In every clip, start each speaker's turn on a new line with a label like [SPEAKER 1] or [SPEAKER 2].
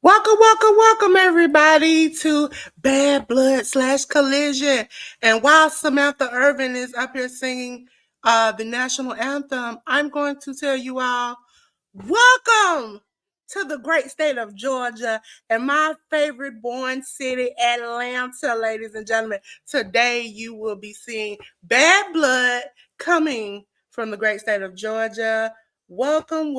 [SPEAKER 1] Welcome, everybody, to Bad Blood / Collision. And while Samantha Irvin is up here singing the national anthem, I'm going to tell you all, welcome to the great state of Georgia and my favorite born city, Atlanta, ladies and gentlemen. Today, you will be seeing Bad Blood coming from the great state of Georgia. Welcome.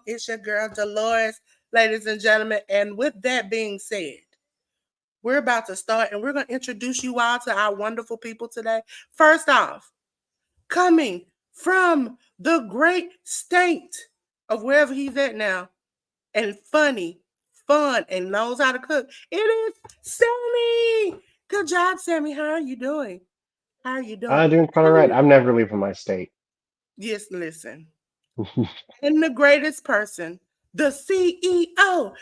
[SPEAKER 1] It's your girl, Dolores, ladies and gentlemen. And with that being said, we're about to start and we're going to introduce you all to our wonderful people today. First off, coming from the great state of wherever he's at now, and funny, fun, and knows how to cook, it is Sammy. Good job, Sammy. How are you doing?
[SPEAKER 2] I'm doing quite all right. I'm never leaving my state.
[SPEAKER 1] Yes, listen. And the greatest person, the CEO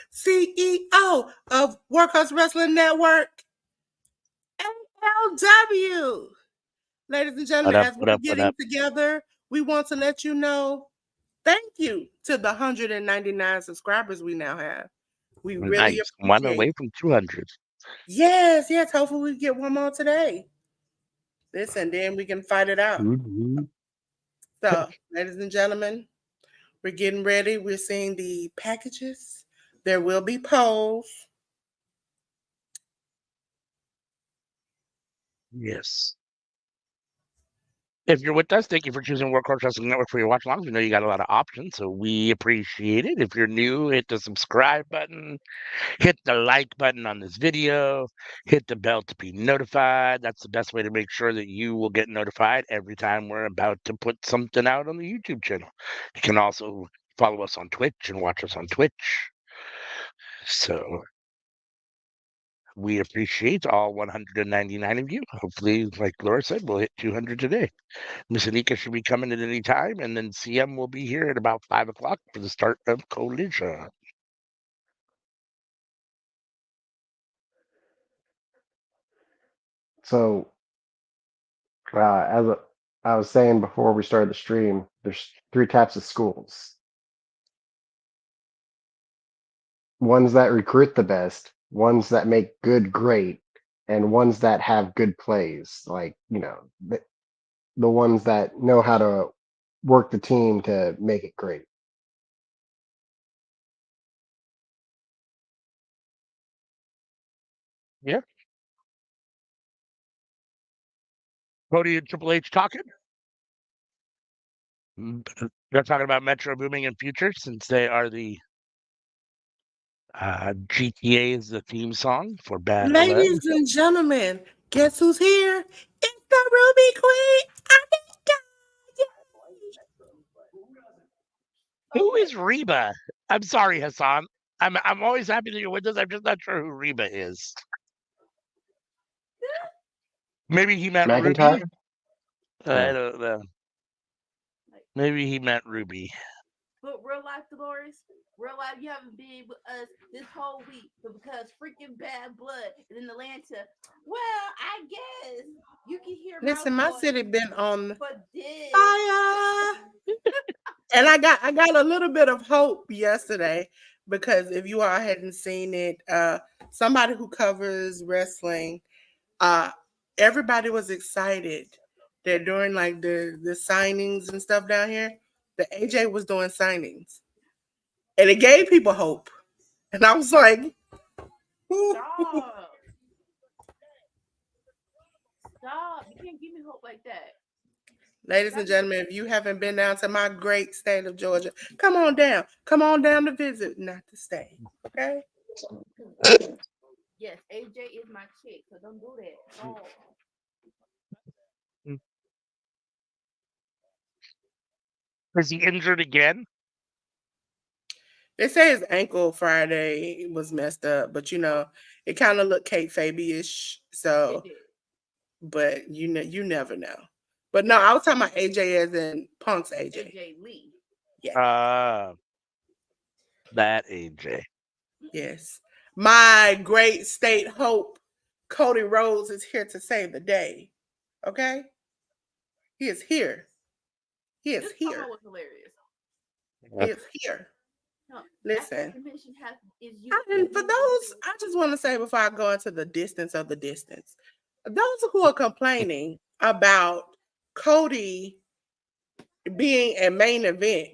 [SPEAKER 1] of Workhorse Wrestling Network, AEW. Ladies and gentlemen, as we're getting together, we want to let you know, thank you to the 199 subscribers we now have. We really appreciate
[SPEAKER 3] one away from 200.
[SPEAKER 1] Yes. Hopefully we get one more today. Listen, then we can fight it out.
[SPEAKER 3] Mm-hmm.
[SPEAKER 1] So, ladies and gentlemen, we're getting ready. We're seeing the packages. There will be polls.
[SPEAKER 3] Yes. If you're with us, thank you for choosing Workhorse Wrestling Network for your watch alongs. We know you got a lot of options, so we appreciate it. If you're new, hit the subscribe button, hit the like button on this video, hit the bell to be notified. That's the best way to make sure that you will get notified every time we're about to put something out on the YouTube channel. You can also follow us on Twitch and watch us on Twitch. So we appreciate all 199 of you. Hopefully, like Laura said, we'll hit 200 today. Miss Anika should be coming at any time, and then CM will be here at about 5 o'clock for the start of Collision.
[SPEAKER 2] So, as I was saying before we started the stream, there's three types of schools. Ones that recruit the best, ones that make good great, and ones that have good plays. Like, the ones that know how to work the team to make it great.
[SPEAKER 3] Yeah. Cody and Triple H talking. They're talking about Metro Booming and Future since they are the GTA is the theme song for Bad Blood.
[SPEAKER 1] Ladies and gentlemen, guess who's here? It's the Ruby Queen.
[SPEAKER 3] Who is Reba? I'm sorry, Hassan. I'm always happy that you're with us. I'm just not sure who Reba is. Maybe he meant
[SPEAKER 2] McIntyre?
[SPEAKER 3] Ruby. I don't know. Maybe he meant Ruby.
[SPEAKER 4] But real life, Dolores, real life, you haven't been with us this whole week, but because freaking Bad Blood is in Atlanta, well, I guess you can hear.
[SPEAKER 1] Listen, my city been on
[SPEAKER 4] this.
[SPEAKER 1] fire, and I got a little bit of hope yesterday because if you all hadn't seen it, somebody who covers wrestling, everybody was excited that during like the signings and stuff down here, that AJ was doing signings, and it gave people hope. And I was like,
[SPEAKER 4] Stop. You can't give me hope like that.
[SPEAKER 1] Ladies and gentlemen, if you haven't been down to my great state of Georgia, come on down. Come on down to visit, not to stay. Okay?
[SPEAKER 4] Yes, AJ is my chick, so don't do that. Oh.
[SPEAKER 3] Is he injured again?
[SPEAKER 1] They say his ankle Friday was messed up, but it kind of looked kayfabe-ish. So, but you never know. But no, I was talking about AJ as in Punk's AJ.
[SPEAKER 4] AJ Lee.
[SPEAKER 1] Yeah.
[SPEAKER 3] That AJ.
[SPEAKER 1] Yes. My great state hope, Cody Rhodes, is here to save the day. Okay? He is here. He is here.
[SPEAKER 4] Was hilarious.
[SPEAKER 1] He is here.
[SPEAKER 4] No,
[SPEAKER 1] Listen.
[SPEAKER 4] that definition is you.
[SPEAKER 1] And for those, I just want to say before I go into the distance of the distance, those who are complaining about Cody being a main event,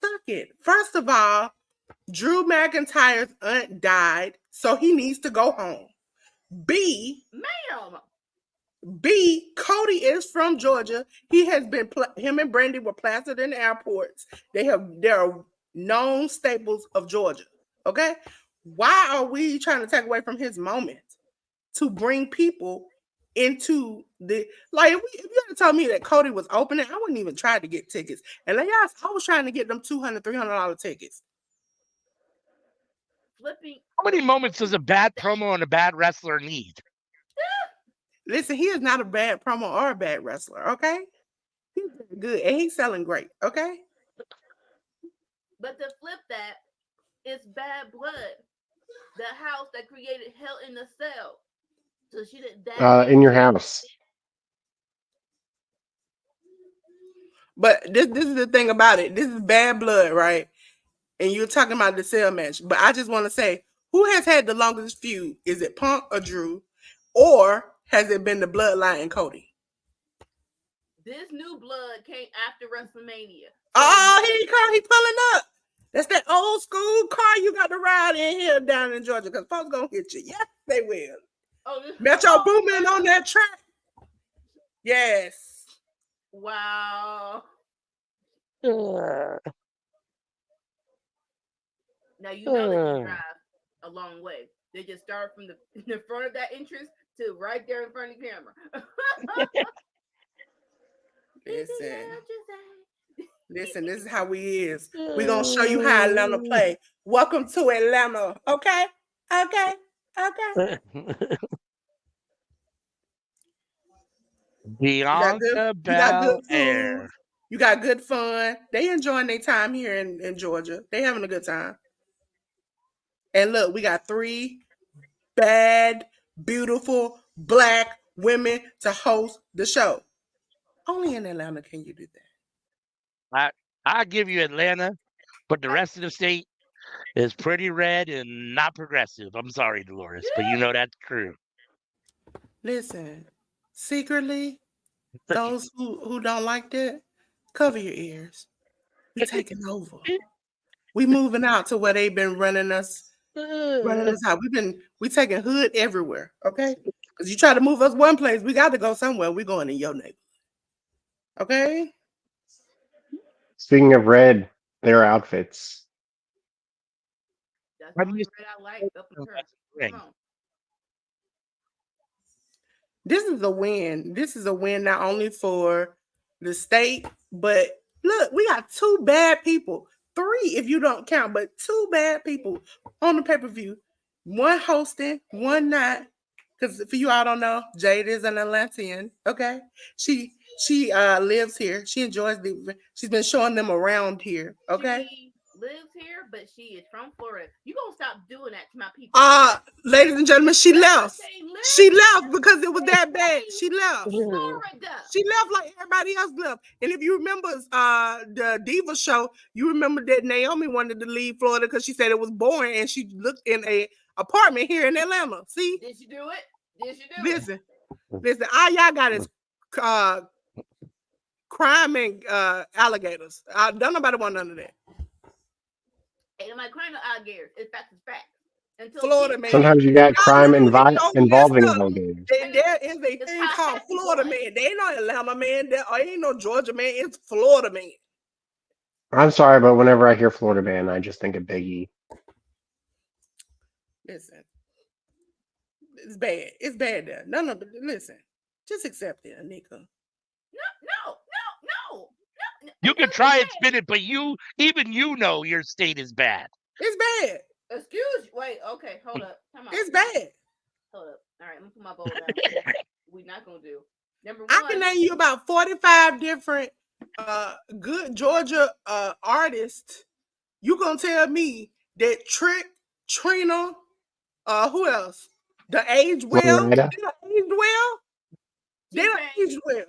[SPEAKER 1] suck it. First of all, Drew McIntyre's aunt died, so he needs to go home.
[SPEAKER 4] Ma'am.
[SPEAKER 1] Cody is from Georgia. He has been him and Brandy were plastered in airports. They're known staples of Georgia. Okay, why are we trying to take away from his moment to bring people into the like? If you had told me that Cody was opening, I wouldn't even try to get tickets. And like, yes, I was trying to get them $200, $300 tickets.
[SPEAKER 4] Flipping.
[SPEAKER 3] How many moments does a bad promo and a bad wrestler need?
[SPEAKER 1] Listen, he is not a bad promo or a bad wrestler, okay? He's good and he's selling great, okay?
[SPEAKER 4] But to flip that, it's Bad Blood, the house that created Hell in the Cell. So she did that.
[SPEAKER 2] In your house.
[SPEAKER 1] But this is the thing about it. This is Bad Blood, right? And you're talking about the cell match. But I just want to say, who has had the longest feud? Is it Punk or Drew? Or has it been the Bloodline and Cody?
[SPEAKER 4] This new blood came after WrestleMania.
[SPEAKER 1] Oh, here he comes. He pulling up. That's that old school car you got to ride in here down in Georgia because folks going to hit you. Yes, they will.
[SPEAKER 4] Oh,
[SPEAKER 1] Metro Boomin on that track. Yes.
[SPEAKER 4] Wow. Now you know they can drive a long way. They just start from the front of that entrance to right there in front of the camera.
[SPEAKER 1] Listen, this is how we is. We're going to show you how Atlanta play. Welcome to Atlanta. Okay?
[SPEAKER 3] Bianca Belair.
[SPEAKER 1] You got good fun. They enjoying their time here in Georgia. They having a good time. And look, we got 3 bad, beautiful, black women to host the show. Only in Atlanta can you do that.
[SPEAKER 3] I give you Atlanta, but the rest of the state is pretty red and not progressive. I'm sorry, Dolores, but you know that's true.
[SPEAKER 1] Listen, secretly, those who don't like that, cover your ears. We taking over. We moving out to where they've been running us out. We taking hood everywhere, okay? Because you try to move us one place, we got to go somewhere. We going in your neighborhood, okay?
[SPEAKER 2] Speaking of red, their outfits.
[SPEAKER 4] That's the only red I like. Come on.
[SPEAKER 1] This is a win. This is a win not only for the state, but look, we got 2 bad people. 3 if you don't count, but 2 bad people on the pay-per-view. One hosting, one not. Because for you all don't know, Jade is an Atlantean. Okay, she lives here. She enjoys she's been showing them around here. Okay.
[SPEAKER 4] She lives here, but she is from Florida. You gonna stop doing that to my people?
[SPEAKER 1] Ladies and gentlemen, she left. She left because it was that bad. She left.
[SPEAKER 4] Florida.
[SPEAKER 1] She left like everybody else left. And if you remember the Diva show, you remember that Naomi wanted to leave Florida because she said it was boring, and she looked in a apartment here in Atlanta. See?
[SPEAKER 4] Did she do it?
[SPEAKER 1] Listen. All y'all got is crime and alligators. Don't nobody want none of that.
[SPEAKER 4] Ain't nobody crying no alligators. It's fact.
[SPEAKER 1] Florida man.
[SPEAKER 2] Sometimes you got crime involving alligators.
[SPEAKER 1] There is a thing called Florida man. They ain't no Atlanta man. There ain't no Georgia man. It's Florida man.
[SPEAKER 2] I'm sorry, but whenever I hear Florida man, I just think of Big E.
[SPEAKER 1] Listen, it's bad. It's bad there. No. Listen, just accept it, Anika.
[SPEAKER 4] No.
[SPEAKER 3] You can try and spin it, but even you know your state is bad.
[SPEAKER 1] It's bad.
[SPEAKER 4] Excuse you. Wait, okay, hold up. Come on.
[SPEAKER 1] It's bad.
[SPEAKER 4] Hold up. All right, I'm gonna put my bowl down. We're not gonna do. Number 1.
[SPEAKER 1] I can name you about 45 different good Georgia artists. You gonna tell me that Trick, Trina, who else? The Age Well. They don't age well.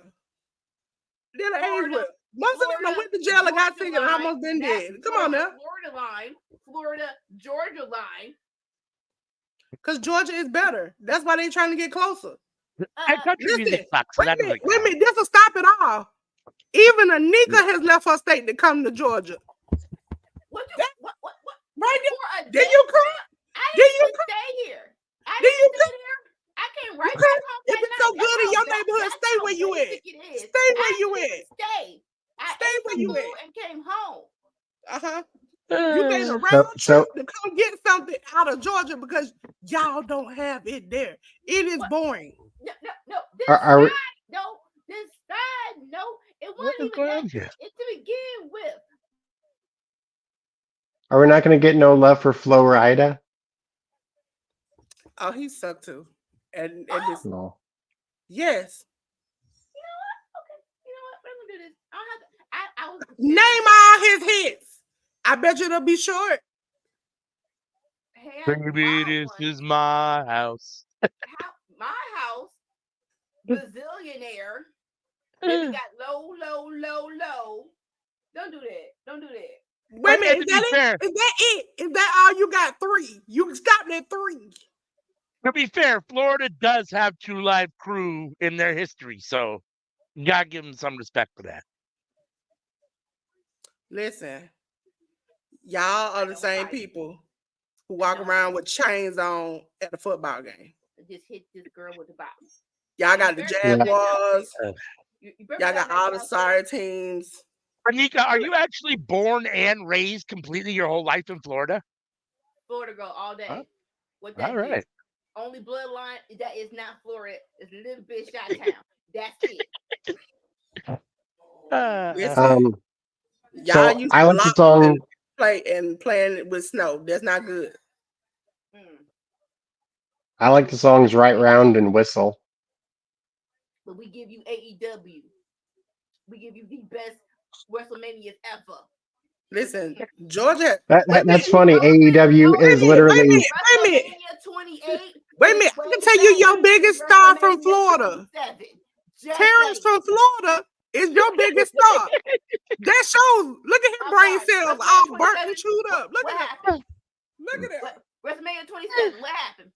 [SPEAKER 1] Most of them went to jail and got sick and almost been dead. Come on now.
[SPEAKER 4] Florida line, Florida, Georgia line.
[SPEAKER 1] Because Georgia is better. That's why they're trying to get closer.
[SPEAKER 3] Country music sucks.
[SPEAKER 1] Wait a minute. This will stop it all. Even Anika has left her state to come to Georgia.
[SPEAKER 4] What?
[SPEAKER 1] Right there. Did you come?
[SPEAKER 4] Did you stay here? Did you stay here? I came right back home.
[SPEAKER 1] If it's so good in your neighborhood, stay where you at. Stay where you at.
[SPEAKER 4] Stay where you at. And came home.
[SPEAKER 1] You made a round trip to come get something out of Georgia because y'all don't have it there. It is boring.
[SPEAKER 4] No. This side, it wasn't even that. It's to begin with.
[SPEAKER 2] Are we not going to get no love for Florida?
[SPEAKER 1] Oh, he sucked too. And this.
[SPEAKER 2] No.
[SPEAKER 1] Yes.
[SPEAKER 4] You know what? Okay. You know what? Let me do this. I was
[SPEAKER 1] name all his hits. I bet you it'll be short.
[SPEAKER 3] Baby, this is my house.
[SPEAKER 4] My house. Bazillionaire. Then we got low. Don't do that.
[SPEAKER 1] Wait a minute. Is that it? Is that all you got? 3. You stopped at 3.
[SPEAKER 3] To be fair, Florida does have True Live Crew in their history, so you gotta give them some respect for that.
[SPEAKER 1] Listen, y'all are the same people who walk around with chains on at a football game.
[SPEAKER 4] Just hit this girl with the box.
[SPEAKER 1] Y'all got the Jaguars. Y'all got all the sorry teams.
[SPEAKER 3] Anika, are you actually born and raised completely your whole life in Florida?
[SPEAKER 4] Florida girl all day.
[SPEAKER 3] Huh?
[SPEAKER 4] What that
[SPEAKER 3] all right.
[SPEAKER 4] is. Only bloodline that is not Florida is a little bit Chi-Town. That's it.
[SPEAKER 1] Y'all used
[SPEAKER 2] I like the song
[SPEAKER 1] playing with snow. That's not good.
[SPEAKER 2] I like the songs Right Round and Whistle.
[SPEAKER 4] But we give you AEW. We give you the best WrestleManias ever.
[SPEAKER 1] Listen, Georgia.
[SPEAKER 2] That's funny. AEW is literally.
[SPEAKER 1] Wait a minute.
[SPEAKER 4] 28.
[SPEAKER 1] Wait a minute. I can tell you your biggest star from Florida. Terrence from Florida is your biggest star. That shows. Look at his brain cells all burnt and chewed up. Look at that. Look at that.
[SPEAKER 4] WrestleMania 27. What happened?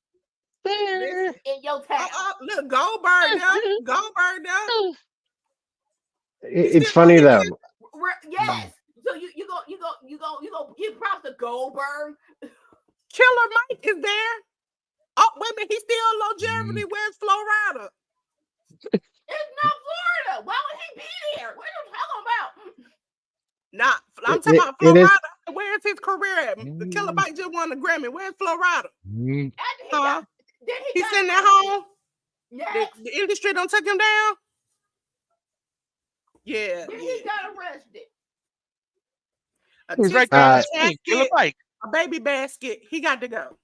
[SPEAKER 4] In your town.
[SPEAKER 1] Look, Goldberg now.
[SPEAKER 2] It's funny though.
[SPEAKER 4] Yes. So you go give props to Goldberg.
[SPEAKER 1] Killer Mike is there. Oh, wait a minute, he's still longevity. Where's Florida?
[SPEAKER 4] It's not Florida. Why would he be there? What are you talking about?
[SPEAKER 1] Nah, I'm talking about Florida. Where's his career at? The Killer Mike just won the Grammy. Where's Florida? He's sitting at home.
[SPEAKER 4] Yes.
[SPEAKER 1] The industry don't take him down. Yeah.
[SPEAKER 4] He got arrested.
[SPEAKER 1] A baby basket. He got to go.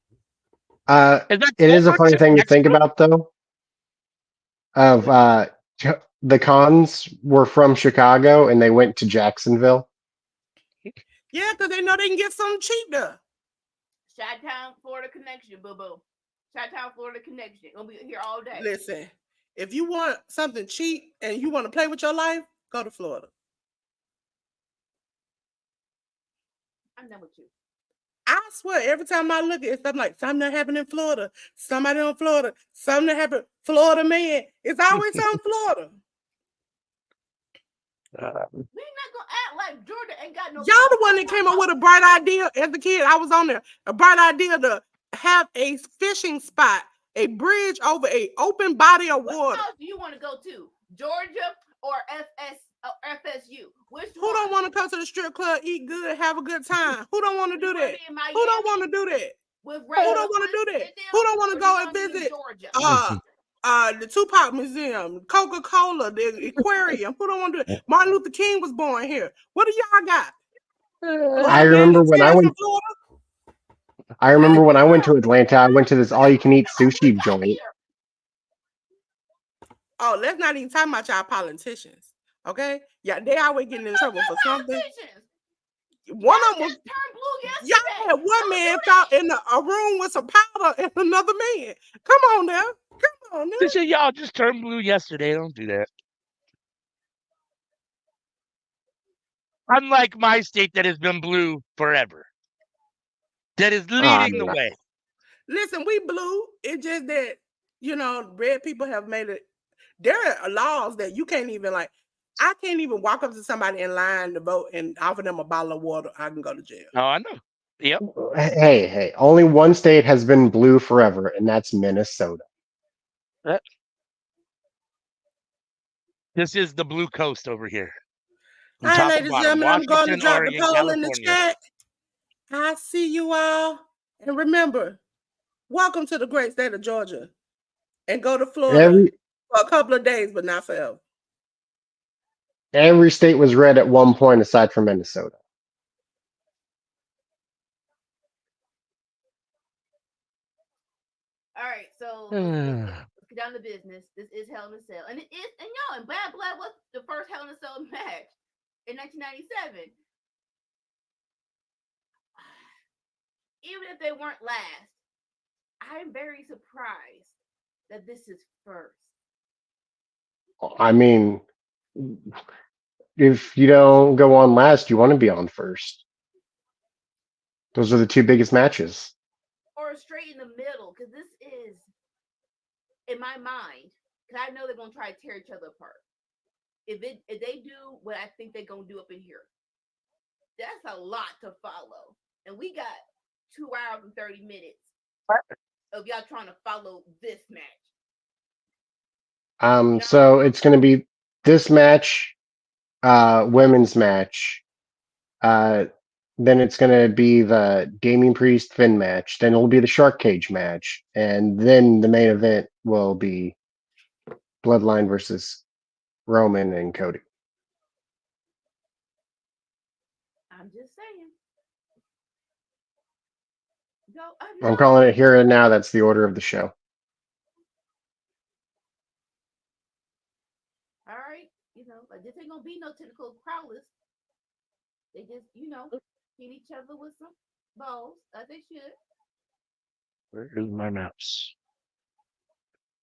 [SPEAKER 2] It is a funny thing to think about, though. The Cons were from Chicago and they went to Jacksonville.
[SPEAKER 1] Yeah, because they know they can get something cheap there.
[SPEAKER 4] Chi-Town, Florida connection, boo-boo. Chi-Town, Florida connection. Gonna be here all day.
[SPEAKER 1] Listen, if you want something cheap and you want to play with your life, go to Florida.
[SPEAKER 4] I'm done with you.
[SPEAKER 1] I swear, every time I look at it, I'm like, something that happened in Florida. Somebody in Florida. Something that happened. Florida man. It's always on Florida.
[SPEAKER 4] We're not gonna act like Jordan ain't got no.
[SPEAKER 1] Y'all the one that came up with a bright idea as a kid. I was on there. A bright idea to have a fishing spot, a bridge over an open body of water.
[SPEAKER 4] What house do you want to go to? Georgia or FSU? Who
[SPEAKER 1] don't want to come to the strip club, eat good, have a good time? Who don't want to do that? Who don't want to do that? Who don't want to do that? Who don't want to go and visit the Tupac Museum, Coca-Cola, the aquarium? Who don't want to do it? Martin Luther King was born here. What do y'all got?
[SPEAKER 2] I remember when I went to Atlanta, I went to this all-you-can-eat sushi joint.
[SPEAKER 1] Oh, let's not even talk about y'all politicians. Okay? Yeah, they always getting in trouble for something. One of them was
[SPEAKER 4] turned blue yesterday.
[SPEAKER 1] Y'all had one man thought in a room with some powder and another man. Come on now.
[SPEAKER 3] They said y'all just turned blue yesterday. Don't do that. Unlike my state that has been blue forever, that is
[SPEAKER 2] I
[SPEAKER 3] leading the
[SPEAKER 2] mean,
[SPEAKER 3] way.
[SPEAKER 1] Listen, we blue. It's just that, red people have made it. There are laws that you can't even I can't even walk up to somebody in line to vote and offer them a bottle of water. I can go to jail.
[SPEAKER 3] Oh, I know. Yep.
[SPEAKER 2] hey, only one state has been blue forever, and that's Minnesota.
[SPEAKER 3] Uh, This is the blue coast over here.
[SPEAKER 1] All
[SPEAKER 3] From
[SPEAKER 1] right,
[SPEAKER 3] top to
[SPEAKER 1] ladies and
[SPEAKER 3] bottom.
[SPEAKER 1] gentlemen, I'm going to
[SPEAKER 3] Washington,
[SPEAKER 1] drop the
[SPEAKER 3] Oregon,
[SPEAKER 1] poll in the
[SPEAKER 3] California.
[SPEAKER 1] chat. I see you all. And remember, welcome to the great state of Georgia. And go to Florida for a couple of days, but not forever.
[SPEAKER 2] Every state was red at one point, aside from Minnesota.
[SPEAKER 4] All right, so let's get down to business. This is Hell in a Cell, and and Bad Blood was the first Hell in a Cell match in 1997. Even if they weren't last, I'm very surprised that this is first.
[SPEAKER 2] I mean, if you don't go on last, you want to be on first. Those are the two biggest matches.
[SPEAKER 4] Or straight in the middle, because this is, in my mind, because I know they're gonna try to tear each other apart. If they do what I think they're gonna do up in here, that's a lot to follow. And we got 2 hours and 30 minutes of y'all trying to follow this match.
[SPEAKER 2] So it's going to be this match, women's match. Then it's going to be the Gaming Priest Finn match. Then it'll be the Shark Cage match, and then the main event will be Bloodline versus Roman and Cody.
[SPEAKER 4] I'm just saying. No,
[SPEAKER 2] I'm calling it here and now. That's the order of the show.
[SPEAKER 4] All right, like this ain't gonna be no typical crowdless. They just, hit each other with some balls as they should.
[SPEAKER 3] Where is my mouse?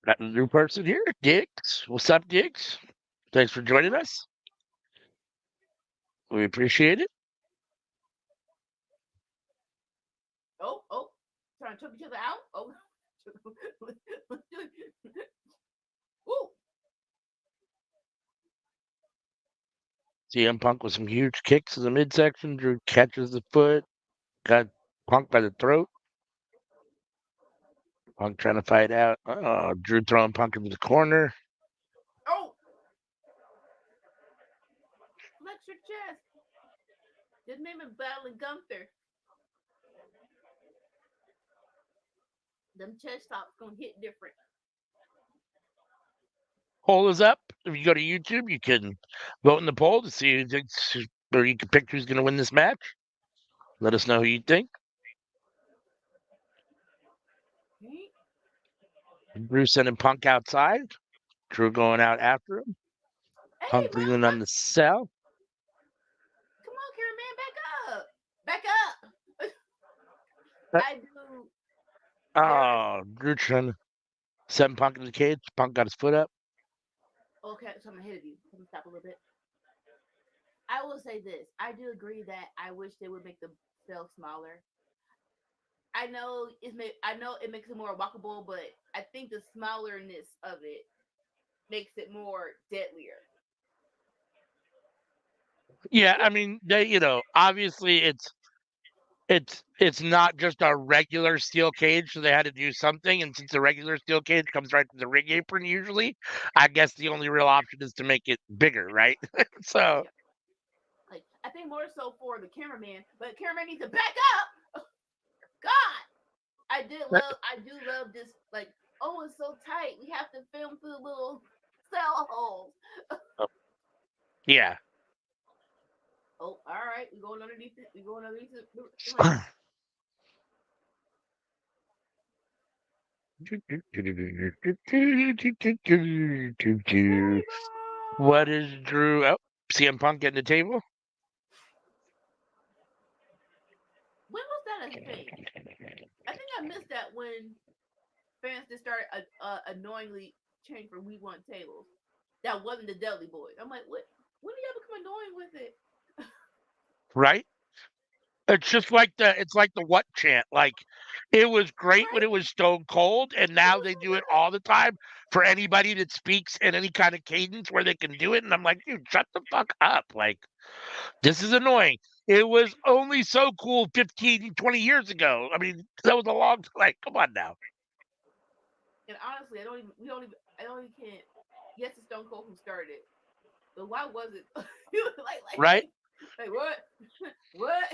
[SPEAKER 3] Got a new person here, Diggs. What's up, Diggs? Thanks for joining us. We appreciate it.
[SPEAKER 4] Oh, trying to choke each other out. Oh, woo.
[SPEAKER 3] CM Punk with some huge kicks in the midsection. Drew catches the foot. Got Punk by the throat. Punk trying to fight out. Drew throwing Punk into the corner.
[SPEAKER 4] Oh, flex your chest. This man is battling Gunther. Them chest tops gonna hit different.
[SPEAKER 3] Poll is up. If you go to YouTube, you can vote in the poll to see who thinks, or you can pick who's going to win this match. Let us know who you think. Drew sending Punk outside. Drew going out after him.
[SPEAKER 4] Hey,
[SPEAKER 3] Punk leaning on the cell.
[SPEAKER 4] Come on, Karen, man, back up. I do.
[SPEAKER 3] Oh, Drew trying to send Punk in the cage. Punk got his foot up.
[SPEAKER 4] Okay, so I'm ahead of you. Let me stop a little bit. I will say this. I do agree that I wish they would make the cell smaller. I know it makes it more walkable, but I think the smallerness of it makes it more deadlier.
[SPEAKER 3] Yeah, I mean, obviously it's not just a regular steel cage, so they had to do something. And since the regular steel cage comes right to the ring apron, usually, I guess the only real option is to make it bigger, right? So,
[SPEAKER 4] like, I think more so for the cameraman, but cameraman needs to back up. God, I do love this. Like, oh, it's so tight. We have to film through the little cell holes.
[SPEAKER 3] yeah.
[SPEAKER 4] Oh, all right. We going underneath it. We going underneath it.
[SPEAKER 3] What is Drew? Oh, CM Punk getting the table?
[SPEAKER 4] When was that a thing? I think I missed that when fans just started annoyingly change for We Want Tables. That wasn't the Dudley Boys. I'm like, what? When did y'all become annoying with it?
[SPEAKER 3] right? It's just like the what chant. Like it was great when
[SPEAKER 4] Right?
[SPEAKER 3] it was Stone Cold, and
[SPEAKER 4] It
[SPEAKER 3] now
[SPEAKER 4] was
[SPEAKER 3] they
[SPEAKER 4] so
[SPEAKER 3] do it
[SPEAKER 4] good.
[SPEAKER 3] all the time for anybody that speaks in any kind of cadence where they can do it. And I'm like, dude, shut the fuck up. Like this is annoying. It was only so cool 15, 20 years ago. I mean, that was a long like, come on now.
[SPEAKER 4] And honestly, I don't even can't. Yes, it's Stone Cold who started it, but why was it?
[SPEAKER 3] Right?
[SPEAKER 4] Like what? What?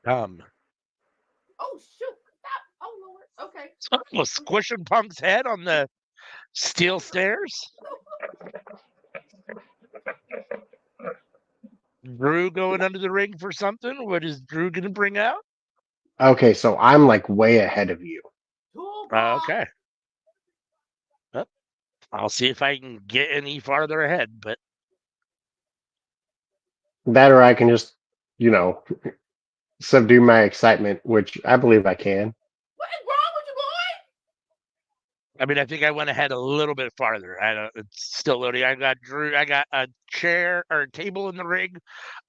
[SPEAKER 4] What?
[SPEAKER 3] Um
[SPEAKER 4] Oh shoot! Stop! Oh Lord. Okay.
[SPEAKER 3] so was squishing Punk's head on the steel stairs. Drew going under the ring for something. What is Drew gonna bring out?
[SPEAKER 2] Okay, so I'm like way ahead of you.
[SPEAKER 4] Toolbox.
[SPEAKER 3] Okay. Well, I'll see if I can get any farther ahead, but
[SPEAKER 2] That or I can just, you know, subdue my excitement, which I believe I can.
[SPEAKER 4] What is wrong with you, boy?
[SPEAKER 3] I mean, I think I went ahead a little bit farther. I don't. It's still loading. I got Drew. I got a chair or a table in the ring,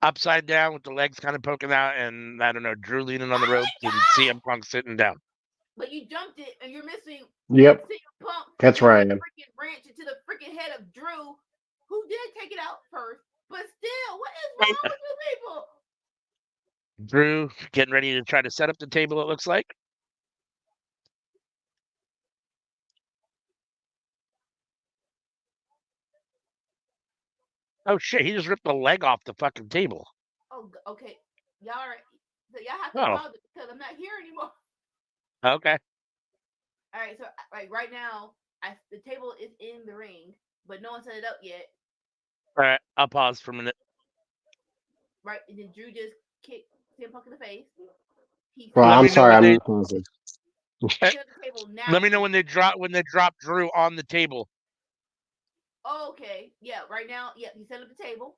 [SPEAKER 3] upside down with the legs kind of poking out, and I don't know, Drew leaning on the
[SPEAKER 4] Oh
[SPEAKER 3] ropes
[SPEAKER 4] my
[SPEAKER 3] and
[SPEAKER 4] God!
[SPEAKER 3] CM Punk sitting down.
[SPEAKER 4] But you jumped it, and you're missing
[SPEAKER 2] Yep,
[SPEAKER 4] CM Punk
[SPEAKER 2] that's
[SPEAKER 4] hitting
[SPEAKER 2] where I
[SPEAKER 4] the
[SPEAKER 2] am.
[SPEAKER 4] freaking wrench into the freaking head of Drew, who did take it out first. But still, what is wrong with you people?
[SPEAKER 3] Drew getting ready to try to set up the table. It looks like. Oh shit! He just ripped the leg off the fucking table.
[SPEAKER 4] Oh, okay. Y'all are, so y'all have to
[SPEAKER 3] Oh,
[SPEAKER 4] pause it because I'm not here anymore.
[SPEAKER 3] okay.
[SPEAKER 4] All right, so like right now, the table is in the ring, but no one set it up yet.
[SPEAKER 3] All right, I'll pause for a minute.
[SPEAKER 4] Right, and then Drew just kicked CM Punk in the face. He
[SPEAKER 2] Well,
[SPEAKER 3] Let
[SPEAKER 4] set
[SPEAKER 2] I'm
[SPEAKER 3] me know
[SPEAKER 2] sorry,
[SPEAKER 3] when
[SPEAKER 2] I'm
[SPEAKER 3] they.
[SPEAKER 2] pausing.
[SPEAKER 4] set the table now.
[SPEAKER 3] Let me know when they drop Drew on the table.
[SPEAKER 4] Oh, okay, yeah, right now, yeah, he set up the table.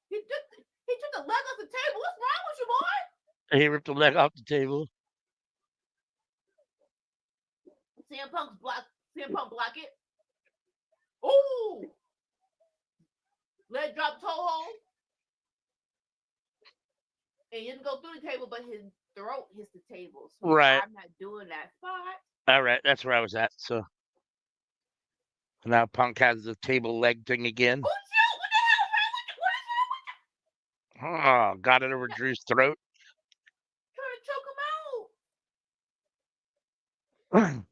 [SPEAKER 4] He took the leg off the table. What's wrong with you, boy?
[SPEAKER 3] He ripped the leg off the table.
[SPEAKER 4] CM Punk block it. Ooh, leg drop toe hold. And he didn't go through the table, but his throat hits the table. So
[SPEAKER 3] Right.
[SPEAKER 4] I'm not doing that spot.
[SPEAKER 3] All right, that's where I was at. So now Punk has the table leg thing again.
[SPEAKER 4] Oh shoot! What the hell is wrong with you? What is wrong with
[SPEAKER 3] Oh, got it over Drew's throat.
[SPEAKER 4] you? Trying to choke him out.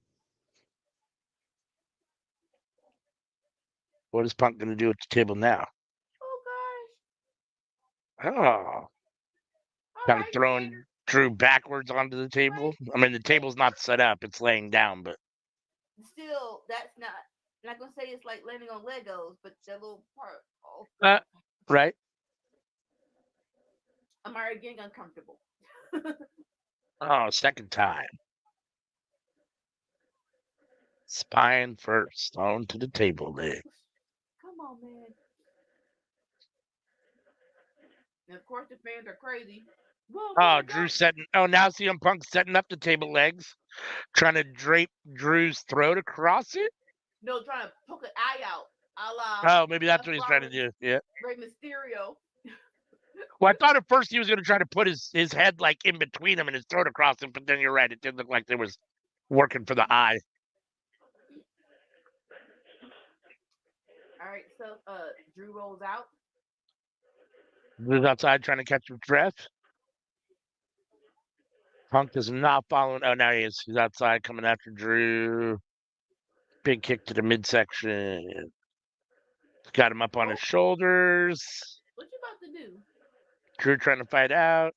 [SPEAKER 3] What is Punk going to do at the table now?
[SPEAKER 4] Oh gosh.
[SPEAKER 3] Oh,
[SPEAKER 4] All
[SPEAKER 3] kind of
[SPEAKER 4] right,
[SPEAKER 3] throwing
[SPEAKER 4] standard.
[SPEAKER 3] Drew backwards onto the table.
[SPEAKER 4] Right.
[SPEAKER 3] I mean, the table's not set up; it's laying down. But
[SPEAKER 4] Still, that's not. I'm not gonna say it's like landing on Legos, but that little part. Oh,
[SPEAKER 3] uh, right.
[SPEAKER 4] I'm already getting uncomfortable.
[SPEAKER 3] Oh, second time. Spine first onto the table leg.
[SPEAKER 4] Come on, man. And of course, the fans are crazy. Whoa,
[SPEAKER 3] Oh,
[SPEAKER 4] man,
[SPEAKER 3] Drew
[SPEAKER 4] don't.
[SPEAKER 3] setting. Oh, now CM Punk setting up the table legs, trying to drape Drew's throat across it.
[SPEAKER 4] No, trying to poke an eye out, a la
[SPEAKER 3] Oh, maybe that's
[SPEAKER 4] Seth
[SPEAKER 3] what he's trying to
[SPEAKER 4] Rollins,
[SPEAKER 3] do. Yeah.
[SPEAKER 4] Rey Mysterio.
[SPEAKER 3] Well, I thought at first he was going to try to put his head like in between him and his throat across him, but then you're right. It did look like there was working for the eye.
[SPEAKER 4] All right, so Drew rolls out.
[SPEAKER 3] Drew's outside trying to catch his breath. Punk is not following. Oh, now he is. He's outside coming after Drew. Big kick to the midsection. Got him up on his
[SPEAKER 4] Oh,
[SPEAKER 3] shoulders.
[SPEAKER 4] what you about to do?
[SPEAKER 3] Drew trying to fight out.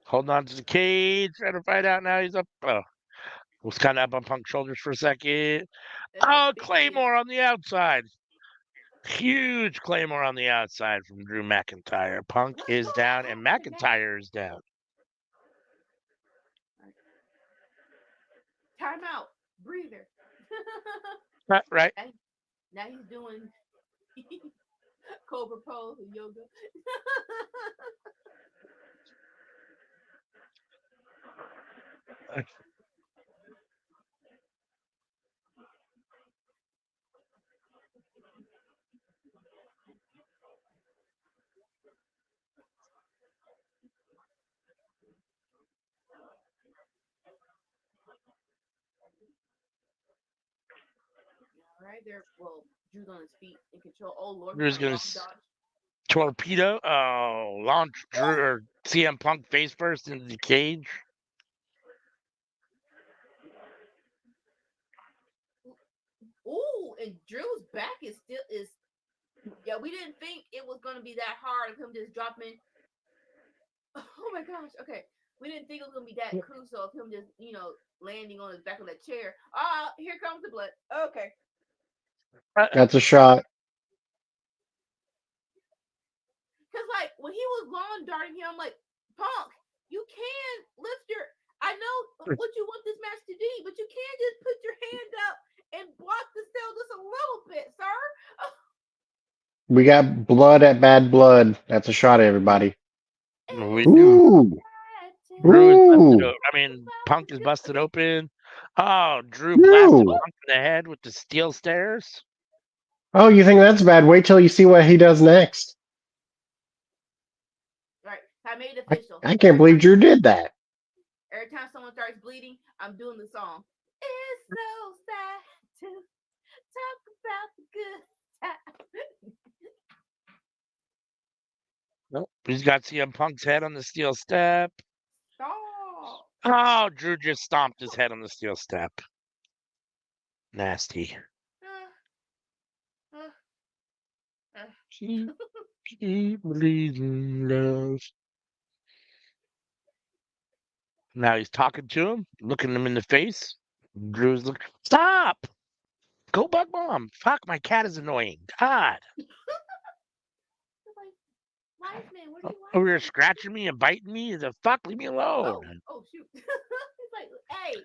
[SPEAKER 3] Holding on to the cage. Trying to fight out. Now he's up. Oh, was kind of up on Punk's shoulders for a second.
[SPEAKER 4] That's a
[SPEAKER 3] Oh,
[SPEAKER 4] big kick.
[SPEAKER 3] Claymore on the outside. Huge Claymore on the outside from Drew McIntyre. Punk
[SPEAKER 4] What's
[SPEAKER 3] is
[SPEAKER 4] going
[SPEAKER 3] down
[SPEAKER 4] on?
[SPEAKER 3] and
[SPEAKER 4] Okay,
[SPEAKER 3] McIntyre is down.
[SPEAKER 4] time out. Breather.
[SPEAKER 3] Right.
[SPEAKER 4] Now he's doing cobra pose and yoga. All right, there. Well, Drew's on his feet in control. Oh Lord, he's
[SPEAKER 3] Drew's
[SPEAKER 4] gonna
[SPEAKER 3] gonna
[SPEAKER 4] long dodge.
[SPEAKER 3] torpedo. Oh, launch Drew or CM Punk face first into the cage.
[SPEAKER 4] Ooh, and Drew's back is still is. Yeah, we didn't think it was gonna be that hard of him just dropping. Oh my gosh. Okay, we didn't think it was gonna be that crucial of him just landing on his back of that chair. Ah, here comes the blood. Okay.
[SPEAKER 2] That's a shot.
[SPEAKER 4] Cause like when he was lawn darting him, I'm like, Punk, you can lift your. I know what you want this match to be, but you can't just put your hand up and block the cell just a little bit, sir.
[SPEAKER 2] We got blood at Bad Blood. That's a shot, everybody.
[SPEAKER 3] We do.
[SPEAKER 2] Ooh.
[SPEAKER 3] Drew is busted
[SPEAKER 2] Ooh.
[SPEAKER 3] open. I mean, Punk is busted open. Oh, Drew blasted
[SPEAKER 2] Ooh.
[SPEAKER 3] Punk in the head with the steel stairs.
[SPEAKER 2] Oh, you think that's bad? Wait till you see what he does next.
[SPEAKER 4] Right, I made it official.
[SPEAKER 2] I can't believe Drew did that.
[SPEAKER 4] Every time someone starts bleeding, I'm doing the song. It's so sad to talk about the good times.
[SPEAKER 3] Nope. He's got CM Punk's head on the steel step.
[SPEAKER 4] Stop.
[SPEAKER 3] Oh, Drew just stomped his head on the steel step. Nasty. Keep bleeding, love. Now he's talking to him, looking him in the face. Drew's looking. Stop! Go bug mom. Fuck, my cat is annoying. God.
[SPEAKER 4] Wiseman, what are you
[SPEAKER 3] Over here
[SPEAKER 4] watching?
[SPEAKER 3] scratching me and biting me. The fuck, leave me alone.
[SPEAKER 4] Oh shoot. He's like, hey.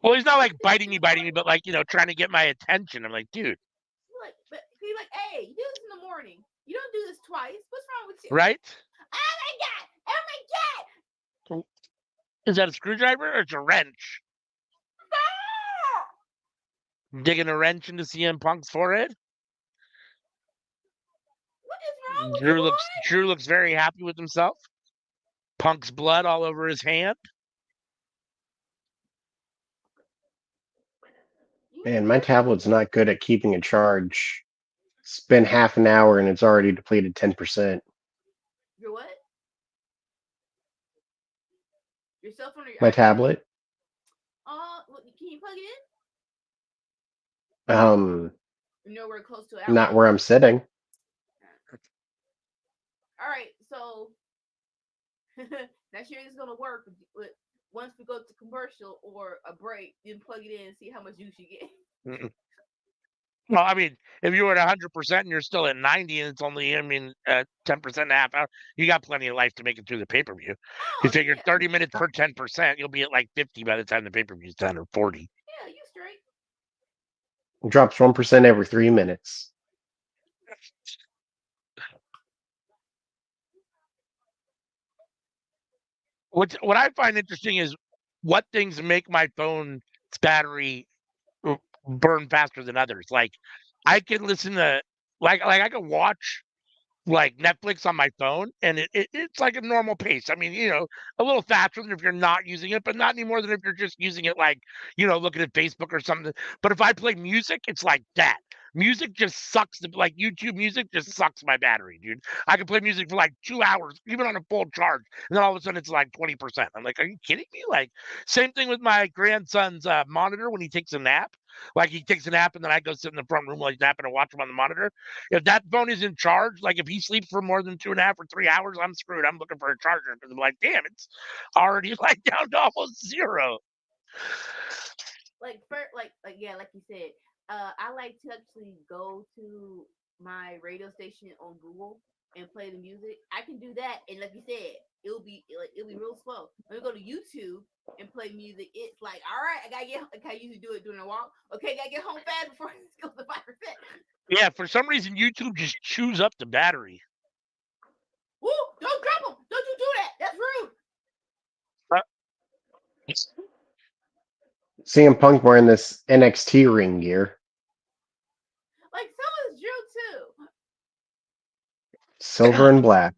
[SPEAKER 3] Well, he's not like biting me, but like, trying to get my attention. I'm like, dude.
[SPEAKER 4] He's like, hey, you do this in the morning. You don't do this twice. What's wrong with you?
[SPEAKER 3] Right?
[SPEAKER 4] Oh my god! Oh my god!
[SPEAKER 3] Is that a screwdriver or it's a wrench?
[SPEAKER 4] Stop!
[SPEAKER 3] Digging a wrench into CM Punk's forehead?
[SPEAKER 4] What is wrong with you, boy?
[SPEAKER 3] Drew looks very happy with himself. Punk's blood all over his hand.
[SPEAKER 2] Man, my tablet's not good at keeping a charge. It's been half an hour and it's already depleted 10%.
[SPEAKER 4] Your what? Your cell phone or your
[SPEAKER 2] My
[SPEAKER 4] iPad?
[SPEAKER 2] tablet?
[SPEAKER 4] Can you plug it
[SPEAKER 2] Um,
[SPEAKER 4] in? Nowhere close to it.
[SPEAKER 2] not where I'm sitting.
[SPEAKER 4] All right, so not sure it's gonna work. But once we go to commercial or a break, then plug it in and see how much juice you get.
[SPEAKER 3] Well, I mean, if you were at 100% and you're still at 90 and it's only, 10% and a half hour, you got plenty of life to make it through the pay-per-view. You figure 30 minutes per 10%, you'll be at like 50 by the time the pay-per-view's done, or 40.
[SPEAKER 4] Yeah, you straight.
[SPEAKER 2] It drops 1% every 3 minutes.
[SPEAKER 3] What I find interesting is what things make my phone's battery burn faster than others. Like, I can listen to, like I can watch like Netflix on my phone, and it's like a normal pace. I mean, a little faster than if you're not using it, but not any more than if you're just using it, like, looking at Facebook or something. But if I play music, it's like that. Music just sucks. Like YouTube music just sucks my battery, dude. I can play music for like 2 hours, even on a full charge, and then all of a sudden it's like 20%. I'm like, are you kidding me? Like, same thing with my grandson's monitor when he takes a nap. Like, he takes a nap, and then I go sit in the front room while he's napping and watch him on the monitor. If that phone is in charge, like if he sleeps for more than 2.5 or 3 hours, I'm screwed. I'm looking for a charger because I'm like, damn, it's already like down to almost zero.
[SPEAKER 4] Like you said, I like to actually go to my radio station on Google and play the music. I can do that, and like you said, it'll be real slow. When we go to YouTube and play music, it's like, all right, I gotta get. Like I usually do it during a walk. Okay, gotta get home fast before it goes to 5%.
[SPEAKER 3] Yeah, for some reason YouTube just chews up the battery.
[SPEAKER 4] Woo! Don't drop them! Don't you do that? That's rude.
[SPEAKER 2] CM Punk wearing this NXT ring gear.
[SPEAKER 4] Like so is Drew too.
[SPEAKER 2] Silver and black.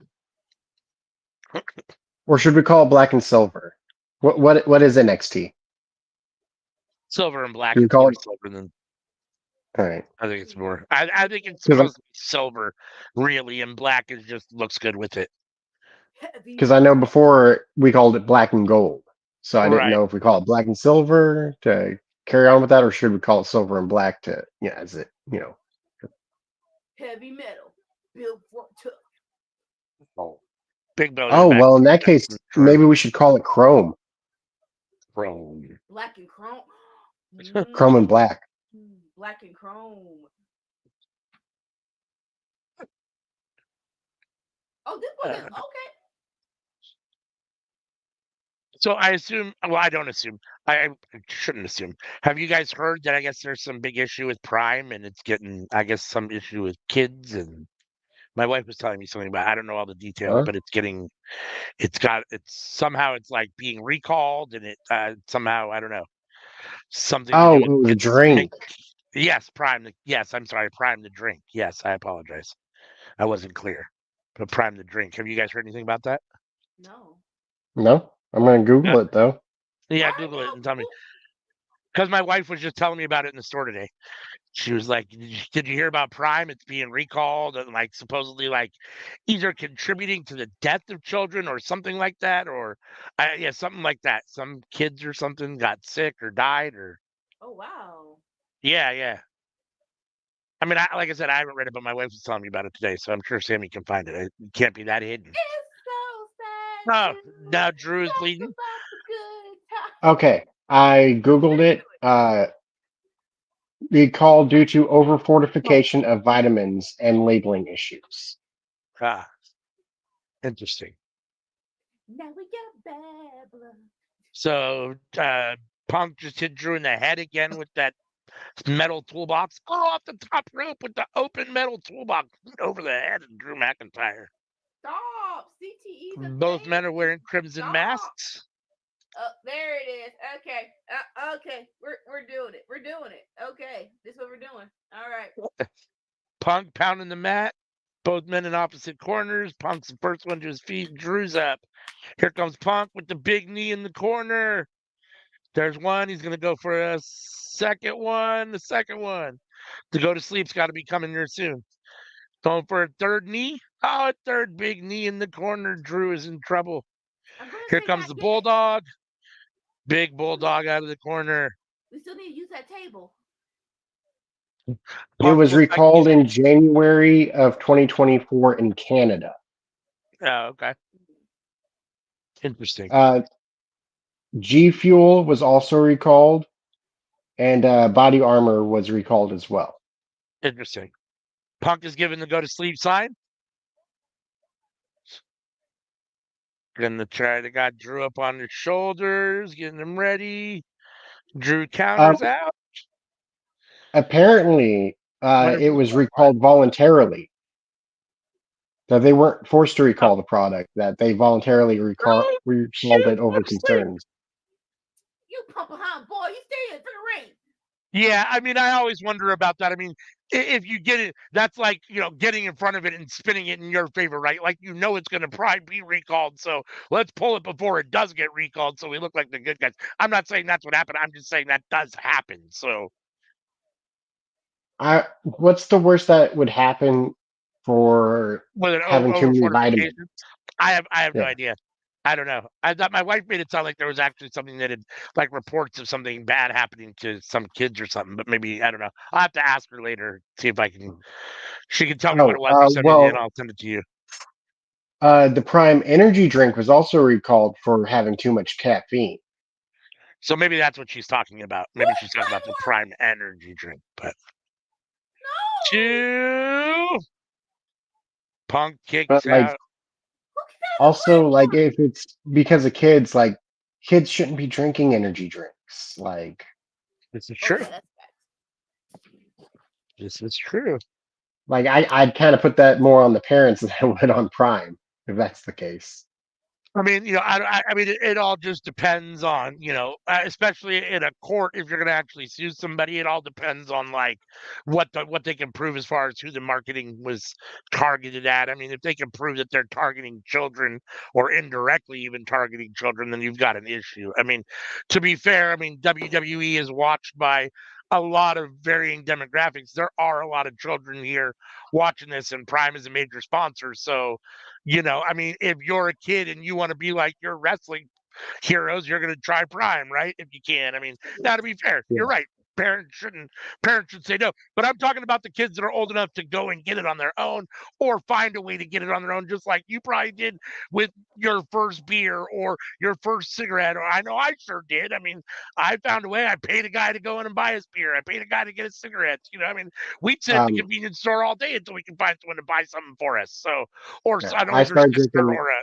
[SPEAKER 2] Or should we call it black and silver? What is NXT?
[SPEAKER 3] Silver and black.
[SPEAKER 2] You call it
[SPEAKER 3] silver then.
[SPEAKER 2] All right.
[SPEAKER 3] I think it's more. I think it's
[SPEAKER 2] Because
[SPEAKER 3] supposed to be silver, really, and black is just looks good with it.
[SPEAKER 4] Heavy
[SPEAKER 2] I know
[SPEAKER 4] metal.
[SPEAKER 2] before we called it black and gold, so I didn't
[SPEAKER 3] Right.
[SPEAKER 2] know if we call it black and silver to carry on with that, or should we call it silver and black to as it
[SPEAKER 4] Heavy metal. Built for tough.
[SPEAKER 3] Oh, Big Bo's
[SPEAKER 2] Oh
[SPEAKER 3] back.
[SPEAKER 2] well, in that case,
[SPEAKER 3] True.
[SPEAKER 2] maybe we should call it chrome,
[SPEAKER 3] Chrome.
[SPEAKER 4] Black and chrome.
[SPEAKER 2] chrome and black.
[SPEAKER 4] Black and chrome. Oh, this one is okay.
[SPEAKER 3] So I assume. Well, I don't assume. I shouldn't assume. Have you guys heard that? I guess there's some big issue with Prime, and it's getting. I guess some issue with kids, and my wife was telling me something about. I don't know all the details,
[SPEAKER 2] Huh?
[SPEAKER 3] but it's getting. It's got. It's somehow. It's like being recalled, and it somehow. I don't know. Something to do
[SPEAKER 2] Oh,
[SPEAKER 3] with
[SPEAKER 2] it was a
[SPEAKER 3] kids.
[SPEAKER 2] drink.
[SPEAKER 3] Yes, Prime. Yes, I'm sorry. Prime the drink. Yes, I apologize. I wasn't clear. But Prime the drink. Have you guys heard anything about that?
[SPEAKER 4] No.
[SPEAKER 2] No, I'm gonna
[SPEAKER 3] Yeah.
[SPEAKER 2] Google it though.
[SPEAKER 3] Yeah,
[SPEAKER 4] Why
[SPEAKER 3] Google it
[SPEAKER 4] no?
[SPEAKER 3] and tell me. Because my wife was just telling me about it in the store today. She was like, "Did you hear about Prime? It's being recalled and like supposedly like either contributing to the death of children or something like that, or yeah, something like that. Some kids or something got sick or died or
[SPEAKER 4] Oh wow.
[SPEAKER 3] yeah, yeah. I mean, like I said, I haven't read it, but my wife was telling me about it today, so I'm sure Sammy can find it. It can't be that hidden.
[SPEAKER 4] It's so sad
[SPEAKER 3] Oh,
[SPEAKER 4] to
[SPEAKER 3] now Drew is
[SPEAKER 4] talk
[SPEAKER 3] bleeding.
[SPEAKER 4] about the good times.
[SPEAKER 2] Okay, I Googled
[SPEAKER 4] Let's do
[SPEAKER 2] it.
[SPEAKER 4] it.
[SPEAKER 2] Recall due to overfortification of vitamins and labeling issues.
[SPEAKER 3] Ah, interesting.
[SPEAKER 4] Now we got bad blood.
[SPEAKER 3] So Punk just hit Drew in the head again with that metal toolbox. Oh, off the top rope with the open metal toolbox over the head of Drew McIntyre.
[SPEAKER 4] Stop. CTE the
[SPEAKER 3] Both men are
[SPEAKER 4] thing.
[SPEAKER 3] wearing crimson
[SPEAKER 4] Stop.
[SPEAKER 3] masks.
[SPEAKER 4] Oh, there it is. Okay. Okay. We're doing it. We're doing it. Okay. This is what we're doing. All right.
[SPEAKER 3] Punk pounding the mat. Both men in opposite corners. Punk's the first one to his feet. Drew's up. Here comes Punk with the big knee in the corner. There's one. He's going to go for a second one. The second one. To go to sleep's got to be coming here soon. Going for a third knee. Oh, a third big knee in the corner. Drew is in trouble.
[SPEAKER 4] I'm gonna
[SPEAKER 3] Here
[SPEAKER 4] say
[SPEAKER 3] comes
[SPEAKER 4] not
[SPEAKER 3] the
[SPEAKER 4] yet.
[SPEAKER 3] Bulldog. Big Bulldog out of the corner.
[SPEAKER 4] We still need to use that table.
[SPEAKER 2] It
[SPEAKER 3] Punk
[SPEAKER 2] was
[SPEAKER 3] looks like he's.
[SPEAKER 2] recalled in January of 2024 in Canada.
[SPEAKER 3] Oh, okay. Interesting.
[SPEAKER 2] G Fuel was also recalled, and Body Armor was recalled as well.
[SPEAKER 3] Interesting. Punk is given the go to sleep sign. Gonna try to got Drew up on his shoulders, getting him ready. Drew
[SPEAKER 2] Um,
[SPEAKER 3] counters out.
[SPEAKER 2] apparently,
[SPEAKER 3] Wonder
[SPEAKER 2] it
[SPEAKER 3] who's
[SPEAKER 2] was
[SPEAKER 3] going for it.
[SPEAKER 2] recalled voluntarily. That they weren't forced to
[SPEAKER 3] Oh,
[SPEAKER 2] recall the product. That they voluntarily
[SPEAKER 3] Drew,
[SPEAKER 2] recalled
[SPEAKER 3] shoot,
[SPEAKER 2] it
[SPEAKER 3] go
[SPEAKER 2] over
[SPEAKER 3] to sleep.
[SPEAKER 2] concerns.
[SPEAKER 4] You pump behind boy. You stay in for the rain.
[SPEAKER 3] Yeah, I mean, I always wonder about that. I mean, if you get it, that's like, getting in front of it and spinning it in your favor, right? Like, it's going to probably be recalled. So let's pull it before it does get recalled so we look like the good guys. I'm not saying that's what happened. I'm just saying that does happen. So,
[SPEAKER 2] What's the worst that would happen for
[SPEAKER 3] with an
[SPEAKER 2] having too
[SPEAKER 3] over
[SPEAKER 2] many vitamins?
[SPEAKER 3] fortification, I have no
[SPEAKER 2] Yeah.
[SPEAKER 3] idea. I don't know. I thought my wife made it sound like there was actually something that had like reports of something bad happening to some kids or something, but maybe I don't know. I'll have to ask her later, see if I can. She can tell me what
[SPEAKER 2] Oh,
[SPEAKER 3] it was or send me, and
[SPEAKER 2] well,
[SPEAKER 3] I'll send it to you.
[SPEAKER 2] the Prime Energy drink was also recalled for having too much caffeine.
[SPEAKER 3] So maybe that's what she's talking about. Maybe she's talking about the Prime Energy drink. But
[SPEAKER 4] No.
[SPEAKER 3] two Punk
[SPEAKER 2] But
[SPEAKER 3] kicks
[SPEAKER 2] like,
[SPEAKER 3] out.
[SPEAKER 4] Who can that
[SPEAKER 2] also,
[SPEAKER 4] was
[SPEAKER 2] like, if it's because of kids, like, kids shouldn't be drinking energy drinks. Like,
[SPEAKER 3] This is
[SPEAKER 4] for? Oh
[SPEAKER 3] true.
[SPEAKER 4] yeah, that's facts.
[SPEAKER 3] This is true.
[SPEAKER 2] I'd kind of put that more on the parents than I would on Prime, if that's the case.
[SPEAKER 3] I mean, I mean, it all just depends on, especially in a court, if you're going to actually sue somebody, it all depends on like what they can prove as far as who the marketing was targeted at. I mean, if they can prove that they're targeting children or indirectly even targeting children, then you've got an issue. I mean, to be fair, I mean, WWE is watched by a lot of varying demographics. There are a lot of children here watching this, and Prime is a major sponsor. So, I mean, if you're a kid and you want to be like your wrestling heroes, you're going to try Prime, right? If you can. I mean, now to be fair,
[SPEAKER 2] Yeah.
[SPEAKER 3] you're right. Parents should say no. But I'm talking about the kids that are old enough to go and get it on their own, or find a way to get it on their own, just like you probably did with your first beer or your first cigarette. Or I know I sure did. I mean, I found a way. I paid a guy to go in and buy his beer. I paid a guy to get his cigarettes. I mean, we'd sit at the convenience store all day until we can find someone to buy something for us. So, or
[SPEAKER 2] Yeah,
[SPEAKER 3] an older sister, or a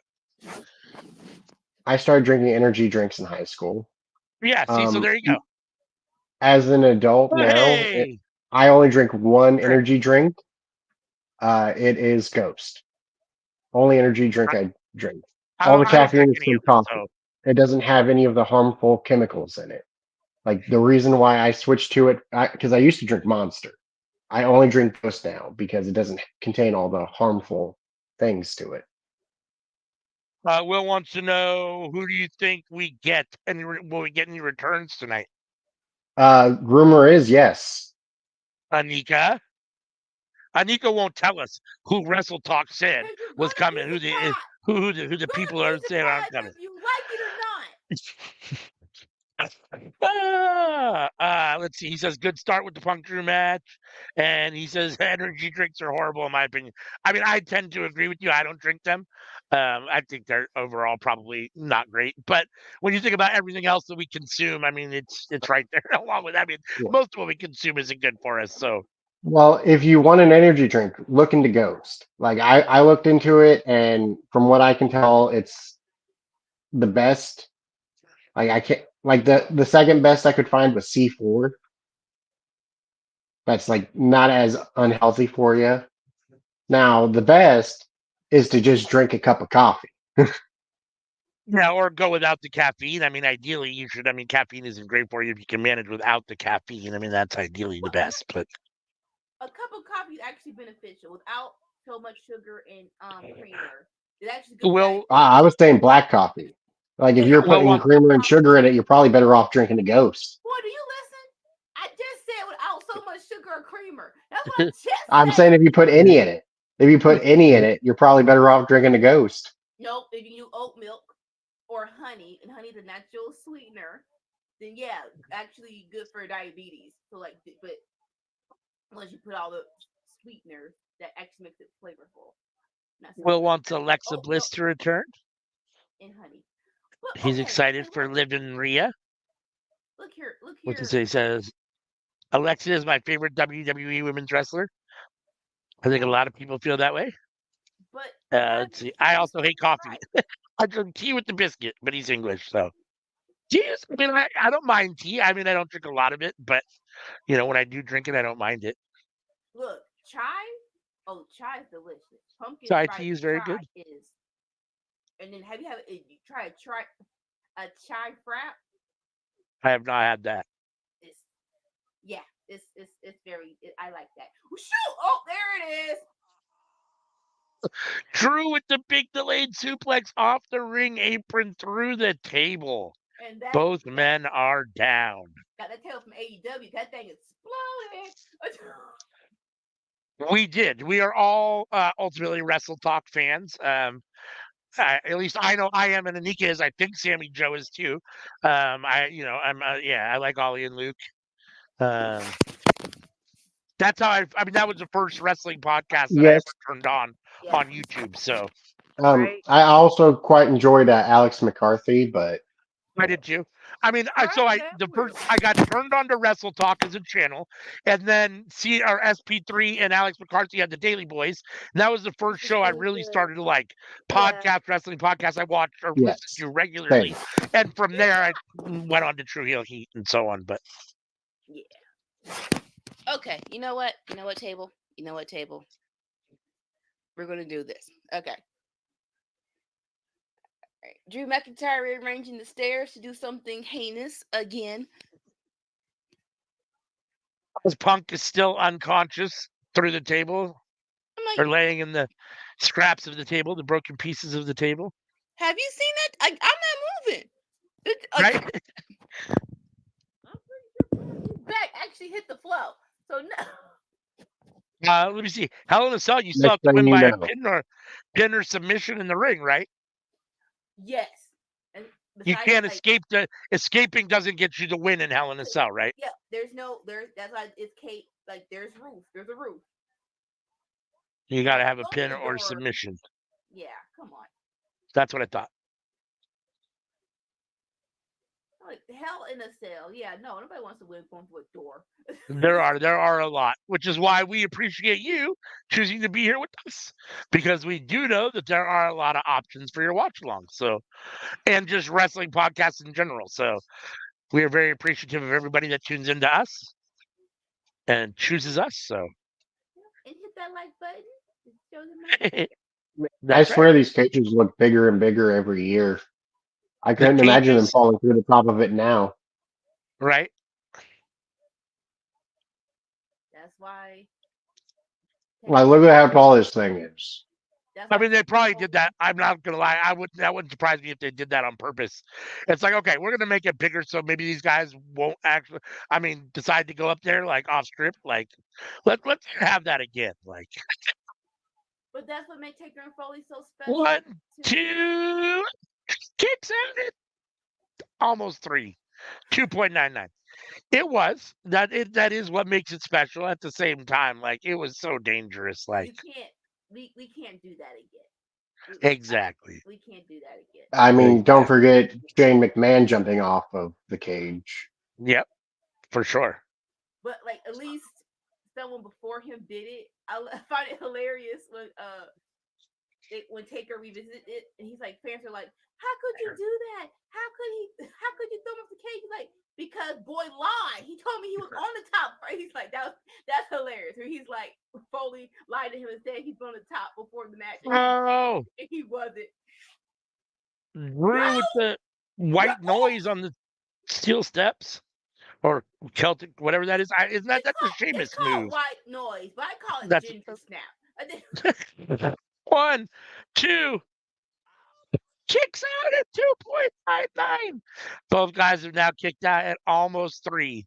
[SPEAKER 2] I started drinking energy drinks in high school.
[SPEAKER 3] yeah. See, so there you go.
[SPEAKER 2] As an adult now,
[SPEAKER 3] Hey,
[SPEAKER 2] I only drink one
[SPEAKER 3] Sure.
[SPEAKER 2] energy drink. It is Ghost. Only energy drink I drink. All the
[SPEAKER 3] I don't
[SPEAKER 2] caffeine
[SPEAKER 3] drink
[SPEAKER 2] is
[SPEAKER 3] any
[SPEAKER 2] from
[SPEAKER 3] of them,
[SPEAKER 2] coffee.
[SPEAKER 3] so
[SPEAKER 2] It doesn't have any of the harmful chemicals in it. Like the reason why I switched to it, because I used to drink Monster. I only drink Ghost now because it doesn't contain all the harmful things to it.
[SPEAKER 3] Will wants to know, who do you think we get, and will we get any returns tonight?
[SPEAKER 2] Rumor is yes.
[SPEAKER 3] Anika won't tell us who Wrestle Talk said
[SPEAKER 4] Because you're
[SPEAKER 3] was
[SPEAKER 4] gonna
[SPEAKER 3] coming.
[SPEAKER 4] be
[SPEAKER 3] Who the
[SPEAKER 4] surprised.
[SPEAKER 3] who the
[SPEAKER 4] You're
[SPEAKER 3] people
[SPEAKER 4] gonna
[SPEAKER 3] are
[SPEAKER 4] be
[SPEAKER 3] saying aren't
[SPEAKER 4] surprised
[SPEAKER 3] coming.
[SPEAKER 4] if you like it or not.
[SPEAKER 3] Let's see. He says good start with the Punk Drew match, and he says energy drinks are horrible in my opinion. I mean, I tend to agree with you. I don't drink them. I think they're overall probably not great. But when you think about everything else that we consume, I mean, it's right there along with. I mean,
[SPEAKER 2] Yeah.
[SPEAKER 3] most of what we consume isn't good for us. So
[SPEAKER 2] Well, if you want an energy drink, look into Ghost. Like I looked into it, and from what I can tell, it's the best. Like I can't like the second best I could find was C4. That's like not as unhealthy for you. Now the best is to just drink a cup of coffee.
[SPEAKER 3] yeah, or go without the caffeine. I mean, ideally, you should. I mean, caffeine isn't great for you if you can manage without the caffeine. I mean, that's ideally the best. But
[SPEAKER 4] A cup of coffee is actually beneficial without so much sugar and creamer. It's actually good for
[SPEAKER 3] Will
[SPEAKER 4] diabetes.
[SPEAKER 2] I was saying black coffee. Like if
[SPEAKER 4] Yeah,
[SPEAKER 2] you're
[SPEAKER 3] Will
[SPEAKER 2] putting
[SPEAKER 3] wants
[SPEAKER 2] creamer and sugar in it, you're probably better off drinking a Ghost.
[SPEAKER 4] boy, do you listen? I just said without so much sugar or creamer. That's what I just
[SPEAKER 2] I'm saying
[SPEAKER 4] said.
[SPEAKER 2] if you put any in it, you're probably better off drinking a Ghost.
[SPEAKER 4] Nope, if you use oat milk or honey, and honey's a natural sweetener, then yeah, actually good for diabetes. So like, but unless you put all the sweeteners, that actually makes it flavorful. Not so
[SPEAKER 3] Will
[SPEAKER 4] good.
[SPEAKER 3] wants Alexa
[SPEAKER 4] Oat
[SPEAKER 3] Bliss
[SPEAKER 4] milk
[SPEAKER 3] to return.
[SPEAKER 4] and honey. But
[SPEAKER 3] He's
[SPEAKER 4] okay,
[SPEAKER 3] excited
[SPEAKER 4] okay,
[SPEAKER 3] for Liv and Rhea.
[SPEAKER 4] look here, look
[SPEAKER 3] What's he
[SPEAKER 4] here.
[SPEAKER 3] say? He says Alexa is my favorite WWE women's wrestler. I think a lot of people feel that way.
[SPEAKER 4] But you gotta
[SPEAKER 3] Let's
[SPEAKER 4] be
[SPEAKER 3] see. I
[SPEAKER 4] honest
[SPEAKER 3] also
[SPEAKER 4] with
[SPEAKER 3] hate coffee.
[SPEAKER 4] right.
[SPEAKER 3] I drink tea with the biscuit, but he's English, so tea is. I mean, I don't mind tea. I mean, I don't drink a lot of it, but when I do drink it, I don't mind it.
[SPEAKER 4] Look, chai. Oh, chai is delicious. Pumpkin
[SPEAKER 3] Chai
[SPEAKER 4] spice
[SPEAKER 3] tea is very
[SPEAKER 4] chai
[SPEAKER 3] good.
[SPEAKER 4] is. And then have you tried a chai frap?
[SPEAKER 3] I have not had that.
[SPEAKER 4] It's yeah, it's very. I like that. Oh, shoot! Oh, there it is.
[SPEAKER 3] Drew with the big delayed suplex off the ring apron through the table.
[SPEAKER 4] And that
[SPEAKER 3] Both men are down.
[SPEAKER 4] got that tail from AEW. That thing exploded.
[SPEAKER 3] We did. We are all ultimately Wrestle Talk fans. At least I know I am, and Anika is. I think Sammy Joe is too. I like Ollie and Luke. That's how I mean, that was the first wrestling podcast that I
[SPEAKER 2] Yes.
[SPEAKER 3] ever turned on
[SPEAKER 4] Yeah.
[SPEAKER 3] YouTube. So
[SPEAKER 4] Right.
[SPEAKER 2] I also quite enjoyed Alex McCarthy, but
[SPEAKER 3] I did too. I mean,
[SPEAKER 4] Right,
[SPEAKER 3] I got turned on to Wrestle Talk as a channel, and then SP3 and Alex McCarthy had the Daily Boys, and that was the first show I really started to like.
[SPEAKER 4] Yeah.
[SPEAKER 3] Wrestling podcasts I watched or listened
[SPEAKER 2] yes,
[SPEAKER 3] to regularly,
[SPEAKER 2] same.
[SPEAKER 3] and from there I went on to True Heel Heat and so on. But
[SPEAKER 4] Yeah. Okay. You know what? Table? You know what, table? We're gonna do this. Okay. Right. Drew McIntyre rearranging the stairs to do something heinous again.
[SPEAKER 3] Punk is still unconscious through the table,
[SPEAKER 4] I'm like,
[SPEAKER 3] or laying in the scraps of the table, the broken pieces of the table.
[SPEAKER 4] have you seen that? I'm not moving.
[SPEAKER 3] Right?
[SPEAKER 4] I'm pretty sure his back actually hit So no.
[SPEAKER 3] Let me see. Hell in a Cell, you still
[SPEAKER 2] Next
[SPEAKER 3] have to
[SPEAKER 2] thing
[SPEAKER 3] win
[SPEAKER 2] you
[SPEAKER 3] by a
[SPEAKER 2] know,
[SPEAKER 3] pin or submission in the ring, right?
[SPEAKER 4] Yes. And
[SPEAKER 3] You
[SPEAKER 4] besides
[SPEAKER 3] can't
[SPEAKER 4] that, like,
[SPEAKER 3] escape escaping doesn't get you the win in Hell in a Cell, right?
[SPEAKER 4] yeah, that's why it's Kate. Like, there's roof. There's a roof.
[SPEAKER 3] You got to
[SPEAKER 4] Like,
[SPEAKER 3] have a
[SPEAKER 4] open
[SPEAKER 3] pin
[SPEAKER 4] the
[SPEAKER 3] or
[SPEAKER 4] door.
[SPEAKER 3] submission.
[SPEAKER 4] Yeah, come on.
[SPEAKER 3] That's what I thought.
[SPEAKER 4] Like, Hell in a Cell. Yeah, no, nobody wants to win going through a door.
[SPEAKER 3] There are a lot, which is why we appreciate you choosing to be here with us, because we do know that there are a lot of options for your watch along. So, and just wrestling podcasts in general. So, we are very appreciative of everybody that tunes into us and chooses us. So,
[SPEAKER 4] And hit that like button. It shows it
[SPEAKER 2] I
[SPEAKER 3] that's right.
[SPEAKER 2] swear these cages look bigger and bigger every year. I
[SPEAKER 3] The
[SPEAKER 2] couldn't imagine them
[SPEAKER 3] cages,
[SPEAKER 2] falling through the top of it now.
[SPEAKER 3] right?
[SPEAKER 4] That's why.
[SPEAKER 2] Like, look at how tall this thing is.
[SPEAKER 4] That's
[SPEAKER 3] I
[SPEAKER 4] why
[SPEAKER 3] mean, they probably did
[SPEAKER 4] Tony-
[SPEAKER 3] that. I'm not gonna lie. That wouldn't surprise me if they did that on purpose. It's like, okay, we're gonna make it bigger, so maybe these guys won't actually. I mean, decide to go up there like off strip. Like, let's have that again. Like,
[SPEAKER 4] But that's what makes Taker and Foley so special.
[SPEAKER 3] 1,
[SPEAKER 4] too.
[SPEAKER 3] 2, kicks at it. Almost 3, 2.99. It was that is what makes it special. At the same time, like it was so dangerous. Like,
[SPEAKER 4] You can't. We can't do that again.
[SPEAKER 3] exactly.
[SPEAKER 4] We can't do that again.
[SPEAKER 2] I mean, don't
[SPEAKER 3] Exactly.
[SPEAKER 2] forget Shane McMahon jumping off of the cage.
[SPEAKER 3] Yep, for sure.
[SPEAKER 4] But like, at least someone before him did it. I find it hilarious when Taker revisited it, and he's like, fans are like, "How could you do that? How could he? How could you throw him off the cage?" He's like, "Because boy lied. He told me he was on the top." Right? He's like, that's hilarious. Where he's like, Foley lied to him and said he's on the top before the match,
[SPEAKER 3] Oh,
[SPEAKER 4] and he wasn't.
[SPEAKER 3] Drew
[SPEAKER 4] No,
[SPEAKER 3] with the
[SPEAKER 4] no.
[SPEAKER 3] white noise on the steel steps or Celtic, whatever that is. Isn't that's a
[SPEAKER 4] It's
[SPEAKER 3] Sheamus
[SPEAKER 4] called
[SPEAKER 3] move?
[SPEAKER 4] white noise, but I call it
[SPEAKER 3] That's
[SPEAKER 4] ginger snap.
[SPEAKER 3] 1, 2, kicks out at 2.99. Both guys have now kicked out at almost 3.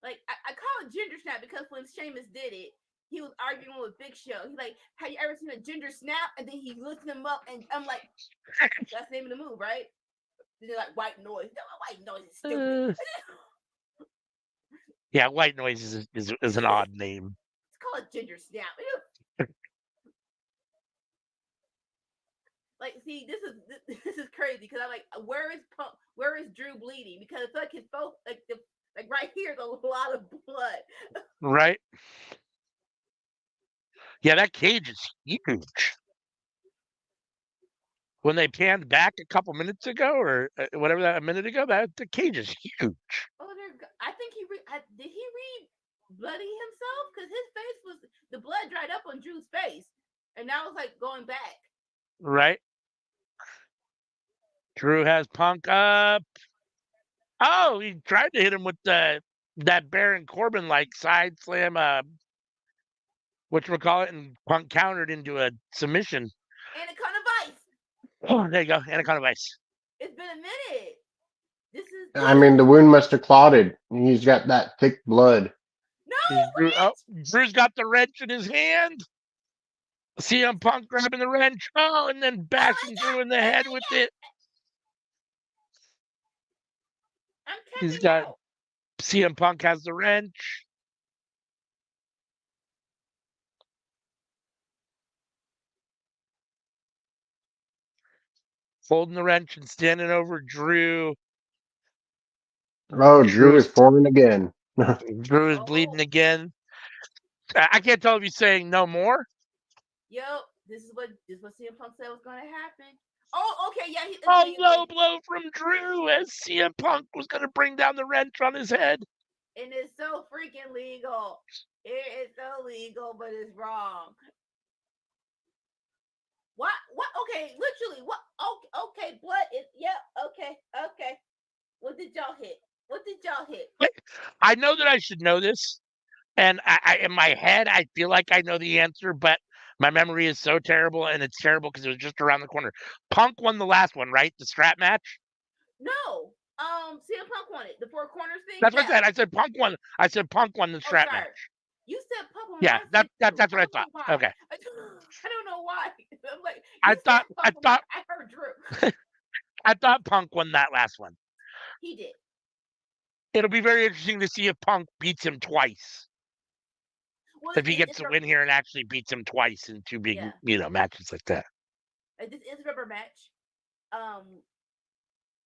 [SPEAKER 4] Like, I call it ginger snap because when Sheamus did it, he was arguing with Big Show. He's like, "Have you ever seen a ginger snap?" And then he lifted him up, and I'm like, "That's the name of the move, right?" Then they're like, "White noise." No, white noise is stupid.
[SPEAKER 3] Yeah, white noise is an odd name.
[SPEAKER 4] Let's call it ginger snap. Like, see, this is crazy because I'm like, where is Drew bleeding? Because it's like his both like right here is a lot of blood.
[SPEAKER 3] Right? Yeah, that cage is huge. When they panned back a couple minutes ago, or whatever a minute ago, that the cage is huge.
[SPEAKER 4] Oh, I think did he read bloody himself? Because his face was the blood dried up on Drew's face, and now it's like going back.
[SPEAKER 3] Right? Drew has Punk up. Oh, he tried to hit him with that Baron Corbin like side slam, whatchamacallit, and Punk countered into a submission.
[SPEAKER 4] Anaconda Vice.
[SPEAKER 3] Oh, there you go, Anaconda Vice.
[SPEAKER 4] It's been a minute.
[SPEAKER 2] I mean, the wound must have clotted. He's got that thick blood.
[SPEAKER 4] No,
[SPEAKER 3] Drew's got the wrench in his hand. CM Punk grabbing the wrench. Oh, and then bashing Drew in the head with it. He's got
[SPEAKER 4] out.
[SPEAKER 3] CM Punk has the wrench. Holding the wrench and standing over Drew.
[SPEAKER 2] Oh, Drew is forming again.
[SPEAKER 3] Drew is bleeding again. I can't tell if he's saying no more.
[SPEAKER 4] Yo, this is what CM Punk said was going to happen. Oh, okay, yeah.
[SPEAKER 3] A low blow from Drew as CM Punk was going to bring down the wrench on his head.
[SPEAKER 4] And it's so freaking legal. It is so legal, but it's wrong. What? Okay, literally. What? Okay, blood is. Yeah. Okay. What did y'all hit?
[SPEAKER 3] I know that I should know this, and I in my head I feel like I know the answer, but my memory is so terrible, and it's terrible because it was just around the corner. Punk won the last one, right? The strap match.
[SPEAKER 4] No. CM Punk won it. The four corners thing.
[SPEAKER 3] That's what I
[SPEAKER 4] Yeah.
[SPEAKER 3] said. I said Punk won. I said Punk won the
[SPEAKER 4] Oh,
[SPEAKER 3] strap
[SPEAKER 4] sorry.
[SPEAKER 3] match.
[SPEAKER 4] You said Punk won.
[SPEAKER 3] Yeah,
[SPEAKER 4] I said Drew.
[SPEAKER 3] that's what I
[SPEAKER 4] I don't
[SPEAKER 3] thought.
[SPEAKER 4] know why.
[SPEAKER 3] Okay.
[SPEAKER 4] I don't know why. I'm like,
[SPEAKER 3] I
[SPEAKER 4] you said
[SPEAKER 3] thought
[SPEAKER 4] Punk won. I heard Drew.
[SPEAKER 3] I thought Punk won that last one.
[SPEAKER 4] He did.
[SPEAKER 3] It'll be very interesting to see if Punk beats him twice.
[SPEAKER 4] Well,
[SPEAKER 3] If he gets
[SPEAKER 4] it's
[SPEAKER 3] to win here and actually beats him twice in two big, matches like that.
[SPEAKER 4] This is a rubber match.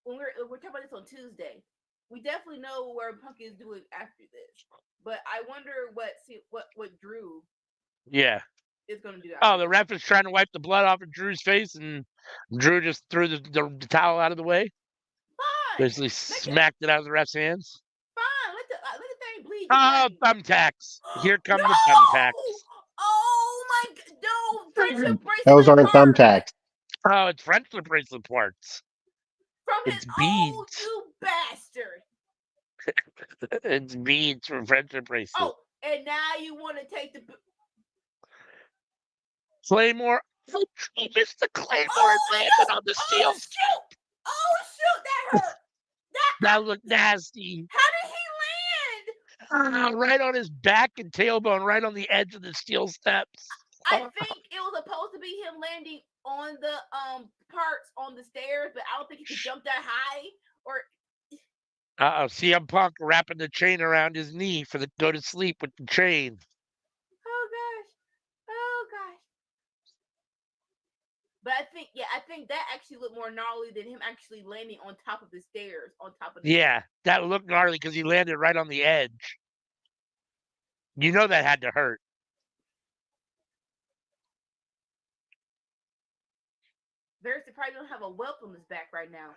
[SPEAKER 4] When we're talking about this on Tuesday, we definitely know where Punk is doing after this. But I wonder what Drew
[SPEAKER 3] Yeah.
[SPEAKER 4] is going to do.
[SPEAKER 3] Oh, the ref is trying to wipe the blood off of Drew's face, and Drew just threw the towel out of the way.
[SPEAKER 4] Fine.
[SPEAKER 3] Basically smacked it out of the ref's hands.
[SPEAKER 4] Fine. Let the thing bleed.
[SPEAKER 3] Oh, thumbtacks! Here come
[SPEAKER 4] no!
[SPEAKER 3] the thumbtacks.
[SPEAKER 4] Oh my God! No, friendship bracelet.
[SPEAKER 2] Those aren't
[SPEAKER 4] parts.
[SPEAKER 2] thumbtacks.
[SPEAKER 3] Oh, it's friendship bracelet parts.
[SPEAKER 4] From
[SPEAKER 3] It's
[SPEAKER 4] his
[SPEAKER 3] beads.
[SPEAKER 4] you bastard!
[SPEAKER 3] It's beads from friendship bracelet.
[SPEAKER 4] Oh, and now you want to take the
[SPEAKER 3] Claymore. Oh, he missed the Claymore and landed on the steel.
[SPEAKER 4] Shoot! Oh shoot! That hurt.
[SPEAKER 3] That looked nasty.
[SPEAKER 4] How did he land?
[SPEAKER 3] Right on his back and tailbone, right on the edge of the steel steps.
[SPEAKER 4] I think it was supposed to be him landing on the parts on the stairs, but I don't think he could jump that high. Or
[SPEAKER 3] CM Punk wrapping the chain around his knee for the go to sleep with the chain.
[SPEAKER 4] oh gosh. But I think that actually looked more gnarly than him actually landing on top of the stairs, on top of the
[SPEAKER 3] Yeah, that looked gnarly because he landed right on the edge. You know that had to hurt.
[SPEAKER 4] Very surprised you don't have a whelp on his back right now.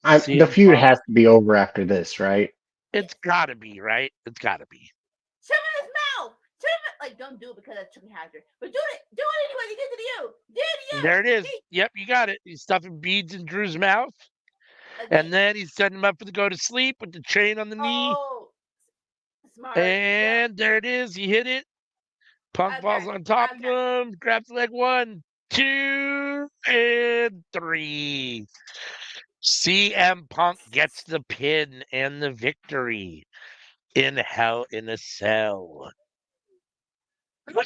[SPEAKER 2] The feud has to be over after this, right?
[SPEAKER 3] It's got to be, right? It's got to be.
[SPEAKER 4] Shove it in his mouth. Like, don't do it because that's chicken hazard. But do it anyway. He did it to you.
[SPEAKER 3] There it is. Yep, you got it. He's stuffing beads in Drew's mouth. Again. And then he's setting him up for the go to sleep with the chain on the knee.
[SPEAKER 4] Oh, smart.
[SPEAKER 3] And there it is. He hit it. Punk falls on top of him. Grabs leg 1, 2, and 3. CM Punk gets the pin and the victory in Hell in a Cell. I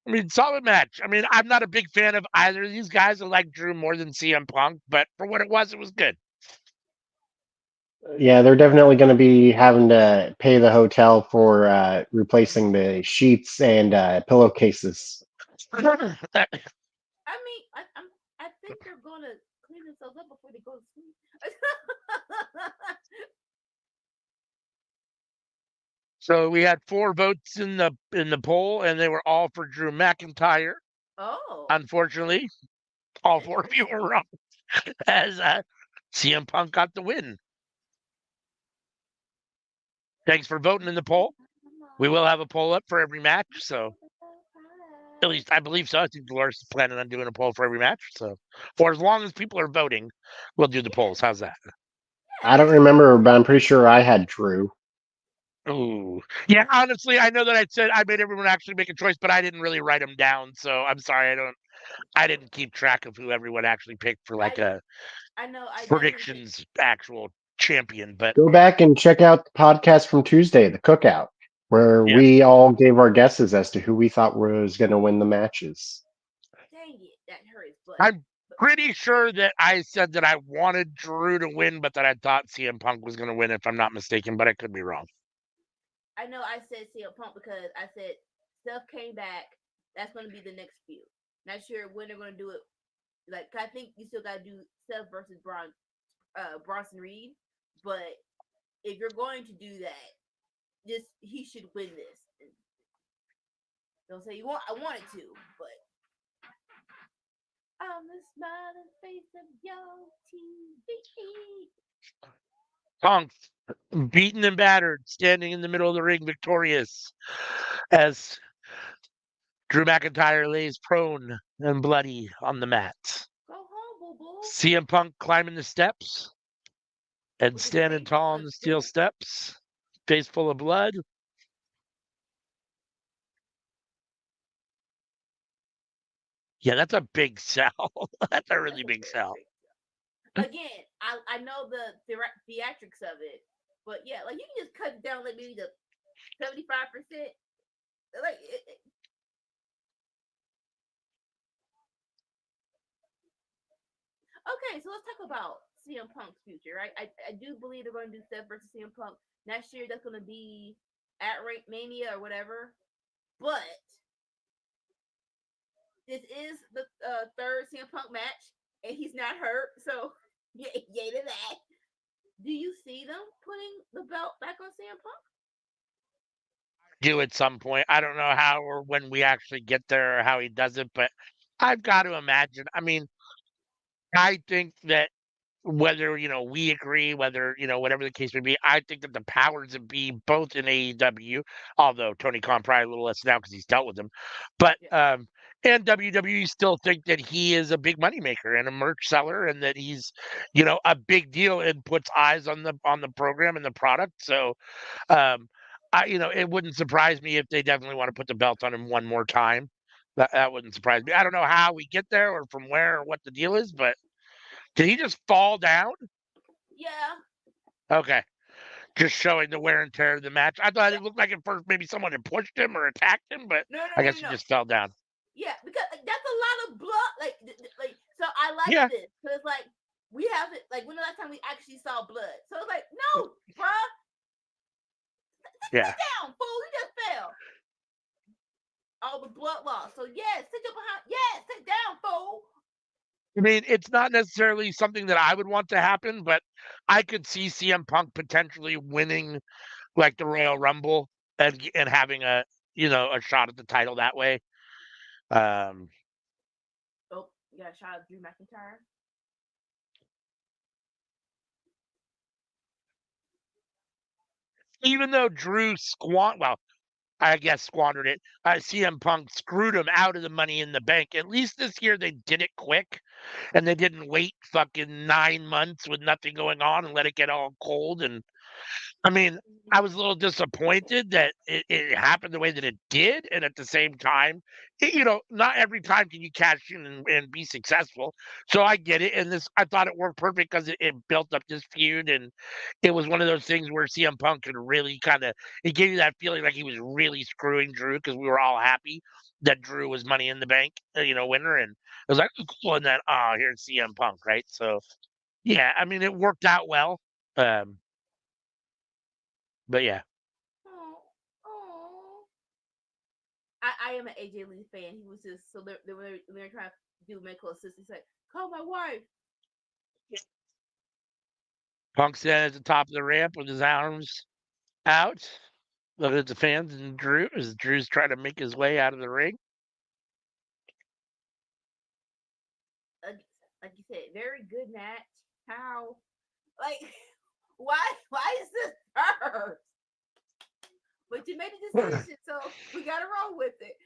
[SPEAKER 3] mean, solid match. I mean, I'm not a big fan of either of these guys. I like Drew more than CM Punk, but for what it was good.
[SPEAKER 2] Yeah, they're definitely going to be having to pay the hotel for replacing the sheets and pillowcases.
[SPEAKER 4] I mean, I think they're going to clean themselves up before they go to sleep.
[SPEAKER 3] So we had 4 votes in the poll, and they were all for Drew McIntyre.
[SPEAKER 4] Oh,
[SPEAKER 3] unfortunately, all 4 of you were wrong, as CM Punk got the win. Thanks for voting in the poll. We will have a poll up for every match, so at least I believe so. I think Dolores is planning on doing a poll for every match, so for as long as people are voting, we'll do the polls. How's that?
[SPEAKER 2] I don't remember, but I'm pretty sure I had Drew.
[SPEAKER 3] Oh, yeah. Honestly, I know that I made everyone actually make a choice, but I didn't really write them down, so I'm sorry. I didn't keep track of who everyone actually picked for like I predictions actual champion. But
[SPEAKER 2] go back and check out the podcast from Tuesday, the Cookout, where we all gave our guesses as to who we thought was going to win the matches.
[SPEAKER 4] Dang it, that hurts.
[SPEAKER 3] I'm pretty sure that I said that I wanted Drew to win, but that I thought CM Punk was going to win, if I'm not mistaken. But I could be wrong.
[SPEAKER 4] I know I said CM Punk because I said Steph came back. That's going to be the next feud. Not sure when they're going to do it. Like, I think you still got to do Steph versus Bronson Reed. But if you're going to do that, he should win this. Don't say I wanted to, but I'm the smiling face of your TV.
[SPEAKER 3] Punk, beaten and battered, standing in the middle of the ring, victorious, as Drew McIntyre lays prone and bloody on the mat.
[SPEAKER 4] Go home, boo-boo.
[SPEAKER 3] CM Punk climbing the steps and standing tall on the steel steps, face full of blood. Yeah, that's a big sell. That's a really big sell.
[SPEAKER 4] again, I know the theatrics of it, but yeah, like you can just cut it down like maybe to 75%. Like okay, so let's talk about CM Punk's future, right? I do believe they're going to do Seth versus CM Punk next year. That's going to be at Mania or whatever. But this is the third CM Punk match, and he's not hurt, so yay to that. Do you see them putting the belt back on CM Punk?
[SPEAKER 3] Do at some point. I don't know how or when we actually get there or how he does it, but I've got to imagine. I mean, I think that whether we agree, whether whatever the case may be, I think that the powers that be, both in AEW, although Tony Khan probably a little less now because he's dealt with them, but
[SPEAKER 4] Yeah.
[SPEAKER 3] and WWE still think that he is a big moneymaker and a merch seller, and that he's a big deal and puts eyes on the program and the product. So it wouldn't surprise me if they definitely want to put the belt on him one more time. That wouldn't surprise me. I don't know how we get there or from where or what the deal is, but did he just fall down?
[SPEAKER 4] Yeah.
[SPEAKER 3] Okay. Just showing the wear and tear of the match. I thought it looked like at first maybe someone had pushed him or attacked him, but
[SPEAKER 4] No, no,
[SPEAKER 3] I
[SPEAKER 4] no,
[SPEAKER 3] guess
[SPEAKER 4] no,
[SPEAKER 3] he
[SPEAKER 4] no.
[SPEAKER 3] just fell down.
[SPEAKER 4] Yeah, because that's a lot of blood. Like so I like
[SPEAKER 3] Yeah.
[SPEAKER 4] this because like we have it. Like when the last time we actually saw blood? So it's like, no, bruh,
[SPEAKER 3] Yeah.
[SPEAKER 4] sit down, fool. You just fell. All the blood loss. So yes, sit your behind. Yes, sit down, fool.
[SPEAKER 3] I mean, it's not necessarily something that I would want to happen, but I could see CM Punk potentially winning like the Royal Rumble and having a shot at the title that way. Um,
[SPEAKER 4] Oh, you got a shot of Drew McIntyre.
[SPEAKER 3] even though Drew I guess squandered it. CM Punk screwed him out of the Money in the Bank. At least this year they did it quick, and they didn't wait fucking 9 months with nothing going on and let it get all cold. And I mean, I was a little disappointed that it happened the way that it did, and at the same time, not every time can you cash in and be successful. So I get it, and I thought it worked perfect because it built up this feud, and it was one of those things where CM Punk could really it gave you that feeling like he was really screwing Drew because we were all happy that Drew was Money in the Bank, winner, and it was like, "Oh, cool," and then here's CM Punk, right? So yeah, I mean, it worked out well. Um, but yeah.
[SPEAKER 4] Oh, oh. I am an AJ Lee fan. He was just so they're trying to do medical assistance. Like, call my wife.
[SPEAKER 3] Punk standing at the top of the ramp with his arms out, looking at the fans and Drew as Drew's trying to make his way out of the ring.
[SPEAKER 4] Like you said, very good match. How, like, why is this first? But you made a decision, so we gotta roll with it.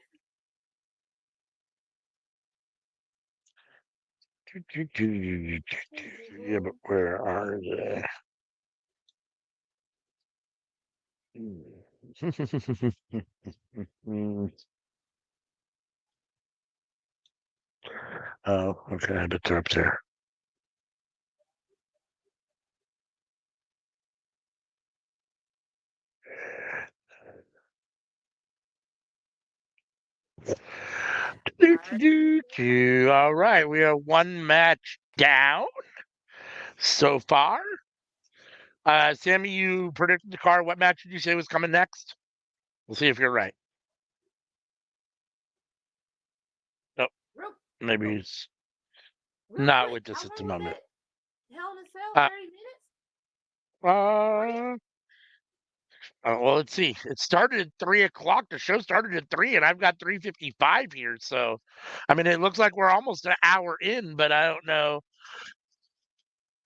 [SPEAKER 3] Yeah, but where are they? Oh, okay, I bet they're up there. All right, we are one match down so far. Sammy, you predicted the card. What match did you say was coming next? We'll see if you're right. Nope. Maybe it's not with us at the moment.
[SPEAKER 4] Hell in a Cell,
[SPEAKER 3] Uh,
[SPEAKER 4] 30 minutes?
[SPEAKER 3] well, let's see. It started at 3 o'clock. The show started at 3, and I've got 3:55 here. So, I mean, it looks like we're almost an hour in, but I don't know.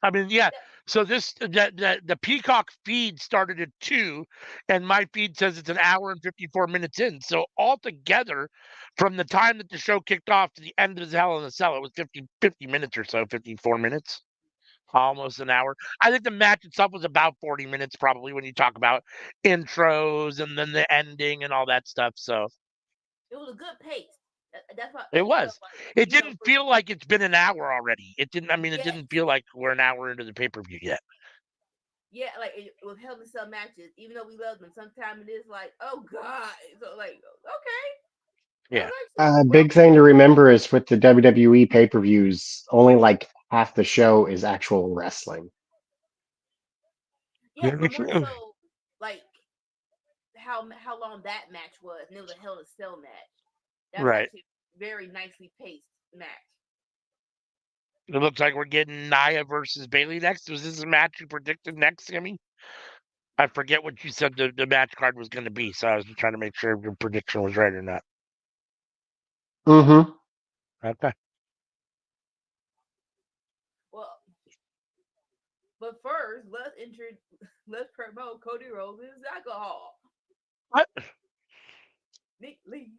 [SPEAKER 3] I mean, yeah. So the Peacock feed started at 2, and my feed says it's an hour and 54 minutes in. So altogether, from the time that the show kicked off to the end of the Hell in a Cell, it was 50 minutes or so, 54 minutes, almost an hour. I think the match itself was about 40 minutes, probably, when you talk about intros and then the ending and all that stuff. So
[SPEAKER 4] It was a good pace. That's what
[SPEAKER 3] It
[SPEAKER 4] I felt
[SPEAKER 3] was.
[SPEAKER 4] like.
[SPEAKER 3] It
[SPEAKER 4] You know,
[SPEAKER 3] didn't feel like it's been an hour already. It didn't. I mean, it
[SPEAKER 4] yes,
[SPEAKER 3] didn't feel like we're an hour into the pay-per-view yet.
[SPEAKER 4] yeah, like with Hell in a Cell matches, even though we love them, sometimes it is like, oh god. So like, okay, that
[SPEAKER 3] Yeah.
[SPEAKER 4] was actually well.
[SPEAKER 2] Big thing to remember is with the WWE pay-per-views, only like half the show is actual wrestling.
[SPEAKER 4] Yeah, but more so like how long that match was, and it was a Hell in a Cell match. That's
[SPEAKER 3] Right.
[SPEAKER 4] actually a very nicely paced match.
[SPEAKER 3] It looks like we're getting Nia versus Bailey next. Was this a match you predicted next, Sammy? I forget what you said the match card was going to be, so I was trying to make sure your prediction was right or not.
[SPEAKER 2] Mm-hmm.
[SPEAKER 3] Okay.
[SPEAKER 4] Well, but first, let's promote Cody Rhodes' alcohol.
[SPEAKER 3] What?
[SPEAKER 4] Nick Lee.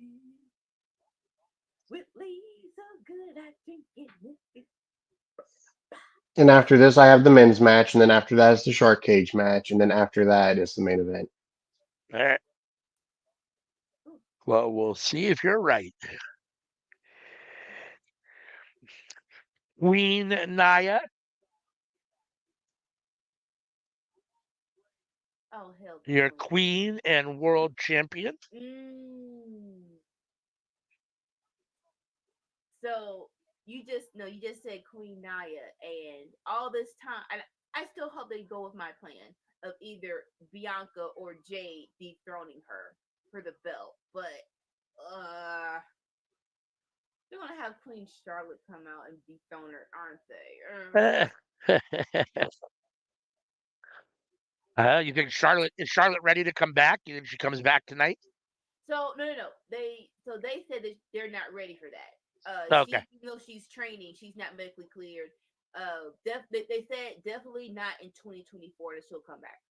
[SPEAKER 4] Whitley, so good at drinking.
[SPEAKER 2] And after this, I have the men's match, and then after that is the shark cage match, and then after that is the main event.
[SPEAKER 3] All right. Well, we'll see if you're right. Queen Nia.
[SPEAKER 4] Oh hell,
[SPEAKER 3] Your queen and world champion.
[SPEAKER 4] So you just said Queen Nia, and all this time, and I still hope they go with my plan of either Bianca or Jade dethroning her for the belt, but they're gonna have Queen Charlotte come out and dethrone her, aren't they?
[SPEAKER 3] You think is Charlotte ready to come back? You think she comes back tonight?
[SPEAKER 4] So no. They said that they're not ready for that.
[SPEAKER 3] Okay.
[SPEAKER 4] Even though she's training, she's not medically cleared. They said definitely not in 2024 that she'll come back.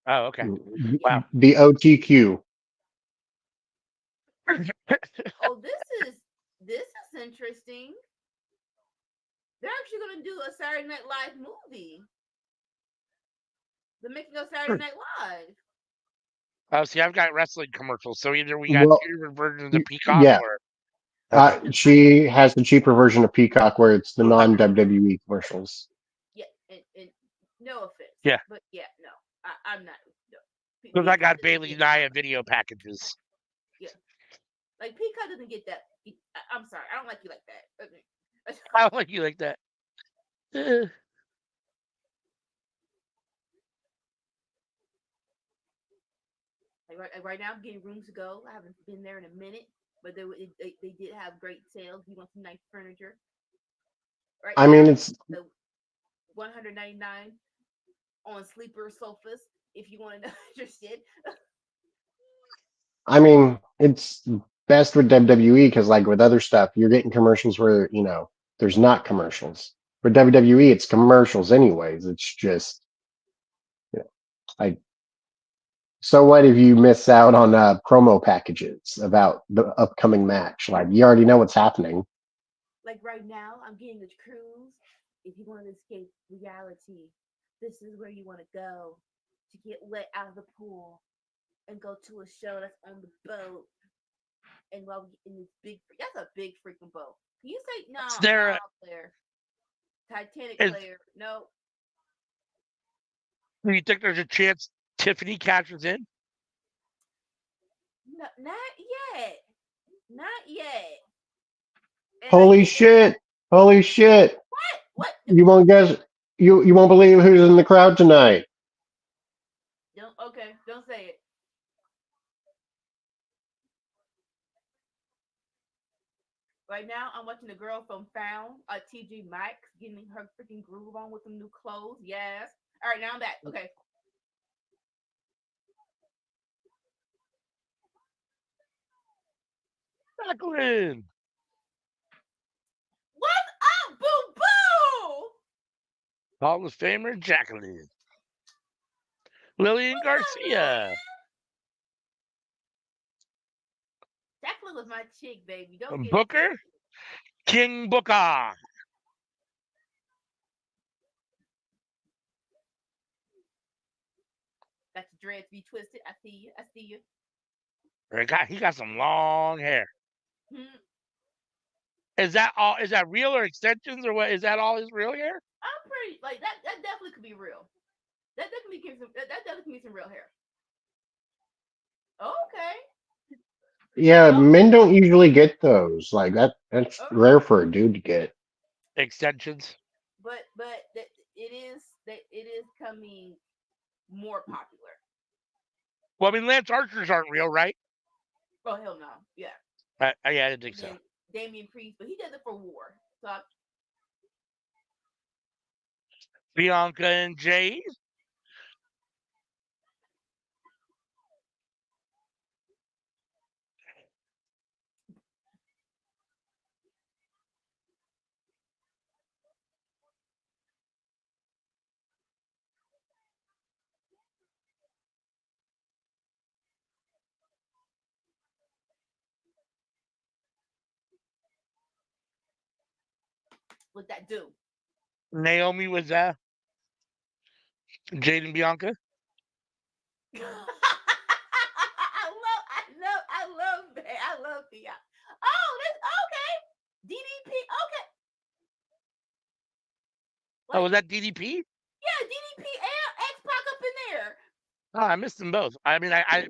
[SPEAKER 3] Oh, okay. Wow.
[SPEAKER 2] The OTQ.
[SPEAKER 4] Oh, this is interesting. They're actually gonna do a Saturday Night Live movie. The making of Saturday Night Live.
[SPEAKER 3] Oh, see, I've got wrestling commercials. So either we got
[SPEAKER 2] Well,
[SPEAKER 3] two different versions of Peacock
[SPEAKER 2] yeah.
[SPEAKER 3] or okay.
[SPEAKER 2] She has the cheaper version of Peacock where it's the
[SPEAKER 3] Okay.
[SPEAKER 2] non-WWE commercials.
[SPEAKER 4] Yeah, and no offense,
[SPEAKER 3] Yeah.
[SPEAKER 4] but yeah, no, I'm not. No.
[SPEAKER 3] Because I got
[SPEAKER 4] doesn't
[SPEAKER 3] Bailey
[SPEAKER 4] get
[SPEAKER 3] Nia video packages.
[SPEAKER 4] Yeah, like Peacock doesn't get that. I'm sorry, I don't like you like that.
[SPEAKER 3] I don't like you like that.
[SPEAKER 4] Right now, I'm getting rooms to go. I haven't been there in a minute, but they did have great sales. You want some nice furniture? Right
[SPEAKER 2] I
[SPEAKER 4] now,
[SPEAKER 2] mean, it's
[SPEAKER 4] the $199 on sleeper sofas. If you want to know, interested.
[SPEAKER 2] I mean, it's best with WWE because, like with other stuff, you're getting commercials where there's not commercials. For WWE, it's commercials anyways. It's just, like, so what if you miss out on promo packages about the upcoming match? Like, you already know what's happening.
[SPEAKER 4] Like right now, I'm getting a cruise. If you want to escape reality, this is where you want to go to get let out of the pool and go to a show that's on the boat. And while we in this that's a big freaking boat. Can you say no,
[SPEAKER 3] Is there
[SPEAKER 4] Claire? Titanic
[SPEAKER 3] is,
[SPEAKER 4] Claire, no,
[SPEAKER 3] do you think there's a chance Tiffany catches in?
[SPEAKER 4] no, not yet, not yet. And I
[SPEAKER 2] Holy
[SPEAKER 4] think
[SPEAKER 2] shit! Holy shit!
[SPEAKER 4] what?
[SPEAKER 2] You won't guess. You won't believe who's in the crowd tonight.
[SPEAKER 4] Don't say it. Right now, I'm watching the girl from Found, TG Maxx, getting her freaking groove on with some new clothes. Yes. All right, now I'm back. Okay.
[SPEAKER 3] Jacqueline.
[SPEAKER 4] What's up, boo boo?
[SPEAKER 3] Hall of Famer Jacqueline. Lillian Garcia.
[SPEAKER 4] Jacqueline was my chick, baby. Don't get it
[SPEAKER 3] Booker.
[SPEAKER 4] twisted.
[SPEAKER 3] King Booker.
[SPEAKER 4] Got your dreads be twisted. I see you. I see you.
[SPEAKER 3] He got some long hair.
[SPEAKER 4] Hmm.
[SPEAKER 3] Is that all? Is that real or extensions or what? Is that all his real hair?
[SPEAKER 4] I'm pretty like that. That definitely could be real. That definitely can some. That definitely can be some real hair. Okay.
[SPEAKER 2] Yeah,
[SPEAKER 4] Oh,
[SPEAKER 2] men don't usually get those. Like that's
[SPEAKER 4] oh.
[SPEAKER 2] rare for a dude to get.
[SPEAKER 3] Extensions.
[SPEAKER 4] But it is coming more popular.
[SPEAKER 3] Well, I mean, Lance Archers aren't real, right?
[SPEAKER 4] Oh hell no. Yeah.
[SPEAKER 3] Yeah, I didn't think
[SPEAKER 4] And
[SPEAKER 3] so.
[SPEAKER 4] then Damian Priest, but he does it for war. So
[SPEAKER 3] Bianca and Jade.
[SPEAKER 4] what that do?
[SPEAKER 3] Naomi was Jade and Bianca.
[SPEAKER 4] I love that. I love the. Oh, this okay. DDP. Okay,
[SPEAKER 3] Oh,
[SPEAKER 4] like
[SPEAKER 3] was that DDP?
[SPEAKER 4] yeah, DDP and X Pac up in there.
[SPEAKER 3] Oh, I missed them both. I mean, I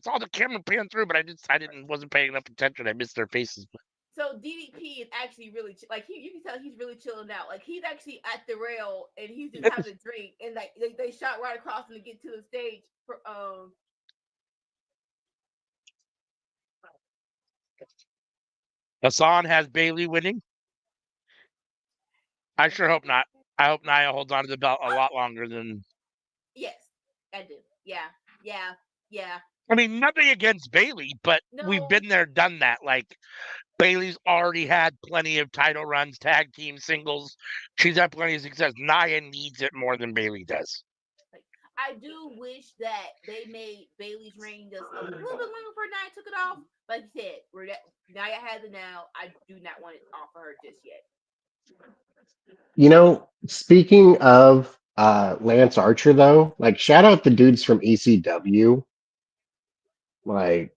[SPEAKER 3] saw the camera pan through, but I didn't wasn't paying enough attention. I missed their faces.
[SPEAKER 4] So DDP is actually really like you can tell he's really chilling out. Like he's actually at the rail and he's just having a drink and like they shot right across him to get to the stage for
[SPEAKER 3] Hassan has Bailey winning. I sure hope not. I hope Nia holds on to the belt a lot longer than.
[SPEAKER 4] yes, I do. Yeah, yeah, yeah.
[SPEAKER 3] I mean, nothing against Bailey, but we've
[SPEAKER 4] No,
[SPEAKER 3] been there, done that. Like Bailey's already had plenty of title runs, tag team singles. She's had plenty of success. Nia needs it more than Bailey does.
[SPEAKER 4] like I do wish that they made Bailey's reign just a little bit longer before Nia took it off. Like you said, where that Nia has it now, I do not want it off of her just yet.
[SPEAKER 2] You know, speaking of Lance Archer though, like shout out the dudes from ECW. Like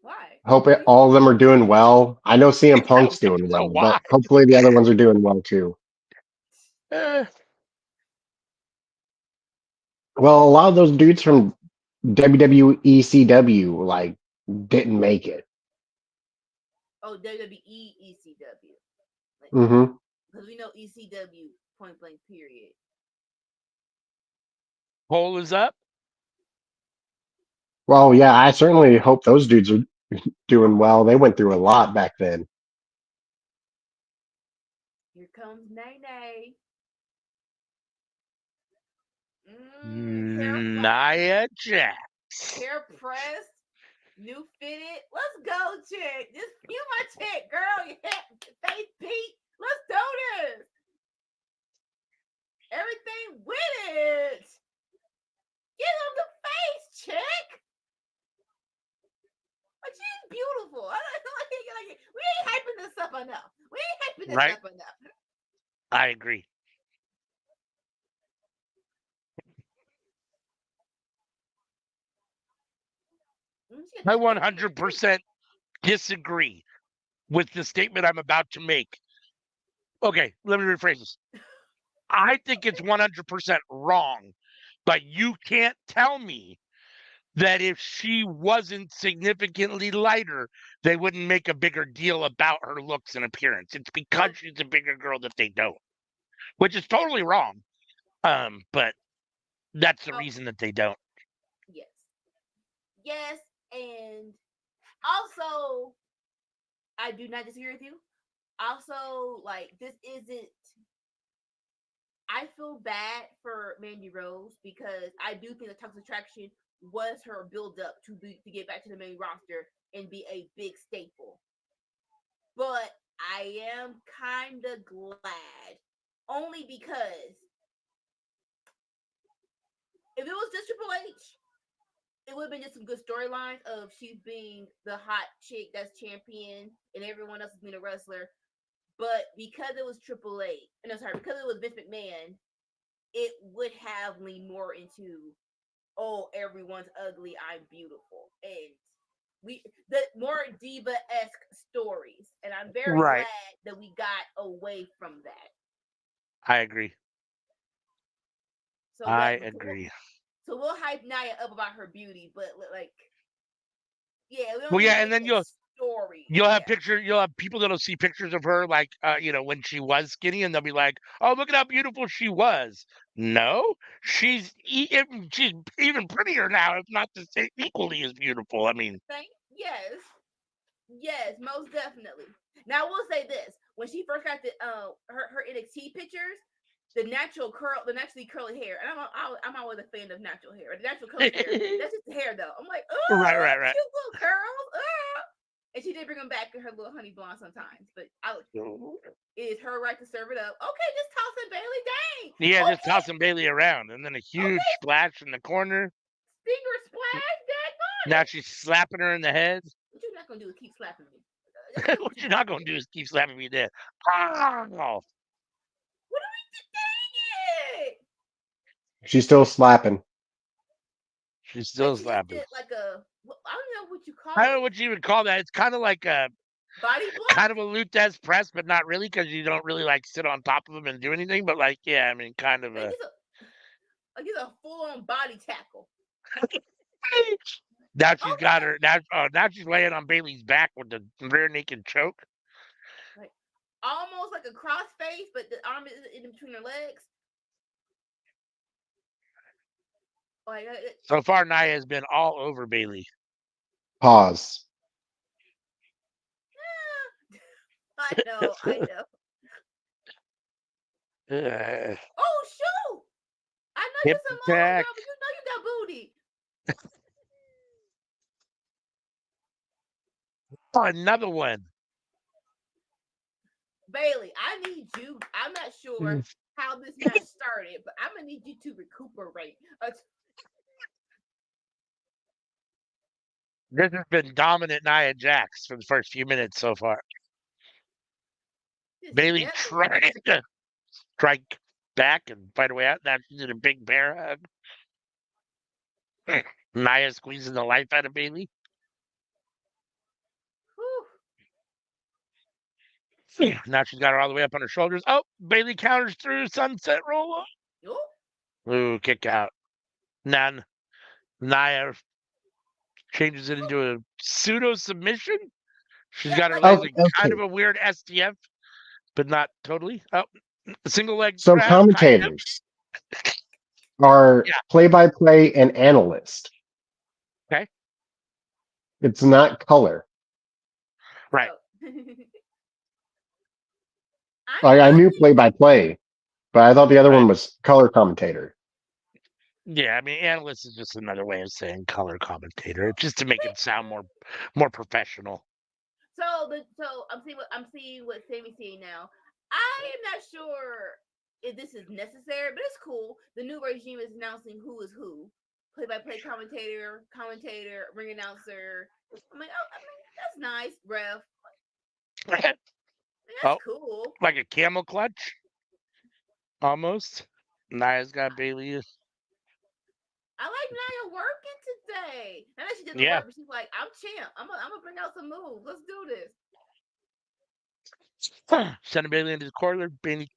[SPEAKER 4] Why?
[SPEAKER 2] hope
[SPEAKER 4] What are you
[SPEAKER 2] all of
[SPEAKER 4] talking
[SPEAKER 2] them are
[SPEAKER 4] about?
[SPEAKER 2] doing well. I know CM
[SPEAKER 3] Yeah,
[SPEAKER 2] Punk's doing
[SPEAKER 3] so
[SPEAKER 2] well, but
[SPEAKER 3] why?
[SPEAKER 2] hopefully the other ones are doing well too.
[SPEAKER 3] Eh,
[SPEAKER 2] Well, a lot of those dudes from WWE ECW like didn't make it.
[SPEAKER 4] Oh, WWE ECW. Like,
[SPEAKER 2] Hmm.
[SPEAKER 4] because we know ECW point blank period.
[SPEAKER 3] poll is up.
[SPEAKER 2] Well, yeah, I certainly hope those dudes are doing well. They went through a lot back then.
[SPEAKER 4] Here comes Nene.
[SPEAKER 3] Nia Jax.
[SPEAKER 4] Hair pressed, new fitted. Let's go, chick. Just you my chick, girl. You face beat. Let's do this. Everything with it. Get on the face, chick. Like she's beautiful. We ain't hyping this up enough. We ain't hyping this
[SPEAKER 3] Right?
[SPEAKER 4] up enough.
[SPEAKER 3] I agree.
[SPEAKER 4] She got
[SPEAKER 3] I
[SPEAKER 4] that thick hair, too.
[SPEAKER 3] 100% disagree with the statement I'm about to make. Okay, let me rephrase this. I think it's 100% wrong, but you can't tell me that if she wasn't significantly lighter, they wouldn't make a bigger deal about her looks and appearance. It's because
[SPEAKER 4] Oh,
[SPEAKER 3] she's a bigger girl that they don't, which is totally wrong. But that's the
[SPEAKER 4] oh,
[SPEAKER 3] reason that they don't.
[SPEAKER 4] yes. Yes, and also I do not disagree with you. Also, like this isn't. I feel bad for Mandy Rose because I do think the Toxic Attraction was her build up to get back to the main roster and be a big staple. But I am kind of glad only because if it was just Triple H, it would have been just some good storylines of she's being the hot chick that's champion and everyone else is being a wrestler. But because it was Triple H, no, sorry, because it was Vince McMahon, it would have leaned more into, oh, everyone's ugly, I'm beautiful. And the more diva-esque stories, and I'm very
[SPEAKER 3] Right.
[SPEAKER 4] glad that we got away from that.
[SPEAKER 3] I agree.
[SPEAKER 4] So
[SPEAKER 3] I
[SPEAKER 4] that
[SPEAKER 3] agree.
[SPEAKER 4] so we'll hype Naya up about her beauty, but like, yeah, we don't
[SPEAKER 3] Well,
[SPEAKER 4] need
[SPEAKER 3] yeah,
[SPEAKER 4] to
[SPEAKER 3] and
[SPEAKER 4] get
[SPEAKER 3] then
[SPEAKER 4] that story.
[SPEAKER 3] you'll have
[SPEAKER 4] Yeah,
[SPEAKER 3] you'll have people that'll see pictures of her like when she was skinny, and they'll be like, "Oh, look at how beautiful she was." No, she's even prettier now, if not the same, equally as beautiful. I mean,
[SPEAKER 4] thank yes, yes, most definitely. Now I will say this: when she first got the her NXT pictures, the naturally curly hair, and I'm always a fan of natural hair. The natural curly hair,
[SPEAKER 3] right,
[SPEAKER 4] that's just the hair though. I'm like,
[SPEAKER 3] right,
[SPEAKER 4] oh,
[SPEAKER 3] right.
[SPEAKER 4] cute little curls. And she did bring them back in her little honey blonde sometimes, but it is her right to serve it up. Okay, just tossing Bailey. Dang.
[SPEAKER 3] Yeah, just
[SPEAKER 4] Okay,
[SPEAKER 3] tossing Bailey around, and then a huge
[SPEAKER 4] okay.
[SPEAKER 3] splash in the corner.
[SPEAKER 4] Finger splash. Dang on
[SPEAKER 3] Now
[SPEAKER 4] it.
[SPEAKER 3] she's slapping her in the head.
[SPEAKER 4] What you're not gonna do is keep slapping me. That's what
[SPEAKER 3] What
[SPEAKER 4] you're
[SPEAKER 3] you're
[SPEAKER 4] not
[SPEAKER 3] not
[SPEAKER 4] gonna
[SPEAKER 3] gonna
[SPEAKER 4] do.
[SPEAKER 3] do is keep slapping me there. Oh,
[SPEAKER 4] What are we dang it?
[SPEAKER 2] She's still slapping.
[SPEAKER 3] she's
[SPEAKER 4] Like
[SPEAKER 3] still
[SPEAKER 4] she just
[SPEAKER 3] slapping.
[SPEAKER 4] did like I don't know what you
[SPEAKER 3] I
[SPEAKER 4] call
[SPEAKER 3] don't know
[SPEAKER 4] it.
[SPEAKER 3] what you would call that. It's kind of like a
[SPEAKER 4] Body
[SPEAKER 3] kind
[SPEAKER 4] block?
[SPEAKER 3] of a Lutez press, but not really because you don't really like sit on top of them and do anything. But like, yeah, I mean, kind of
[SPEAKER 4] Like
[SPEAKER 3] a.
[SPEAKER 4] it's a full on body tackle.
[SPEAKER 3] Now she's got
[SPEAKER 4] Okay.
[SPEAKER 3] her now. Oh, now she's laying on Bailey's back with the rear naked choke.
[SPEAKER 4] Like almost like a cross face, but the arm is in between her legs. Like
[SPEAKER 3] So far, Nia has been all over Bailey.
[SPEAKER 2] Pause.
[SPEAKER 4] I know, I know.
[SPEAKER 3] Uh,
[SPEAKER 4] Oh shoot! I know
[SPEAKER 3] hip
[SPEAKER 4] you're Samoan
[SPEAKER 3] attack.
[SPEAKER 4] girl, but you know you got booty.
[SPEAKER 3] Oh, another one.
[SPEAKER 4] Bailey, I need you. I'm not sure how this match started, but I'm gonna need you to recuperate.
[SPEAKER 3] This has been dominant Nia Jax for the first few minutes so far. Bailey
[SPEAKER 4] Deadly.
[SPEAKER 3] trying to strike back and fight away out. Now she's in a big bear hug. Nia squeezing the life out of Bailey. Now she's got her all the way up on her shoulders. Oh, Bailey counters through sunset roll up. Ooh, kick out. Now Nia changes it into a pseudo submission. She's
[SPEAKER 4] Yeah,
[SPEAKER 3] got her
[SPEAKER 4] like
[SPEAKER 3] legs
[SPEAKER 2] Oh,
[SPEAKER 3] in kind of
[SPEAKER 2] okay.
[SPEAKER 3] a weird SDF, but not totally. Oh, single leg
[SPEAKER 2] So
[SPEAKER 3] grab, kind of.
[SPEAKER 2] commentators are
[SPEAKER 3] Yeah.
[SPEAKER 2] play-by-play and analyst.
[SPEAKER 3] Okay.
[SPEAKER 2] It's not color.
[SPEAKER 3] Right.
[SPEAKER 2] I
[SPEAKER 4] I
[SPEAKER 2] knew
[SPEAKER 4] think
[SPEAKER 2] play-by-play, but I thought the other
[SPEAKER 3] Right.
[SPEAKER 2] one was color commentator.
[SPEAKER 3] Yeah, I mean, analyst is just another way of saying color commentator, just to make it sound more professional.
[SPEAKER 4] so I'm seeing what Sammy's seeing now. I am not sure if this is necessary, but it's cool. The new regime is announcing who is who. Play-by-play commentator, ring announcer. I'm like, oh, I mean, that's nice, ref. That's
[SPEAKER 3] Oh,
[SPEAKER 4] cool.
[SPEAKER 3] like a camel clutch, almost. Nia's got Bailey.
[SPEAKER 4] I like Nia working today. And then she did the
[SPEAKER 3] Yeah.
[SPEAKER 4] work, but she's like, I'm champ. I'm gonna bring out some moves. Let's do this.
[SPEAKER 3] Sending Bailey into the corner.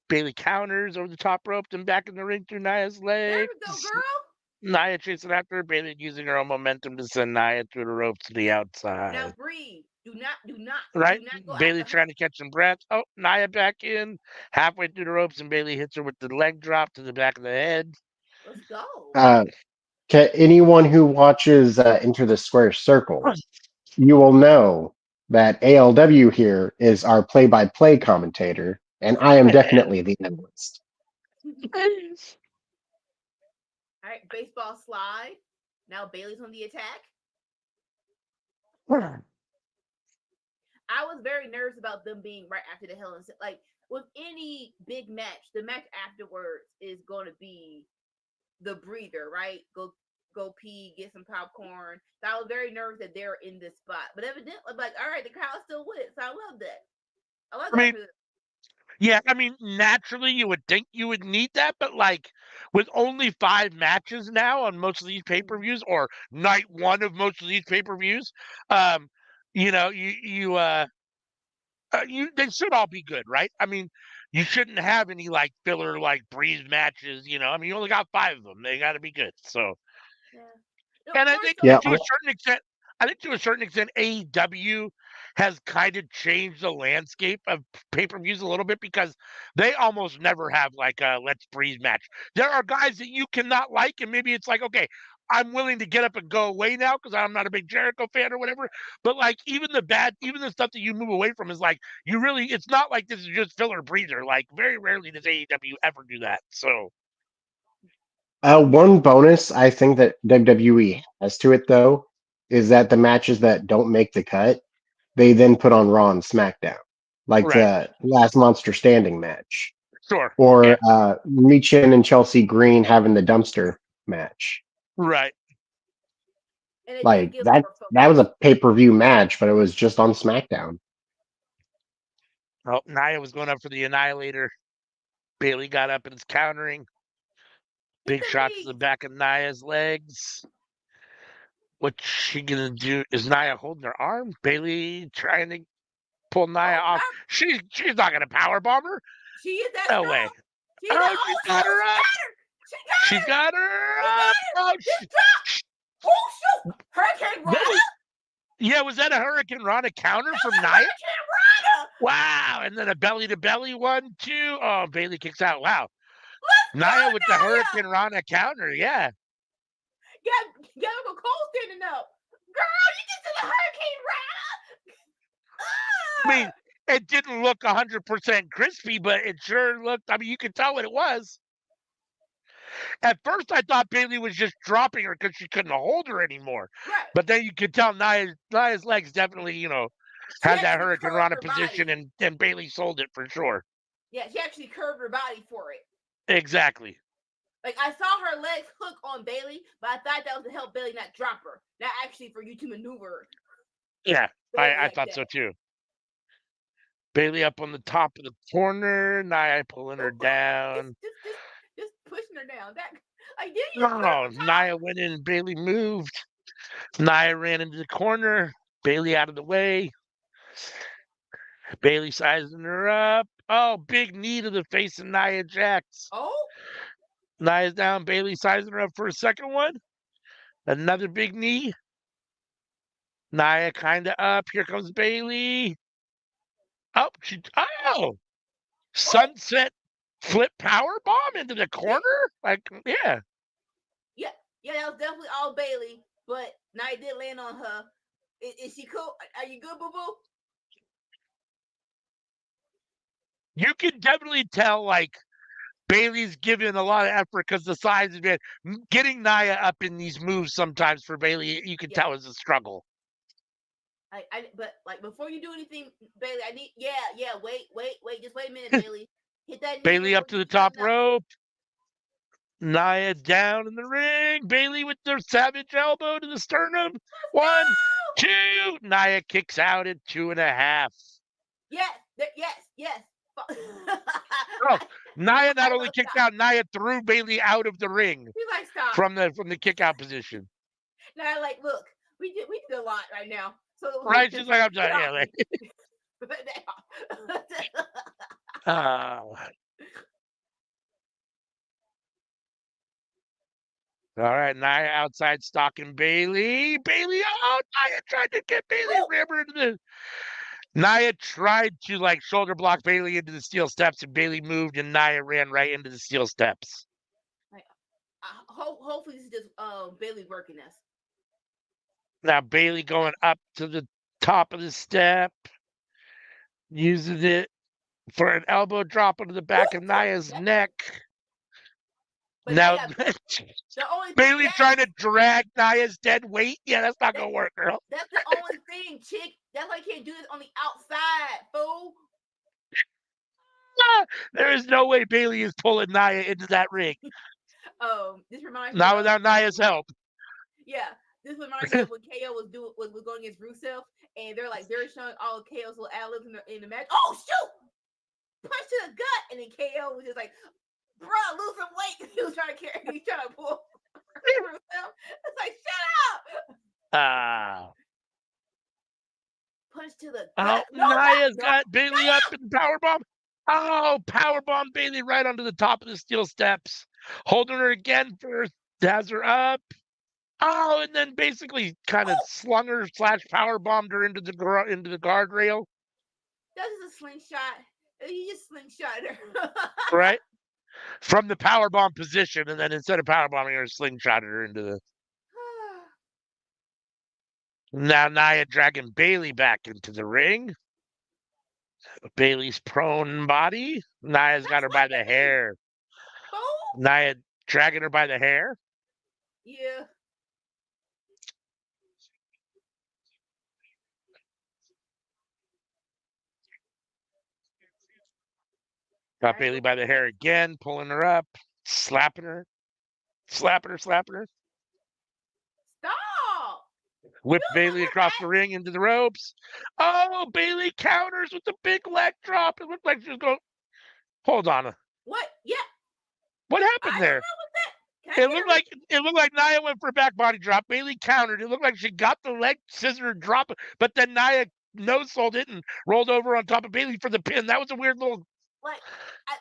[SPEAKER 3] Bailey counters over the top rope, then back in the ring through Nia's
[SPEAKER 4] There
[SPEAKER 3] legs.
[SPEAKER 4] we go, girl.
[SPEAKER 3] Nia chasing after her. Bailey using her own momentum to send Nia through the ropes to the
[SPEAKER 4] Now
[SPEAKER 3] outside.
[SPEAKER 4] breathe. Do
[SPEAKER 3] Right?
[SPEAKER 4] not go
[SPEAKER 3] Bailey
[SPEAKER 4] after her.
[SPEAKER 3] trying to catch some breath. Oh, Nia back in. Halfway through the ropes, and Bailey hits her with the leg drop to the back of the head.
[SPEAKER 4] Let's go.
[SPEAKER 2] Uh, Anyone who watches Enter the Square Circle, you will know that ALW here is our play-by-play commentator, and I am definitely the analyst.
[SPEAKER 4] All right, baseball slide. Now Bailey's on the attack. I was very nervous about them being right after the Hell in a Cell. Like with any big match, the match afterwards is going to be the breather, right? Go pee, get some popcorn. So I was very nervous that they're in this spot, but evidently, I'm like, all right, the crowd's still with it, so I love that. I love
[SPEAKER 3] I
[SPEAKER 4] that
[SPEAKER 3] mean,
[SPEAKER 4] for them.
[SPEAKER 3] Yeah, I mean, naturally, you would think you would need that, but like with only 5 matches now on most of these pay-per-views, or night one of most of these pay-per-views, um, you they should all be good, right? I mean, you shouldn't have any like filler like breeze matches. I mean, you only got 5 of them. They got to be good. So,
[SPEAKER 4] Yeah. No,
[SPEAKER 3] and I
[SPEAKER 4] more
[SPEAKER 3] think
[SPEAKER 4] so.
[SPEAKER 2] Yeah,
[SPEAKER 3] to a certain extent, AEW has kind of changed the landscape of pay-per-views a little bit because they almost never have like a let's breathe match. There are guys that you cannot like, and maybe it's like, okay, I'm willing to get up and go away now because I'm not a big Jericho fan or whatever. But like even the stuff that you move away from is like it's not like this is just filler breather. Like very rarely does AEW ever do that. So
[SPEAKER 2] one bonus I think that WWE has to it though is that the matches that don't make the cut, they then put on Raw and SmackDown, like
[SPEAKER 3] right,
[SPEAKER 2] the last Monster Standing match,
[SPEAKER 3] sure, yeah,
[SPEAKER 2] or Michin and Chelsea Green having the dumpster match.
[SPEAKER 3] right.
[SPEAKER 4] And it does
[SPEAKER 2] Like
[SPEAKER 4] give
[SPEAKER 2] that
[SPEAKER 4] more
[SPEAKER 2] that was
[SPEAKER 4] focus.
[SPEAKER 2] a pay-per-view match, but it was just on SmackDown.
[SPEAKER 3] Oh, Nia was going up for the Annihilator. Bailey got up and is countering.
[SPEAKER 4] Hit
[SPEAKER 3] Big
[SPEAKER 4] the
[SPEAKER 3] shots to the
[SPEAKER 4] knee.
[SPEAKER 3] back of Nia's legs. What's she gonna do? Is Nia holding her arm? Bailey trying to pull Nia
[SPEAKER 4] Oh,
[SPEAKER 3] off.
[SPEAKER 4] God.
[SPEAKER 3] She's not gonna power bomb her.
[SPEAKER 4] She is that
[SPEAKER 3] No
[SPEAKER 4] strong.
[SPEAKER 3] way.
[SPEAKER 4] She's that.
[SPEAKER 3] Oh, she's
[SPEAKER 4] Oh,
[SPEAKER 3] got
[SPEAKER 4] shoot.
[SPEAKER 3] her
[SPEAKER 4] She
[SPEAKER 3] up.
[SPEAKER 4] got her. She got
[SPEAKER 3] She's
[SPEAKER 4] her.
[SPEAKER 3] got her
[SPEAKER 4] She
[SPEAKER 3] up.
[SPEAKER 4] got her.
[SPEAKER 3] Oh,
[SPEAKER 4] Just drop. Oh, shoot. Hurricane Rana.
[SPEAKER 3] yeah. Was that a Hurricane Rana counter
[SPEAKER 4] That
[SPEAKER 3] from
[SPEAKER 4] was
[SPEAKER 3] Nia?
[SPEAKER 4] Hurricane Rana.
[SPEAKER 3] Wow. And then a belly to belly 1, 2. Oh, Bailey kicks out. Wow.
[SPEAKER 4] Let's go,
[SPEAKER 3] Nia with the
[SPEAKER 4] Naya.
[SPEAKER 3] Hurricane Rana counter. Yeah.
[SPEAKER 4] Got Uncle Cole standing up. Girl, you get to the Hurricane Rana.
[SPEAKER 3] I mean, it didn't look 100% crispy, but it sure looked. I mean, you could tell what it was. At first, I thought Bailey was just dropping her because she couldn't hold her anymore.
[SPEAKER 4] Right.
[SPEAKER 3] But then you could tell Nia's legs definitely,
[SPEAKER 4] She
[SPEAKER 3] had that
[SPEAKER 4] actually
[SPEAKER 3] Hurricane
[SPEAKER 4] curved
[SPEAKER 3] Rana
[SPEAKER 4] her
[SPEAKER 3] position,
[SPEAKER 4] body.
[SPEAKER 3] and Bailey sold it for sure.
[SPEAKER 4] Yeah, she actually curved her body for it.
[SPEAKER 3] Exactly.
[SPEAKER 4] Like I saw her legs hook on Bailey, but I thought that was to help Bailey not drop her, not actually for you to maneuver
[SPEAKER 3] Yeah,
[SPEAKER 4] Bailey
[SPEAKER 3] I
[SPEAKER 4] like
[SPEAKER 3] thought
[SPEAKER 4] that.
[SPEAKER 3] so too. Bailey up on the top of the corner, Nia pulling her down.
[SPEAKER 4] Just pushing her down. That like didn't you put her
[SPEAKER 3] No,
[SPEAKER 4] on top?
[SPEAKER 3] Nia went in and Bailey moved. Nia ran into the corner. Bailey out of the way. Bailey sizing her up. Oh, big knee to the face of Nia Jax.
[SPEAKER 4] Oh,
[SPEAKER 3] Nia's down. Bailey sizing her up for a second one. Another big knee. Nia kind of up. Here comes Bailey. Oh,
[SPEAKER 4] oh,
[SPEAKER 3] sunset flip power bomb into the
[SPEAKER 4] yeah,
[SPEAKER 3] corner. Like, yeah.
[SPEAKER 4] yeah, yeah. That was definitely all Bailey, but Nia did land on her. Is she cool? Are you good, boo boo?
[SPEAKER 3] You can definitely tell, like, Bailey's giving a lot of effort because the size of it. Getting Nia up in these moves sometimes for Bailey, you can
[SPEAKER 4] Yeah.
[SPEAKER 3] tell is a struggle.
[SPEAKER 4] But like before you do anything, Bailey, I need wait, just wait a minute, Bailey. Hit that knee
[SPEAKER 3] Bailey
[SPEAKER 4] before
[SPEAKER 3] up to
[SPEAKER 4] you
[SPEAKER 3] the
[SPEAKER 4] do
[SPEAKER 3] top
[SPEAKER 4] nothing else.
[SPEAKER 3] rope. Nia down in the ring. Bailey with their savage elbow to the sternum. 1, 2. Nia kicks out at 2.5.
[SPEAKER 4] Yes, yes.
[SPEAKER 3] Oh, Nia not only kicked out, Nia threw Bailey out of the ring
[SPEAKER 4] He's like, stop.
[SPEAKER 3] from the kick out position.
[SPEAKER 4] Now, like, look, we did a lot right now. So
[SPEAKER 3] Right? She's like, I'm done. Yeah. Like, all right, Nia outside stalking Bailey. Bailey out. Nia tried to get Bailey River into the. Nia tried to like shoulder block Bailey into the steel steps, and Bailey moved, and Nia ran right into the steel steps.
[SPEAKER 4] Hopefully, this is just Bailey working us.
[SPEAKER 3] Now Bailey going up to the top of the step, uses it for an elbow drop into the back of Nia's neck.
[SPEAKER 4] But
[SPEAKER 3] Now
[SPEAKER 4] the only
[SPEAKER 3] Bailey trying to drag Nia's dead weight. Yeah, that's not gonna work, girl.
[SPEAKER 4] That's the only thing, chick. That's why you can't do this on the outside, fool.
[SPEAKER 3] There is no way Bailey is pulling Nia into that ring.
[SPEAKER 4] This reminds me
[SPEAKER 3] Not without Nia's help.
[SPEAKER 4] Yeah, this reminds me of when KO was going against Rusev, and they're showing all KO's little ad-libs in the match. Oh shoot! punch to the gut, and then KO was just like, bro, lose some weight. He was trying to pull himself. It's like, shut up. Punch to the gut.
[SPEAKER 3] Nia's got Bailey up in powerbomb. Oh, powerbomb Bailey right onto the top of the steel steps. Holding her again first, has her up. Oh, and then basically kind of slung her / powerbombed her into the guardrail.
[SPEAKER 4] That is a slingshot. You just slingshot her.
[SPEAKER 3] Right? From the powerbomb position, and then instead of powerbombing her, slingshotted her into the... Now Nia dragging Bailey back into the ring. Bailey's prone body. Nia's got her by the hair. Nia dragging her by the hair.
[SPEAKER 4] Yeah.
[SPEAKER 3] Got Bailey by the hair again, pulling her up, slapping her.
[SPEAKER 4] Stop.
[SPEAKER 3] Whip Bailey across the ring into the ropes. Oh, Bailey counters with the big leg drop. It looked like she was going. Hold on.
[SPEAKER 4] What? Yeah.
[SPEAKER 3] What happened there? It looked like Nia went for a back body drop. Bailey countered. It looked like she got the leg scissor drop, but then Nia no-sold it and rolled over on top of Bailey for the pin. That was a weird little.
[SPEAKER 4] Like,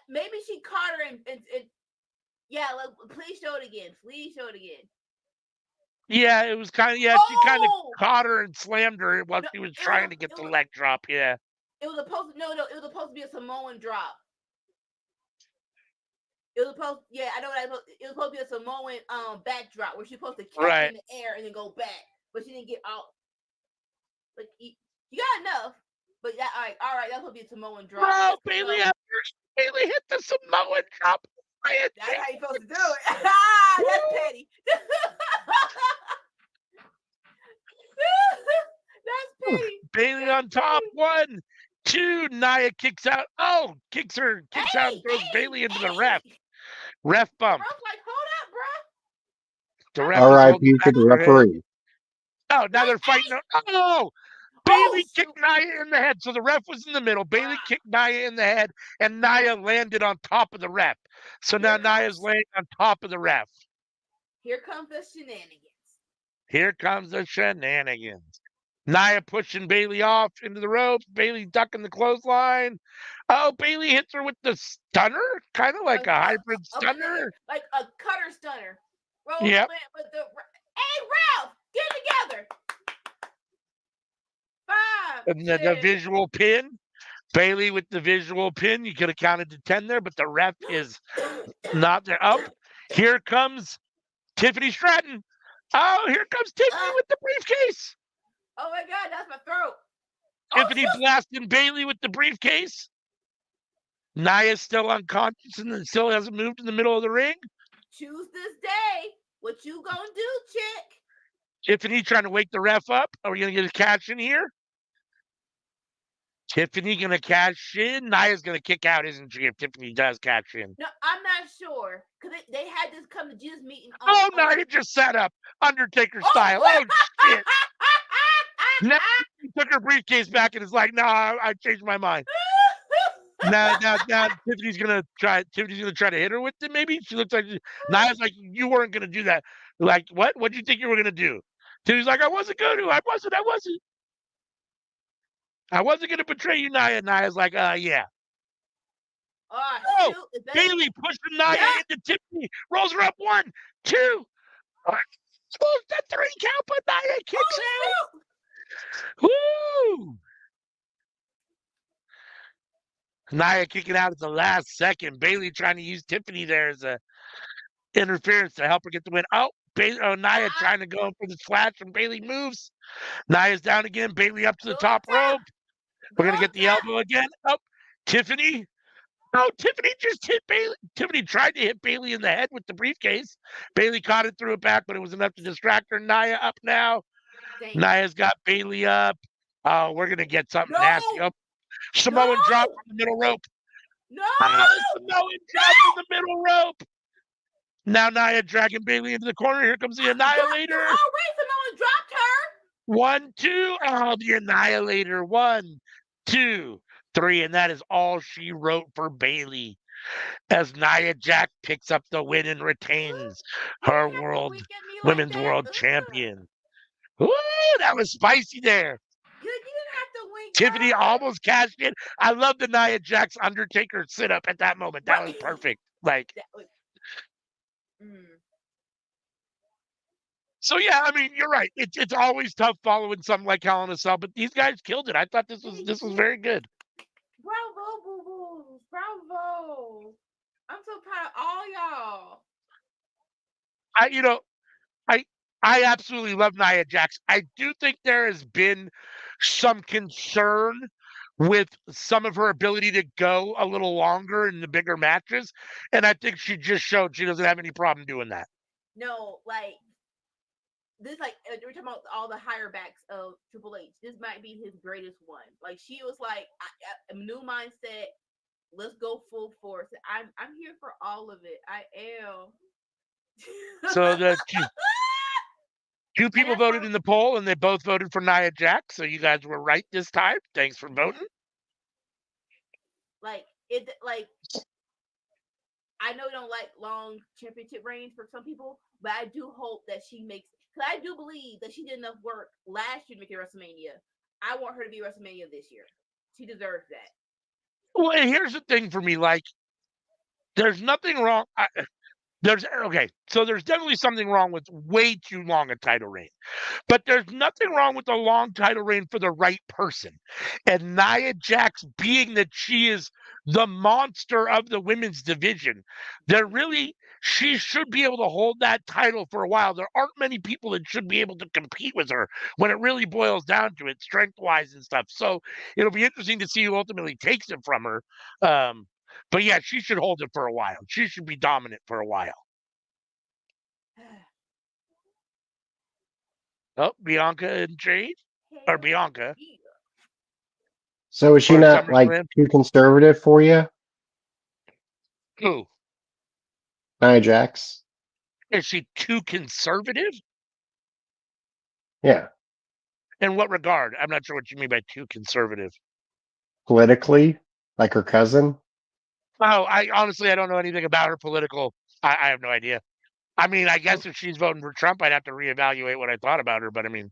[SPEAKER 4] maybe she caught her and yeah. Please show it again.
[SPEAKER 3] Yeah, it was kind of she kind of caught her and slammed her while she was trying to get the leg drop. Yeah.
[SPEAKER 4] It was supposed to be a Samoan drop. It was supposed, I know what it was supposed to be a Samoan back drop where she's supposed to catch in the air and then go back, but she didn't get out. Like you got enough, but all right, that's supposed to be a Samoan drop.
[SPEAKER 3] Oh, Bailey hit the Samoan drop.
[SPEAKER 4] That's how you're supposed to do it. That's petty. That's petty.
[SPEAKER 3] Bailey on top. 1, 2. Nia kicks out. Oh, kicks out and throws Bailey into the ref. Ref bump.
[SPEAKER 4] Bro's like, hold up, bro.
[SPEAKER 3] The ref
[SPEAKER 2] R.I.P. to the referee.
[SPEAKER 3] Oh, now they're fighting. Oh! Bailey kicked Nia in the head. So the ref was in the middle. Bailey kicked Nia in the head, and Nia landed on top of the ref. So now Nia's laying on top of the ref.
[SPEAKER 4] Here comes the shenanigans.
[SPEAKER 3] Nia pushing Bailey off into the ropes. Bailey ducking the clothesline. Oh, Bailey hits her with the stunner, kind of like a hybrid stunner.
[SPEAKER 4] Like a cutter stunner.
[SPEAKER 3] Yep.
[SPEAKER 4] Hey, Ralph, get together. 5.
[SPEAKER 3] And the visual pin. Bailey with the visual pin. You could have counted to 10 there, but the ref is not there. Oh, here comes Tiffany Stratton. Oh, here comes Tiffany with the briefcase.
[SPEAKER 4] Oh my God, that's my throat.
[SPEAKER 3] Tiffany blasting Bailey with the briefcase. Nia's still unconscious and still hasn't moved in the middle of the ring.
[SPEAKER 4] Choose this day. What you gonna do, chick?
[SPEAKER 3] Tiffany trying to wake the ref up. Are we gonna get a cash in here? Tiffany gonna cash in. Nia's gonna kick out, isn't she? If Tiffany does cash in.
[SPEAKER 4] No, I'm not sure because they had this come to Jesus meeting.
[SPEAKER 3] Nia just sat up Undertaker style. Oh shit! Now she took her briefcase back and is like, "Nah, I changed my mind." Now Tiffany's gonna try to hit her with it. Maybe she looks like Nia's like, "You weren't gonna do that." Like, what? What did you think you were gonna do? Tiffany's like, "I wasn't going to. I wasn't gonna betray you, Nia." Nia's like, yeah. Oh, Bailey pushing Nia into Tiffany, rolls her up 1, 2. Supposed to 3 count, but Nia kicks out. Woo! Nia kicking out at the last second. Bailey trying to use Tiffany there as a interference to help her get the win. Oh, Nia trying to go for the splash, and Bailey moves. Nia's down again. Bailey up to the top rope. We're going to get the elbow again. Oh, Tiffany. Oh, Tiffany just hit Bailey. Tiffany tried to hit Bailey in the head with the briefcase. Bailey caught it, threw it back, but it was enough to distract her. Nia up now. Nia's got Bailey up. Oh, we're going to get something nasty. Oh, Samoan drop from the middle rope. Samoan drop from the middle rope. Now Nia dragging Bailey into the corner. Here comes the Annihilator.
[SPEAKER 4] Oh, wait, Samoan dropped her.
[SPEAKER 3] 1, 2. Oh, the Annihilator. 1, 2, 3, and that is all she wrote for Bailey. As Nia Jax picks up the win and retains
[SPEAKER 4] You
[SPEAKER 3] her
[SPEAKER 4] didn't have to wink at me like
[SPEAKER 3] women's
[SPEAKER 4] that.
[SPEAKER 3] world
[SPEAKER 4] Ugh.
[SPEAKER 3] champion. Ooh, that was spicy there.
[SPEAKER 4] You didn't have to wink.
[SPEAKER 3] Tiffany
[SPEAKER 4] Ugh.
[SPEAKER 3] almost cashed in. I love the Nia Jax Undertaker sit up at that moment. That was
[SPEAKER 4] Right.
[SPEAKER 3] perfect. Like,
[SPEAKER 4] That was, mm.
[SPEAKER 3] so yeah, I mean, you're right. It's always tough following something like Hell in a Cell, but these guys killed it. I thought this was very good.
[SPEAKER 4] Bravo, boo boos. Bravo. I'm so proud of all y'all.
[SPEAKER 3] I absolutely love Nia Jax. I do think there has been some concern with some of her ability to go a little longer in the bigger matches, and I think she just showed she doesn't have any problem doing that.
[SPEAKER 4] No, like this, like we're talking about all the higher backs of Triple H. This might be his greatest one. Like she was like, a new mindset. Let's go full force. I'm here for all of it. I am.
[SPEAKER 3] So the two people
[SPEAKER 4] that's
[SPEAKER 3] voted
[SPEAKER 4] why-
[SPEAKER 3] in the poll, and they both voted for Nia Jax. So you guys were right this time. Thanks for voting.
[SPEAKER 4] Like it, like I know you don't like long championship reigns for some people, but I do hope that she makes. Because I do believe that she did enough work last year to make it WrestleMania. I want her to be WrestleMania this year. She deserves that.
[SPEAKER 3] Well, and here's the thing for me: like, there's nothing wrong. So there's definitely something wrong with way too long a title reign. But there's nothing wrong with a long title reign for the right person. And Nia Jax, being that she is the monster of the women's division, she should be able to hold that title for a while. There aren't many people that should be able to compete with her when it really boils down to it, strength-wise and stuff. So it'll be interesting to see who ultimately takes it from her. But yeah, she should hold it for a while. She should be dominant for a while. Oh, Bianca and Jade? Or Bianca.
[SPEAKER 2] So is she
[SPEAKER 3] For
[SPEAKER 2] not like
[SPEAKER 3] SummerSlam?
[SPEAKER 2] too conservative for you,
[SPEAKER 3] Who?
[SPEAKER 2] Nia Jax?
[SPEAKER 3] Is she too conservative?
[SPEAKER 2] Yeah,
[SPEAKER 3] In what regard? I'm not sure what you mean by too conservative.
[SPEAKER 2] politically, like her cousin.
[SPEAKER 3] Oh, I honestly I don't know anything about her political. I have no idea. I mean, I guess if she's voting for Trump, I'd have to reevaluate what I thought about her. But I mean,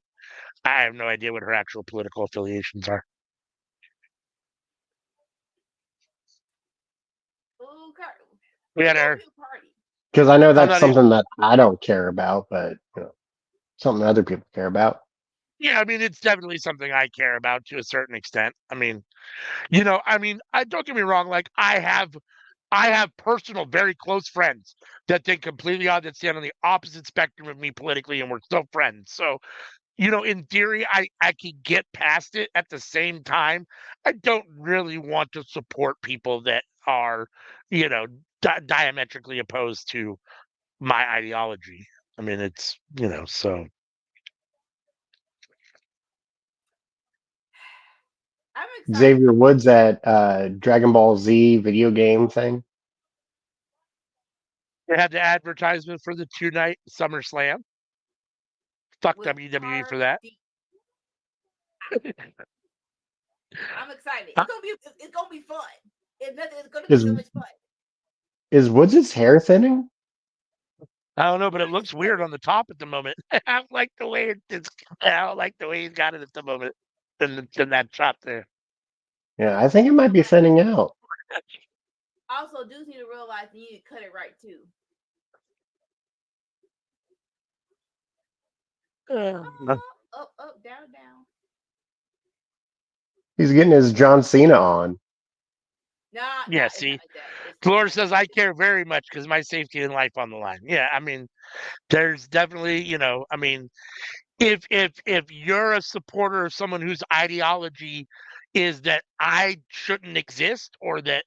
[SPEAKER 3] I have no idea what her actual political affiliations are.
[SPEAKER 4] Ooh,
[SPEAKER 3] We had
[SPEAKER 4] it's gonna
[SPEAKER 3] her.
[SPEAKER 4] be a party.
[SPEAKER 2] Because I know
[SPEAKER 3] I'm
[SPEAKER 2] that's
[SPEAKER 3] not even.
[SPEAKER 2] something that I don't care about, but something other people care about.
[SPEAKER 3] Yeah, I mean, it's definitely something I care about to a certain extent. I mean, I don't get me wrong. Like I have personal, very close friends that think completely odd that stand on the opposite spectrum of me politically, and we're still friends. So, in theory, I can get past it. At the same time, I don't really want to support people that are, diametrically opposed to my ideology. I mean, it's, so.
[SPEAKER 4] I'm excited.
[SPEAKER 2] Xavier Woods at Dragon Ball Z video game thing.
[SPEAKER 3] They had the advertisement for the 2-night SummerSlam. Fuck
[SPEAKER 4] with
[SPEAKER 3] WWE for that.
[SPEAKER 4] I'm excited.
[SPEAKER 3] Huh?
[SPEAKER 4] It's gonna be fun. It's gonna be
[SPEAKER 2] Is
[SPEAKER 4] so much fun.
[SPEAKER 2] is Woods' hair thinning?
[SPEAKER 3] I don't know, but it looks weird on the top at the moment. I don't like the way I don't like the way he's got it at the moment. In that shot there.
[SPEAKER 2] Yeah, I think it might be thinning out.
[SPEAKER 4] Also, dudes need to realize you need to cut it right too. Up, down, down.
[SPEAKER 2] He's getting his John Cena on.
[SPEAKER 4] Nah,
[SPEAKER 3] Yeah,
[SPEAKER 4] it's
[SPEAKER 3] see,
[SPEAKER 4] not like that.
[SPEAKER 3] Dolores says I care very much because my safety and life on the line. Yeah, I mean, there's definitely, I mean, if you're a supporter of someone whose ideology is that I shouldn't exist or that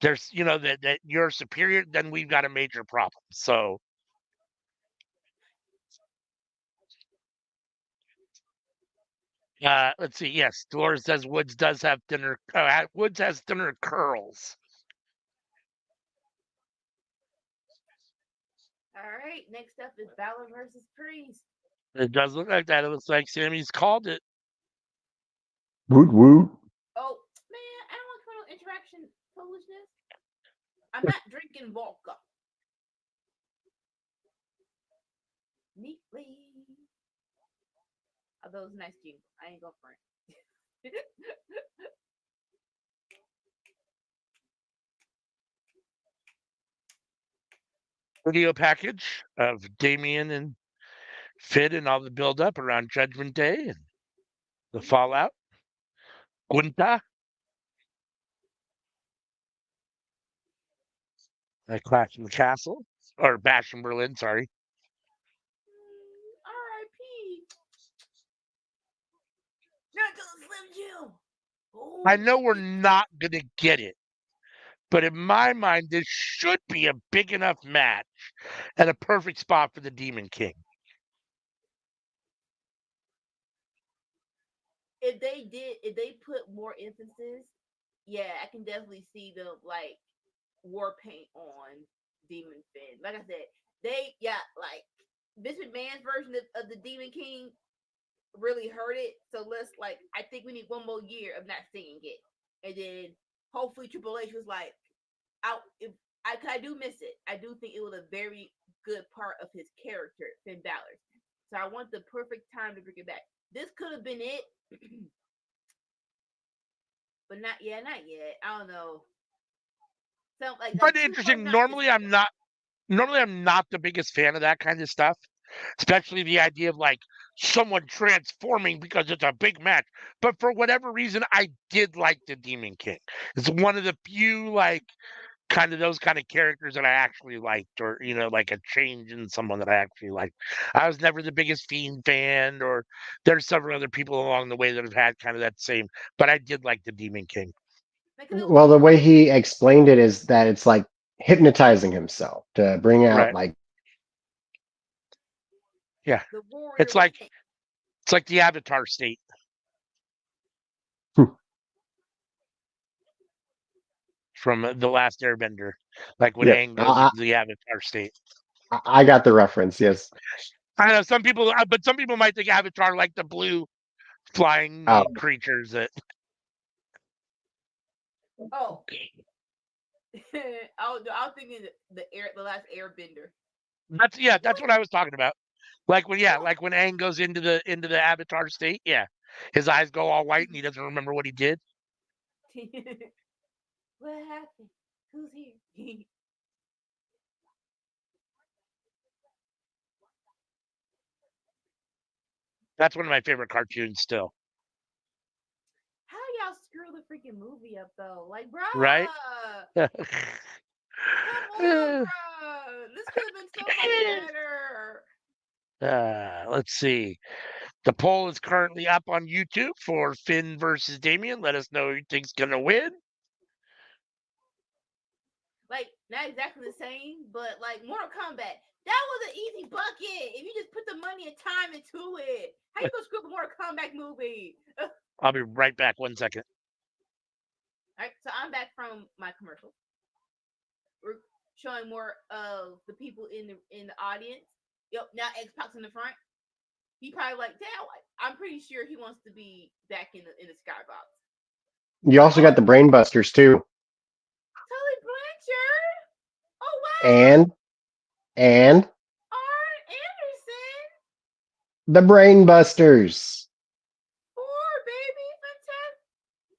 [SPEAKER 3] there's, that you're superior, then we've got a major problem. So. Let's see. Yes, Dolores says Woods does have thinner. Woods has thinner curls.
[SPEAKER 4] All right. Next up is Balor versus Priest.
[SPEAKER 3] It does look like that. It looks like Sammy's called it.
[SPEAKER 2] Woot woot.
[SPEAKER 4] Oh man, I don't want to foolishness? I'm not drinking vodka. Neatly. Although it's a nice jingle. I ain't gonna front.
[SPEAKER 3] Video package of Damien and Finn and all the build up around Judgment Day and the fallout. Gunta. I Clash in the Castle. Or Bash in Berlin, sorry.
[SPEAKER 4] R.I.P. Not to Slim Jim.
[SPEAKER 3] I
[SPEAKER 4] Oh,
[SPEAKER 3] know we're not going to get it, but in my mind, this should be a big enough match and a perfect spot for the Demon King.
[SPEAKER 4] if they put more emphasis, yeah, I can definitely see them like war paint on Demon Finn. Like I said, like Vince McMahon's version of the Demon King really hurt it. So I think we need one more year of not seeing it, and then hopefully Triple H was like, I do miss it. I do think it was a very good part of his character, Finn Balor. So I want the perfect time to bring it back. This could have been it, but not yet. I don't know. So
[SPEAKER 3] But interesting. Normally, I'm not the biggest fan of that kind of stuff, especially the idea of like someone transforming because it's a big match. But for whatever reason, I did like the Demon King. It's one of the few like kind of those kind of characters that I actually liked, or like a change in someone that I actually liked. I was never the biggest Fiend fan, or there's several other people along the way that have had kind of that same, but I did like the Demon King.
[SPEAKER 2] Well, the way he explained it is that it's like hypnotizing himself to bring out
[SPEAKER 3] Right.
[SPEAKER 2] like
[SPEAKER 3] Yeah.
[SPEAKER 4] the warrior.
[SPEAKER 3] It's like the Avatar state. From The Last Airbender, like when
[SPEAKER 2] yeah.
[SPEAKER 3] Aang goes into the Avatar state.
[SPEAKER 2] I got the reference. Yes.
[SPEAKER 3] I know some people, but some people might think Avatar like the blue flying creatures that.
[SPEAKER 4] Oh, I was thinking the Last Airbender.
[SPEAKER 3] That's what I was talking about. Like when Aang goes into the Avatar state, yeah, his eyes go all white and he doesn't remember what he did.
[SPEAKER 4] What happened? Who's here?
[SPEAKER 3] That's one of my favorite cartoons still.
[SPEAKER 4] How y'all screw the freaking movie up though? Like, bruh.
[SPEAKER 3] Right?
[SPEAKER 4] Come on, bruh. This could have been so much better.
[SPEAKER 3] Let's see. The poll is currently up on YouTube for Finn versus Damien. Let us know who you think's gonna win.
[SPEAKER 4] Like, not exactly the same, but like Mortal Kombat. That was an easy bucket. If you just put the money and time into it. How you gonna screw up a Mortal Kombat movie?
[SPEAKER 3] I'll be right back. 1 second.
[SPEAKER 4] All right, so I'm back from my commercial. We're showing more of the people in the audience. Yep, now X-Pac's in the front. He probably like, damn, I'm pretty sure he wants to be back in the skybox.
[SPEAKER 2] You also got the Brainbusters too.
[SPEAKER 4] Tully Blanchard. Oh wow.
[SPEAKER 2] And
[SPEAKER 4] Arn Anderson.
[SPEAKER 2] the Brainbusters.
[SPEAKER 4] Baby, fantastic.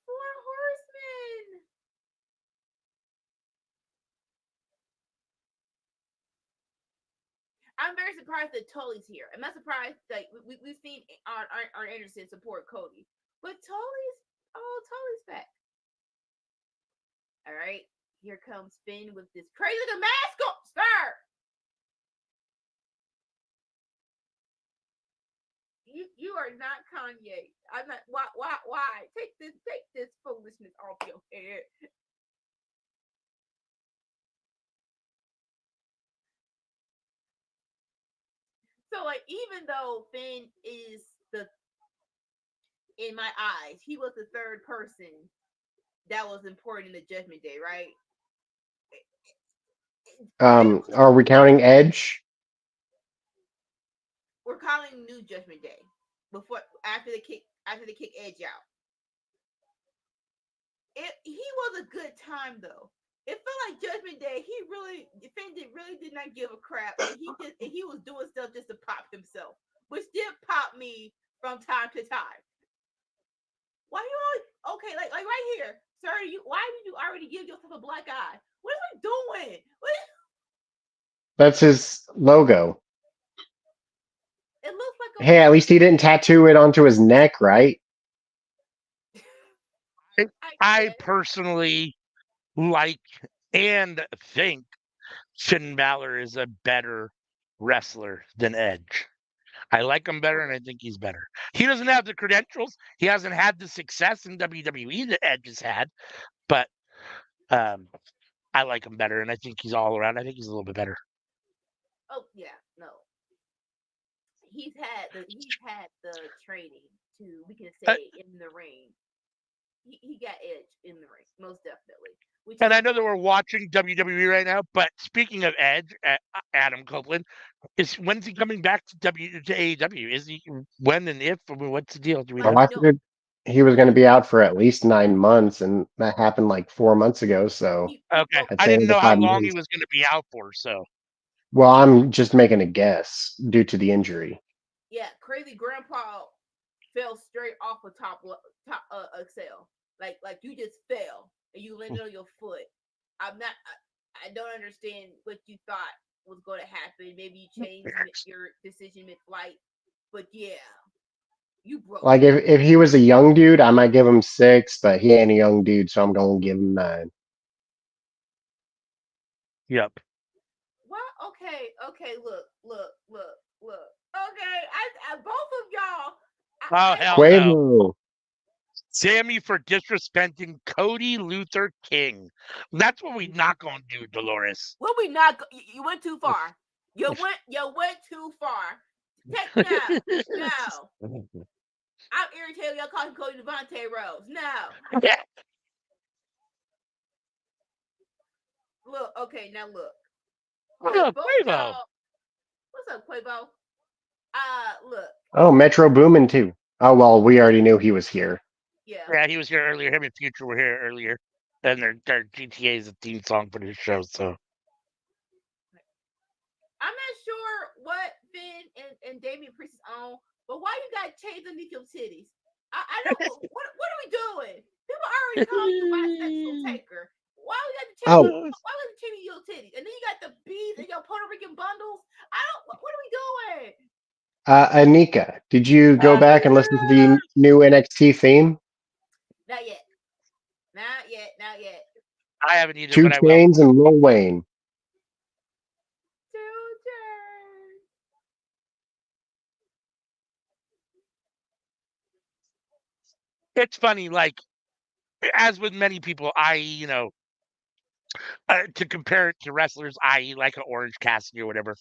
[SPEAKER 4] 4 Horsemen. I'm very surprised that Tully's here. I'm not surprised that we've seen Arn Anderson support Cody, but Tully's back. All right, here comes Finn with this crazy little mask on. Start. You are not Kanye. I'm not. Why? Take this foolishness off your head. So like, even though Finn is in my eyes, he was the third person that was important in the Judgment Day, right?
[SPEAKER 2] Are we counting Edge?
[SPEAKER 4] We're calling New Judgment Day after they kick Edge out. He was a good time though. It felt like Judgment Day. Finn really did not give a crap, and he was doing stuff just to pop himself, which did pop me from time to time. Why you always okay? Like right here, sir. Why did you already give yourself a black eye? What are we doing?
[SPEAKER 2] That's his logo.
[SPEAKER 4] It looks like a
[SPEAKER 2] Hey, at least he didn't tattoo it onto his neck, right?
[SPEAKER 3] I
[SPEAKER 4] guess.
[SPEAKER 3] personally like and think Finn Balor is a better wrestler than Edge. I like him better, and I think he's better. He doesn't have the credentials. He hasn't had the success in WWE that Edge has had, but um, I like him better, and I think he's all around. I think he's a little bit better.
[SPEAKER 4] Oh yeah, no. He's had the training to, we can
[SPEAKER 3] Uh,
[SPEAKER 4] say, in the ring. He got edge in the ring, most definitely. Which
[SPEAKER 3] and
[SPEAKER 4] is
[SPEAKER 3] I know that we're watching WWE right now, but speaking of Edge, Adam Copeland, when's he coming back to AEW? Is he when and if? I mean, what's the deal? Do we
[SPEAKER 4] like
[SPEAKER 2] Well,
[SPEAKER 3] know?
[SPEAKER 2] I
[SPEAKER 4] no,
[SPEAKER 2] figured he was going to
[SPEAKER 4] like
[SPEAKER 2] be out for at least 9 months, and that happened like 4 months ago. So
[SPEAKER 4] he
[SPEAKER 3] Okay,
[SPEAKER 4] broke.
[SPEAKER 2] I'd
[SPEAKER 3] I
[SPEAKER 2] say
[SPEAKER 3] didn't
[SPEAKER 2] like
[SPEAKER 3] know how
[SPEAKER 2] 5
[SPEAKER 3] long he
[SPEAKER 2] months.
[SPEAKER 3] was going to be out for. So
[SPEAKER 2] Well, I'm just making a guess due to the injury.
[SPEAKER 4] Yeah, crazy grandpa fell straight off of top Excel. Like you just fell and you landed on your foot. I'm not. I don't understand what you thought was going to happen. Maybe you changed your decision mid-flight, but yeah, you broke.
[SPEAKER 2] Like if he was a young dude, I might give him 6, but he ain't a young dude, so I'm going to give him 9.
[SPEAKER 3] yep.
[SPEAKER 4] Well, okay. Look. Okay, I both of y'all.
[SPEAKER 3] Oh
[SPEAKER 4] I
[SPEAKER 3] hell no,
[SPEAKER 2] Quavo.
[SPEAKER 3] Sammy for disrespecting Cody Luther King. That's what we not gonna do, Dolores.
[SPEAKER 4] What we not? You went too far. You went too far. Take no. I'm irritated. Y'all calling Cody Devontae Rose. No. Look. Okay. Now look. Cause
[SPEAKER 3] Oh,
[SPEAKER 4] both
[SPEAKER 3] Quavo.
[SPEAKER 4] y'all. What's up, Quavo? Look.
[SPEAKER 2] Oh, Metro Boomin too. Oh well, we already knew he was here.
[SPEAKER 4] Yeah.
[SPEAKER 3] Yeah, he was here earlier. Him and Future were here earlier. And their GTA is a theme song for this show. So
[SPEAKER 4] I'm not sure what Finn and Damian Priest is on, but why you got chains underneath your titties? I don't. What are we doing? People already calling you bisexual taker. Why we got the chain?
[SPEAKER 2] Oh,
[SPEAKER 4] Why we got the chain in your titties? And then you got the beads in your Puerto Rican bundles. I don't. What are we doing?
[SPEAKER 2] Anika, did you go back and listen to the new NXT theme?
[SPEAKER 4] Not yet. Not yet. Not yet.
[SPEAKER 3] I haven't either,
[SPEAKER 2] Two
[SPEAKER 3] but I will.
[SPEAKER 2] Chains and Lil Wayne.
[SPEAKER 3] It's funny, like as with many people, to compare it to wrestlers, i.e., like an Orange Cassidy or whatever,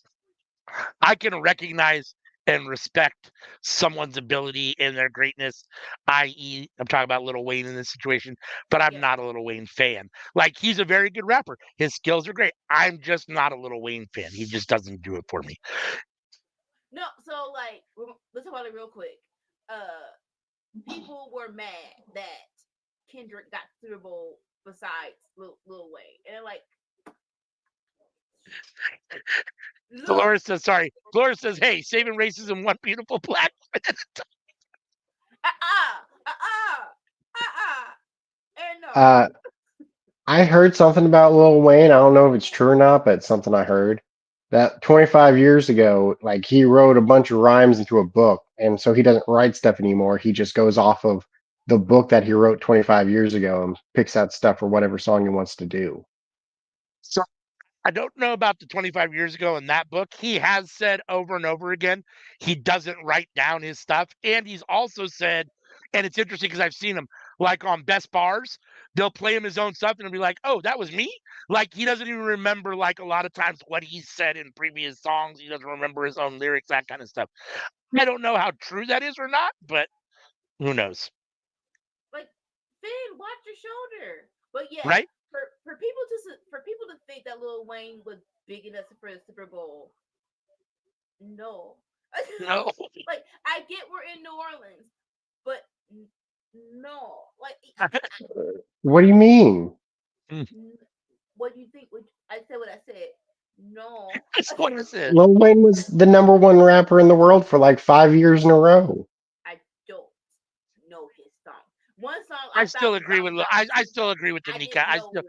[SPEAKER 3] I can recognize and respect someone's ability and their greatness, i.e., I'm talking about Lil Wayne in this situation, but I'm
[SPEAKER 4] Yeah.
[SPEAKER 3] not a Lil Wayne fan. Like, he's a very good rapper. His skills are great. I'm just not a Lil Wayne fan. He just doesn't do it for me.
[SPEAKER 4] No. So like, let's talk about it real quick. People were mad that Kendrick got Super Bowl besides Lil Wayne, and they're like, look,
[SPEAKER 3] Dolores says, hey, saving racism, one beautiful black.
[SPEAKER 4] uh, and no,
[SPEAKER 2] Uh, I heard something about Lil Wayne. I don't know if it's true or not, but it's something I heard. That 25 years ago, like he wrote a bunch of rhymes into a book, and so he doesn't write stuff anymore. He just goes off of the book that he wrote 25 years ago and picks out stuff for whatever song he wants to do.
[SPEAKER 3] So I don't know about the 25 years ago in that book. He has said over and over again he doesn't write down his stuff. And he's also said, and it's interesting because I've seen him like on Best Bars, they'll play him his own stuff and it'll be like, oh, that was me. Like he doesn't even remember, like a lot of times, what he said in previous songs. He doesn't remember his own lyrics, that kind of stuff. I don't know how true that is or not, but who knows?
[SPEAKER 4] like Finn, watch your shoulder. But yeah,
[SPEAKER 3] Right?
[SPEAKER 4] for people to think that Lil Wayne was big enough for the Super Bowl, no.
[SPEAKER 3] No.
[SPEAKER 4] Like I get we're in New Orleans, but No, like
[SPEAKER 2] What do you mean?
[SPEAKER 4] what do you think? I said what I said. No,
[SPEAKER 3] That's what I said.
[SPEAKER 2] Lil Wayne was the number one rapper in the world for like 5 years in a row.
[SPEAKER 4] I don't know his song. One song
[SPEAKER 3] I
[SPEAKER 4] I
[SPEAKER 3] still
[SPEAKER 4] found
[SPEAKER 3] agree with.
[SPEAKER 4] about
[SPEAKER 3] I
[SPEAKER 4] two
[SPEAKER 3] still
[SPEAKER 4] songs.
[SPEAKER 3] agree with
[SPEAKER 4] I
[SPEAKER 3] Danica.
[SPEAKER 4] didn't know.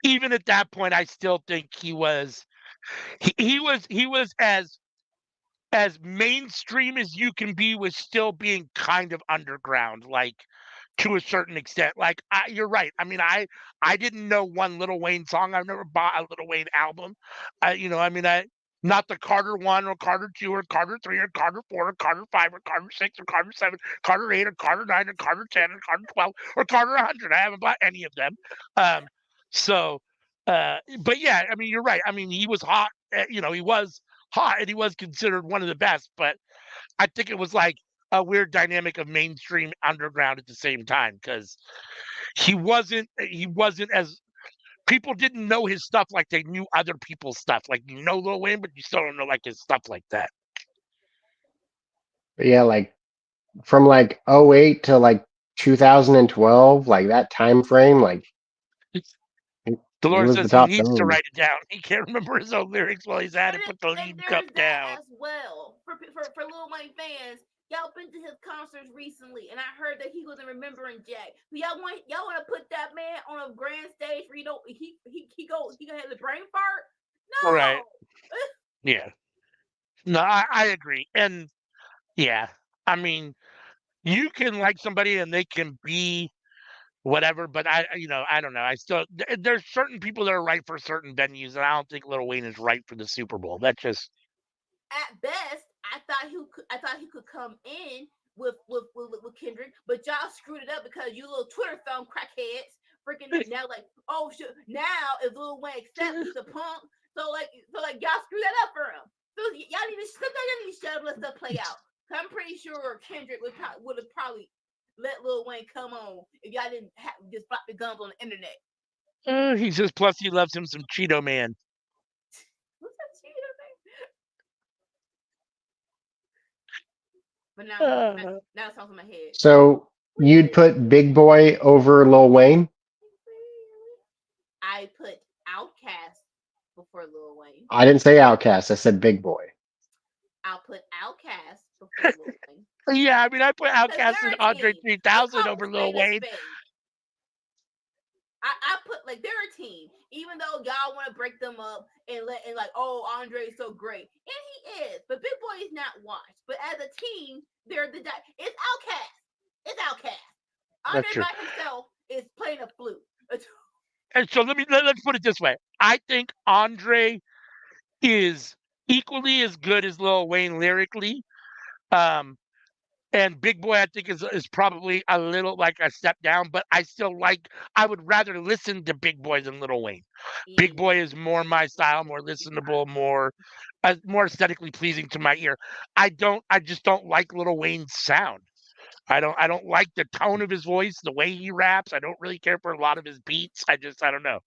[SPEAKER 3] Even at that point, I still think he was as mainstream as you can be with still being kind of underground, like to a certain extent. Like you're right. I mean, I didn't know one Little Wayne song. I've never bought a Little Wayne album. I mean, I not the Carter 1 or Carter 2 or Carter 3 or Carter 4 or Carter 5 or Carter 6 or Carter 7, Carter 8 or Carter 9 or Carter 10 or Carter 12 or Carter 100. I haven't bought any of them. Um, so, but yeah, I mean, you're right. I mean, he was hot. He was hot and he was considered one of the best. But I think it was like a weird dynamic of mainstream underground at the same time because he wasn't as people didn't know his stuff like they knew other people's stuff. Like you know Lil Wayne, but you still don't know like his stuff like that.
[SPEAKER 2] But yeah, like from like '08 to like 2012, like that time frame, like he
[SPEAKER 3] Dolores
[SPEAKER 2] was the
[SPEAKER 3] says he
[SPEAKER 2] top
[SPEAKER 3] needs to
[SPEAKER 2] dog.
[SPEAKER 3] write it down. He can't remember his own lyrics while he's at
[SPEAKER 4] But
[SPEAKER 3] it. Put the
[SPEAKER 4] and
[SPEAKER 3] lead cup
[SPEAKER 4] there's that
[SPEAKER 3] down.
[SPEAKER 4] as well for Lil Wayne fans. Y'all been to his concerts recently, and I heard that he wasn't remembering Jack. So y'all want to put that man on a grand stage where he gonna have the brain fart?
[SPEAKER 3] All right.
[SPEAKER 4] No.
[SPEAKER 3] Yeah. No, I agree. And yeah, I mean, you can like somebody and they can be whatever. But I don't know. I still there's certain people that are right for certain venues, and I don't think Lil Wayne is right for the Super Bowl. That's just
[SPEAKER 4] At best, I thought he could come in with Kendrick, but y'all screwed it up because you little Twitter thumb crackheads freaking now like oh shit now if Lil Wayne accept he's a punk so y'all screw that up for him. So y'all need to shut up and let stuff play out. I'm pretty sure Kendrick would have probably let Lil Wayne come on if y'all didn't just flop the gums on the internet.
[SPEAKER 3] he says. Plus, he loves him some Cheeto Man.
[SPEAKER 4] What's that cheater thing? But
[SPEAKER 3] Uh,
[SPEAKER 4] now it's on my head.
[SPEAKER 2] So you'd put Big Boy over Lil Wayne?
[SPEAKER 4] I put Outcast before Lil Wayne.
[SPEAKER 2] I didn't say Outcast. I said Big Boy.
[SPEAKER 4] I'll put Outcast before Lil Wayne.
[SPEAKER 3] yeah, I mean, I put
[SPEAKER 4] Because
[SPEAKER 3] Outkast and
[SPEAKER 4] they're a
[SPEAKER 3] Andre
[SPEAKER 4] team. Let's
[SPEAKER 3] 3000
[SPEAKER 4] call a
[SPEAKER 3] over Lil
[SPEAKER 4] spade a
[SPEAKER 3] Wayne.
[SPEAKER 4] spade. I put like they're a team, even though y'all want to break them up and like oh Andre is so great, and he is, but Big Boy is not washed. But as a team, it's Outcast. It's Outcast.
[SPEAKER 3] That's
[SPEAKER 4] Andre
[SPEAKER 3] true.
[SPEAKER 4] by himself is playing a flute.
[SPEAKER 3] And so let's put it this way. I think Andre is equally as good as Lil Wayne lyrically. Um, and Big Boy, I think, is probably a little like a step down, but I would rather listen to Big Boy than Lil Wayne. Big Boy is more my style, more listenable, more aesthetically pleasing to my ear. I just don't like Lil Wayne's sound. I don't like the tone of his voice, the way he raps. I don't really care for a lot of his beats. I don't know.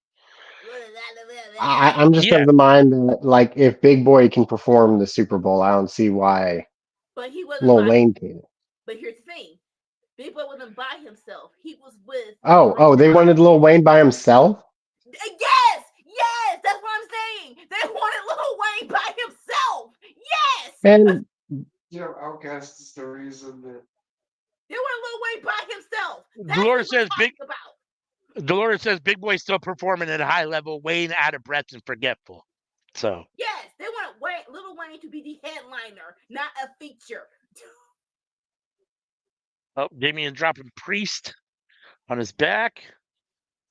[SPEAKER 2] I'm just
[SPEAKER 3] Yeah,
[SPEAKER 2] of the mind that like if Big Boy can perform the Super Bowl, I don't see why
[SPEAKER 4] But he wasn't
[SPEAKER 2] Lil
[SPEAKER 4] by.
[SPEAKER 2] Wayne can.
[SPEAKER 4] But here's the thing: Big Boy wasn't by himself. He was with
[SPEAKER 2] Oh, they wanted Lil Wayne by himself?
[SPEAKER 4] Yes, yes, that's what I'm saying. They wanted Lil Wayne by himself. Yes,
[SPEAKER 2] And
[SPEAKER 5] Outcast is the reason that
[SPEAKER 4] they wanted Lil Wayne by himself. That's
[SPEAKER 3] Dolores
[SPEAKER 4] what we're
[SPEAKER 3] says Big
[SPEAKER 4] talking about.
[SPEAKER 3] Dolores says Big Boy still performing at a high level, Wayne out of breath and forgetful. So
[SPEAKER 4] Yes, they wanted Lil Wayne to be the headliner, not a feature.
[SPEAKER 3] Damien dropping Priest on his back.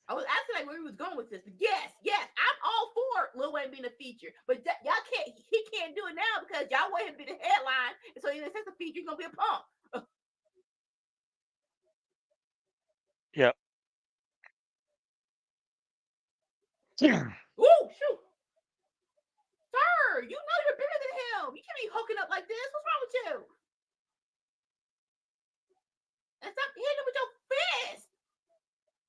[SPEAKER 4] I was asking like where he was going with this, but yes, I'm all for Lil Wayne being a feature, but he can't do it now because y'all want him to be the headline, and so if it's a feature, he's gonna be a punk.
[SPEAKER 3] Yep.
[SPEAKER 4] Ooh, shoot. Sir, you know you're bigger than him. You can't be hooking up like this. What's wrong with you? And stop hitting him with your fist.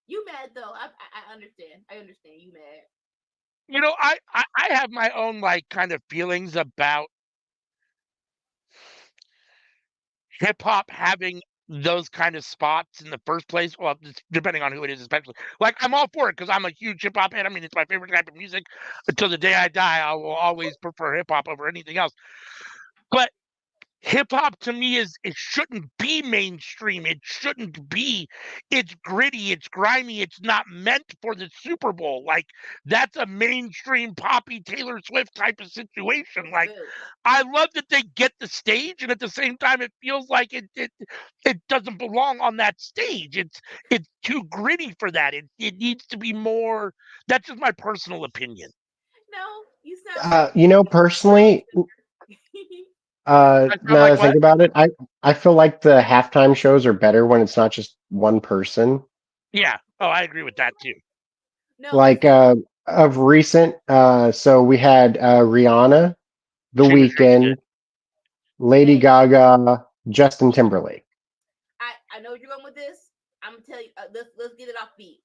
[SPEAKER 4] You mad though? I understand. I understand. You mad?
[SPEAKER 3] I have my own like kind of feelings about hip hop having those kind of spots in the first place. Well, depending on who it is, especially. Like, I'm all for it because I'm a huge hip hop fan. I mean, it's my favorite type of music. Until the day I die, I will always prefer hip hop over anything else. But hip hop to me it shouldn't be mainstream. It shouldn't be. It's gritty. It's grimy. It's not meant for the Super Bowl. Like, that's a mainstream poppy Taylor Swift type of situation. Like,
[SPEAKER 4] Boo.
[SPEAKER 3] I love that they get the stage, and at the same time, it feels like it doesn't belong on that stage. It's too gritty for that. It needs to be more. That's just my personal opinion.
[SPEAKER 4] No, you sound like
[SPEAKER 2] Personally,
[SPEAKER 3] I sound
[SPEAKER 2] now that
[SPEAKER 3] like
[SPEAKER 2] I think
[SPEAKER 3] what?
[SPEAKER 2] about it, I feel like the halftime shows are better when it's not just one person.
[SPEAKER 3] Yeah. Oh, I agree with that too.
[SPEAKER 4] no, you
[SPEAKER 2] Like
[SPEAKER 4] sound
[SPEAKER 2] of recent, so we had Rihanna, The
[SPEAKER 3] She was really good.
[SPEAKER 2] Weeknd, Lady
[SPEAKER 4] hey.
[SPEAKER 2] Gaga, Justin Timberlake.
[SPEAKER 4] I know where you're going with this. I'm gonna tell you. Let's get it off beat.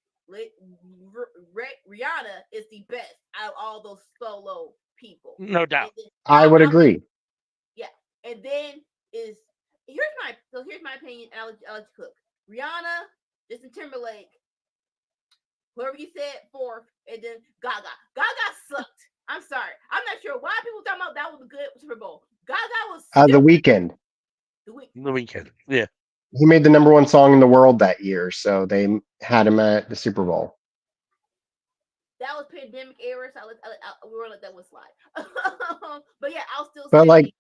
[SPEAKER 4] Rihanna is the best out of all those solo people.
[SPEAKER 3] No
[SPEAKER 4] And
[SPEAKER 3] doubt.
[SPEAKER 4] then
[SPEAKER 2] I would
[SPEAKER 4] I'll
[SPEAKER 2] agree.
[SPEAKER 4] yeah. And then is here's my opinion. And I'll let you cook. Rihanna, Justin Timberlake, whoever you said fourth, and then Gaga. Gaga sucked. I'm sorry. I'm not sure why people talking about that was a good Super Bowl. Gaga was
[SPEAKER 2] The
[SPEAKER 4] still
[SPEAKER 2] Weeknd.
[SPEAKER 4] the week.
[SPEAKER 3] The Weeknd. Yeah.
[SPEAKER 2] He made the number one song in the world that year, so they had him at the Super Bowl.
[SPEAKER 4] That was pandemic era, so we were let that one slide. But yeah, I'll still
[SPEAKER 2] But like,
[SPEAKER 4] say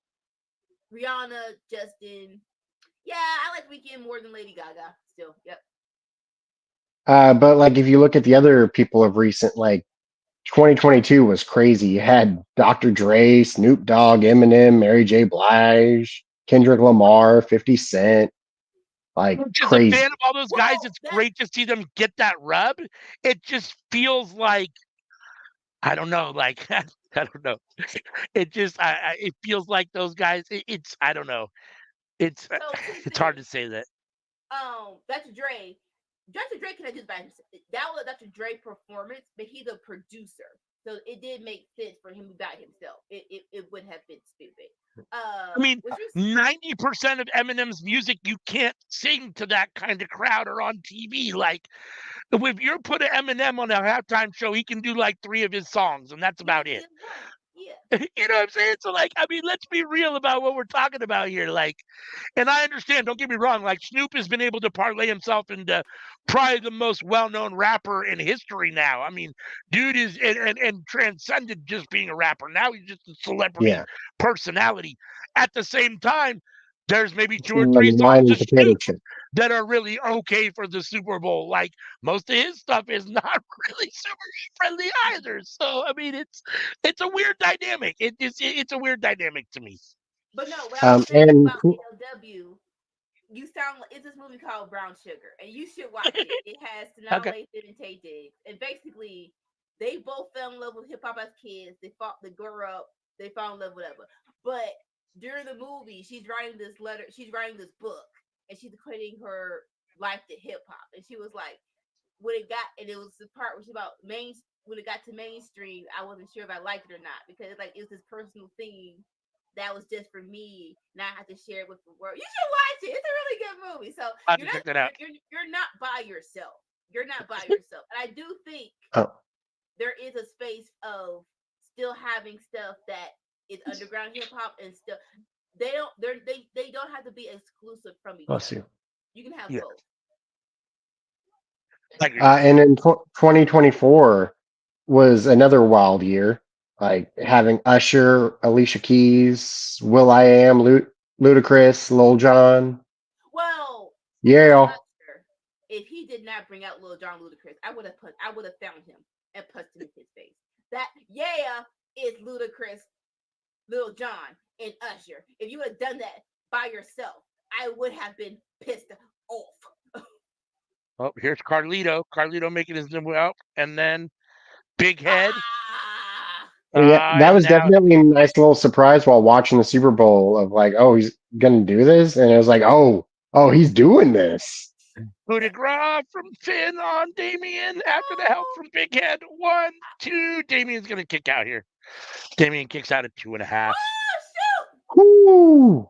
[SPEAKER 4] Rihanna, Justin. Yeah, I like Weekend more than Lady Gaga. Still, yep.
[SPEAKER 2] but like if you look at the other people of recent, like 2022 was crazy. You had Dr. Dre, Snoop Dogg, Eminem, Mary J. Blige, Kendrick Lamar, 50 Cent, like
[SPEAKER 3] As a fan
[SPEAKER 2] crazy.
[SPEAKER 3] of all those guys,
[SPEAKER 4] Whoa,
[SPEAKER 3] it's
[SPEAKER 4] that
[SPEAKER 3] great to see them get that rub. It just feels like I don't know, like I don't know. It just it feels like those guys. It's I don't know. It's
[SPEAKER 4] so two
[SPEAKER 3] it's hard
[SPEAKER 4] things.
[SPEAKER 3] to say that.
[SPEAKER 4] Dr. Dre. Dr. Dre can just by himself. That was a Dr. Dre performance, but he's a producer. So it did make sense for him to by himself. It would have been stupid.
[SPEAKER 3] I mean,
[SPEAKER 4] Was yours
[SPEAKER 3] 90% of Eminem's music you can't sing to that kind of crowd or on TV. Like, if you put an Eminem on a halftime show, he can do like 3 of his songs, and that's
[SPEAKER 4] he
[SPEAKER 3] about
[SPEAKER 4] just
[SPEAKER 3] it.
[SPEAKER 4] did one. Yeah.
[SPEAKER 3] You know what I'm saying? So, like, I mean, let's be real about what we're talking about here. Like, and I understand, don't get me wrong, like, Snoop has been able to parlay himself into probably the most well-known rapper in history now. I mean, dude is and transcended just being a rapper. Now he's just a celebrity
[SPEAKER 2] Yeah.
[SPEAKER 3] personality. At the same time, there's maybe 2 or 3
[SPEAKER 2] Wine
[SPEAKER 3] songs
[SPEAKER 2] and
[SPEAKER 3] of
[SPEAKER 2] potato
[SPEAKER 3] Snoop
[SPEAKER 2] chip.
[SPEAKER 3] that are really okay for the Super Bowl. Like, most of his stuff is not really super friendly either. So, I mean, it's a weird dynamic. It's a weird dynamic to me.
[SPEAKER 4] But no, what I was saying
[SPEAKER 2] And
[SPEAKER 4] about AEW, you sound like it's this movie called Brown Sugar, and you should watch it. It has Sanaa
[SPEAKER 3] Okay.
[SPEAKER 4] Lathan and Tay Diggs, and basically they both fell in love with hip hop as kids. They grew up, they fell in love with whatever. But during the movie, she's writing this letter, she's writing this book, and she's equating her life to hip hop. And she was like, when it got, and it was the part where she about when it got to mainstream, I wasn't sure if I liked it or not because like it was this personal thing that was just for me. Now I have to share it with the world. You should watch it. It's a really good movie. So
[SPEAKER 3] I'll have to check that out.
[SPEAKER 4] you're not by yourself. You're not by yourself. And I do think
[SPEAKER 2] oh,
[SPEAKER 4] there is a space of still having stuff that is underground hip hop and still they don't have to be exclusive from each
[SPEAKER 2] bless
[SPEAKER 4] other.
[SPEAKER 2] you.
[SPEAKER 4] You can have
[SPEAKER 3] Yeah,
[SPEAKER 4] both.
[SPEAKER 3] I agree.
[SPEAKER 2] And in 2024 was another wild year, like having Usher, Alicia Keys, Will I Am, Ludacris, Lil Jon.
[SPEAKER 4] Well, with
[SPEAKER 2] Yeah.
[SPEAKER 4] Usher, if he did not bring out Lil Jon Ludacris, I would have found him and punched him in his face. That yeah is Ludacris, Lil Jon, and Usher. If you would have done that by yourself, I would have been pissed off.
[SPEAKER 3] Oh, here's Carlito. Carlito making his debut out, and then Big Head.
[SPEAKER 4] Ah,
[SPEAKER 2] Yeah, that
[SPEAKER 3] And
[SPEAKER 2] was
[SPEAKER 3] now
[SPEAKER 2] definitely a nice little surprise while watching the Super Bowl of like, oh, he's gonna do this, and it was like, oh, he's doing this.
[SPEAKER 3] coup de grace from Finn on Damien after the help
[SPEAKER 4] oh,
[SPEAKER 3] from Big Head. 1, 2. Damien's gonna kick out here. Damien kicks out at 2.5.
[SPEAKER 4] shoot!
[SPEAKER 2] Woo!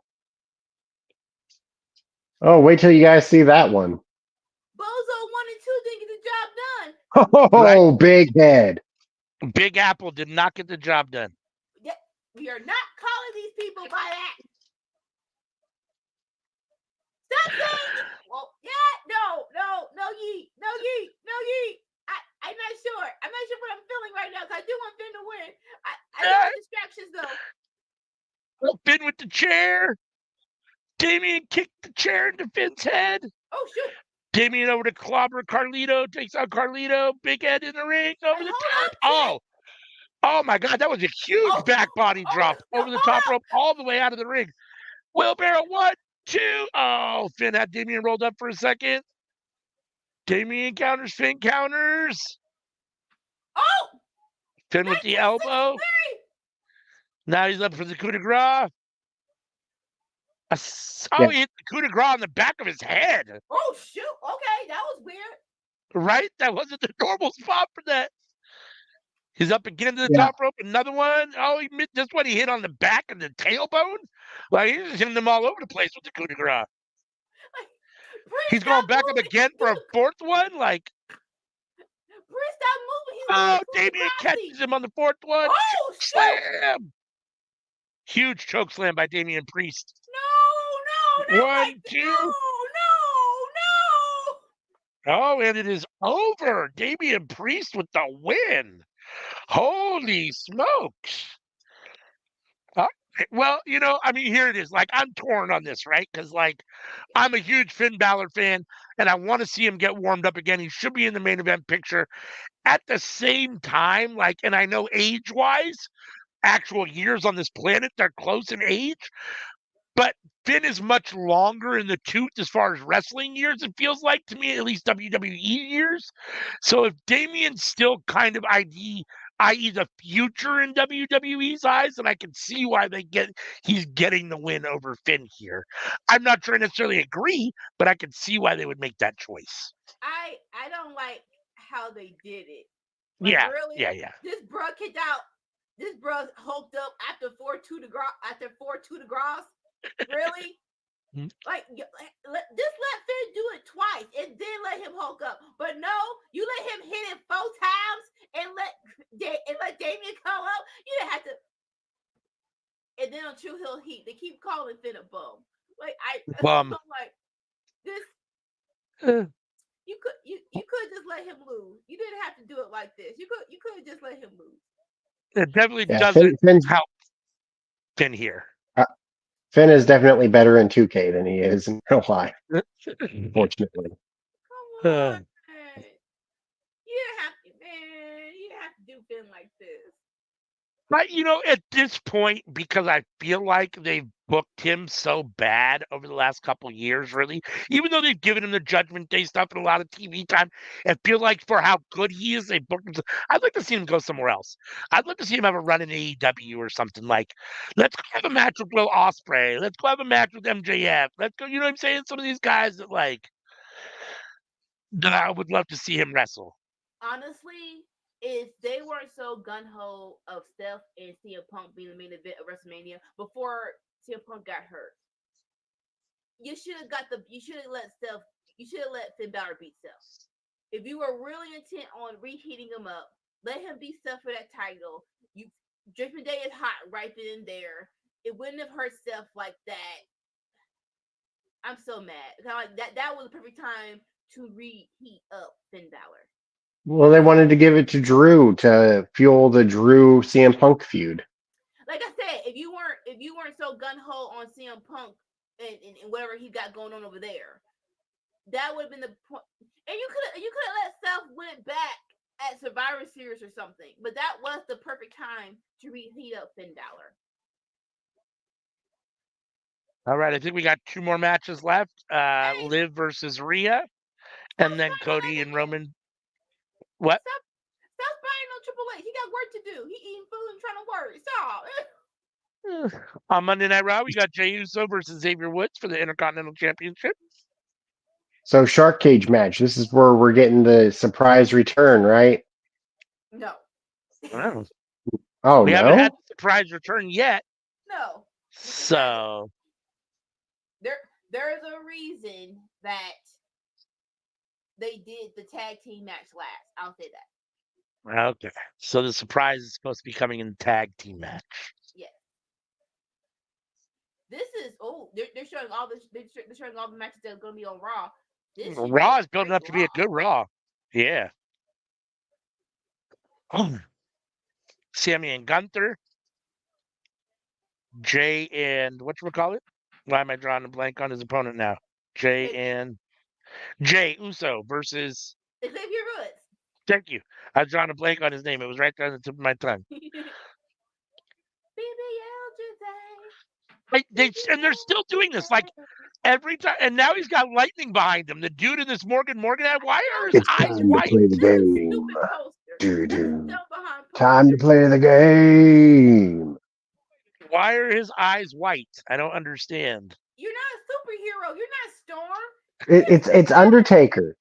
[SPEAKER 2] Oh, wait till you guys see that one.
[SPEAKER 4] Bozo 1 and 2 didn't get the job done.
[SPEAKER 2] Oh, big head.
[SPEAKER 3] Big Apple did not get the job done.
[SPEAKER 4] Yeah, we are not calling these people by that. Stop saying it. Well, yeah, no, yeet, no yeet, no yeet. I'm not sure. I'm not sure what I'm feeling right now because I do want Finn to win. I do want distractions though.
[SPEAKER 3] Finn with the chair. Damien kicked the chair into Finn's head.
[SPEAKER 4] Oh shoot.
[SPEAKER 3] Damien over to clobber Carlito, takes out Carlito. Big Head in the ring, over the top. Oh my God, that was a huge back body drop over the top rope, all the way out of the ring. Wheelbarrow, 1, 2. Oh, Finn had Damien rolled up for a second. Damien counters, Finn counters.
[SPEAKER 4] Oh!
[SPEAKER 3] Finn with the elbow. Now he's up for the coup de grace. He hit the coup de grace on the back of his head.
[SPEAKER 4] Oh, shoot. Okay, that was weird.
[SPEAKER 3] Right? That wasn't the normal spot for that. He's up again to the top rope. Another one. Oh, he missed this one. He hit on the back and the tailbone. Like, he's just hitting them all over the place with the coup de grace. He's going back up again for a fourth one. Like,
[SPEAKER 4] stop moving.
[SPEAKER 3] Damien catches him on the fourth one.
[SPEAKER 4] Oh,
[SPEAKER 3] slam. Huge choke slam by Damian Priest.
[SPEAKER 4] No.
[SPEAKER 3] 1, 2.
[SPEAKER 4] No.
[SPEAKER 3] Oh, and it is over. Damian Priest with the win. Holy smokes. Well, here it is. Like, I'm torn on this, right? Because, like, I'm a huge Finn Balor fan, and I want to see him get warmed up again. He should be in the main event picture. At the same time, like, and I know age-wise, actual years on this planet, they're close in age, but Finn is much longer in the tooth as far as wrestling years, it feels like to me, at least WWE years. So if Damien's still kind of i.e. the future in WWE's eyes, and I can see why he's getting the win over Finn here. I'm not sure I necessarily agree, but I can see why they would make that choice.
[SPEAKER 4] I don't like how they did it.
[SPEAKER 3] Like,
[SPEAKER 4] really, this bro kicked out. This bro hulked up after 4-2 de Gras. Really? Like, just let Finn do it twice and then let him hulk up. But no, you let him hit it 4 times and let Damien come up. You didn't have to. And then on True Hill Heat, they keep calling Finn a bum. Like I'm like this. You could just let him lose. You didn't have to do it like this. You could have just let him lose.
[SPEAKER 3] It definitely doesn't help Finn here.
[SPEAKER 2] Finn is definitely better in 2K than he is in real life. Unfortunately.
[SPEAKER 4] Come on. You didn't have to do Finn like this.
[SPEAKER 3] But, at this point, because I feel like they've booked him so bad over the last couple of years, really, even though they've given him the Judgment Day stuff and a lot of TV time, I feel like for how good he is, they booked him. I'd like to see him go somewhere else. I'd love to see him have a run in AEW or something. Like, let's go have a match with Will Ospreay. Let's go have a match with MJF. Let's go, you know what I'm saying? Some of these guys that I would love to see him wrestle.
[SPEAKER 4] Honestly, if they weren't so gun-ho of Steph and CM Punk being the main event of WrestleMania before CM Punk got hurt, you should have let Finn Balor beat Steph. If you were really intent on reheating him up, let him beat Steph for that title. Judgment Day is hot right then and there. It wouldn't have hurt Steph like that. I'm so mad. Like that was the perfect time to reheat up Finn Balor.
[SPEAKER 2] Well, they wanted to give it to Drew to fuel the Drew CM Punk feud.
[SPEAKER 4] Like I said, if you weren't so gun ho on CM Punk and whatever he got going on over there, that would have been the point. And you could have let Steph win it back at Survivor Series or something. But that was the perfect time to reheat up Finn Balor.
[SPEAKER 3] All right, I think we got 2 more matches left. Liv versus Rhea, and then Cody and Roman. What?
[SPEAKER 4] Stop buying on Triple H. He got work to do. He eating food and trying to work. Stop.
[SPEAKER 3] On Monday Night Raw, we got Jey Uso versus Xavier Woods for the Intercontinental Championship.
[SPEAKER 2] So Shark Cage match. This is where we're getting the surprise return, right?
[SPEAKER 4] No.
[SPEAKER 2] Oh,
[SPEAKER 3] we
[SPEAKER 2] no?
[SPEAKER 3] haven't had the surprise return yet.
[SPEAKER 4] No.
[SPEAKER 3] So
[SPEAKER 4] there's a reason that they did the tag team match last. I'll say that.
[SPEAKER 3] Okay. So the surprise is supposed to be coming in the tag team match.
[SPEAKER 4] Yes. This is they're showing all this. They're showing all the matches that are going to be on Raw. This should
[SPEAKER 3] Raw
[SPEAKER 4] be
[SPEAKER 3] is building
[SPEAKER 4] great
[SPEAKER 3] up to be a good Raw. Yeah. Sammy and Gunther, Jay and whatchamacallit? Why am I drawing a blank on his opponent now? Jay Uso versus.
[SPEAKER 4] Xavier Woods.
[SPEAKER 3] Thank you. I was drawing a blank on his name. It was right there on the tip of my tongue. And they're still doing this. Like every time, and now he's got lightning behind him. The dude in this Morgan hat. Why are his
[SPEAKER 2] It's
[SPEAKER 3] eyes
[SPEAKER 2] time
[SPEAKER 3] white?
[SPEAKER 2] to play the game.
[SPEAKER 4] Doo-doo.
[SPEAKER 2] Time to play the game.
[SPEAKER 3] Why are his eyes white? I don't understand.
[SPEAKER 4] You're not a superhero. You're not Storm.
[SPEAKER 2] It's Undertaker.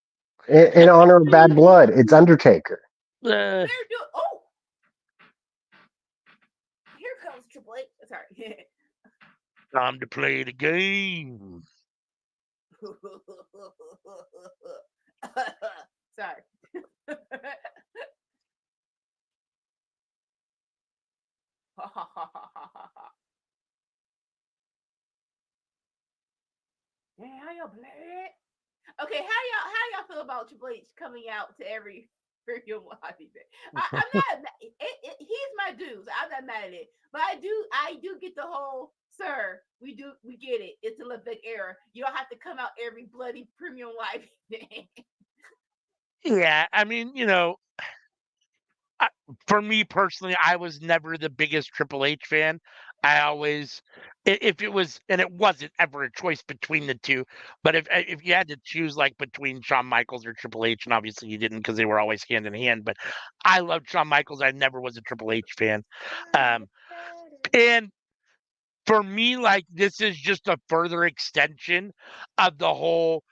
[SPEAKER 2] In honor of Bad Blood, it's Undertaker.
[SPEAKER 4] Here comes Triple H. Sorry.
[SPEAKER 3] Time to play the game.
[SPEAKER 4] Sorry. Yeah, how y'all play it? Okay, how y'all feel about Triple H coming out to every freaking live event? I'm not. He's my dude. So I'm not mad at it, but I do get the whole. Sir, we get it. It's a Levesque era. You don't have to come out every bloody premium live event.
[SPEAKER 3] Yeah, I mean, for me personally, I was never the biggest Triple H fan. I always, if it was, and it wasn't ever a choice between the two, but if you had to choose like between Shawn Michaels or Triple H, and obviously you didn't because they were always hand in hand, but I loved Shawn Michaels. I never was a Triple H fan. And for me, like, this is just a further extension of the whole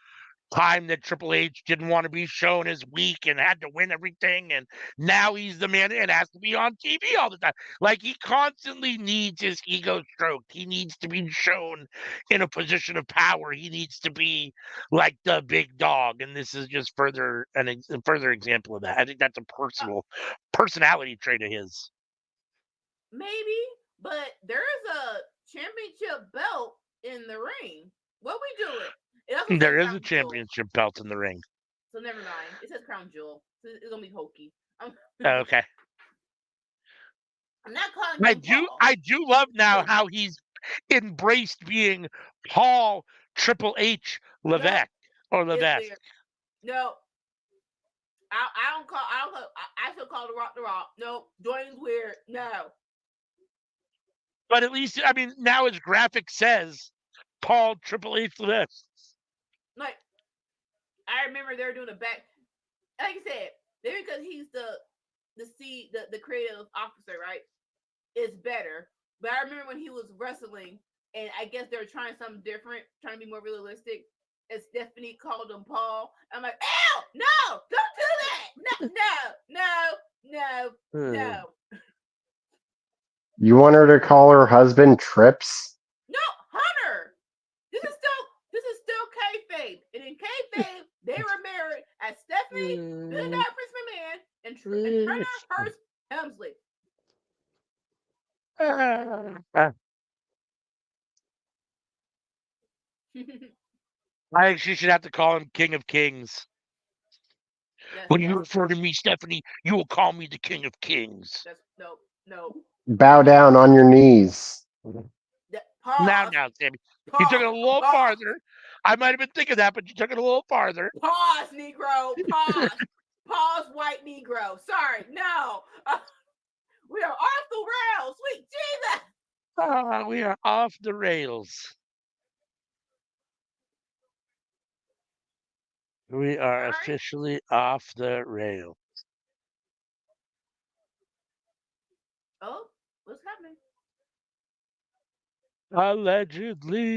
[SPEAKER 3] time that Triple H didn't want to be shown as weak and had to win everything, and now he's the man and has to be on TV all the time. Like, he constantly needs his ego stroked. He needs to be shown in a position of power. He needs to be like the big dog, and this is just further a further example of that. I think that's a personality trait of his.
[SPEAKER 4] Maybe, but there's a championship belt in the ring. What we doing?
[SPEAKER 3] There is a championship belt in the ring.
[SPEAKER 4] So never mind. It says Crown Jewel. So it's gonna be hokey.
[SPEAKER 3] Okay.
[SPEAKER 4] I'm not calling him Paul.
[SPEAKER 3] I do love now how he's embraced being Paul Triple H Levesque or Levesque.
[SPEAKER 4] No. I still call the Rock. No, Dwayne's weird. No.
[SPEAKER 3] But at least, I mean, now his graphic says Paul Triple H Levesque.
[SPEAKER 4] Like, I remember they were doing a back. Like I said, maybe because he's the creative officer, right? It's better. But I remember when he was wrestling, and I guess they were trying something different, trying to be more realistic. And Stephanie called him Paul. I'm like, ow, no, don't do that. No.
[SPEAKER 2] You want her to call her husband Trips?
[SPEAKER 4] No, Hunter. This is still kayfabe. And in kayfabe, they were married as Stephanie, Billy Dog Prince McMahon, and Turner Hurst Helmsley.
[SPEAKER 3] I actually should have to call him King of Kings. When you refer to me, Stephanie, you will call me the King of Kings.
[SPEAKER 4] No.
[SPEAKER 2] Bow down on your knees.
[SPEAKER 3] Now, Sammy. You took it a little farther. I might have been thinking that, but you took it a little farther.
[SPEAKER 4] Pause, Negro. Pause. Pause, white Negro. Sorry. No. We are off the rails. Sweet Jesus.
[SPEAKER 3] We are off the rails. We are officially off the rails.
[SPEAKER 4] Oh, what's happening?
[SPEAKER 3] Allegedly.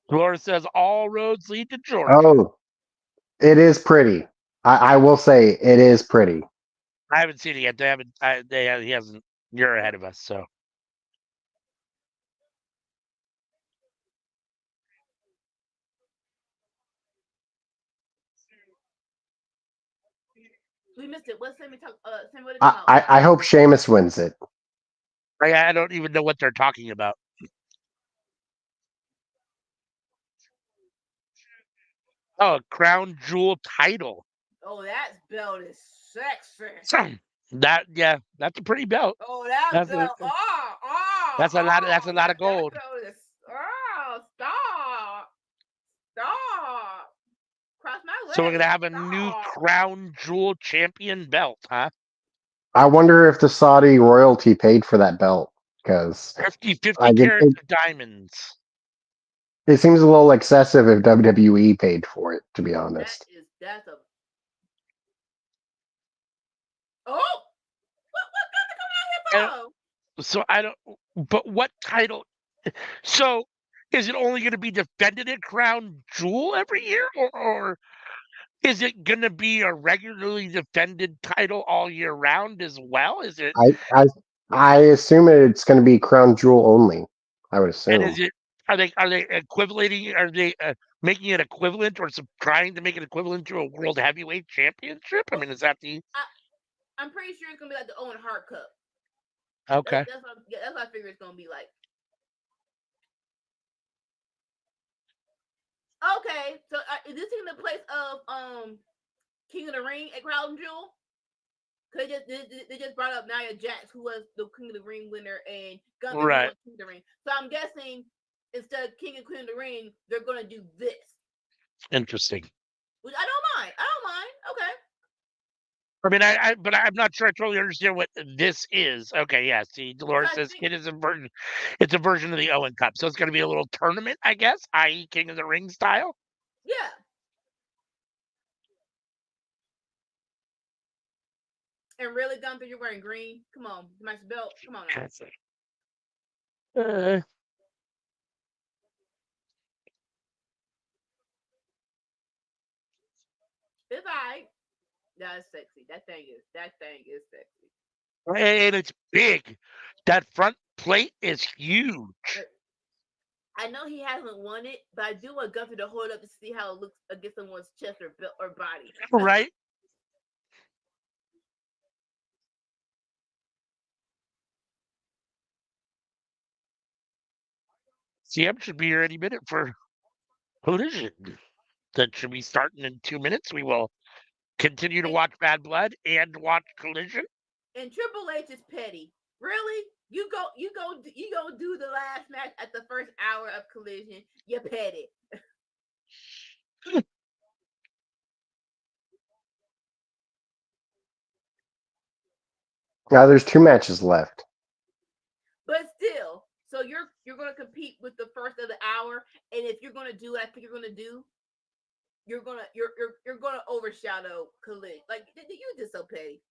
[SPEAKER 3] Laura says all roads lead to Georgia.
[SPEAKER 2] Oh, it is pretty. I will say it is pretty.
[SPEAKER 3] I haven't seen it yet. They haven't. He hasn't. You're ahead of us, so.
[SPEAKER 4] We missed it. What's Sammy talk? Sammy, what are you talking about?
[SPEAKER 2] I hope Sheamus wins it.
[SPEAKER 3] I don't even know what they're talking about. Oh, a crown jewel title.
[SPEAKER 4] Oh, that belt is sexy.
[SPEAKER 3] So that's a pretty belt.
[SPEAKER 4] Oh, that
[SPEAKER 3] That's
[SPEAKER 4] belt.
[SPEAKER 3] that's a lot. That's a lot of gold.
[SPEAKER 4] That belt is. Stop. Cross my legs.
[SPEAKER 3] So we're gonna have a
[SPEAKER 4] Stop.
[SPEAKER 3] new crown jewel champion belt, huh?
[SPEAKER 2] I wonder if the Saudi royalty paid for that belt because
[SPEAKER 3] 50 carats of diamonds.
[SPEAKER 2] It seems a little excessive if WWE paid for it, to be honest.
[SPEAKER 4] That's a. Oh, what got to come out here for?
[SPEAKER 3] So I don't. But what title? So is it only going to be defended at Crown Jewel every year, or is it going to be a regularly defended title all year round as well? Is it?
[SPEAKER 2] I assume it's going to be Crown Jewel only. I would assume.
[SPEAKER 3] And is it? Are they equivalating? Are they making it equivalent, or trying to make it equivalent to a World Heavyweight Championship? I mean, is that the?
[SPEAKER 4] I'm pretty sure it's gonna be like the Owen Hart Cup.
[SPEAKER 3] Okay.
[SPEAKER 4] That's what I figure it's gonna be like. Okay, so is this in the place of King of the Ring at Crown Jewel? Cause they just brought up Nia Jax, who was the King of the Ring winner, and Gunther, who was King of the Ring. So I'm guessing instead of King and Queen of the Ring, they're gonna do this.
[SPEAKER 3] Interesting.
[SPEAKER 4] Which I don't mind. Okay.
[SPEAKER 3] I mean, but I'm not sure I totally understand what this is. Okay, yeah. See, Dolores says it is a version. It's a version of the Owen Cup, so it's going to be a little tournament, I guess, i.e., King of the Ring style.
[SPEAKER 4] Yeah. And really, Gunther, you're wearing green. Come on, match the belt. Come on now. It's alright. That's sexy. That thing is sexy.
[SPEAKER 3] And it's big. That front plate is huge.
[SPEAKER 4] I know he hasn't won it, but I do want Gunther to hold it up to see how it looks against someone's chest or body.
[SPEAKER 3] Right. CM should be here any minute for Collision. That should be starting in 2 minutes. We will continue to watch Bad Blood and watch Collision.
[SPEAKER 4] And Triple H is petty. Really? You go do the last match at the first hour of Collision. You're petty.
[SPEAKER 2] Now there's 2 matches left.
[SPEAKER 4] But still, so you're gonna compete with the first of the hour, and if you're gonna do what I think you're gonna do, you're gonna overshadow Collision. Like you just so petty.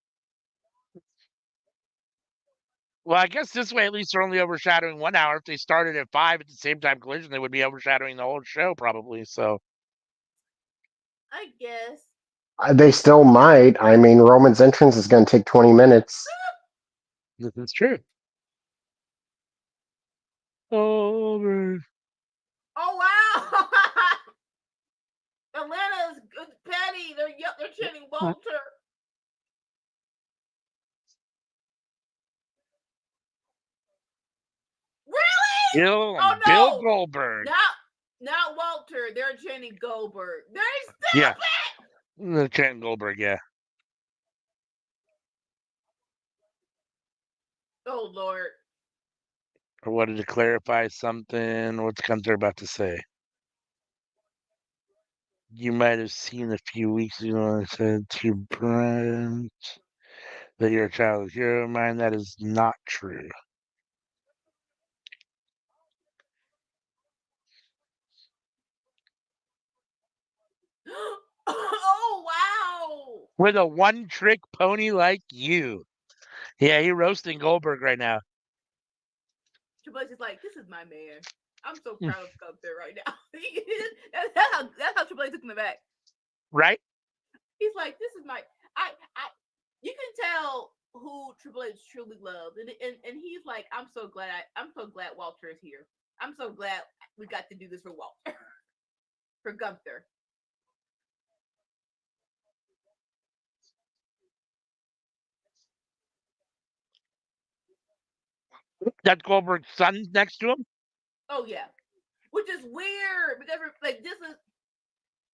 [SPEAKER 3] Well, I guess this way at least they're only overshadowing 1 hour. If they started at 5 at the same time Collision, they would be overshadowing the whole show probably. So
[SPEAKER 4] I guess.
[SPEAKER 2] They still might. I mean, Roman's entrance is going to take 20 minutes.
[SPEAKER 3] This is true. Over.
[SPEAKER 4] Oh wow! Atlanta's petty. They're chanting Walter. Really?
[SPEAKER 3] Bill Goldberg.
[SPEAKER 4] Not Walter. They're chanting Goldberg. They're stupid.
[SPEAKER 3] Yeah. They're chanting Goldberg. Yeah.
[SPEAKER 4] Oh Lord.
[SPEAKER 3] I wanted to clarify something. What's Gunther about to say? You might have seen a few weeks ago I said to Brent that you're a childhood hero of mine. That is not true.
[SPEAKER 4] Oh wow!
[SPEAKER 3] With a one-trick pony like you. Yeah, he roasting Goldberg right now.
[SPEAKER 4] Triple H is like, this is my man. I'm so proud of Gunther right now. that's how Triple H took him back.
[SPEAKER 3] Right?
[SPEAKER 4] He's like, this is my. You can tell who Triple H truly loves, and he's like, I'm so glad Walter is here. I'm so glad we got to do this for Walter, for Gunther.
[SPEAKER 3] That Goldberg's son next to him.
[SPEAKER 4] Oh yeah, which is weird because like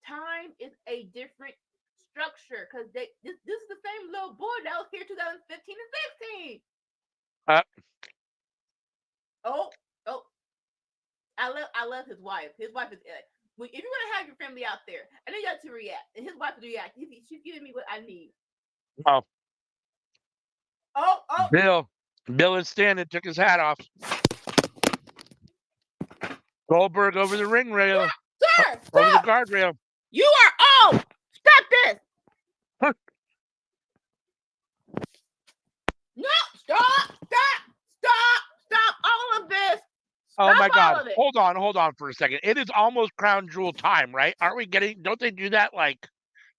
[SPEAKER 4] time is a different structure because this is the same little boy that was here 2015 and 16.
[SPEAKER 3] Uh,
[SPEAKER 4] Oh, I love his wife. His wife is if you're gonna have your family out there, I need y'all to react, and his wife will react. She's giving me what I need.
[SPEAKER 3] oh,
[SPEAKER 4] Oh,
[SPEAKER 3] Bill is standing, took his hat off. Goldberg over the ring rail,
[SPEAKER 4] sir,
[SPEAKER 3] over the
[SPEAKER 4] stop!
[SPEAKER 3] guardrail.
[SPEAKER 4] You are stop this!
[SPEAKER 3] Huh.
[SPEAKER 4] No, stop all of this.
[SPEAKER 3] Oh my
[SPEAKER 4] Stop all
[SPEAKER 3] God!
[SPEAKER 4] of it.
[SPEAKER 3] Hold on for a second. It is almost Crown Jewel time, right? Aren't we getting? Don't they do that? Like,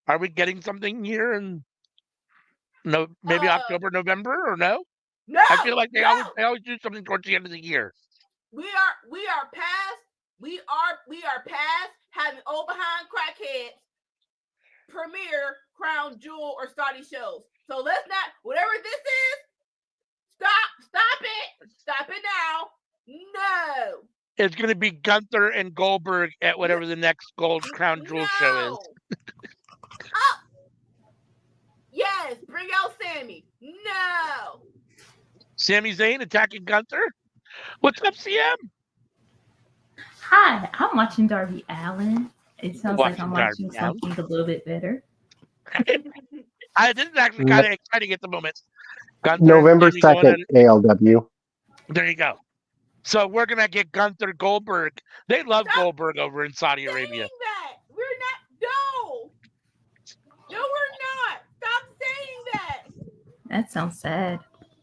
[SPEAKER 3] are we getting something here in maybe October, November, or no?
[SPEAKER 4] No,
[SPEAKER 3] I feel like they
[SPEAKER 4] no.
[SPEAKER 3] always do something towards the end of the year.
[SPEAKER 4] We are past having old behind crackheads premiere Crown Jewel or Saudi shows. So let's not, whatever this is, stop it now. No.
[SPEAKER 3] It's going to be Gunther and Goldberg at whatever the next Gold Crown Jewel show is.
[SPEAKER 4] Oh. Yes, bring out Sammy. No.
[SPEAKER 3] Sami Zayn attacking Gunther. What's up, CM?
[SPEAKER 6] Hi, I'm watching Darby Allin. It sounds like I'm watching something a little bit better.
[SPEAKER 3] This is actually kind of exciting at the moment. Gunther
[SPEAKER 2] November 2nd, ALW.
[SPEAKER 3] There you go. So we're going to get Gunther Goldberg. They love Goldberg over in Saudi Arabia.
[SPEAKER 4] That. We're not. No, we're not. Stop saying that.
[SPEAKER 6] That sounds sad.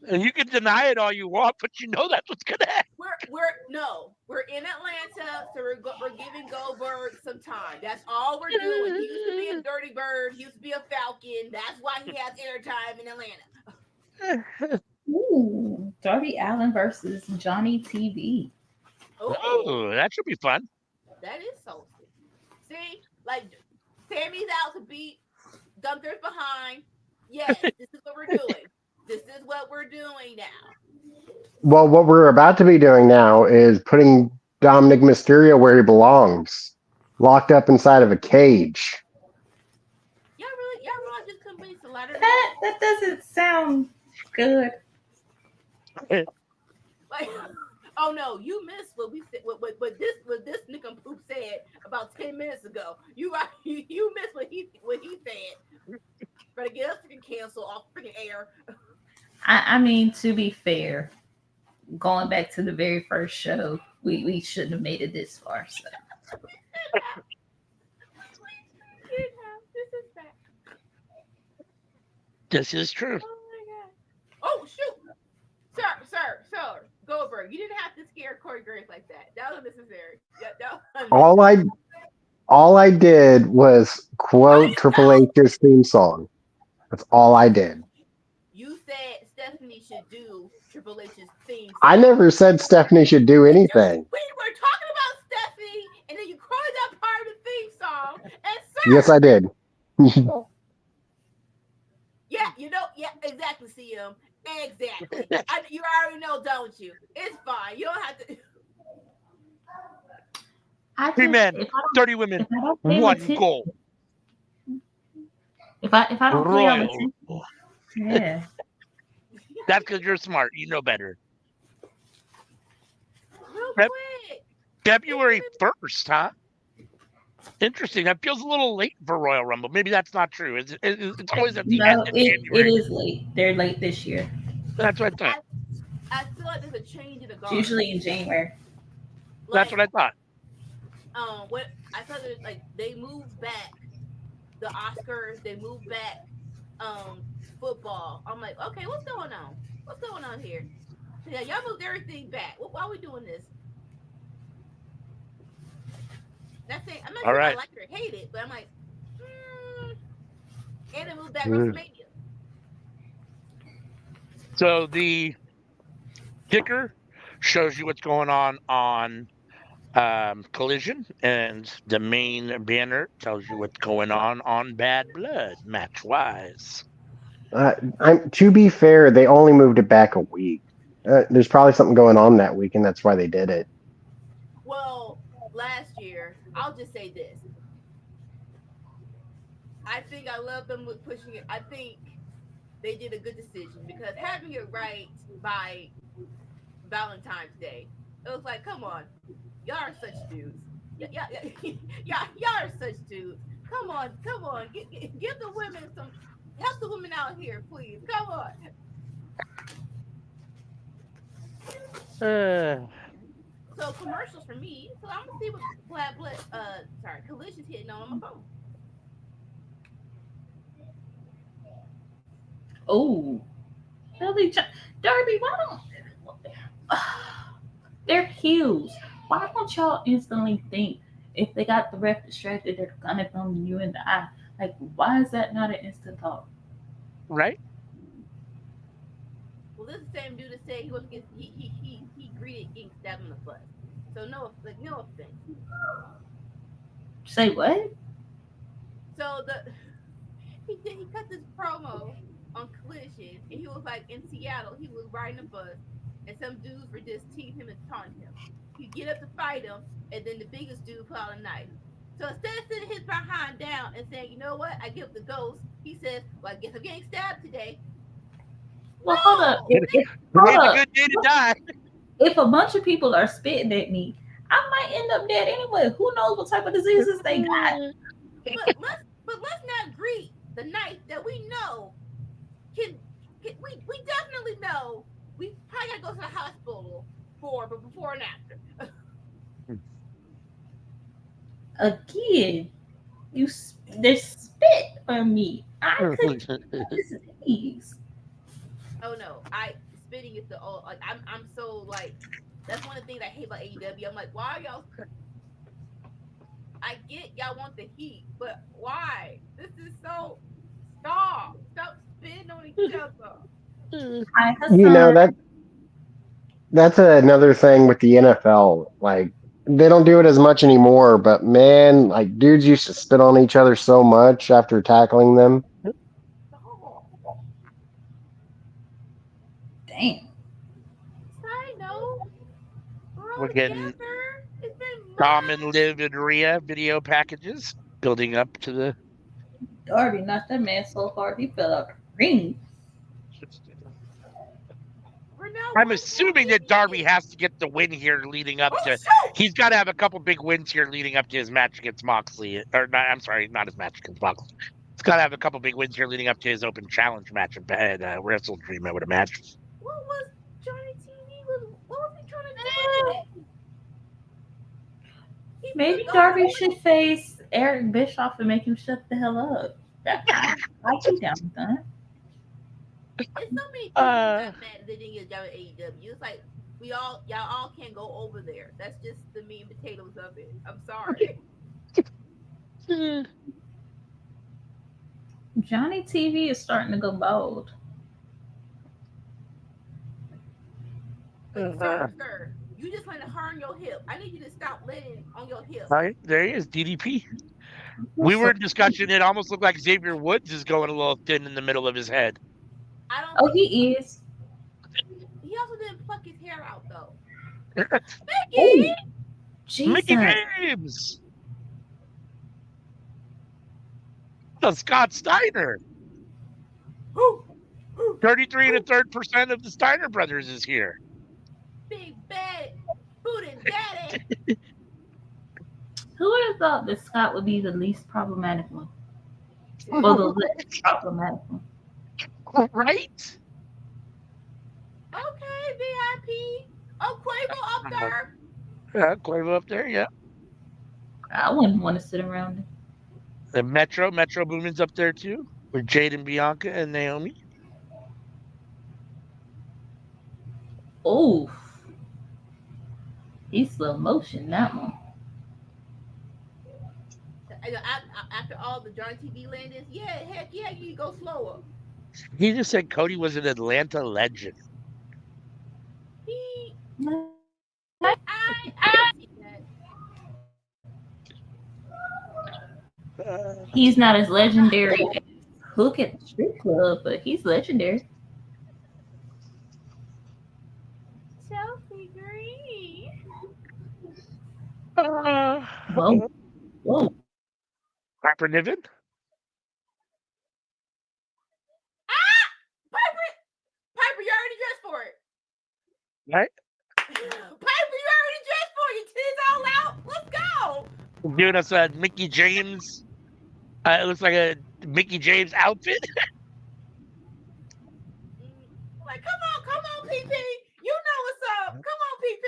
[SPEAKER 3] And you can deny it all you want, but you know that's what's going to happen.
[SPEAKER 4] We're in Atlanta, so we're giving Goldberg some time. That's all we're doing. He used to be a Dirty Bird. He used to be a Falcon. That's why he has airtime in Atlanta.
[SPEAKER 6] Ooh, Darby Allin versus Johnny TV.
[SPEAKER 3] Oh, that should be fun.
[SPEAKER 4] That is so sick. See, like Sammy's out to beat Gunther's behind. Yes, this is what we're doing. This is what we're doing now.
[SPEAKER 2] Well, what we're about to be doing now is putting Dominic Mysterio where he belongs, locked up inside of a cage.
[SPEAKER 4] Y'all really just convinced a lot of
[SPEAKER 6] that doesn't sound good.
[SPEAKER 4] Like, oh no, you missed what we said. What this nincompoop said about 10 minutes ago. You missed what he said. Better get us freaking canceled off freaking air.
[SPEAKER 6] I mean, to be fair, going back to the very first show, we shouldn't have made it this far. So.
[SPEAKER 3] This is true.
[SPEAKER 4] Oh my God. Oh shoot. Sir, Goldberg, you didn't have to scare Corey Graves like that. That was unnecessary.
[SPEAKER 2] All I did was quote Triple H's theme song. That's all I did.
[SPEAKER 4] You said Stephanie should do Triple H's theme song.
[SPEAKER 2] I never said Stephanie should do anything.
[SPEAKER 4] We were talking about Stephanie, and then you quoted that part of the theme song. And sir,
[SPEAKER 2] yes, I did.
[SPEAKER 4] Yeah, exactly, CM. Exactly. You already know, don't you? It's fine. You don't have to.
[SPEAKER 3] 3 men, 30 women, 1 goal.
[SPEAKER 6] If I don't
[SPEAKER 3] Royal.
[SPEAKER 6] yeah.
[SPEAKER 3] That's because you're smart. You know better.
[SPEAKER 4] Real quick.
[SPEAKER 3] February 1st, huh? Interesting. That feels a little late for Royal Rumble. Maybe that's not true. It's always at the end of January.
[SPEAKER 6] It is late. They're late this year.
[SPEAKER 3] That's what I thought.
[SPEAKER 4] I feel like there's a change in the guard.
[SPEAKER 6] Usually in January.
[SPEAKER 3] That's what I thought.
[SPEAKER 4] What I thought that like they moved back the Oscars, they moved back football. I'm like, okay, what's going on? What's going on here? Yeah, y'all moved everything back. Why are we doing this? That's it. I'm not sure I like it or hate it, but I'm like, and it moved back WrestleMania.
[SPEAKER 3] So the ticker shows you what's going on Collision, and the main banner tells you what's going on Bad Blood match wise.
[SPEAKER 2] I'm to be fair, they only moved it back a week. There's probably something going on that week, and that's why they did it.
[SPEAKER 4] Well, last year, I'll just say this. I think I love them with pushing it. I think they did a good decision because having it right by Valentine's Day, it was like, come on, y'all are such dudes. Y'all are such dudes. Come on, give the women some, help the women out here, please. Come on.
[SPEAKER 3] Uh,
[SPEAKER 4] So commercials for me. So I'm gonna see what Collision's hitting on my phone.
[SPEAKER 6] Oh, Billy Darby, why don't they're huge? Why don't y'all instantly think if they got the ref distracted, they're gonna thumb you in the eye? Like, why is that not an instant thought?
[SPEAKER 3] right?
[SPEAKER 4] Well, this is the same dude that said he was get he greeted getting stabbed in the butt. So no offense.
[SPEAKER 6] Say what?
[SPEAKER 4] So he cut this promo on Collision, and he was like in Seattle. He was riding a bus, and some dudes were just teasing him and taunting him. He get up to fight him, and then the biggest dude pull out a knife. So instead of sitting his behind down and saying, you know what, I give the ghost, he says, well, I guess I'm getting stabbed today.
[SPEAKER 6] Well, hold up.
[SPEAKER 4] No,
[SPEAKER 6] Hold
[SPEAKER 3] Today's a
[SPEAKER 6] up.
[SPEAKER 3] good day to die.
[SPEAKER 6] If a bunch of people are spitting at me, I might end up dead anyway. Who knows what type of diseases they got?
[SPEAKER 4] but let's not greet the knife that we know we definitely know we probably gotta go to the hospital but before and after.
[SPEAKER 6] Again, they spit on me. I couldn't disease.
[SPEAKER 4] Oh no, I spitting is the old like I'm so like that's one of the things I hate about AEW. I'm like, why are y'all? I get y'all want the heat, but why? This is so stop spitting on each other.
[SPEAKER 6] Hi,
[SPEAKER 2] You know
[SPEAKER 6] Hassan.
[SPEAKER 2] that's another thing with the NFL. Like they don't do it as much anymore, but man, like dudes used to spit on each other so much after tackling them.
[SPEAKER 4] Stop.
[SPEAKER 6] Damn.
[SPEAKER 4] I know. We're
[SPEAKER 3] We're
[SPEAKER 4] all
[SPEAKER 3] getting
[SPEAKER 4] together. It's been
[SPEAKER 3] Tom and
[SPEAKER 4] months.
[SPEAKER 3] Liv and Rhea video packages building up to the.
[SPEAKER 6] Darby knocked that man so hard he fell out the ring.
[SPEAKER 4] We're not
[SPEAKER 3] I'm
[SPEAKER 4] one
[SPEAKER 3] assuming that Darby
[SPEAKER 4] idiot.
[SPEAKER 3] has to get the win here leading up
[SPEAKER 4] Oh
[SPEAKER 3] to.
[SPEAKER 4] shoot!
[SPEAKER 3] He's got to have a couple big wins here leading up to his match against Moxley. Or not, I'm sorry, not his match against Moxley. He's got to have a couple big wins here leading up to his open challenge match at Wrestle Dream, I would imagine.
[SPEAKER 4] What was Johnny TV what was he trying to do with it? He
[SPEAKER 6] Maybe
[SPEAKER 4] flipped over.
[SPEAKER 6] Darby should face Eric Bischoff and make him shut the hell up. I'd be down with that.
[SPEAKER 4] It's so many things you
[SPEAKER 3] Uh,
[SPEAKER 4] got mad that they didn't get done with AEW. It's like y'all all can't go over there. That's just the meat and potatoes of it. I'm sorry.
[SPEAKER 6] Johnny TV is starting to go bold.
[SPEAKER 4] Sir, you just want to harm your hip. I need you to stop letting on your hip.
[SPEAKER 3] All right, there he is, DDP. We were in discussion. It almost looked like Xavier Woods is going a little thin in the middle of his head.
[SPEAKER 4] I don't
[SPEAKER 6] Oh,
[SPEAKER 4] think
[SPEAKER 6] he is.
[SPEAKER 4] he also didn't pluck his hair out though.
[SPEAKER 6] Oh,
[SPEAKER 4] Mickey!
[SPEAKER 3] Mickey
[SPEAKER 6] Jesus.
[SPEAKER 3] James. Oh, Scott Steiner. 33 1/3% of the Steiner brothers is here.
[SPEAKER 4] Big bad booty daddy.
[SPEAKER 6] Who would have thought that Scott would be the least problematic one? Or the less problematic one?
[SPEAKER 3] Right?
[SPEAKER 4] Okay, VIP. Oh, Quavo up there.
[SPEAKER 3] Yeah, Quavo up there, yeah.
[SPEAKER 6] I wouldn't want to sit around him.
[SPEAKER 3] The Metro Boomin's up there too, with Jade and Bianca and Naomi.
[SPEAKER 6] Oh, he's slow motion, that one.
[SPEAKER 4] After all the John TV land is, yeah, heck yeah, you go slower.
[SPEAKER 3] He just said Cody was an Atlanta legend.
[SPEAKER 4] He,
[SPEAKER 6] Like,
[SPEAKER 4] I can see that.
[SPEAKER 6] he's not as legendary as Hook at the strip club, but he's legendary.
[SPEAKER 4] Chelsea Green.
[SPEAKER 6] Whoa, whoa.
[SPEAKER 3] Harper Niven?
[SPEAKER 4] Piper, you already dressed for it.
[SPEAKER 3] Right?
[SPEAKER 4] Piper, you already dressed for it. Your titties all out. Let's go.
[SPEAKER 3] Giving us a Mickey James. It looks like a Mickey James outfit.
[SPEAKER 4] Like, come on, PP. You know what's up. Come on, PP.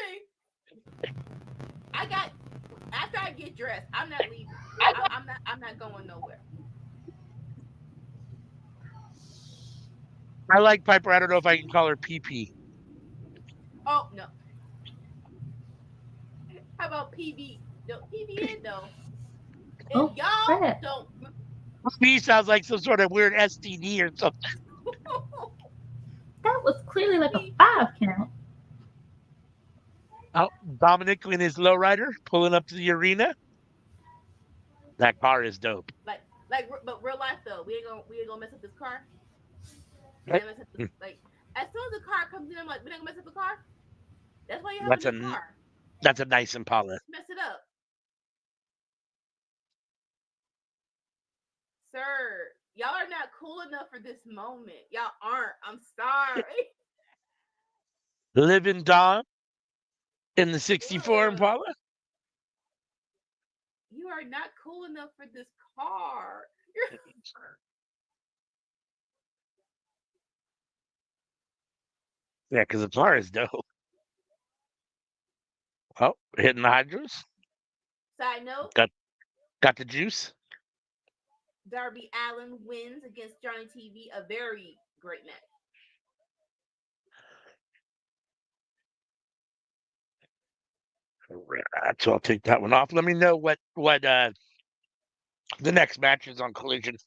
[SPEAKER 4] After I get dressed, I'm not leaving. I'm not going nowhere.
[SPEAKER 3] I like Piper. I don't know if I can call her PP.
[SPEAKER 4] Oh no. How about PB? No, PBN though. If
[SPEAKER 6] Oh,
[SPEAKER 4] y'all
[SPEAKER 6] crap.
[SPEAKER 4] don't
[SPEAKER 3] PP sounds like some sort of weird STD or something.
[SPEAKER 6] That was clearly like a 5 count.
[SPEAKER 3] Oh, Dominic in his lowrider pulling up to the arena. That car is dope.
[SPEAKER 4] but real life though, we ain't gonna mess up this car.
[SPEAKER 3] Right?
[SPEAKER 4] Mess up this, like as soon as the car comes in, I'm like, we ain't gonna mess up the car. That's why you have
[SPEAKER 3] That's
[SPEAKER 4] a new car.
[SPEAKER 3] That's a nice Impala.
[SPEAKER 4] Mess it up. Sir, y'all are not cool enough for this moment. Y'all aren't. I'm sorry.
[SPEAKER 3] Living Dom in the 64
[SPEAKER 4] Ugh.
[SPEAKER 3] Impala.
[SPEAKER 4] You are not cool enough for this car.
[SPEAKER 3] Yeah, because the car is dope. Oh, hitting the hydros.
[SPEAKER 4] Side note,
[SPEAKER 3] Got the juice.
[SPEAKER 4] Darby Allin wins against Johnny TV. A very great match.
[SPEAKER 3] So I'll take that one off. Let me know what the next match is on Collision,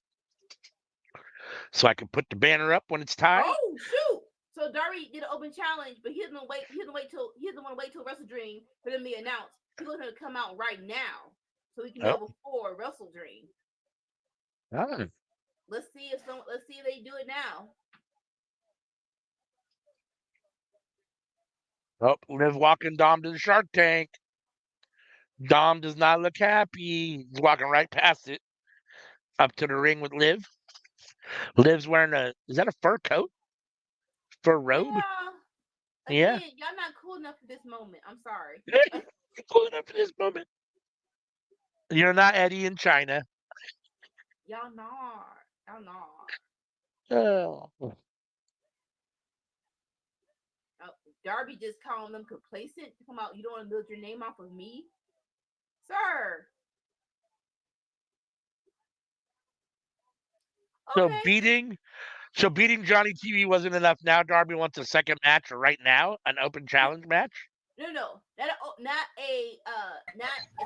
[SPEAKER 3] so I can put the banner up when it's time.
[SPEAKER 4] Oh shoot! So Darby did an open challenge, but he doesn't want to wait till Wrestle Dream for them to be announced. He wants him to come out right now, so we can know before Wrestle Dream.
[SPEAKER 3] Oh.
[SPEAKER 4] Let's see if they do it now.
[SPEAKER 3] Oh, Liv walking Dom to the Shark Tank. Dom does not look happy. He's walking right past it, up to the ring with Liv. Liv's wearing is that a fur coat? Fur robe?
[SPEAKER 4] Yeah. Again, y'all not cool enough for this moment. I'm sorry.
[SPEAKER 3] Cool enough for this moment. You're not Eddie in China.
[SPEAKER 4] Y'all not. Y'all not.
[SPEAKER 3] Oh.
[SPEAKER 4] Darby just calling them complacent. Come out, you don't want to build your name off of me, sir. Okay.
[SPEAKER 3] So beating Johnny TV wasn't enough. Now Darby wants a second match right now, an open challenge match.
[SPEAKER 4] No, not a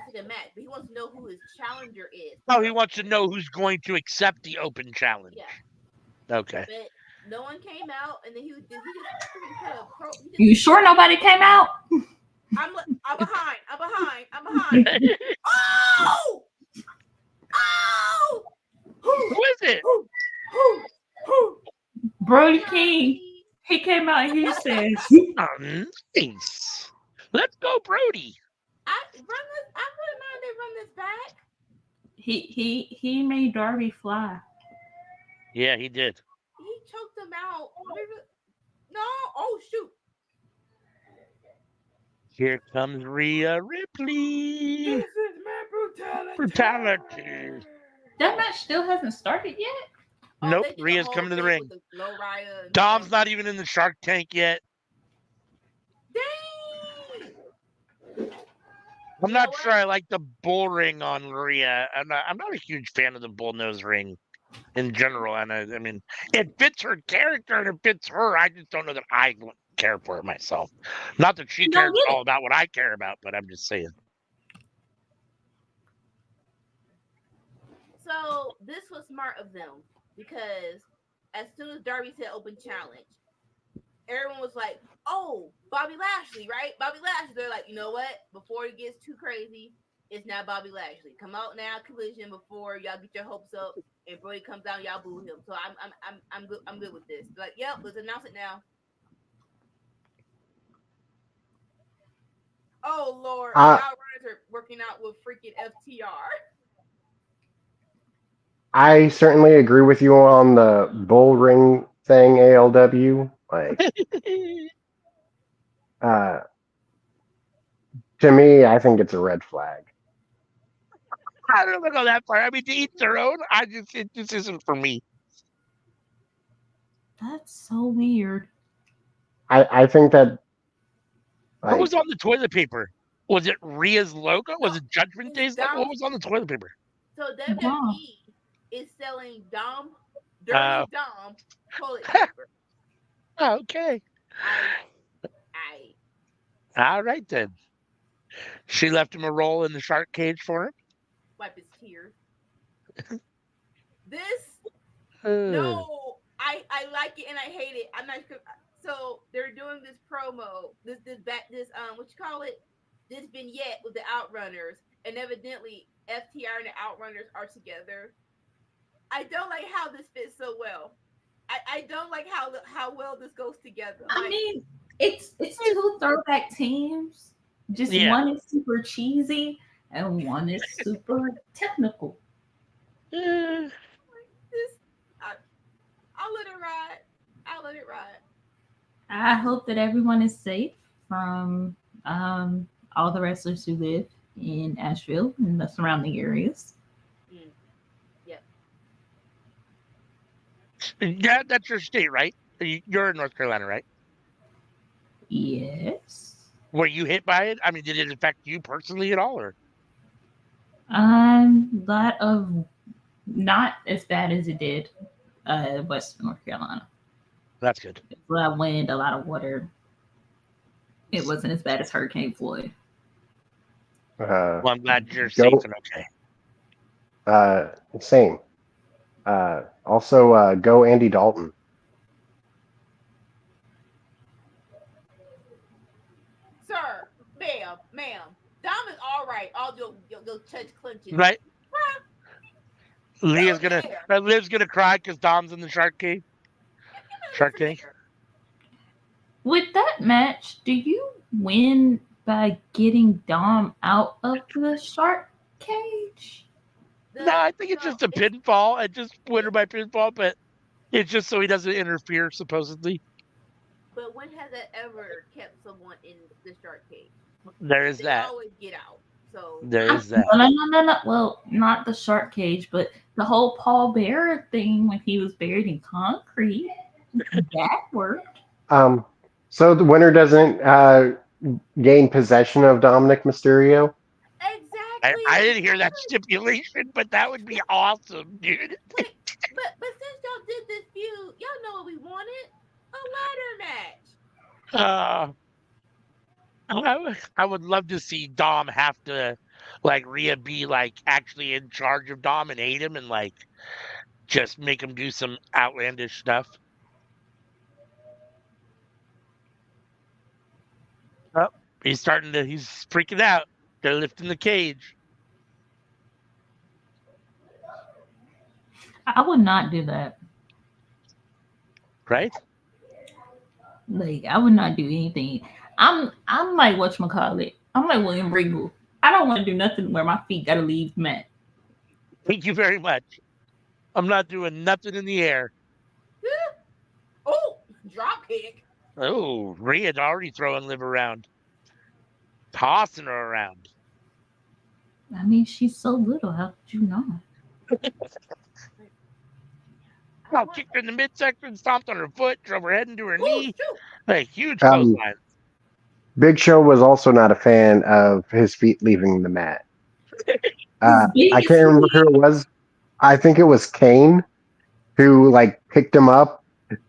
[SPEAKER 4] second match, but he wants to know who his challenger is.
[SPEAKER 3] Oh, he wants to know who's going to accept the open challenge.
[SPEAKER 4] Yeah.
[SPEAKER 3] Okay.
[SPEAKER 4] But no one came out, and then he just freaking put a pro.
[SPEAKER 6] You sure nobody came out?
[SPEAKER 4] I'm behind. Oh!
[SPEAKER 3] Who is it?
[SPEAKER 6] Brody King. He came out and he says,
[SPEAKER 3] Oh, nice. Let's go, Brody.
[SPEAKER 4] I wouldn't mind they run this back.
[SPEAKER 6] He made Darby fly.
[SPEAKER 3] Yeah, he did.
[SPEAKER 4] He choked him out. No. Oh shoot.
[SPEAKER 3] Here comes Rhea Ripley.
[SPEAKER 4] This is my
[SPEAKER 3] Brutality.
[SPEAKER 6] That match still hasn't started yet?
[SPEAKER 4] Oh,
[SPEAKER 3] nope, Rhea's coming to the ring.
[SPEAKER 4] The
[SPEAKER 3] Dom's not even in the Shark Tank yet.
[SPEAKER 4] Dang!
[SPEAKER 3] I'm not sure I like the bull ring on Rhea. I'm not a huge fan of the bullnose ring in general. And I mean, it fits her character and it fits her. I just don't know that I care for it myself. Not that she cares all about what I care about, but I'm just saying.
[SPEAKER 4] So this was smart of them because as soon as Darby said open challenge, everyone was like, "Oh, Bobby Lashley, right? Bobby Lashley." They're like, "You know what? Before it gets too crazy, it's now Bobby Lashley. Come out now, Collision, before y'all get your hopes up and Brody comes out, y'all boo him." So I'm good. I'm good with this. They're like, "Yep, let's announce it now." Oh Lord, the
[SPEAKER 2] I
[SPEAKER 4] Outriders are working out with freaking FTR.
[SPEAKER 2] I certainly agree with you on the bull ring thing, ALW. Like, uh, to me, I think it's a red flag.
[SPEAKER 3] I don't go that far. I mean, to each their own. It just isn't for me.
[SPEAKER 6] That's so weird.
[SPEAKER 2] I think that
[SPEAKER 3] What
[SPEAKER 2] like
[SPEAKER 3] was on the toilet paper? Was it Rhea's logo?
[SPEAKER 4] No,
[SPEAKER 3] Was it Judgment
[SPEAKER 4] it's
[SPEAKER 3] Day's logo? What
[SPEAKER 4] Dom.
[SPEAKER 3] was on the toilet paper?
[SPEAKER 4] So
[SPEAKER 6] Wow.
[SPEAKER 4] WWE is selling Dom,
[SPEAKER 3] Uh,
[SPEAKER 4] dirty Dom toilet paper.
[SPEAKER 3] okay.
[SPEAKER 4] I, I
[SPEAKER 3] All right then. She left him a roll in the shark cage for
[SPEAKER 4] wipe his tears. This
[SPEAKER 3] him.
[SPEAKER 4] no, I like it and I hate it. I'm not sure. So they're doing this promo, this what you call it, this vignette with the Outrunners, and evidently FTR and the Outrunners are together. I don't like how this fits so well. I don't like how well this goes together.
[SPEAKER 6] I
[SPEAKER 4] Like
[SPEAKER 6] mean, it's two throwback teams. Just
[SPEAKER 3] Yeah.
[SPEAKER 6] one is super cheesy and one is super technical.
[SPEAKER 3] Eh,
[SPEAKER 4] this, I'll let it ride. I'll let it ride.
[SPEAKER 6] I hope that everyone is safe from all the wrestlers who live in Asheville and the surrounding areas.
[SPEAKER 4] Mm, yep.
[SPEAKER 3] yeah, that's your state, right? You're in North Carolina, right?
[SPEAKER 6] Yes.
[SPEAKER 3] Were you hit by it? I mean, did it affect you personally at all, or?
[SPEAKER 6] Lot of not as bad as it did Western North Carolina.
[SPEAKER 3] That's good.
[SPEAKER 6] A lot of wind, a lot of water. It wasn't as bad as Hurricane Floyd.
[SPEAKER 2] uh,
[SPEAKER 3] Well, I'm glad you're
[SPEAKER 2] go
[SPEAKER 3] safe and okay.
[SPEAKER 2] same. Also, go Andy Dalton.
[SPEAKER 4] Sir, ma'am. Dom is all right. All your touch clenching.
[SPEAKER 3] Right?
[SPEAKER 4] Go there.
[SPEAKER 3] Liv's gonna cry because Dom's in the shark cage.
[SPEAKER 4] Get
[SPEAKER 3] Shark
[SPEAKER 4] from
[SPEAKER 3] tank.
[SPEAKER 4] there.
[SPEAKER 6] With that match, do you win by getting Dom out of the shark cage?
[SPEAKER 3] No, I think it's just a
[SPEAKER 4] It's
[SPEAKER 3] pinfall. It just winner by pinfall, but it's just so he doesn't interfere, supposedly.
[SPEAKER 4] but when has that ever kept someone in the shark cage?
[SPEAKER 3] There is
[SPEAKER 4] They
[SPEAKER 3] that.
[SPEAKER 4] always get out. So
[SPEAKER 3] There is that.
[SPEAKER 6] No. Well, not the shark cage, but the whole Paul Bearer thing when he was buried in concrete. That worked.
[SPEAKER 2] So the winner doesn't gain possession of Dominic Mysterio.
[SPEAKER 3] I
[SPEAKER 4] exactly.
[SPEAKER 3] didn't hear that stipulation, but that would be awesome, dude.
[SPEAKER 4] Wait, but since y'all did this feud, y'all know what we wanted? A ladder match.
[SPEAKER 3] Uh, I would love to see Dom have to, like, Rhea be, like, actually in charge of Dom and hate him and, like, just make him do some outlandish stuff. Oh, he's freaking out. They're lifting the cage,
[SPEAKER 6] I would not do that.
[SPEAKER 3] right?
[SPEAKER 6] Like I would not do anything. I'm like whatchamacallit. I'm like William Regal. I don't want to do nothing where my feet gotta leave the mat.
[SPEAKER 3] Thank you very much. I'm not doing nothing in the air.
[SPEAKER 4] Oh, drop kick.
[SPEAKER 3] Oh, Rhea's already throwing Liv around, tossing her around.
[SPEAKER 6] I mean, she's so little. How could you not?
[SPEAKER 3] Oh, kicked her in the midsection, stomped on her foot, drove her head into her
[SPEAKER 4] Oh,
[SPEAKER 3] knee.
[SPEAKER 4] shoot.
[SPEAKER 3] Like huge
[SPEAKER 2] Um,
[SPEAKER 3] clothesline.
[SPEAKER 2] Big Show was also not a fan of his feet leaving the mat.
[SPEAKER 6] As big
[SPEAKER 2] I
[SPEAKER 6] as
[SPEAKER 2] can't remember
[SPEAKER 6] he
[SPEAKER 2] who it was. I think it was Kane who like picked him up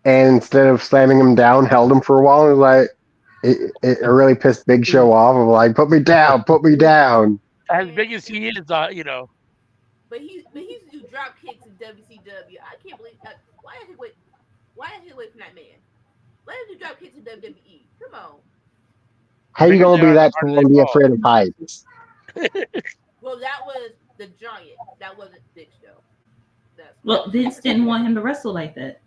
[SPEAKER 2] and instead of slamming him down, held him for a while. And was like, it really pissed Big Show off. I'm like, put me down, put me down.
[SPEAKER 3] As
[SPEAKER 4] Man,
[SPEAKER 3] big as he is,
[SPEAKER 4] but he used to do drop kicks in WCW. I can't believe why is it wait Why is he away from that man? Let him do drop kicks in WWE. Come on.
[SPEAKER 2] How you
[SPEAKER 3] Because
[SPEAKER 2] gonna
[SPEAKER 3] they
[SPEAKER 2] do
[SPEAKER 3] are the
[SPEAKER 2] that
[SPEAKER 3] hardest
[SPEAKER 2] and
[SPEAKER 3] of
[SPEAKER 2] be
[SPEAKER 3] all.
[SPEAKER 2] afraid of heights?
[SPEAKER 4] Well, that was the Giant. That wasn't Dick Show. That's
[SPEAKER 6] Well, Vince didn't want him to wrestle like that,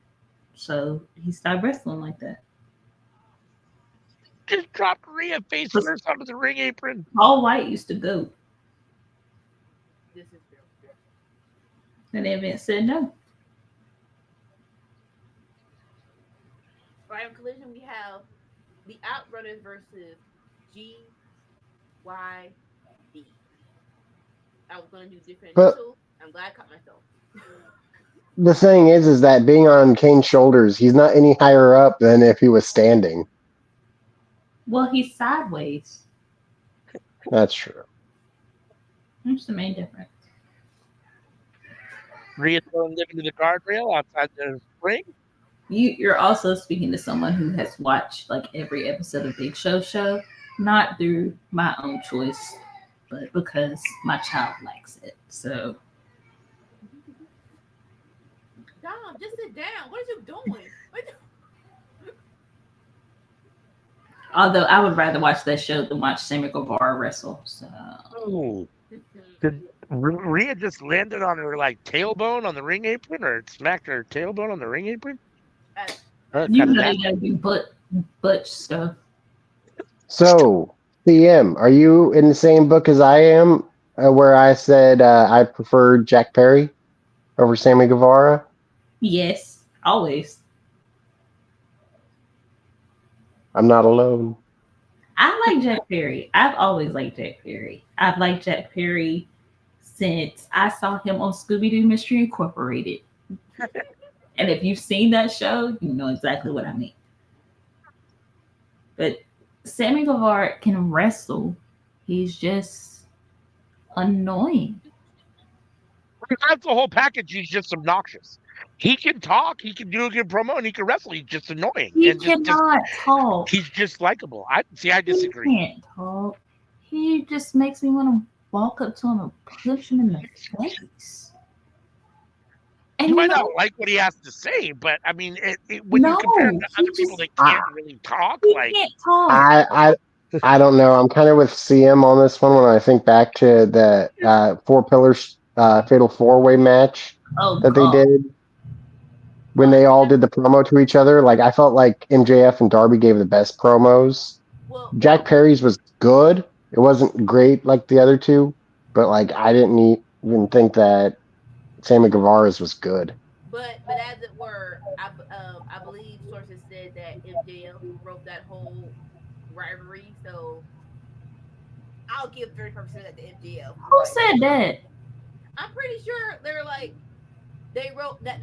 [SPEAKER 6] so he stopped wrestling like that.
[SPEAKER 3] Just dropped Rhea face first onto the ring apron.
[SPEAKER 6] Paul White used to go,
[SPEAKER 4] this is true.
[SPEAKER 6] and then Vince said no.
[SPEAKER 4] Right on Collision, we have the Outrunners versus GYD. I was gonna do different
[SPEAKER 2] But
[SPEAKER 4] initials. I'm glad I caught myself.
[SPEAKER 2] the thing is that being on Kane's shoulders, he's not any higher up than if he was standing.
[SPEAKER 6] Well, he's sideways.
[SPEAKER 2] That's true.
[SPEAKER 6] That's the main difference.
[SPEAKER 3] Rhea throwing them into the guardrail outside the ring.
[SPEAKER 6] You're also speaking to someone who has watched like every episode of Big Show, not through my own choice, but because my child likes it. So,
[SPEAKER 4] Dom, just sit down. What are you doing?
[SPEAKER 6] although I would rather watch that show than watch Sammy Guevara wrestle. So,
[SPEAKER 3] Oh, did Rhea just landed on her like tailbone on the ring apron, or smacked her tailbone on the ring apron?
[SPEAKER 6] you know you gotta do butt stuff.
[SPEAKER 2] So, CM, are you in the same book as I am, where I said I preferred Jack Perry over Sammy Guevara?
[SPEAKER 6] Yes, always.
[SPEAKER 2] I'm not alone.
[SPEAKER 6] I like Jack Perry. I've always liked Jack Perry. I've liked Jack Perry since I saw him on Scooby-Doo Mystery Incorporated. And if you've seen that show, you know exactly what I mean. But Sammy Guevara can wrestle. He's just annoying.
[SPEAKER 3] That's the whole package. He's just obnoxious. He can talk, he can do a good promo, and he can wrestle. He's just annoying.
[SPEAKER 6] He
[SPEAKER 3] and
[SPEAKER 6] cannot talk.
[SPEAKER 3] He's just likable. I
[SPEAKER 6] He
[SPEAKER 3] disagree.
[SPEAKER 6] can't talk. He just makes me want to walk up to him and punch him in the face. And
[SPEAKER 3] You might not like what he has to say, but I mean, when
[SPEAKER 6] No,
[SPEAKER 3] you compare him to
[SPEAKER 6] he
[SPEAKER 3] other people that can't really talk,
[SPEAKER 6] he
[SPEAKER 3] like
[SPEAKER 6] can't talk.
[SPEAKER 2] I don't know. I'm kind of with CM on this one when I think back to the Four Pillars Fatal 4-Way match that they did when they all did the promo to each other. Like, I felt like MJF and Darby gave the best promos. Jack Perry's was good. It wasn't great like the other two, but like I didn't even think that Sammy Guevara's was good.
[SPEAKER 4] But as it were, I believe sources said that MJF wrote that whole rivalry, so I'll give 30% of that to MJF.
[SPEAKER 6] Who said that?
[SPEAKER 4] I'm pretty sure they're like they wrote that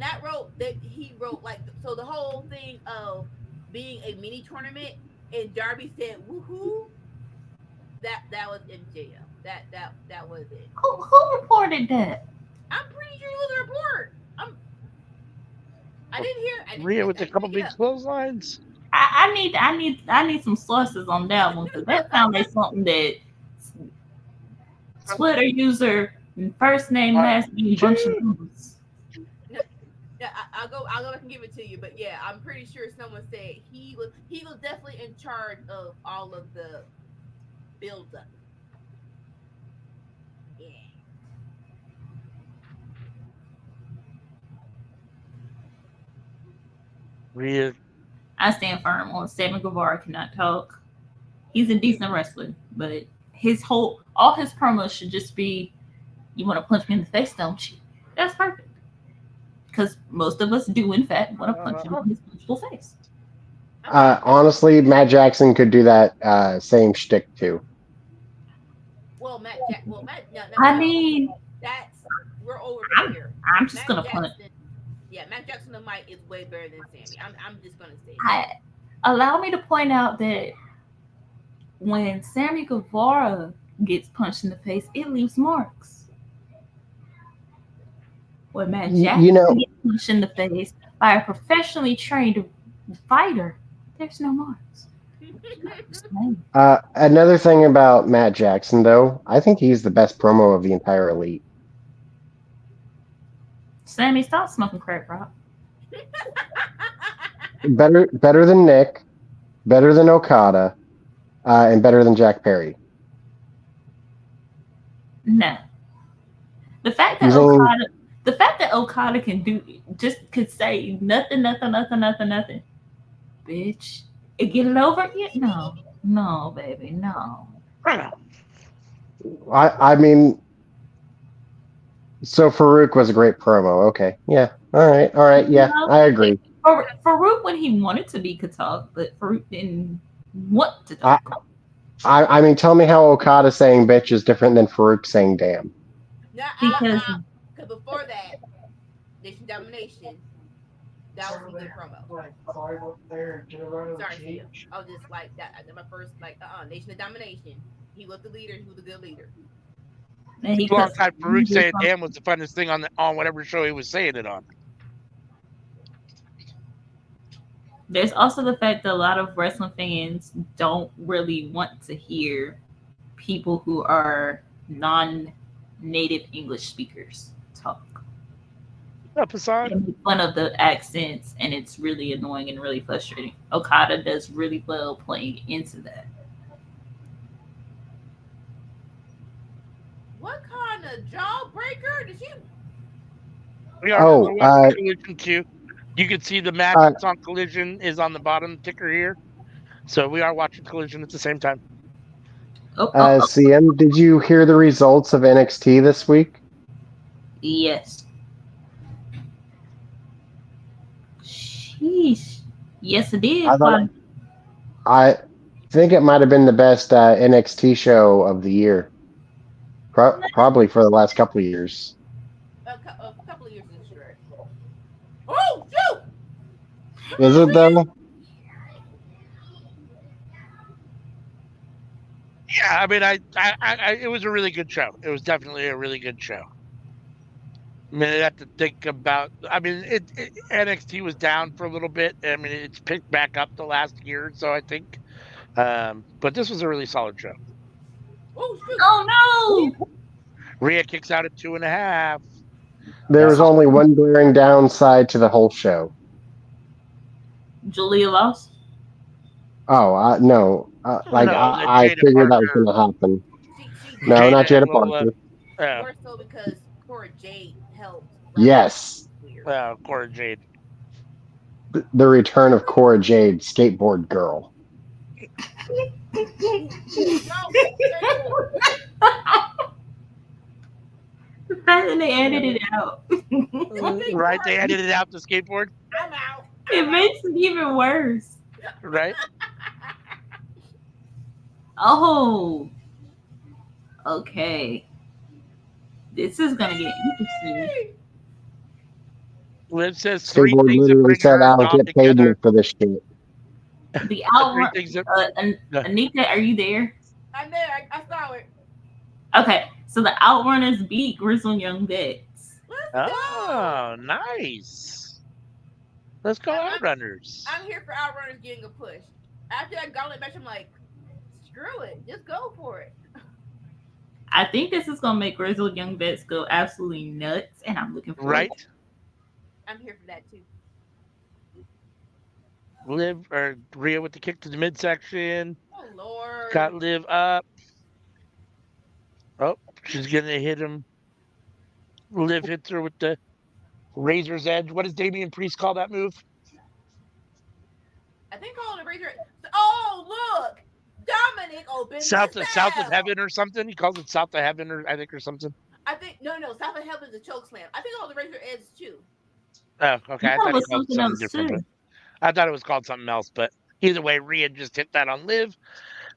[SPEAKER 4] he wrote like so the whole thing of being a mini tournament and Darby said woohoo. That was MJF. That was it.
[SPEAKER 6] Who reported that?
[SPEAKER 4] I'm pretty sure it was a report. I didn't hear.
[SPEAKER 3] Rhea with a couple big clotheslines.
[SPEAKER 6] I need some sources on that one because that sounds like something that Twitter user first name last name bunch of numbers.
[SPEAKER 4] Yeah, I'll go back and give it to you, but yeah, I'm pretty sure someone said he was definitely in charge of all of the build up. Yeah.
[SPEAKER 3] Rhea.
[SPEAKER 6] I stand firm on Sammy Guevara cannot talk. He's a decent wrestler, but all his promos should just be, you want to punch me in the face, don't you? That's perfect. Because most of us do, in fact, want to punch him in his punchable face.
[SPEAKER 2] Honestly, Matt Jackson could do that same shtick too.
[SPEAKER 4] Well, Matt.
[SPEAKER 6] I mean,
[SPEAKER 4] that's we're over here.
[SPEAKER 6] I'm just gonna punch.
[SPEAKER 4] Yeah, Matt Jackson the mic is way better than Sammy. I'm just gonna say.
[SPEAKER 6] Allow me to point out that when Sammy Guevara gets punched in the face, it leaves marks. When Matt Jackson gets punched in the face by a professionally trained fighter, there's no marks.
[SPEAKER 2] Another thing about Matt Jackson, though, I think he's the best promo of the entire Elite.
[SPEAKER 6] Sammy, stop smoking crack rock.
[SPEAKER 2] better than Nick, better than Okada, and better than Jack Perry.
[SPEAKER 6] No. The fact
[SPEAKER 2] You
[SPEAKER 6] that Okada could say nothing, bitch, and get it over yet? No, baby, no.
[SPEAKER 2] I mean, so Farouk was a great promo. Okay, yeah, all right, yeah,
[SPEAKER 6] No,
[SPEAKER 2] I agree.
[SPEAKER 6] Farouk, when he wanted to be, could talk, but Farouk didn't want to
[SPEAKER 2] I,
[SPEAKER 6] talk.
[SPEAKER 2] I mean, tell me how Okada saying bitch is different than Farouk saying damn.
[SPEAKER 6] Because
[SPEAKER 4] before that, Nation Domination, that was some good promo.
[SPEAKER 5] Like climb up there and get around the
[SPEAKER 4] Sorry, Sia.
[SPEAKER 5] cage.
[SPEAKER 4] I was just like that. My first Nation of Domination. He was the leader. He was a good leader.
[SPEAKER 6] and he
[SPEAKER 3] Long
[SPEAKER 6] could.
[SPEAKER 3] time Farouk saying damn was the funnest thing on whatever show he was saying it on.
[SPEAKER 6] There's also the fact that a lot of wrestling fans don't really want to hear people who are non-native English speakers talk.
[SPEAKER 3] Facade.
[SPEAKER 6] They make fun of the accents, and it's really annoying and really frustrating. Okada does really well playing into that.
[SPEAKER 4] What kind of jawbreaker did she?
[SPEAKER 3] We are watching Collision too. You can see the match that's on Collision is on the bottom ticker here. So we are watching Collision at the same time.
[SPEAKER 2] CM, did you hear the results of NXT this week?
[SPEAKER 6] Yes. Sheesh. Yes, it did.
[SPEAKER 2] I think it might have been the best NXT show of the year. Probably for the last couple of years.
[SPEAKER 4] A couple of years in stretch. Oh, shoot!
[SPEAKER 2] Is it though?
[SPEAKER 3] Yeah, I mean, it was a really good show. It was definitely a really good show. I mean, I have to think about. I mean, NXT was down for a little bit. I mean, it's picked back up the last year or so, I think. But this was a really solid show.
[SPEAKER 6] Oh no!
[SPEAKER 3] Rhea kicks out at 2.5.
[SPEAKER 2] There was only one glaring downside to the whole show.
[SPEAKER 6] Julia lost.
[SPEAKER 2] Oh, no. I figured that was going to happen. No, not Jada Parker.
[SPEAKER 4] More so because Cora Jade helped.
[SPEAKER 2] Yes.
[SPEAKER 3] Cora Jade.
[SPEAKER 2] The return of Cora Jade, skateboard girl.
[SPEAKER 6] The fact that they edited it out.
[SPEAKER 3] Right? They edited it out the skateboard.
[SPEAKER 4] I'm out.
[SPEAKER 6] It makes it even worse.
[SPEAKER 3] Right?
[SPEAKER 6] Oh. Okay. This is going to get interesting.
[SPEAKER 3] Liv says three
[SPEAKER 2] Skateboard
[SPEAKER 3] things that
[SPEAKER 2] literally
[SPEAKER 3] bring
[SPEAKER 2] said,
[SPEAKER 3] her
[SPEAKER 2] I
[SPEAKER 3] and
[SPEAKER 2] don't
[SPEAKER 3] Dom
[SPEAKER 2] get paid
[SPEAKER 3] together.
[SPEAKER 2] for this shit.
[SPEAKER 6] The outrun. Anika, are you there?
[SPEAKER 4] I'm there. I saw it.
[SPEAKER 6] Okay, so the Outrunners beat Grizzled Young Vets.
[SPEAKER 3] Oh, nice. Let's go Outrunners.
[SPEAKER 4] I'm here for Outrunners getting a push. After that gauntlet match, I'm like, screw it. Just go for it.
[SPEAKER 6] I think this is going to make Grizzled Young Vets go absolutely nuts, and I'm looking forward to it.
[SPEAKER 4] I'm here for that, too.
[SPEAKER 3] Liv or Rhea with the kick to the midsection.
[SPEAKER 4] Oh, Lord.
[SPEAKER 3] Got Liv up. Oh, she's going to hit him. Liv hits her with the Razor's Edge. What does Damian Priest call that move?
[SPEAKER 4] I think called it Razor. Oh, look. Dominic opened
[SPEAKER 3] South of Heaven or something. He calls it South of Heaven or something.
[SPEAKER 4] I think no. South of Heaven is a choke slam. I think called the Razor Edge too.
[SPEAKER 3] Oh, okay. I thought
[SPEAKER 6] it was
[SPEAKER 3] he called it something different.
[SPEAKER 6] too.
[SPEAKER 3] I thought it was called something else, but either way, Rhea just hit that on Liv.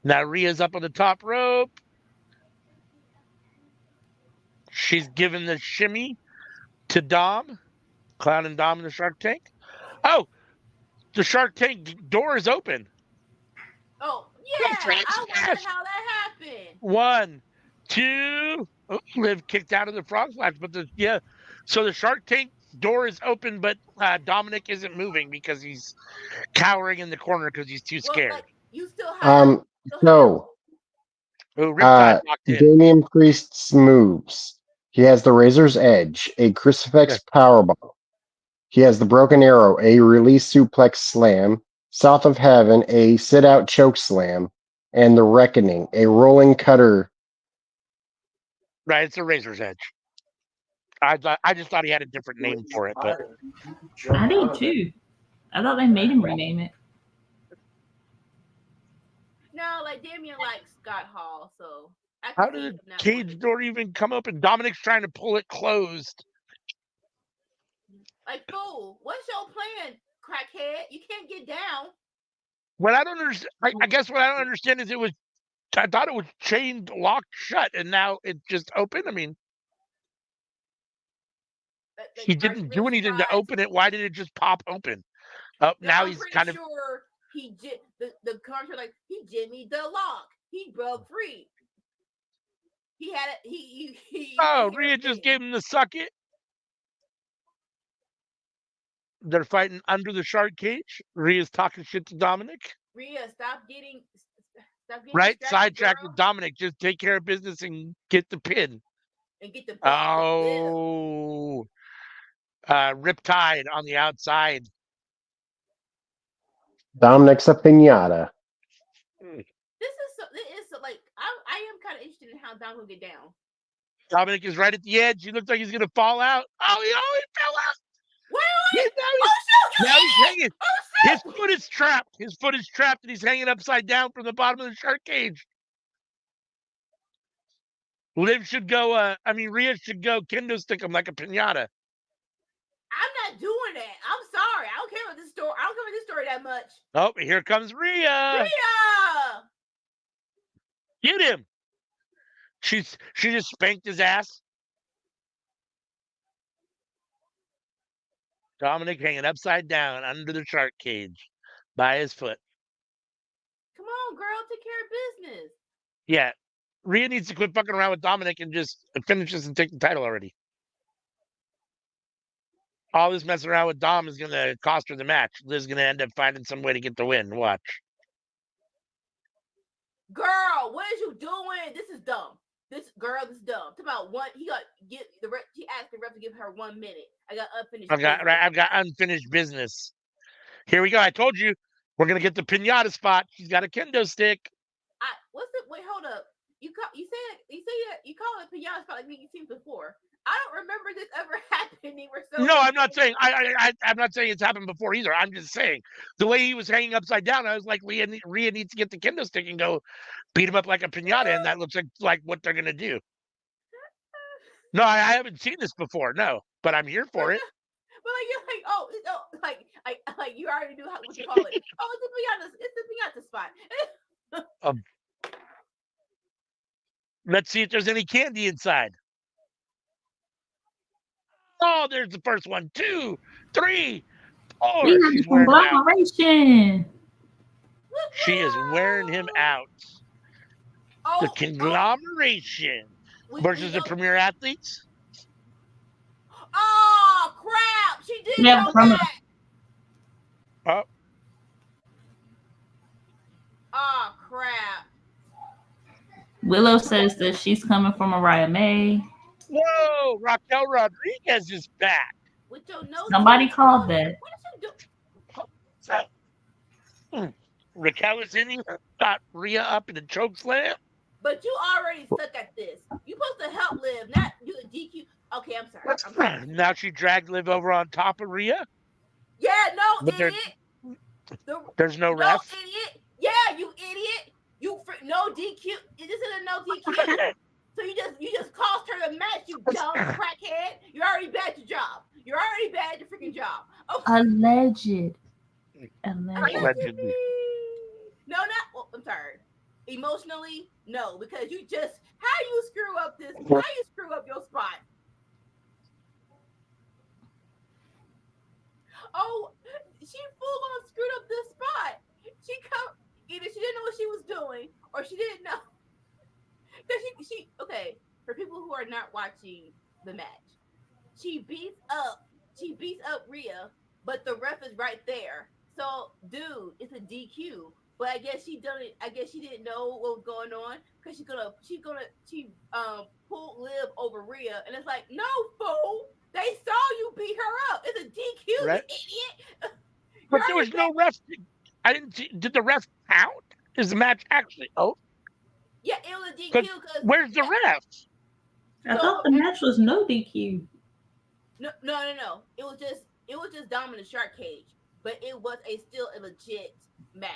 [SPEAKER 3] Now Rhea's up on the top rope. She's giving the shimmy to Dom. Clown and Dom in the Shark Tank. Oh, the Shark Tank door is open.
[SPEAKER 4] Oh, yeah. I wonder how that happened.
[SPEAKER 3] 1, 2. Oh, Liv kicked out of the frog splash, but so the Shark Tank door is open, but Dominic isn't moving because he's cowering in the corner because he's too scared.
[SPEAKER 4] Like, you still have
[SPEAKER 2] Damian Priest's moves. He has the Razor's Edge, a crucifix powerbomb. He has the Broken Arrow, a release suplex slam, South of Heaven, a sit out choke slam, and the Reckoning, a rolling cutter.
[SPEAKER 3] Right, it's a Razor's Edge. I just thought he had a different name for it, but
[SPEAKER 6] I did too. I thought they made him rename it.
[SPEAKER 4] No, like Damien likes Scott Hall, so I
[SPEAKER 3] how
[SPEAKER 4] can see
[SPEAKER 3] did
[SPEAKER 4] him
[SPEAKER 3] the
[SPEAKER 4] not
[SPEAKER 3] cage
[SPEAKER 4] wanting.
[SPEAKER 3] door even come open? Dominic's trying to pull it closed.
[SPEAKER 4] Like, fool, what's your plan, crackhead? You can't get down.
[SPEAKER 3] What I don't understand, I guess what I don't understand is I thought it was chained, locked shut, and now it's just open. I mean,
[SPEAKER 4] Like,
[SPEAKER 3] he
[SPEAKER 4] are you
[SPEAKER 3] didn't do
[SPEAKER 4] really
[SPEAKER 3] anything to
[SPEAKER 4] surprised?
[SPEAKER 3] open it. Why did it just pop open? Oh,
[SPEAKER 4] No,
[SPEAKER 3] now
[SPEAKER 4] I'm
[SPEAKER 3] he's
[SPEAKER 4] pretty
[SPEAKER 3] kind of
[SPEAKER 4] sure the contract like he jimmied the lock. He broke free. He had it. He
[SPEAKER 3] oh,
[SPEAKER 4] did
[SPEAKER 3] Rhea just
[SPEAKER 4] everything.
[SPEAKER 3] gave him the suck it. They're fighting under the shark cage. Rhea's talking shit to Dominic.
[SPEAKER 4] Rhea, stop getting
[SPEAKER 3] Right?
[SPEAKER 4] distracted,
[SPEAKER 3] Sidetrack
[SPEAKER 4] girl,
[SPEAKER 3] with Dominic. Just take care of business and get the pin.
[SPEAKER 4] and get the belt to live.
[SPEAKER 3] Oh, Riptide on the outside.
[SPEAKER 2] Dominic's a pinata.
[SPEAKER 4] This is like I am kind of interested in how Dom will get down.
[SPEAKER 3] Dominic is right at the edge. He looks like he's gonna fall out. Oh, he fell out.
[SPEAKER 4] Wait!
[SPEAKER 3] Now he's hanging.
[SPEAKER 4] Oh
[SPEAKER 3] His foot is trapped. His foot is trapped, and he's hanging upside down from the bottom of the shark cage. Liv should go. Rhea should go kendo stick him like a pinata.
[SPEAKER 4] I'm not doing that. I'm sorry. I don't care about this story. I don't care about this story that much.
[SPEAKER 3] Oh, here comes Rhea.
[SPEAKER 4] Rhea!
[SPEAKER 3] Get him. She just spanked his ass. Dominic hanging upside down under the shark cage by his foot.
[SPEAKER 4] Come on, girl. Take care of business.
[SPEAKER 3] Yeah. Rhea needs to quit fucking around with Dominic and just finish this and take the title already. All this messing around with Dom is going to cost her the match. Liv's going to end up finding some way to get the win. Watch.
[SPEAKER 4] Girl, what is you doing? This is dumb. This is dumb. Talk about one. He got get the rep. She asked the rep to give her 1 minute. I got unfinished.
[SPEAKER 3] I've got unfinished business. Here we go. I told you we're going to get the pinata spot. She's got a kendo stick.
[SPEAKER 4] Wait, hold up. You call it pinata spot like you've seen before. I don't remember this ever happening.
[SPEAKER 3] No, I'm not saying I'm not saying it's happened before either. I'm just saying the way he was hanging upside down, I was like, Rhea needs to get the kendo stick and go beat him up like a pinata, and that looks like what they're gonna do. No, I haven't seen this before. No, but I'm here for it.
[SPEAKER 4] But like you're like you already knew what you call it. Oh, it's the pinata spot.
[SPEAKER 3] Let's see if there's any candy inside. Oh, there's the first one. 2, 3, 4.
[SPEAKER 6] We have the conglomeration.
[SPEAKER 3] She is wearing him out. The conglomeration versus the premier athletes.
[SPEAKER 4] Oh crap! She did know that. Oh crap!
[SPEAKER 6] Willow says that she's coming from Mariah May.
[SPEAKER 3] Whoa, Raquel Rodriguez is back.
[SPEAKER 4] With your nose.
[SPEAKER 6] Somebody called that.
[SPEAKER 4] What did you do?
[SPEAKER 3] Raquel is in here, got Rhea up in a choke slam.
[SPEAKER 4] But you already suck at this. You supposed to help Liv, not do a DQ. Okay, I'm sorry.
[SPEAKER 3] Now she dragged Liv over on top of Rhea.
[SPEAKER 4] Yeah, no,
[SPEAKER 3] but
[SPEAKER 4] idiot.
[SPEAKER 3] There's no ref.
[SPEAKER 4] No, idiot. Yeah, you idiot. No DQ. This is a no DQ. So you just cost her the match, you dumb crackhead. You're already bad at your job. You're already bad at your freaking job. Oh.
[SPEAKER 6] Allegedly.
[SPEAKER 4] No, not. Well, I'm sorry. Emotionally, no, because how you screw up this? How you screw up your spot? Oh, she full on screwed up this spot. Either she didn't know what she was doing, or she didn't know. Because she okay. For people who are not watching the match, she beats up Rhea, but the ref is right there. So, dude, it's a DQ. But I guess she didn't know what was going on because she pull Liv over Rhea, and it's like, no, fool, They saw you beat her up. It's a DQ,
[SPEAKER 3] Right.
[SPEAKER 4] you idiot.
[SPEAKER 3] But there was no ref. I didn't see. Did the ref count? Is the match actually? Oh,
[SPEAKER 4] Yeah, it was a DQ
[SPEAKER 3] because
[SPEAKER 4] because
[SPEAKER 3] where's the ref?
[SPEAKER 6] I thought the match was no DQ.
[SPEAKER 4] No. It was just Dom in the shark cage, but it was still a legit match.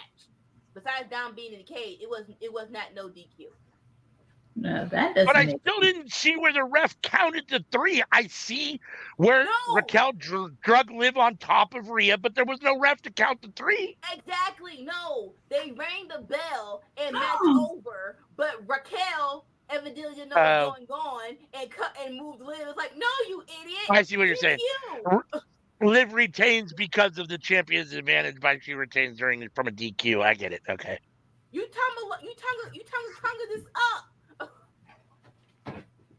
[SPEAKER 4] Besides Dom being in the cage, it was not no DQ.
[SPEAKER 6] No, that
[SPEAKER 3] But
[SPEAKER 6] doesn't
[SPEAKER 3] I
[SPEAKER 6] make
[SPEAKER 3] still
[SPEAKER 6] sense.
[SPEAKER 3] didn't see where the ref counted the 3. I see where
[SPEAKER 4] No.
[SPEAKER 3] Raquel drug Liv on top of Rhea, but there was no ref to count the 3.
[SPEAKER 4] Exactly. No, they rang the bell and match over, but Raquel evidently didn't know what was going on and cut and moved Liv. It's like, no, you idiot.
[SPEAKER 3] I see what you're saying.
[SPEAKER 4] DQ.
[SPEAKER 3] Liv retains because of the champion's advantage, but she retains from a DQ. I get it. Okay.
[SPEAKER 4] You tongue this up.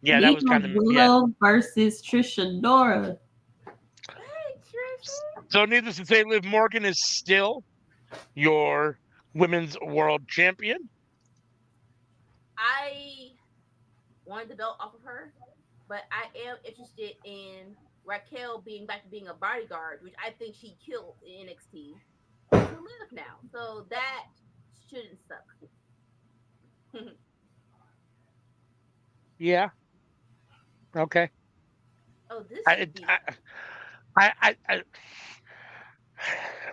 [SPEAKER 3] Yeah, that was kind of
[SPEAKER 6] Willow versus Trisha Dora.
[SPEAKER 4] Hey, Trisha.
[SPEAKER 3] So, needless to say, Liv Morgan is still your women's world champion.
[SPEAKER 4] I wanted the belt off of her, but I am interested in Raquel being back to being a bodyguard, which I think she killed in NXT to Liv now. So that shouldn't suck.
[SPEAKER 3] Yeah. Okay.
[SPEAKER 4] Oh, this.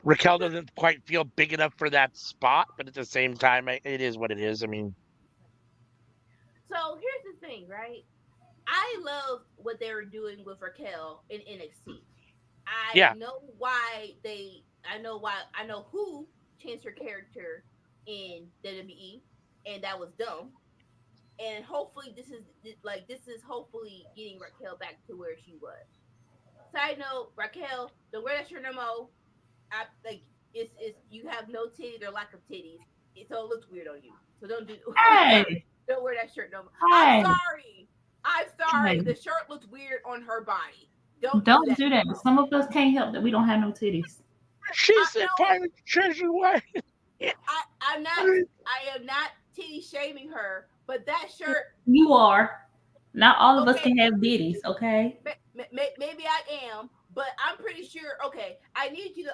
[SPEAKER 3] Raquel doesn't quite feel big enough for that spot, but at the same time, it is what it is. I mean,
[SPEAKER 4] so here's the thing, right? I love what they were doing with Raquel in NXT. I know why I know who changed her character in WWE, and that was dumb. And hopefully this is hopefully getting Raquel back to where she was. Side note, Raquel, don't wear that shirt no more. It's you have no titties or lack of titties, so it looks weird on you. So don't do.
[SPEAKER 6] Hey.
[SPEAKER 4] Don't wear that shirt no more.
[SPEAKER 6] Hey.
[SPEAKER 4] I'm sorry.
[SPEAKER 6] Hey.
[SPEAKER 4] The shirt looks weird on her body.
[SPEAKER 6] Don't do that. Some of us can't help that we don't have no titties.
[SPEAKER 3] She said pirate treasure way.
[SPEAKER 4] I am not titty shaming her, but that shirt.
[SPEAKER 6] You are. Not all of us can have bitties, okay?
[SPEAKER 4] Maybe I am, but I'm pretty sure. Okay, I need you to.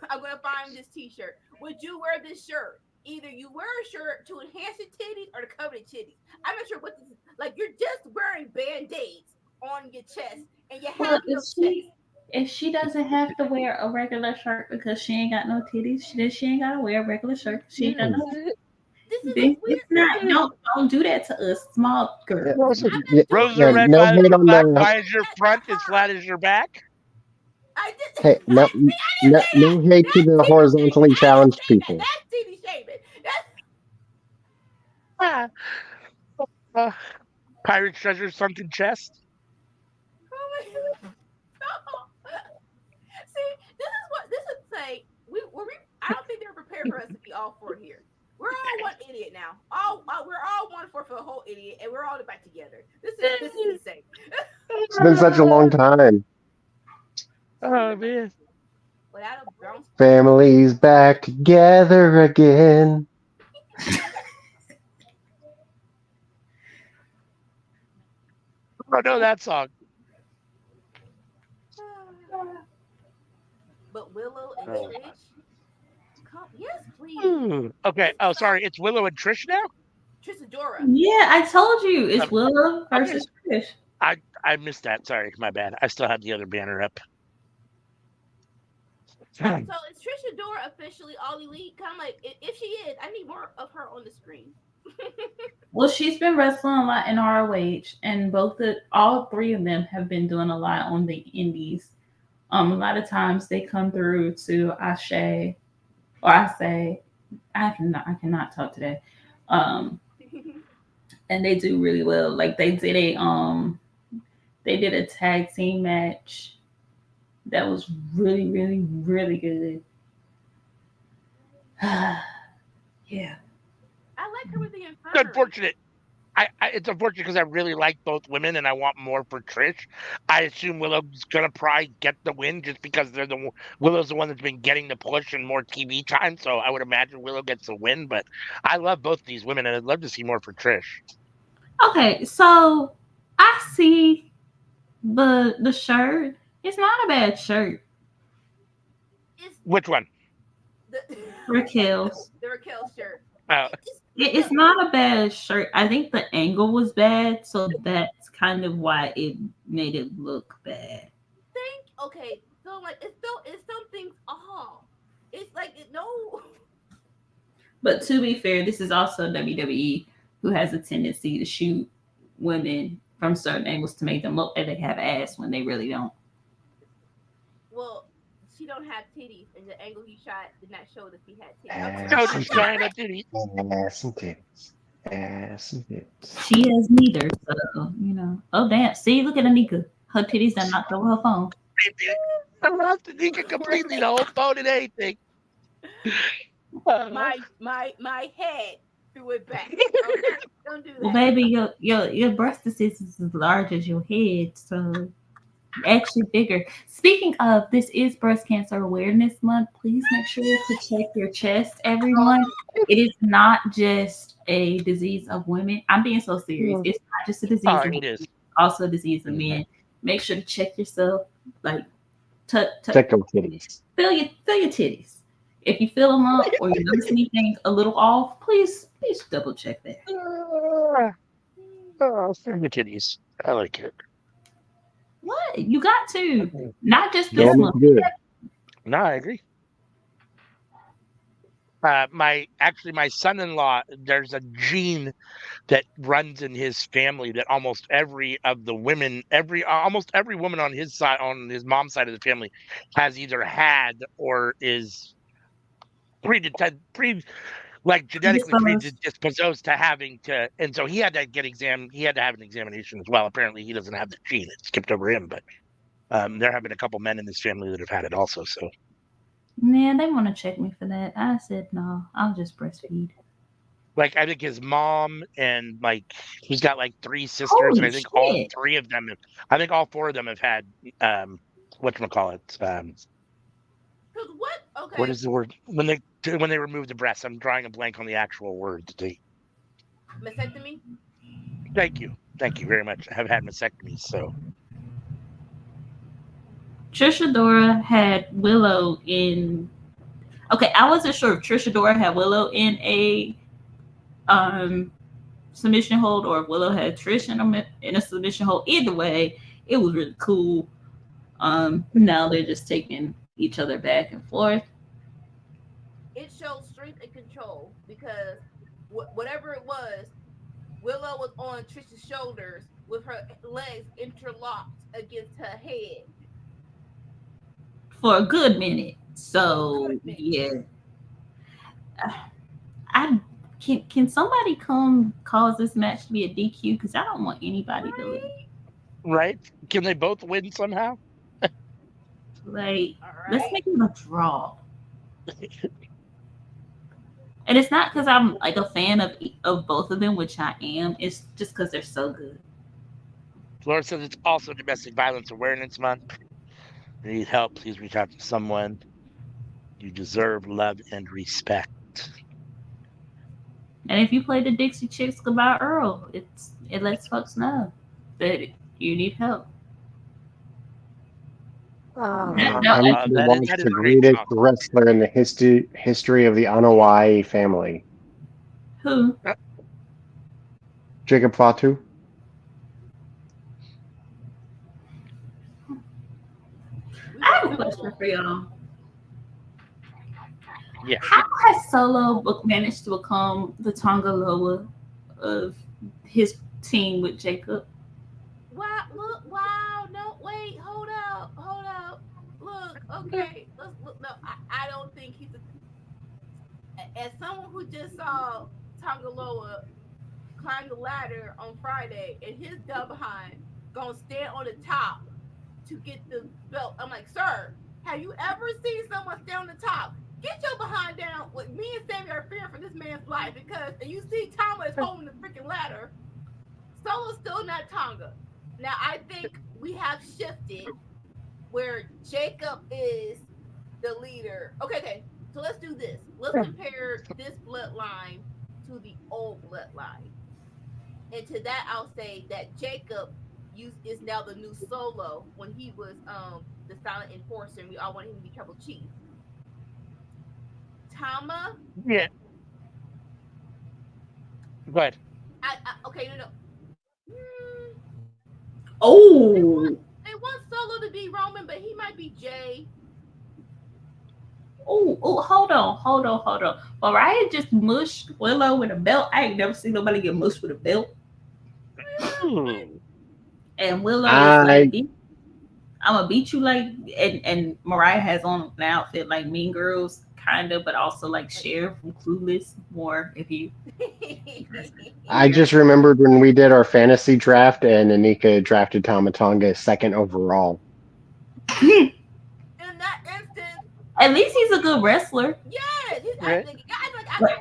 [SPEAKER 4] I'm gonna find this T-shirt. Would you wear this shirt? Either you wear a shirt to enhance your titties or to cover the titties. I'm not sure what this is. Like, you're just wearing band-aids on your chest, and you have no chest.
[SPEAKER 6] If she doesn't have to wear a regular shirt because she ain't got no titties, she ain't got to wear a regular shirt. She ain't got no. It's not. Don't do that to us, small girls.
[SPEAKER 3] Roses are red, violets are black. Why is your front as flat as your back?
[SPEAKER 2] Hey, no hate to the horizontally challenged people.
[SPEAKER 4] That's titty shaming.
[SPEAKER 3] Pirate treasure, sunken chest.
[SPEAKER 4] Oh my God. See, this is say I don't think they're prepared for us to be all for it here. We're all one idiot now. We're all one for the whole idiot, and we're all back together. This is insane.
[SPEAKER 2] It's been such a long time.
[SPEAKER 3] Oh man.
[SPEAKER 2] Family's back together again.
[SPEAKER 3] I know that song.
[SPEAKER 4] But Willow and Trish, yes, please.
[SPEAKER 3] Okay. Oh, sorry. It's Willow and Trish now.
[SPEAKER 4] Trisadora.
[SPEAKER 6] Yeah, I told you it's Willow versus Trish.
[SPEAKER 3] I missed that. Sorry, my bad. I still have the other banner up.
[SPEAKER 4] So is Trisadora officially all elite? Kind of like, if she is, I need more of her on the screen.
[SPEAKER 6] Well, she's been wrestling a lot in ROH, and all three of them have been doing a lot on the indies. A lot of times they come through to Ashe, or I say, I cannot talk today. And they do really well. Like they did a tag team match that was really, really, really good. Yeah.
[SPEAKER 4] I like her with the Inferno.
[SPEAKER 3] It's unfortunate. It's unfortunate because I really like both women and I want more for Trish. I assume Willow's gonna probably get the win just because Willow's the one that's been getting the push and more TV time. So I would imagine Willow gets the win. But I love both these women and I'd love to see more for Trish.
[SPEAKER 6] Okay, so I see The shirt, it's not a bad shirt.
[SPEAKER 4] It's
[SPEAKER 3] Which one?
[SPEAKER 4] the
[SPEAKER 6] Raquel's.
[SPEAKER 4] the Raquel shirt.
[SPEAKER 3] Oh,
[SPEAKER 6] It's not a bad shirt. I think the angle was bad, so that's kind of why it made it look bad.
[SPEAKER 4] Okay, so like it's something's off. It's like no.
[SPEAKER 6] But to be fair, this is also WWE, who has a tendency to shoot women from certain angles to make them look like they have ass when they really don't.
[SPEAKER 4] Well, she don't have titties, and the angle he shot did not show that she had titties.
[SPEAKER 3] no,
[SPEAKER 2] Ass and
[SPEAKER 3] just trying to
[SPEAKER 2] titties.
[SPEAKER 3] do
[SPEAKER 2] Ass and titties. Ass and titties.
[SPEAKER 6] She has neither, so you know. Oh damn! See, look at Anika. Her titties are knocked over her phone.
[SPEAKER 3] I lost Tanika completely. The whole phone and anything.
[SPEAKER 4] My head threw it back. Okay, don't do
[SPEAKER 6] Well,
[SPEAKER 4] that.
[SPEAKER 6] baby, your breast is as large as your head, so actually bigger. Speaking of, this is Breast Cancer Awareness Month. Please make sure to check your chest, everyone. It is not just a disease of women. I'm being so serious. It's not just a disease
[SPEAKER 3] Oh,
[SPEAKER 6] of
[SPEAKER 3] it
[SPEAKER 6] women,
[SPEAKER 3] is.
[SPEAKER 6] it's also a disease of men. Make sure to check yourself. Like,
[SPEAKER 2] Check them titties.
[SPEAKER 6] feel your titties. If you feel them up or you notice anything a little off, please double check that.
[SPEAKER 3] Oh, the titties. I like it.
[SPEAKER 6] What? You got to. Not just this
[SPEAKER 2] Don't
[SPEAKER 6] month.
[SPEAKER 2] look good.
[SPEAKER 3] No, I agree. My son-in-law, there's a gene that runs in his family that almost every of the women, almost every woman on his side, on his mom's side of the family, has either had or is like genetically
[SPEAKER 6] Disposed.
[SPEAKER 3] predisposed to having to, and so he had to have an examination as well. Apparently, he doesn't have the gene; it skipped over him, but there have been a couple men in this family that have had it also. So,
[SPEAKER 6] Man, they want to check me for that. I said no. I'll just breastfeed.
[SPEAKER 3] like, I think his mom and like he's got like 3 sisters, and
[SPEAKER 6] Holy
[SPEAKER 3] I think all
[SPEAKER 6] shit!
[SPEAKER 3] 3 of them, I think all 4 of them have had whatchamacallit.
[SPEAKER 4] Cause what?
[SPEAKER 3] What
[SPEAKER 4] Okay,
[SPEAKER 3] is the word when they remove the breast? I'm drawing a blank on the actual word.
[SPEAKER 4] mastectomy.
[SPEAKER 3] Thank you very much. I have had mastectomies, so
[SPEAKER 6] Trisha Dora had Willow in. Okay, I wasn't sure if Trisha Dora had Willow in a um submission hold or if Willow had Trish in a submission hold. Either way, it was really cool. Now they're just taking each other back and forth.
[SPEAKER 4] It shows strength and control because whatever it was, Willow was on Trish's shoulders with her legs interlocked against her head
[SPEAKER 6] For a good minute.
[SPEAKER 4] for a
[SPEAKER 6] So
[SPEAKER 4] good minute.
[SPEAKER 6] yeah, I can somebody come cause this match to be a DQ because I don't want anybody to lose.
[SPEAKER 3] right? Can they both win somehow?
[SPEAKER 6] Like,
[SPEAKER 4] All
[SPEAKER 6] let's
[SPEAKER 4] right.
[SPEAKER 6] make it a draw. And it's not because I'm like a fan of both of them, which I am. It's just because they're so good.
[SPEAKER 3] Laura says it's also Domestic Violence Awareness Month. If you need help, please reach out to someone. You deserve love and respect.
[SPEAKER 6] And if you play the Dixie Chicks Goodbye Earl, it lets folks know that you need help.
[SPEAKER 2] I need to
[SPEAKER 3] That
[SPEAKER 2] watch
[SPEAKER 3] is
[SPEAKER 2] the
[SPEAKER 3] a great
[SPEAKER 2] greatest
[SPEAKER 3] song.
[SPEAKER 2] wrestler in the history of the Anoa'i family,
[SPEAKER 6] Who?
[SPEAKER 2] Jacob Fatu.
[SPEAKER 6] I have a question for y'all.
[SPEAKER 3] Yeah.
[SPEAKER 6] How has Solo managed to become the Tonga Loa of his team with Jacob?
[SPEAKER 4] Wow! Look! Wow! No! Wait! Hold up! Hold up! Look! Okay. Let's look. No, I don't think he's as someone who just saw Tongaloa climb the ladder on Friday and his dumb behind gonna stand on the top to get the belt. I'm like, sir, have you ever seen someone stand on the top? Get your behind down. With me and Sammy are fearing for this man's life because and you see Tonga is holding the freaking ladder. Solo's still not Tonga. Now I think we have shifted where Jacob is the leader. Okay. So let's do this. Let's compare this bloodline to the old bloodline. And to that, I'll say that Jacob is now the new Solo when he was the silent enforcer and we all wanted him to be Trouble Chief. Tama,
[SPEAKER 3] Yeah. Go ahead.
[SPEAKER 4] okay, no. Hmm,
[SPEAKER 6] Oh,
[SPEAKER 4] they want Solo to be Roman, but he might be Jay.
[SPEAKER 6] oh, hold on. Mariah just mushed Willow with a belt. I ain't never seen nobody get mushed with a belt.
[SPEAKER 3] Ooh.
[SPEAKER 6] And Willow is like,
[SPEAKER 2] I
[SPEAKER 6] I'm gonna beat you like, and Mariah has on an outfit like Mean Girls, kind of, but also like Cher from Clueless. More if you.
[SPEAKER 2] I just remembered when we did our fantasy draft and Anika drafted Tamatonga second overall.
[SPEAKER 4] In that instance,
[SPEAKER 6] At least he's a good wrestler.
[SPEAKER 4] yeah,
[SPEAKER 3] Right.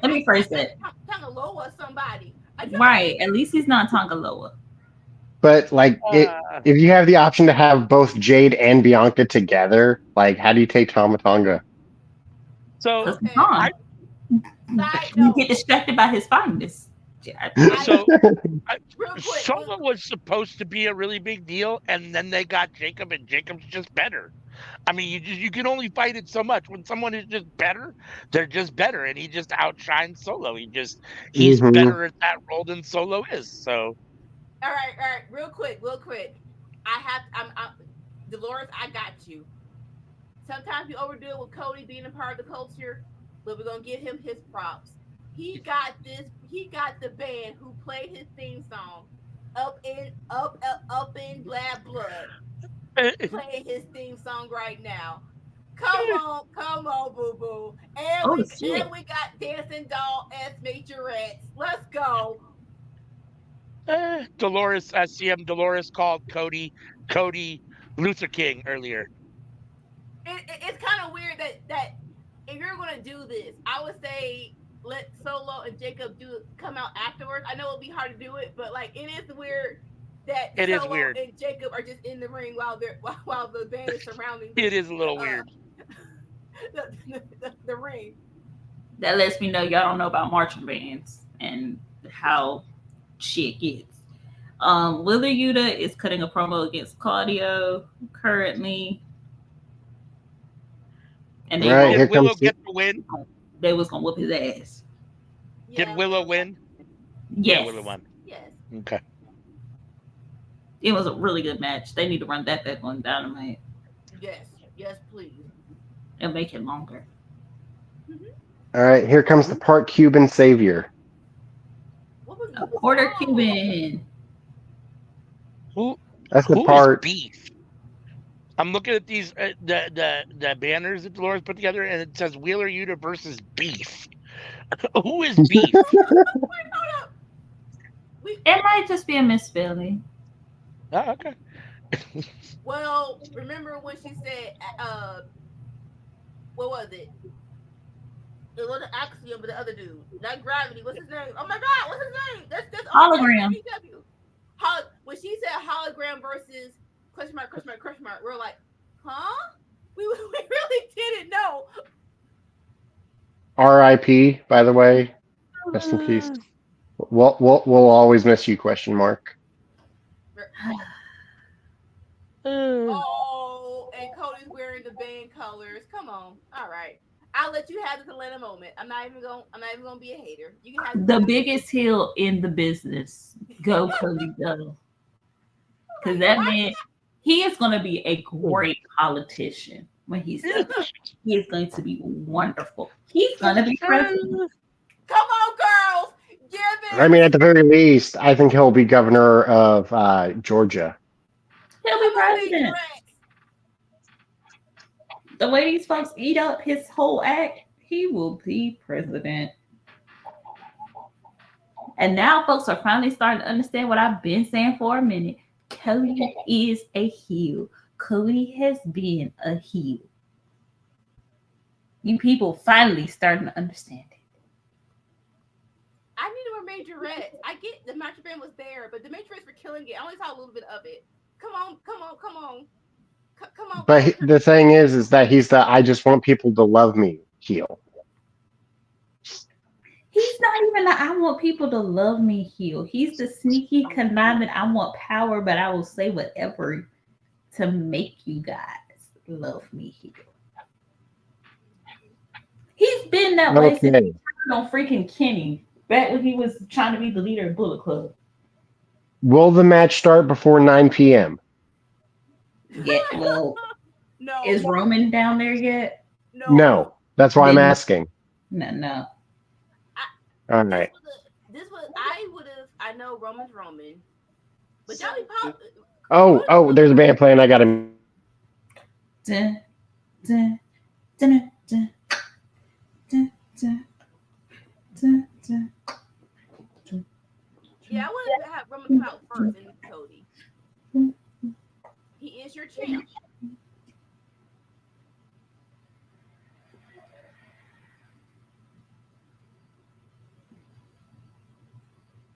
[SPEAKER 6] Let me phrase that.
[SPEAKER 4] Tangaloa or somebody.
[SPEAKER 6] Right. At least he's not Tongaloa.
[SPEAKER 2] But like if you have the option to have both Jade and Bianca together, like how do you take Tamatonga?
[SPEAKER 3] So
[SPEAKER 6] Because he's
[SPEAKER 4] Okay.
[SPEAKER 6] on.
[SPEAKER 4] Side
[SPEAKER 6] You
[SPEAKER 4] note,
[SPEAKER 6] get distracted by his fineness.
[SPEAKER 3] so
[SPEAKER 4] real quick,
[SPEAKER 3] Solo was supposed to be a really big deal, and then they got Jacob, and Jacob's just better. I mean, you can only fight it so much. When someone is just better, they're just better, and he just outshines Solo. He's
[SPEAKER 2] Mhm.
[SPEAKER 3] better at that role than Solo is. So
[SPEAKER 4] all right, real quick. I'm Dolores, I got you. Sometimes we overdo it with Cody being a part of the culture, but we're gonna give him his props. He got this. He got the band who played his theme song, up in Bad Blood, playing his theme song right now. Come on, boo boo. And
[SPEAKER 6] Oh,
[SPEAKER 4] we
[SPEAKER 6] shit.
[SPEAKER 4] got Dancing Doll as Majorettes. Let's go.
[SPEAKER 3] Dolores, SCM Dolores called Cody Luther King earlier.
[SPEAKER 4] It's kind of weird that if you're gonna do this, I would say let Solo and Jacob come out afterwards. I know it'll be hard to do it, but like it is weird that
[SPEAKER 3] It is
[SPEAKER 4] Solo
[SPEAKER 3] weird.
[SPEAKER 4] and Jacob are just in the ring while the band is surrounding.
[SPEAKER 3] It is a little weird.
[SPEAKER 4] The ring.
[SPEAKER 6] That lets me know y'all don't know about marching bands and how shit gets. Willer Yuta is cutting a promo against Claudio currently. And they
[SPEAKER 2] Right,
[SPEAKER 3] Did
[SPEAKER 2] here
[SPEAKER 3] Willow
[SPEAKER 2] comes
[SPEAKER 3] get the win?
[SPEAKER 6] they was gonna whoop his ass.
[SPEAKER 3] Did Willow win?
[SPEAKER 6] Yes.
[SPEAKER 3] Yeah, Willow won.
[SPEAKER 4] Yes.
[SPEAKER 3] Okay.
[SPEAKER 6] It was a really good match. They need to run that back on Dynamite
[SPEAKER 4] Yes, please.
[SPEAKER 6] and make it longer.
[SPEAKER 2] All right, here comes the part Cuban savior.
[SPEAKER 6] A quarter Cuban.
[SPEAKER 2] That's the
[SPEAKER 3] Who is
[SPEAKER 2] part.
[SPEAKER 3] Beef? I'm looking at these the banners that Dolores put together, and it says Wheeler Yuta versus Beef. Who is Beef?
[SPEAKER 6] It might just be a misspelling.
[SPEAKER 3] Oh, okay.
[SPEAKER 4] Well, remember when she said, what was it? It wasn't Axiom, but the other dude, not Gravity. What's his name? Oh my God, what's his name? That's
[SPEAKER 6] Hologram.
[SPEAKER 4] AEW. When she said hologram versus question mark, we're like, huh? We really didn't know.
[SPEAKER 2] R.I.P. By the way, rest in peace. We'll always miss you? Question mark.
[SPEAKER 4] Oh, and Cody's wearing the band colors. Come on. All right. I'll let you have this Atlanta moment. I'm not even gonna be a hater. You can have
[SPEAKER 6] The biggest heel in the business. Go Cody Go. Because that man, he is going to be a great politician when he's done. He is going to be wonderful. He's going to be president.
[SPEAKER 4] Come on, girls. Give it.
[SPEAKER 2] I mean, at the very least, I think he'll be governor of Georgia.
[SPEAKER 6] He'll be president. The way these folks eat up his whole act, he will be president. And now folks are finally starting to understand what I've been saying for a minute. Cody is a heel. Cody has been a heel. You people finally starting to understand it.
[SPEAKER 4] I need a majorette. I get the match band was there, but the majorettes were killing it. I only saw a little bit of it. Come on.
[SPEAKER 2] But the thing is that he's the I just want people to love me heel.
[SPEAKER 6] He's not even the I want people to love me heel. He's the sneaky conniving. I want power, but I will say whatever to make you guys love me heel. He's been that way since he turned on freaking Kenny back when he was trying to be the leader of Bullet Club.
[SPEAKER 2] Will the match start before 9 p.m.?
[SPEAKER 6] Yeah, well,
[SPEAKER 4] No.
[SPEAKER 6] is Roman down there yet?
[SPEAKER 2] No. That's why I'm asking.
[SPEAKER 6] No.
[SPEAKER 2] All right.
[SPEAKER 4] I know Roman's Roman. But Johnny Pop.
[SPEAKER 2] Oh, there's a band playing. I got him.
[SPEAKER 6] Dun, dun, dun, dun, dun, dun, dun, dun.
[SPEAKER 4] Yeah, I wanted to have Roman come out first and Cody. He is your champ.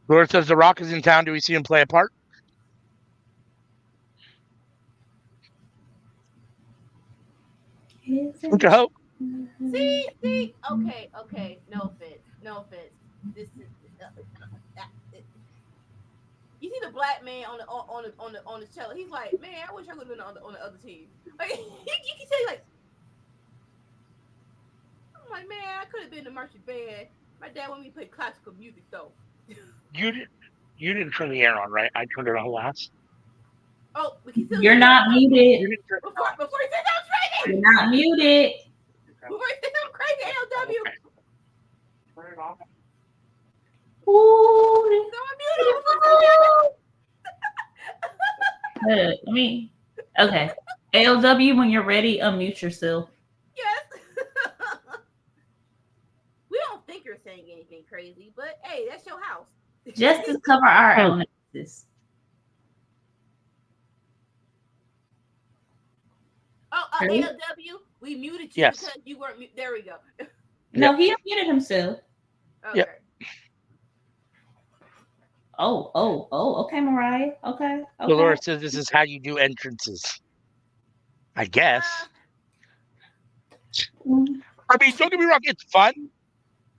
[SPEAKER 3] Laura says The Rock is in town. Do we see him play a part? What you hope?
[SPEAKER 4] See. Okay. No offense. This is. You see the black man on the show. He's like, man, I wish I could have been on the other team. Like, you can say like, I'm like, man, I could have been the marching band. My dad wanted me to play classical music though.
[SPEAKER 3] You didn't turn the air on, right? I turned it on last.
[SPEAKER 4] Oh, we can still.
[SPEAKER 6] You're not muted.
[SPEAKER 4] Before he said that was crazy.
[SPEAKER 6] You're not muted.
[SPEAKER 4] Before he said that was crazy, ALW.
[SPEAKER 3] Okay. Turn it off.
[SPEAKER 6] Ooh. Okay. ALW, when you're ready, unmute yourself.
[SPEAKER 4] Yes. We don't think you're saying anything crazy, but hey, that's your house.
[SPEAKER 6] Just to cover our analysis.
[SPEAKER 4] ALW, we muted you because you weren't muted. There we go.
[SPEAKER 6] No, he unmuted himself.
[SPEAKER 4] Okay.
[SPEAKER 3] Yep.
[SPEAKER 6] Oh, okay, Mariah. Okay.
[SPEAKER 3] Dolores says this is how you do entrances. I guess. I mean, don't get me wrong, it's fun,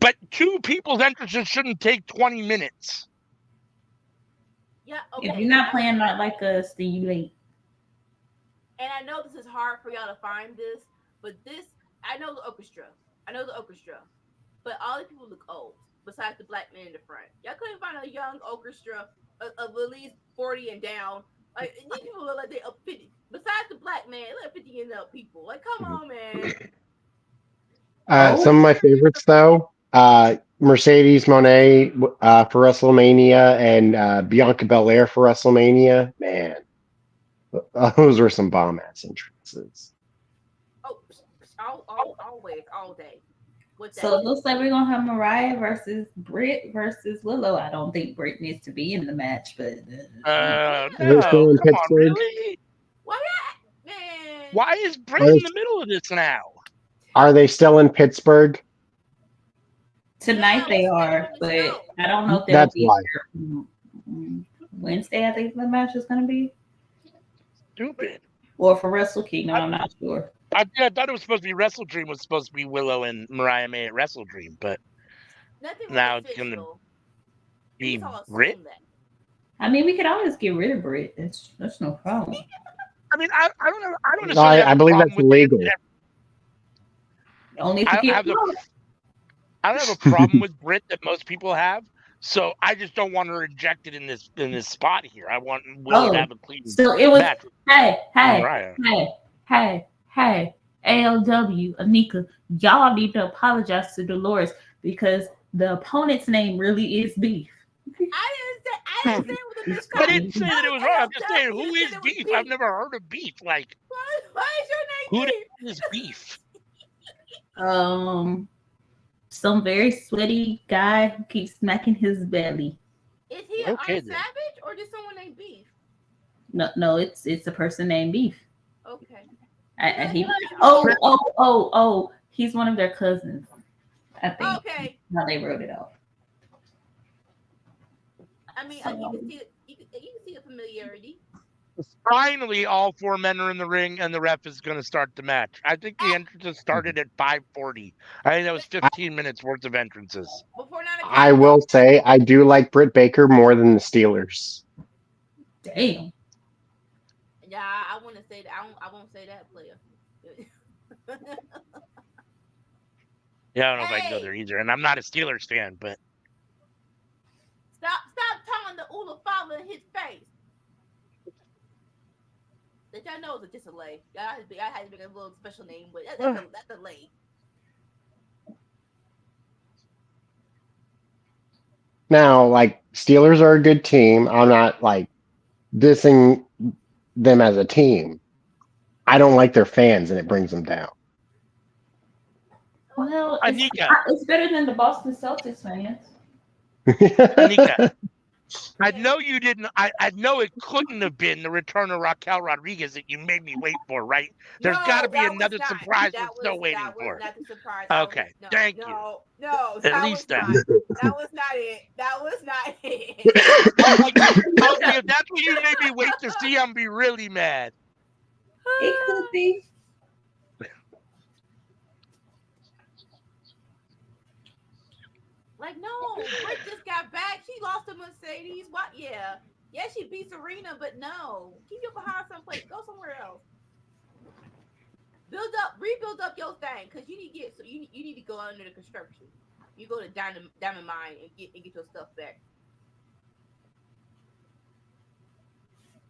[SPEAKER 3] but two people's entrances shouldn't take 20 minutes.
[SPEAKER 4] Yeah, okay.
[SPEAKER 6] If you're not playing not like us, then you late.
[SPEAKER 4] And I know this is hard for y'all to find this, but I know the orchestra. But all the people look old, besides the black man in the front. Y'all couldn't find a young orchestra of at least 40 and down. Like, these people look like they up 50. Besides the black man, look 50 and up people. Like, come on, man.
[SPEAKER 2] Some of my favorites, though, Mercedes Monet for WrestleMania and Bianca Belair for WrestleMania. Man, those were some bomb-ass entrances.
[SPEAKER 4] Oh, always, all day.
[SPEAKER 6] So it looks like we're going to have Mariah versus Britt versus Willow. I don't think Britt needs to be in the match, but...
[SPEAKER 3] No, come on, really? Why is Britt in the middle of this now?
[SPEAKER 2] Are they still in Pittsburgh?
[SPEAKER 6] Tonight they are, but I don't know if they'll be here Wednesday. I think the match is going to be.
[SPEAKER 3] Stupid.
[SPEAKER 6] Or for Wrestle Kingdom, I'm not sure.
[SPEAKER 3] I thought it was supposed to be Wrestle Dream was supposed to be Willow and Mariah May at Wrestle Dream, but now it's going to be Britt.
[SPEAKER 6] I mean, we could always get rid of Britt. That's no problem.
[SPEAKER 3] I mean, I don't know. I don't necessarily have
[SPEAKER 2] I believe that's illegal.
[SPEAKER 6] Only if you get
[SPEAKER 3] I don't have a problem with Britt that most people have, so I just don't want her injected in this spot here. I want Willow to have a clean match.
[SPEAKER 6] Hey, ALW, Anika, y'all need to apologize to Dolores because the opponent's name really is Beef.
[SPEAKER 4] I didn't say it was a
[SPEAKER 3] I didn't say that it was wrong. I'm just saying, who is Beef? I've never heard of Beef. Like,
[SPEAKER 4] why is your name
[SPEAKER 3] Who is Beef?
[SPEAKER 6] Some very sweaty guy who keeps smacking his belly.
[SPEAKER 4] Is he an Savage or just someone named Beef?
[SPEAKER 6] No, it's a person named Beef.
[SPEAKER 4] Okay.
[SPEAKER 6] He's one of their cousins. I think.
[SPEAKER 4] Okay.
[SPEAKER 6] How they wrote it off.
[SPEAKER 4] I mean, you can see the familiarity.
[SPEAKER 3] Finally, all 4 men are in the ring, and the ref is going to start the match. I think the entrances started at 5:40. I think that was 15 minutes worth of entrances.
[SPEAKER 4] Before 9
[SPEAKER 2] I
[SPEAKER 4] o'clock.
[SPEAKER 2] will say I do like Britt Baker more than the Steelers.
[SPEAKER 6] Damn.
[SPEAKER 4] Yeah, I want to say that. I won't say that, player.
[SPEAKER 3] Yeah, I don't know if I can go
[SPEAKER 4] Hey!
[SPEAKER 3] there either. And I'm not a Steelers fan, but
[SPEAKER 4] Stop telling the Ula father in his face. That y'all know it's just a lay. Y'all had to make a little special name, but that's a lay.
[SPEAKER 2] Now, like, Steelers are a good team. I'm not like dissing them as a team. I don't like their fans, and it brings them down.
[SPEAKER 6] Well,
[SPEAKER 3] Anika.
[SPEAKER 6] it's better than the Boston Celtics fans.
[SPEAKER 3] Anika, I know you didn't. I know it couldn't have been the return of Raquel Rodriguez that you made me wait for, right? There's got to be
[SPEAKER 4] that was
[SPEAKER 3] another
[SPEAKER 4] not.
[SPEAKER 3] surprise
[SPEAKER 4] That
[SPEAKER 3] we're still waiting
[SPEAKER 4] that was
[SPEAKER 3] for.
[SPEAKER 4] not the surprise.
[SPEAKER 3] Okay, thank you.
[SPEAKER 4] No,
[SPEAKER 3] At
[SPEAKER 4] that
[SPEAKER 3] least
[SPEAKER 4] was
[SPEAKER 3] that.
[SPEAKER 4] not. That was not it. That was not it.
[SPEAKER 3] Okay, if that's what you made me wait to see, I'm be really mad.
[SPEAKER 6] It could be.
[SPEAKER 4] Like, no, Britt just got back. She lost to Mercedes. What? Yeah. Yeah, she beat Serena, but no. Keep your behind someplace. Go somewhere else. Rebuild up your thing, because you need to get. So you need to go under the construction. You go to Diamond Mine and get your stuff back.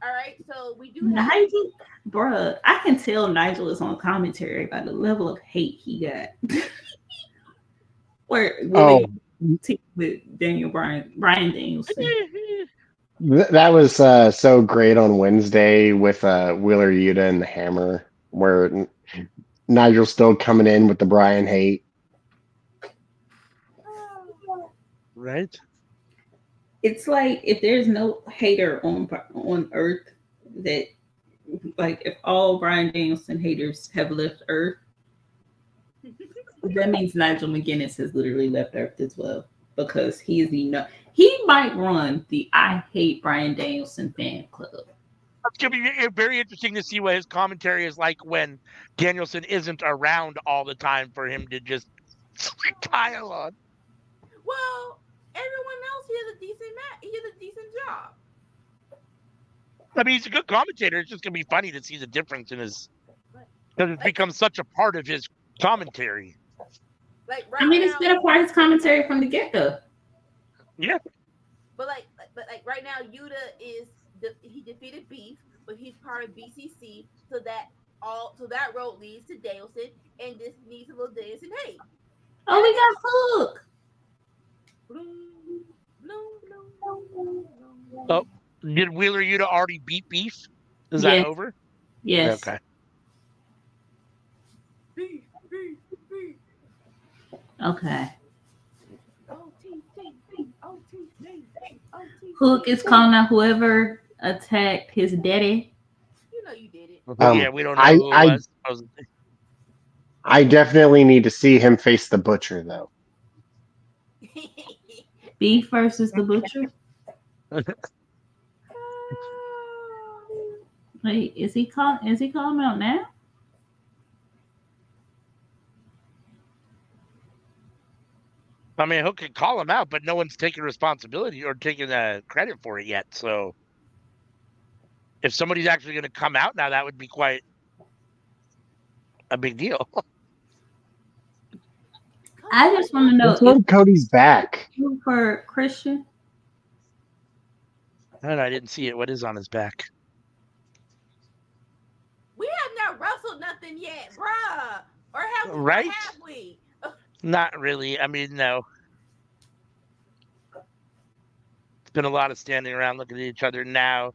[SPEAKER 4] All right, so we do have
[SPEAKER 6] Nigel, bruh. I can tell Nigel is on commentary by the level of hate he got. Where Willie with Brian Danielson.
[SPEAKER 2] That was so great on Wednesday with Wheeler Yuta and the Hammer, where Nigel's still coming in with the Brian hate.
[SPEAKER 3] Right?
[SPEAKER 6] It's like if there's no hater on Earth, that like if all Brian Danielson haters have left Earth, that means Nigel McGuinness has literally left Earth as well, because he might run the I Hate Brian Danielson fan club.
[SPEAKER 3] It's going to be very interesting to see what his commentary is like when Danielson isn't around all the time for him to just pile on.
[SPEAKER 4] Well, everyone else he has a decent job.
[SPEAKER 3] I mean, he's a good commentator. It's just going to be funny to see the difference in his, because it's become such a part of his commentary.
[SPEAKER 4] Like
[SPEAKER 6] it's been a part of his commentary from the get-go.
[SPEAKER 3] Yeah.
[SPEAKER 4] But right now, Yuta he defeated Beef, but he's part of BCC, so that road leads to Danielson, and this needs a little Danielson hate.
[SPEAKER 6] Oh, we got Hook.
[SPEAKER 3] Oh, did Wheeler Yuta already beat Beef? Is that over?
[SPEAKER 6] Yes.
[SPEAKER 3] Okay.
[SPEAKER 4] Beef.
[SPEAKER 6] Okay. Hook is calling out whoever attacked his daddy.
[SPEAKER 4] You know you did it.
[SPEAKER 3] Yeah, we don't know who it was.
[SPEAKER 2] I definitely need to see him face the Butcher, though.
[SPEAKER 6] Beef versus the Butcher. Wait, is he calling him out now?
[SPEAKER 3] I mean, Hook could call him out, but no one's taking responsibility or taking credit for it yet. So if somebody's actually going to come out now, that would be quite a big deal.
[SPEAKER 6] I just want to know
[SPEAKER 2] if Cody's back
[SPEAKER 6] for Christian.
[SPEAKER 3] And I didn't see it. What is on his back?
[SPEAKER 4] We have not wrestled nothing yet, bruh. Or have we?
[SPEAKER 3] Not really. I mean, no. It's been a lot of standing around looking at each other. Now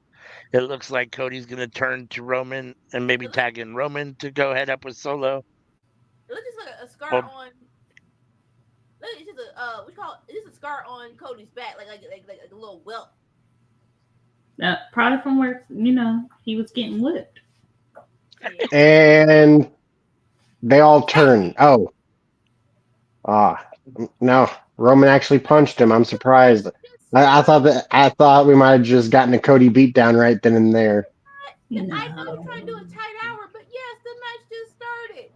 [SPEAKER 3] it looks like Cody's going to turn to Roman and maybe tag in Roman to go head up with Solo.
[SPEAKER 4] It looks just like a scar on. It's just it's a scar on Cody's back, like a little welt.
[SPEAKER 6] Probably from where he was getting whipped.
[SPEAKER 2] And they all turn. No, Roman actually punched him. I'm surprised. I thought we might have just gotten a Cody beatdown right then and there.
[SPEAKER 4] I know you're trying to do a tight hour, but yes, the match just started.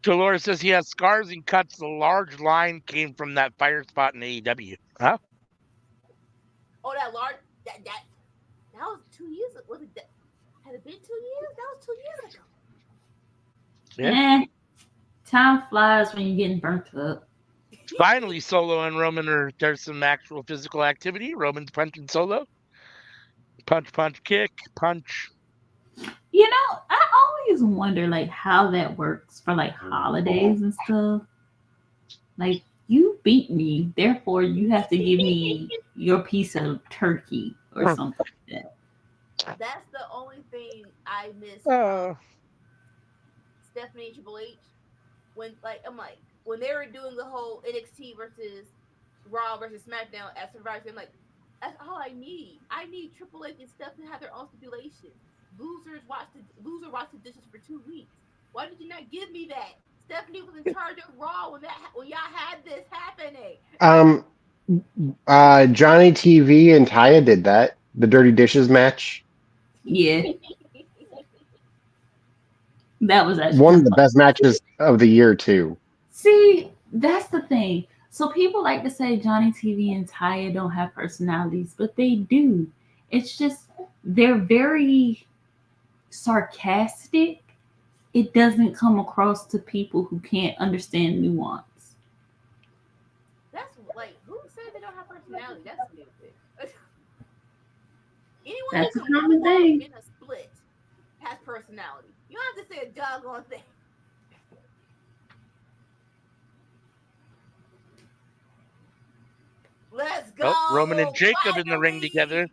[SPEAKER 3] Dolores says he has scars and cuts. The large line came from that fire spot in AEW. Huh?
[SPEAKER 4] Oh, that large that was 2 years ago. Was it that? Had it been 2 years? That was 2 years ago.
[SPEAKER 3] Yeah.
[SPEAKER 6] Time flies when you're getting burnt up.
[SPEAKER 3] Finally, Solo and Roman there's some actual physical activity. Roman's punching Solo. Punch, punch, kick, punch.
[SPEAKER 6] You know, I always wonder like how that works for like holidays and stuff. Like you beat me, therefore you have to give me your piece of turkey or something like that.
[SPEAKER 4] That's the only thing I miss Stephanie and Triple H. When when they were doing the whole NXT versus Raw versus SmackDown as Survivor, I'm like, that's all I need. I need Triple H and Steph to have their own stipulations. Loser watch the dishes for 2 weeks. Why did you not give me that? Stephanie was in charge of Raw when y'all had this happening.
[SPEAKER 2] Johnny TV and Taya did that. The Dirty Dishes match.
[SPEAKER 6] Yeah. That was actually
[SPEAKER 2] one of the best matches of the year too.
[SPEAKER 6] See, that's the thing. So people like to say Johnny TV and Taya don't have personalities, but they do. It's just they're very sarcastic. It doesn't come across to people who can't understand nuance.
[SPEAKER 4] That's like, who said they don't have personality? That's stupid. Anyone
[SPEAKER 6] That's
[SPEAKER 4] who
[SPEAKER 6] a
[SPEAKER 4] can
[SPEAKER 6] common
[SPEAKER 4] walk
[SPEAKER 6] thing.
[SPEAKER 4] in a split has personality. You don't have to say a doggone thing. Let's go.
[SPEAKER 3] Oh, Roman and Jacob in the ring together.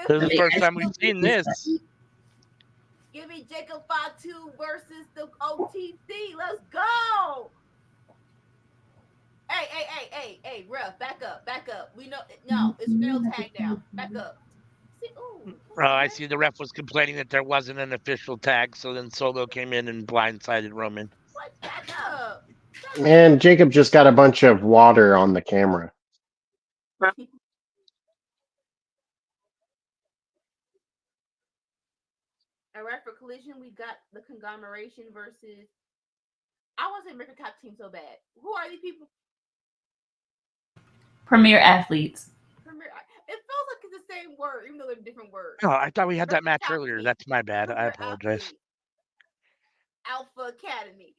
[SPEAKER 3] This is the first time we've seen this.
[SPEAKER 4] Give me Jacob Fatu versus the OTC. Let's go. Hey, ref, back up. We know, no, it's no tag down. Back up. See,
[SPEAKER 3] I see the ref was complaining that there wasn't an official tag, so then Solo came in and blindsided Roman.
[SPEAKER 4] What? Back up.
[SPEAKER 2] And Jacob just got a bunch of water on the camera.
[SPEAKER 4] All right, for Collision, we got the conglomeration versus. I want to say American Top Team so bad. Who are these people?
[SPEAKER 6] Premier athletes.
[SPEAKER 4] It feels like it's the same word, even though they're different words.
[SPEAKER 3] Oh, I thought we had that match
[SPEAKER 4] Top
[SPEAKER 3] earlier.
[SPEAKER 4] Team.
[SPEAKER 3] That's my bad. I
[SPEAKER 4] Premier
[SPEAKER 3] apologize.
[SPEAKER 4] Athlete. Alpha Academy.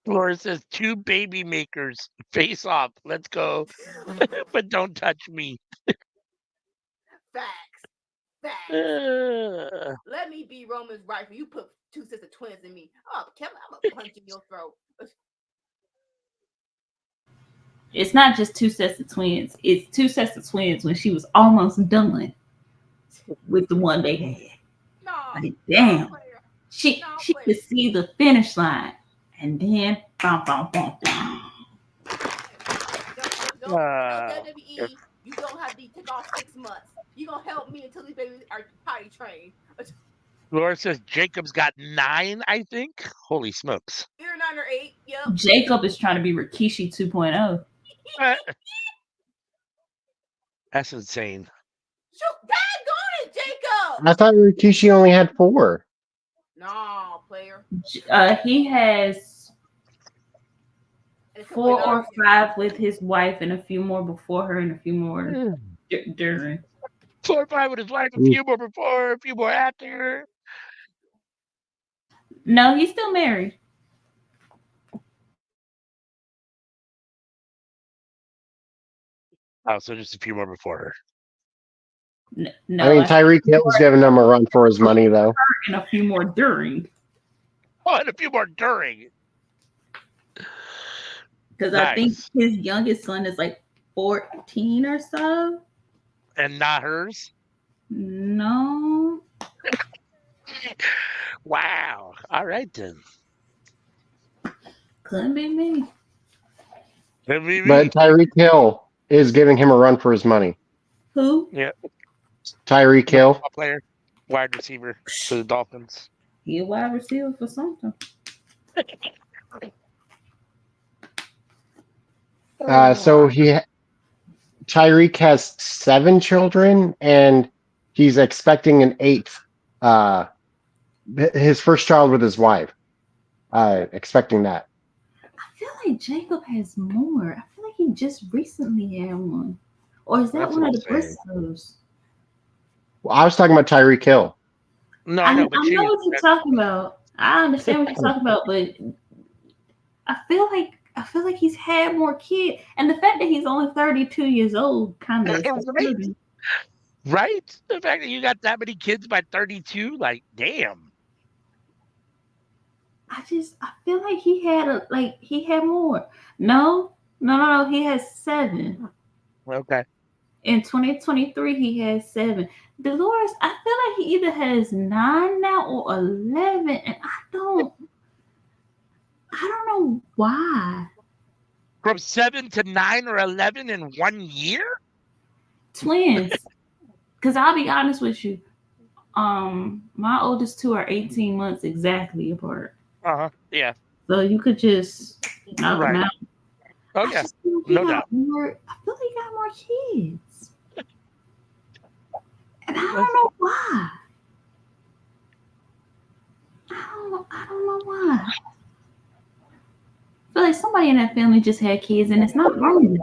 [SPEAKER 3] Laura says 2 baby makers face off. Let's go. But don't touch me.
[SPEAKER 4] Facts. Let me be Roman's rifle. You put 2 sets of twins in me. Oh, Kevin, I'm gonna punch in your throat.
[SPEAKER 6] It's not just 2 sets of twins. It's 2 sets of twins when she was almost done with the one they had.
[SPEAKER 4] No,
[SPEAKER 6] like, damn.
[SPEAKER 4] no,
[SPEAKER 6] She could see the finish line. And then bum.
[SPEAKER 4] Don't WWE, you don't have to take off 6 months. You gonna help me until these babies are potty trained.
[SPEAKER 3] Laura says Jacob's got 9, I think. Holy smokes.
[SPEAKER 4] Either 9 or 8. Yep.
[SPEAKER 6] Jacob is trying to be Rikishi 2.0.
[SPEAKER 3] That's insane.
[SPEAKER 4] Daggone it, Jacob!
[SPEAKER 2] I thought Rikishi only had 4.
[SPEAKER 4] No, player.
[SPEAKER 6] He has 4 or 5 with his wife and a few more before her and a few more during.
[SPEAKER 3] 4 or 5 with his wife, a few more before, a few more after.
[SPEAKER 6] No, he's still married.
[SPEAKER 3] Oh, so just a few more before her.
[SPEAKER 6] No,
[SPEAKER 2] I mean, Tyreek Hill's giving him a run for his money, though.
[SPEAKER 6] And a few more during.
[SPEAKER 3] Oh, and a few more during.
[SPEAKER 6] Because I think his youngest son is like 14 or so.
[SPEAKER 3] And not hers?
[SPEAKER 6] No.
[SPEAKER 3] Wow. All right, then.
[SPEAKER 6] Couldn't be me.
[SPEAKER 3] Couldn't be me.
[SPEAKER 2] But Tyreek Hill is giving him a run for his money.
[SPEAKER 6] Who?
[SPEAKER 3] Yeah.
[SPEAKER 2] Tyreek Hill.
[SPEAKER 3] Player, wide receiver for the Dolphins.
[SPEAKER 6] He a wide receiver for something.
[SPEAKER 2] So Tyreek has 7 children, and he's expecting an 8th. His first child with his wife. Expecting that.
[SPEAKER 6] I feel like Jacob has more. I feel like he just recently had one. Or is that
[SPEAKER 3] That's
[SPEAKER 6] one
[SPEAKER 3] what
[SPEAKER 6] of the
[SPEAKER 3] I'm saying.
[SPEAKER 6] Briscoes?
[SPEAKER 2] Well, I was talking about Tyreek Hill.
[SPEAKER 3] No,
[SPEAKER 6] I
[SPEAKER 3] I know,
[SPEAKER 6] know
[SPEAKER 3] but
[SPEAKER 6] what you're talking about. I understand what you're talking about, but I feel like he's had more kids, and the fact that he's only 32 years old kind of
[SPEAKER 3] right? Right? The fact that you got that many kids by 32, like, damn.
[SPEAKER 6] I feel like he had more. No, he has 7.
[SPEAKER 3] Okay.
[SPEAKER 6] In 2023, he has 7. Dolores, I feel like he either has 9 now or 11, and I don't know why.
[SPEAKER 3] From 7 to 9 or 11 in 1 year?
[SPEAKER 6] Twins. Because I'll be honest with you, my oldest 2 are 18 months exactly apart.
[SPEAKER 3] Yeah.
[SPEAKER 6] So you could just knock them out.
[SPEAKER 3] Oh,
[SPEAKER 6] I
[SPEAKER 3] yeah.
[SPEAKER 6] just feel like
[SPEAKER 3] No doubt.
[SPEAKER 6] I feel like he got more kids. And I don't know why. I don't know why. I feel like somebody in that family just had kids, and it's not wrong.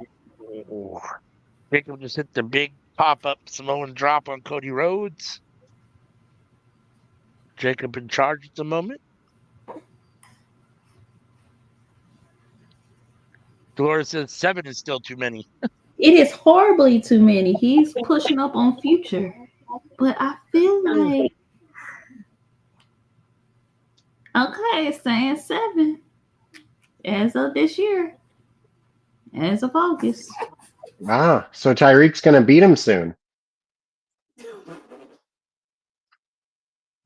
[SPEAKER 3] Jacob just hit the big pop-up Samoan drop on Cody Rhodes. Jacob in charge at the moment. Dolores says 7 is still too many.
[SPEAKER 6] It is horribly too many. He's pushing up on Future. But I feel like, okay, it's saying 7 as of this year, as of August.
[SPEAKER 2] Ah, so Tyreek's gonna beat him soon.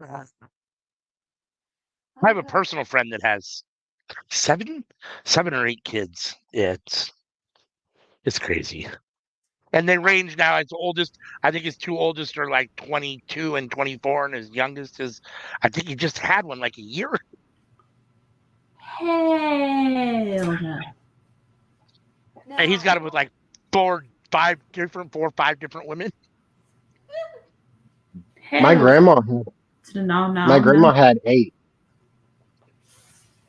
[SPEAKER 3] I have a personal friend that has 7 or 8 kids. It's crazy. And they range now. His oldest, I think his 2 oldest are like 22 and 24, and his youngest is, I think he just had one like a year.
[SPEAKER 6] Hell no.
[SPEAKER 3] And he's got it with like 4 or 5 different women.
[SPEAKER 2] My grandma had 8.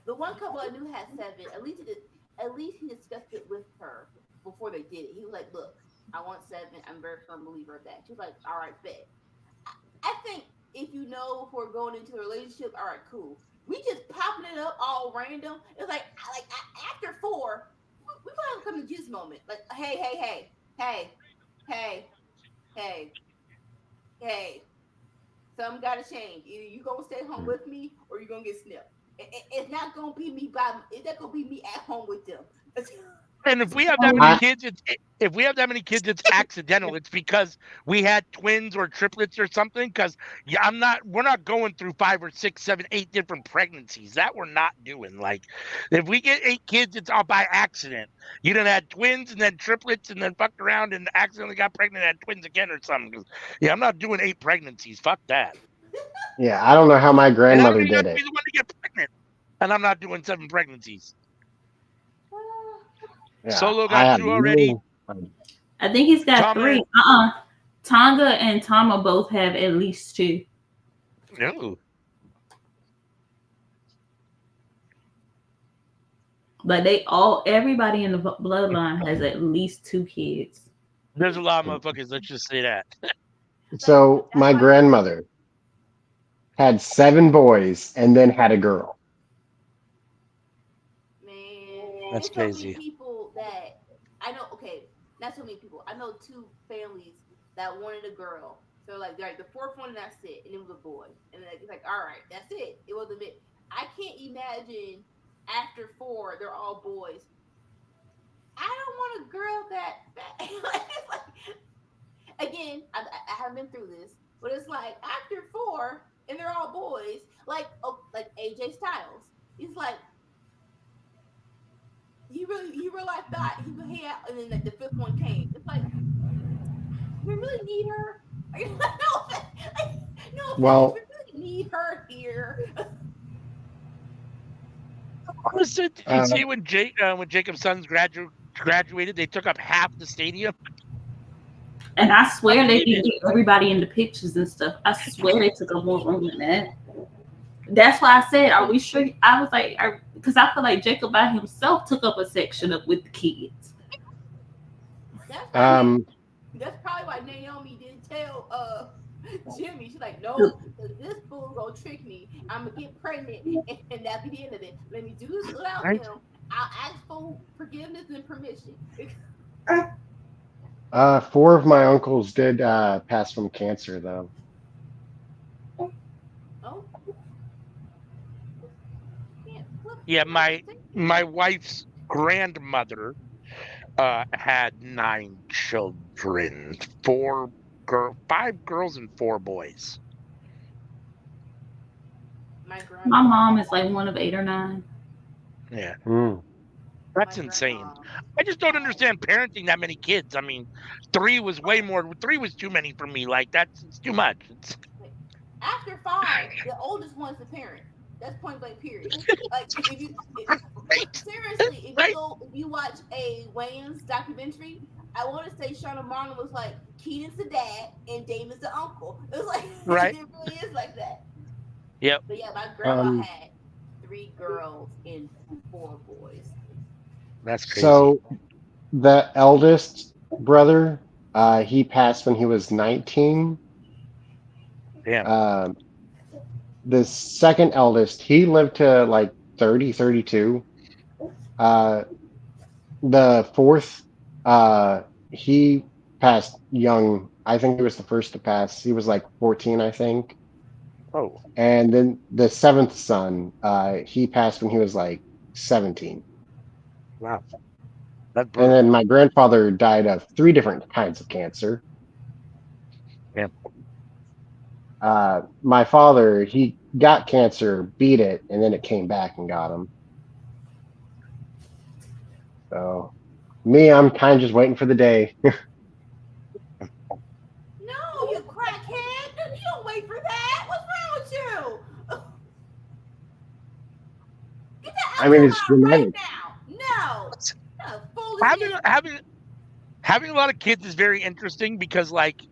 [SPEAKER 4] The one couple I knew had 7. At least he discussed it with her before they did it. He was like, "Look, I want 7. I'm a very firm believer of that." She was like, "All right, bet." I think if you know before going into a relationship, all right, cool. We just popping it up all random. It's like after 4, we might have come to Jesus moment. Like, hey. Something got to change. Either you gonna stay home with me or you gonna get snipped. It's not gonna be me it's not gonna be me at home with them.
[SPEAKER 3] And if we have that many kids, it's accidental. It's because we had twins or triplets or something. Because we're not going through 5 or 6, 7, 8 different pregnancies. That we're not doing. Like, if we get 8 kids, it's all by accident. You done had twins and then triplets and then fucked around and accidentally got pregnant and had twins again or something. 'Cause, I'm not doing 8 pregnancies. Fuck that.
[SPEAKER 2] Yeah, I don't know how my grandmother
[SPEAKER 3] and I don't
[SPEAKER 2] did
[SPEAKER 3] have to
[SPEAKER 2] it.
[SPEAKER 3] be the one to get pregnant. And I'm not doing 7 pregnancies.
[SPEAKER 2] Yeah,
[SPEAKER 3] Solo
[SPEAKER 2] I
[SPEAKER 3] got
[SPEAKER 2] have
[SPEAKER 3] 2 already.
[SPEAKER 6] I think he's got
[SPEAKER 3] Tama-
[SPEAKER 6] 3. Tonga and Tama both have at least 2.
[SPEAKER 3] No.
[SPEAKER 6] But everybody in the bloodline has at least 2 kids.
[SPEAKER 3] There's a lot of motherfuckers. Let's just say that.
[SPEAKER 2] So my grandmother had 7 boys and then had a girl.
[SPEAKER 4] Man,
[SPEAKER 3] That's
[SPEAKER 4] it's so
[SPEAKER 3] crazy.
[SPEAKER 4] many people that I know. Okay, not so many people. I know 2 families that wanted a girl. So like the 4th one, and that's it, and it was a boy. And then it's like, all right, that's it. It was a bit. I can't imagine after 4 they're all boys. I don't want a girl that it's like, again, I haven't been through this, but it's like after 4 and they're all boys, like AJ Styles. He's like, he realized that he had, and then like the 5th one came. It's like, we really need her. No offense,
[SPEAKER 2] Well,
[SPEAKER 4] we really need her here.
[SPEAKER 3] Did you see when Jacob's sons graduated, they took up half the stadium?
[SPEAKER 6] And I swear they didn't get everybody in the pictures and stuff. I swear they took up more room than that. That's why I said, are we sure? I was like, because I feel like Jacob by himself took up a section up with the kids.
[SPEAKER 4] That's probably why Naomi didn't tell Jimmy. She's like, no, this fool gonna trick me. I'm gonna get pregnant, and that'll be the end of it. Let me do this without him. I'll ask for forgiveness and permission.
[SPEAKER 2] 4 of my uncles did pass from cancer, though.
[SPEAKER 4] Oh.
[SPEAKER 3] Yeah, my wife's grandmother had 9 children, 5 girls and 4 boys.
[SPEAKER 6] My mom is like one of 8 or 9.
[SPEAKER 3] Yeah. That's insane. I just don't understand parenting that many kids. I mean, 3 was way more. 3 was too many for me. Like, it's too much.
[SPEAKER 4] After 5, the oldest one's the parent. That's point blank period. Like, seriously, if you watch a Wayans documentary, I want to say Shauna Marlon was like, Keenan's the dad and Damon's the uncle. It was like, it really is like that.
[SPEAKER 3] Yep.
[SPEAKER 4] But yeah, my grandma had 3 girls and 4 boys.
[SPEAKER 3] That's crazy.
[SPEAKER 2] So the eldest brother, he passed when he was 19.
[SPEAKER 3] Damn.
[SPEAKER 2] The second eldest, he lived to like 30, 32. The fourth, he passed young. I think he was the first to pass. He was like 14, I think.
[SPEAKER 3] Oh.
[SPEAKER 2] And then the 7th son, he passed when he was like 17.
[SPEAKER 3] Wow.
[SPEAKER 2] And then my grandfather died of 3 different kinds of cancer.
[SPEAKER 3] Yeah.
[SPEAKER 2] My father, he got cancer, beat it, and then it came back and got him. So, me, I'm kind of just waiting for the day.
[SPEAKER 4] No, you crackhead! You don't wait for that. What's wrong with you? Get that
[SPEAKER 2] I mean, it's
[SPEAKER 4] right
[SPEAKER 2] genetic.
[SPEAKER 4] now. No.
[SPEAKER 3] Having a lot of kids is very interesting because, like,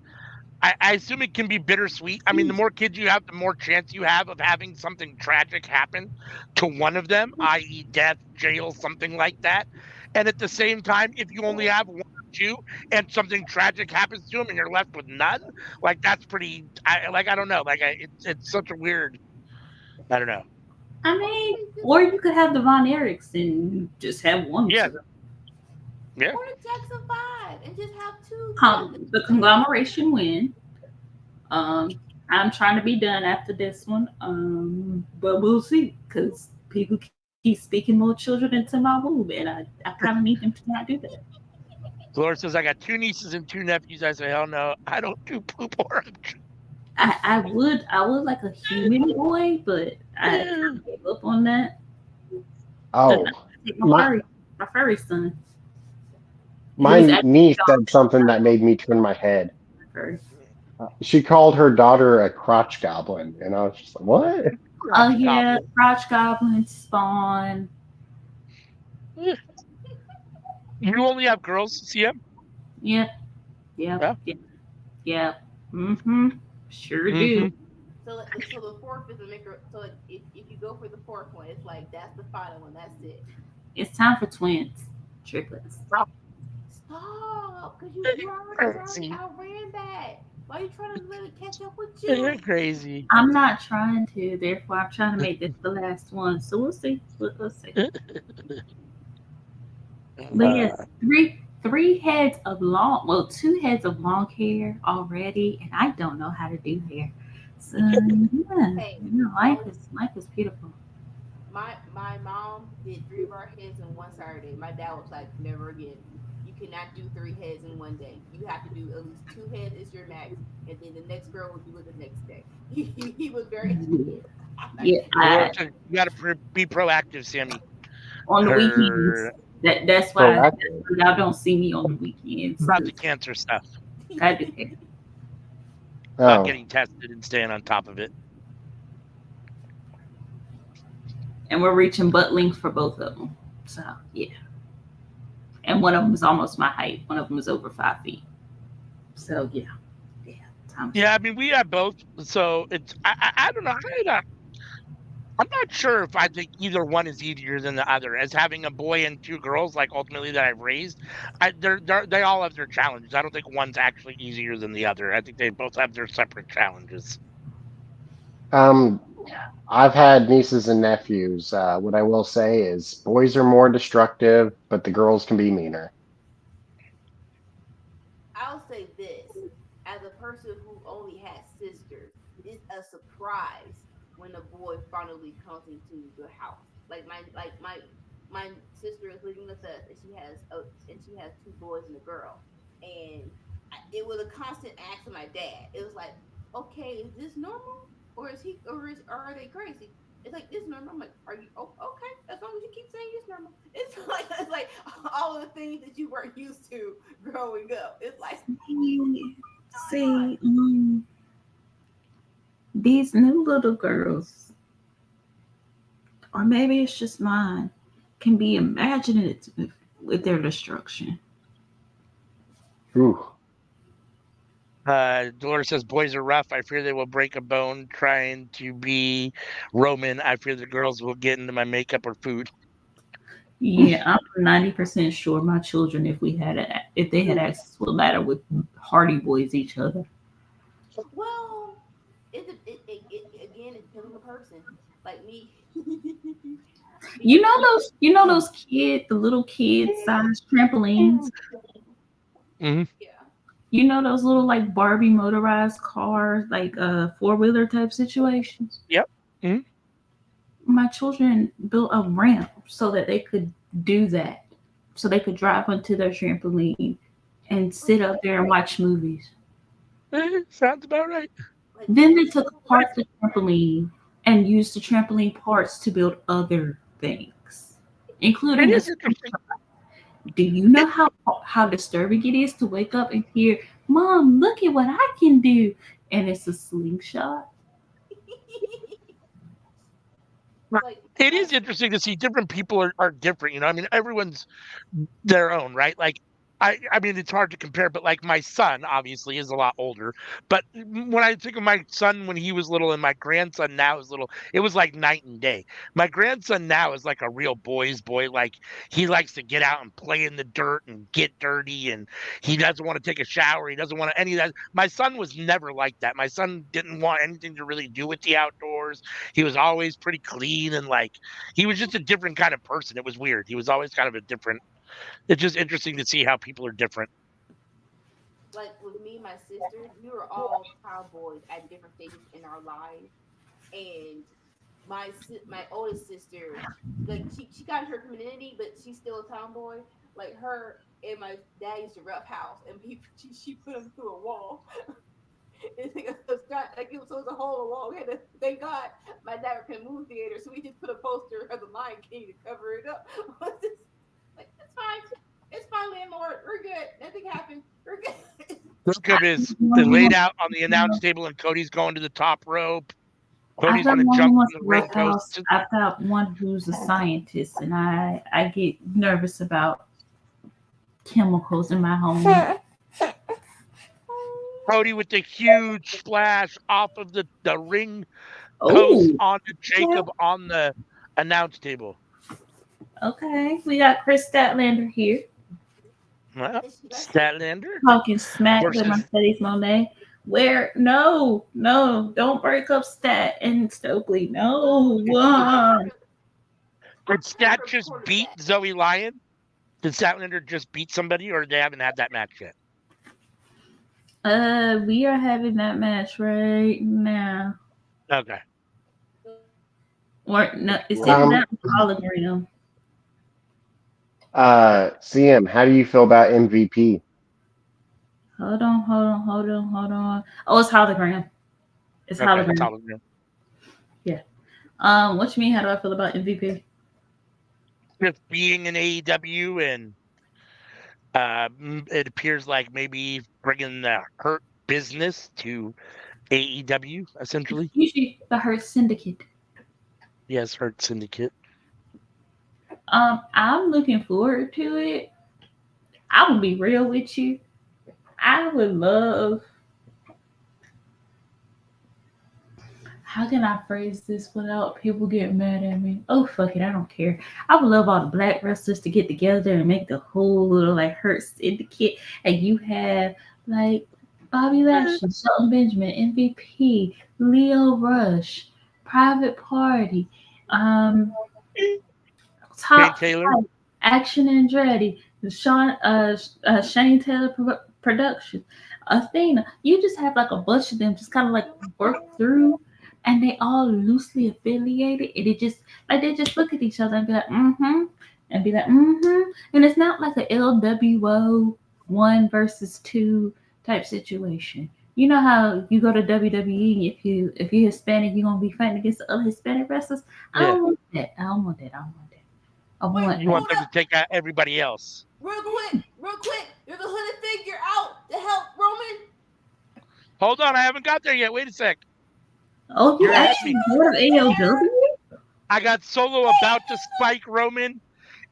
[SPEAKER 3] I assume it can be bittersweet. I mean, the more kids you have, the more chance you have of having something tragic happen to one of them, i.e. death, jail, something like that. And at the same time, if you only have 1 or 2 and something tragic happens to them and you're left with none, like, that's pretty, I don't know. Like, it's such a weird, I don't know.
[SPEAKER 6] I mean, or you could have the Von Erichs and just have 1.
[SPEAKER 3] Yeah. Yeah.
[SPEAKER 4] Or the Jackson 5 and just have 2.
[SPEAKER 6] The conglomeration win. I'm trying to be done after this one. But we'll see because people keep speaking more children into my womb, and I kind of need them to not do that.
[SPEAKER 3] Laura says, I got 2 nieces and 2 nephews. I say, hell no, I don't do poop orange.
[SPEAKER 6] I would like a human boy, but I gave up on that.
[SPEAKER 2] Oh,
[SPEAKER 6] my furry son.
[SPEAKER 2] My niece said something that made me turn my head. She called her daughter a crotch goblin, and I was just like, what?
[SPEAKER 6] Oh, yeah, crotch goblin, Spawn.
[SPEAKER 3] You only have girls, CM?
[SPEAKER 6] Yeah. Mm-hmm. Sure do.
[SPEAKER 4] So the 4th is a micro. So if you go for the 4th one, it's like that's the final one. That's it.
[SPEAKER 6] It's time for twins, triplets.
[SPEAKER 4] Stop, because you already outran that. Why are you trying to let it catch up with you?
[SPEAKER 3] You're crazy.
[SPEAKER 6] I'm not trying to. Therefore, I'm trying to make this the last one. So we'll see. We'll see. But yes, 3 heads of 2 heads of long hair already, and I don't know how to do hair. So yeah,
[SPEAKER 4] Hey,
[SPEAKER 6] life is beautiful.
[SPEAKER 4] My mom did 3 of our heads in one Saturday. My dad was like, never again. You cannot do 3 heads in one day. You have to do at least 2 heads is your max, and then the next girl will do it the next day. He was very
[SPEAKER 6] Yeah,
[SPEAKER 3] you got to be proactive, Sammy.
[SPEAKER 6] On the weekends. That's why y'all don't see me on the weekends.
[SPEAKER 3] About the cancer stuff.
[SPEAKER 6] I do that.
[SPEAKER 3] About getting tested and staying on top of it.
[SPEAKER 6] And we're reaching butt length for both of them. So, yeah. And one of them is almost my height. One of them is over 5 feet. So yeah.
[SPEAKER 3] Yeah, I mean, we have both. So it's I don't know. I'm not sure if I think either one is easier than the other. As having a boy and two girls, like ultimately that I've raised, they all have their challenges. I don't think one's actually easier than the other. I think they both have their separate challenges.
[SPEAKER 2] Um, I've had nieces and nephews. What I will say is boys are more destructive, but the girls can be meaner.
[SPEAKER 4] I'll say this, as a person who only has sisters, it's a surprise when a boy finally comes into the house. My sister is living with us, and she has two boys and a girl, and it was a constant ask of my dad. It was like, okay, is this normal, or are they crazy? It's like, this normal. I'm like, are you okay? As long as you keep saying it's normal. It's like all of the things that you weren't used to growing up. It's like,
[SPEAKER 6] See, these new little girls, or maybe it's just mine, can be imaginative with their destruction.
[SPEAKER 2] Ooh.
[SPEAKER 3] Dolores says boys are rough. I fear they will break a bone trying to be Roman. I fear the girls will get into my makeup or food.
[SPEAKER 6] Yeah, I'm 90% sure my children, if they had access to a ladder, would Hardy Boys each other.
[SPEAKER 4] well, again, it depends on the person. Like me.
[SPEAKER 6] You know those the little kid size trampolines.
[SPEAKER 3] Mm-hmm.
[SPEAKER 4] Yeah.
[SPEAKER 6] You know those little like Barbie motorized cars, like 4-wheeler type situations.
[SPEAKER 3] Yep. Mm-hmm.
[SPEAKER 6] My children built a ramp so that they could do that, so they could drive onto their trampoline and sit up there and watch movies.
[SPEAKER 3] Sounds about right.
[SPEAKER 4] Like
[SPEAKER 6] Then they took apart the trampoline and used the trampoline parts to build other things,
[SPEAKER 3] It
[SPEAKER 6] including a
[SPEAKER 3] is
[SPEAKER 6] slingshot.
[SPEAKER 3] interesting.
[SPEAKER 6] Do you know how disturbing it is to wake up and hear, "Mom, look at what I can do," and it's a slingshot?
[SPEAKER 4] like
[SPEAKER 3] It
[SPEAKER 4] my
[SPEAKER 3] is interesting to see different people are different. I mean, everyone's their own, right? Like I mean, it's hard to compare, but like my son obviously is a lot older. But when I think of my son when he was little and my grandson now is little, it was like night and day. My grandson now is like a real boy's boy. Like he likes to get out and play in the dirt and get dirty, and he doesn't want to take a shower. He doesn't want to any of that. My son was never like that. My son didn't want anything to really do with the outdoors. He was always pretty clean and like he was just a different kind of person. It was weird. He was always kind of a different. It's just interesting to see how people are different.
[SPEAKER 4] like with me and my sisters, we were all tomboys at different stages in our lives, and my oldest sister, like she got her femininity, but she's still a tomboy. Like her and my dad used to rough house, and she put him through a wall. It's like it was a hole in the wall. We had to, thank God my dad worked in a movie theater, so we just put a poster of the Lion King to cover it up. Like, it's fine. It's fine, landlord. We're good. Nothing happened. We're good.
[SPEAKER 3] Jacob is laid out on the announce table, and Cody's going to the top rope. Cody's
[SPEAKER 6] I've got
[SPEAKER 3] going to
[SPEAKER 6] one
[SPEAKER 3] jump
[SPEAKER 6] who
[SPEAKER 3] from
[SPEAKER 6] wants
[SPEAKER 3] the
[SPEAKER 6] to
[SPEAKER 3] ring
[SPEAKER 6] rough house.
[SPEAKER 3] post.
[SPEAKER 6] I've got one who's a scientist, and I get nervous about chemicals in my home.
[SPEAKER 3] Cody with the huge splash off of the ring post
[SPEAKER 6] Oh,
[SPEAKER 3] onto Jacob on the announce table.
[SPEAKER 6] okay. We got Chris Statlander here
[SPEAKER 3] Well,
[SPEAKER 4] And she got sick.
[SPEAKER 3] Statlander
[SPEAKER 6] talking smack with
[SPEAKER 3] versus
[SPEAKER 6] Mercedes Monet. Where no, don't break up Stat and Stokely. No.
[SPEAKER 3] did Stat just
[SPEAKER 4] Recorded
[SPEAKER 3] beat
[SPEAKER 4] that.
[SPEAKER 3] Zoe Lyon? Did Statlander just beat somebody, or they haven't had that match yet?
[SPEAKER 6] We are having that match right now.
[SPEAKER 3] Okay.
[SPEAKER 6] Or no, it's either that or hologram.
[SPEAKER 2] CM, how do you feel about MVP?
[SPEAKER 6] Hold on. Oh, it's hologram. It's
[SPEAKER 3] Okay. It's
[SPEAKER 6] hologram.
[SPEAKER 3] hologram.
[SPEAKER 6] Yeah. What you mean? How do I feel about MVP?
[SPEAKER 3] Just being in AEW and it appears like maybe bringing the Hurt business to AEW essentially.
[SPEAKER 6] Usually the Hurt Syndicate.
[SPEAKER 3] Yes, Hurt Syndicate.
[SPEAKER 6] I'm looking forward to it. I will be real with you. I would love. How can I phrase this without people getting mad at me? Oh fuck it, I don't care. I would love all the black wrestlers to get together and make the whole little like Hurt Syndicate, and you have like Bobby Lashley, Shelton Benjamin, MVP, Leo Rush, Private Party, um,
[SPEAKER 3] Shane
[SPEAKER 6] Top
[SPEAKER 3] Taylor.
[SPEAKER 6] Flight, Action Andretti, Shane Taylor Productions, Athena. You just have like a bunch of them just kind of like work through, and they all loosely affiliated, and it just like they just look at each other and be like, mm-hmm, and be like, mm-hmm, and it's not like a LWO 1 versus 2 type situation. You know how you go to WWE, if you're Hispanic, you're gonna be fighting against the other Hispanic wrestlers. I
[SPEAKER 3] Yeah.
[SPEAKER 6] don't want that. I don't want that. I don't want that. I
[SPEAKER 4] Wait,
[SPEAKER 6] want
[SPEAKER 3] You want
[SPEAKER 4] hold
[SPEAKER 3] them to
[SPEAKER 4] up.
[SPEAKER 3] take out everybody else.
[SPEAKER 4] Real quick. There's a hooded figure out to help Roman.
[SPEAKER 3] Hold on, I haven't got there yet. Wait a sec.
[SPEAKER 6] Oh, you
[SPEAKER 3] You're ahead of me.
[SPEAKER 6] actually heard of ALW?
[SPEAKER 3] I got Solo about to spike Roman,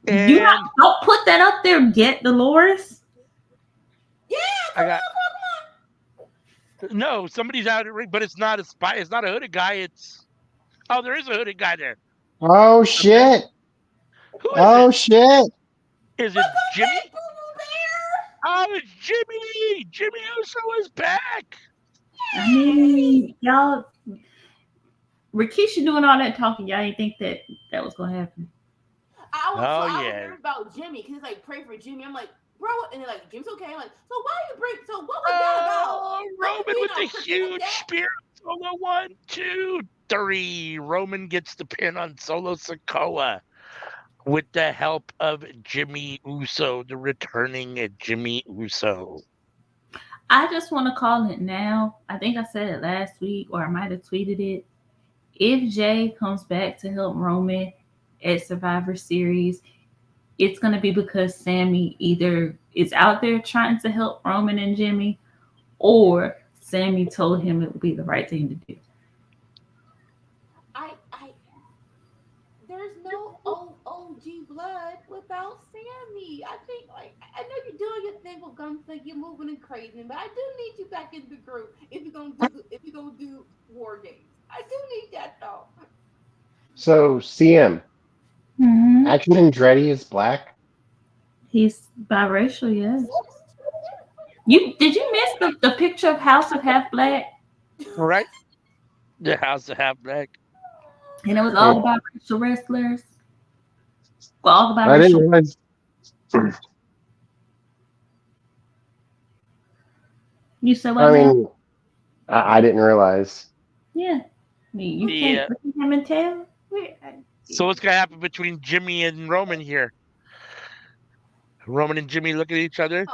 [SPEAKER 6] You
[SPEAKER 3] and
[SPEAKER 6] don't put that up there yet, Dolores.
[SPEAKER 4] Yeah,
[SPEAKER 3] I got no. Somebody's out at ring, but it's not a spy. It's not a hooded guy. It's there is a hooded guy there.
[SPEAKER 2] Oh shit!
[SPEAKER 3] Who is
[SPEAKER 2] Oh
[SPEAKER 3] it?
[SPEAKER 2] shit!
[SPEAKER 3] Is it Jimmy? Oh, it's Jimmy! Jimmy Uso is back.
[SPEAKER 6] I mean, y'all, Rikishi doing all that talking. Y'all didn't think that was gonna happen.
[SPEAKER 4] I was
[SPEAKER 3] Oh,
[SPEAKER 4] I
[SPEAKER 3] yeah.
[SPEAKER 4] was nervous about Jimmy because like pray for Jimmy. I'm like, bro, and they're like, Jimmy's okay. I'm like, so why you bring? So what was that about?
[SPEAKER 3] Oh,
[SPEAKER 4] Like,
[SPEAKER 3] Roman
[SPEAKER 4] we
[SPEAKER 3] with
[SPEAKER 4] not
[SPEAKER 3] the
[SPEAKER 4] cooking with
[SPEAKER 3] huge
[SPEAKER 4] that?
[SPEAKER 3] spear. Solo 1, 2, 3. Roman gets the pin on Solo Sikoa with the help of Jimmy Uso, the returning Jimmy Uso.
[SPEAKER 6] I just want to call it now. I think I said it last week, or I might have tweeted it. If Jay comes back to help Roman at Survivor Series, it's going to be because Sammy either is out there trying to help Roman and Jimmy, or Sammy told him it would be the right thing to do.
[SPEAKER 4] There's no OG blood without Sammy. I think like I know you're doing your thing with Gunther, you're moving and crazy, but I do need you back in the group if you're gonna do war games. I do need that though.
[SPEAKER 2] So CM,
[SPEAKER 6] Mm-hmm.
[SPEAKER 2] Action Andretti is black.
[SPEAKER 6] He's biracial, yes. Did you miss the picture of House of Half Black?
[SPEAKER 3] Right? The House of Half Black.
[SPEAKER 6] And it was all biracial wrestlers. Well, all
[SPEAKER 2] I didn't
[SPEAKER 6] biracial.
[SPEAKER 2] realize.
[SPEAKER 6] You said what?
[SPEAKER 2] I
[SPEAKER 6] Now?
[SPEAKER 2] mean, I didn't realize.
[SPEAKER 6] Yeah. You can't look at him and tell.
[SPEAKER 3] So what's gonna happen between Jimmy and Roman here? Roman and Jimmy look at each other.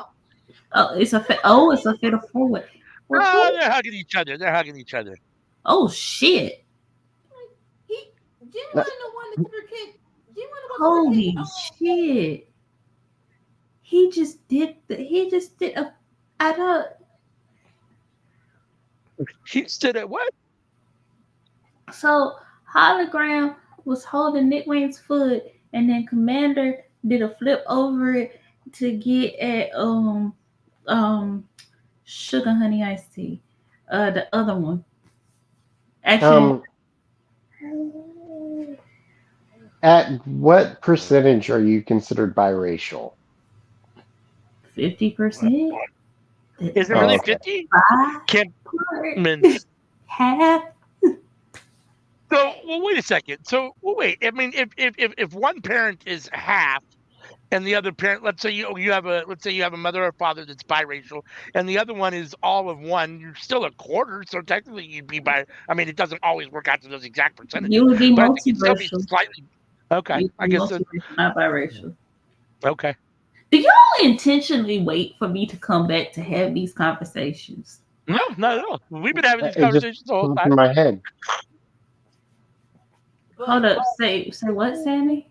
[SPEAKER 6] Oh, it's a fatal forward.
[SPEAKER 3] Oh, they're hugging each other. They're hugging each other.
[SPEAKER 6] Oh shit!
[SPEAKER 4] Jimmy wasn't the one that super kicked. Jimmy wasn't the one
[SPEAKER 6] Holy
[SPEAKER 4] super
[SPEAKER 6] shit! He just did. I don't.
[SPEAKER 3] He stood at what?
[SPEAKER 6] So Hologram was holding Nick Wayne's foot, and then Commander did a flip over it to get at Sugar Honey Iced Tea. The other one. Actually,
[SPEAKER 2] At what percentage are you considered biracial?
[SPEAKER 6] 50%.
[SPEAKER 3] Is it really 50? Can't.
[SPEAKER 6] Half.
[SPEAKER 3] So, well, wait a second. So, well, wait. I mean, if one parent is half, and the other parent, let's say you have a mother or father that's biracial, and the other one is all of one, you're still a quarter. So technically, you'd be I mean, it doesn't always work out to those exact percentages.
[SPEAKER 6] You would be
[SPEAKER 3] but I think it'd still be
[SPEAKER 6] multiracial.
[SPEAKER 3] slightly. Okay, I guess so.
[SPEAKER 6] Not biracial.
[SPEAKER 3] Okay.
[SPEAKER 6] Do y'all intentionally wait for me to come back to have these conversations?
[SPEAKER 3] No, not at all. We've been having these
[SPEAKER 2] It
[SPEAKER 3] conversations
[SPEAKER 2] just
[SPEAKER 3] the whole
[SPEAKER 2] popped
[SPEAKER 3] time.
[SPEAKER 2] in my head.
[SPEAKER 6] Hold up. Say what, Sammy?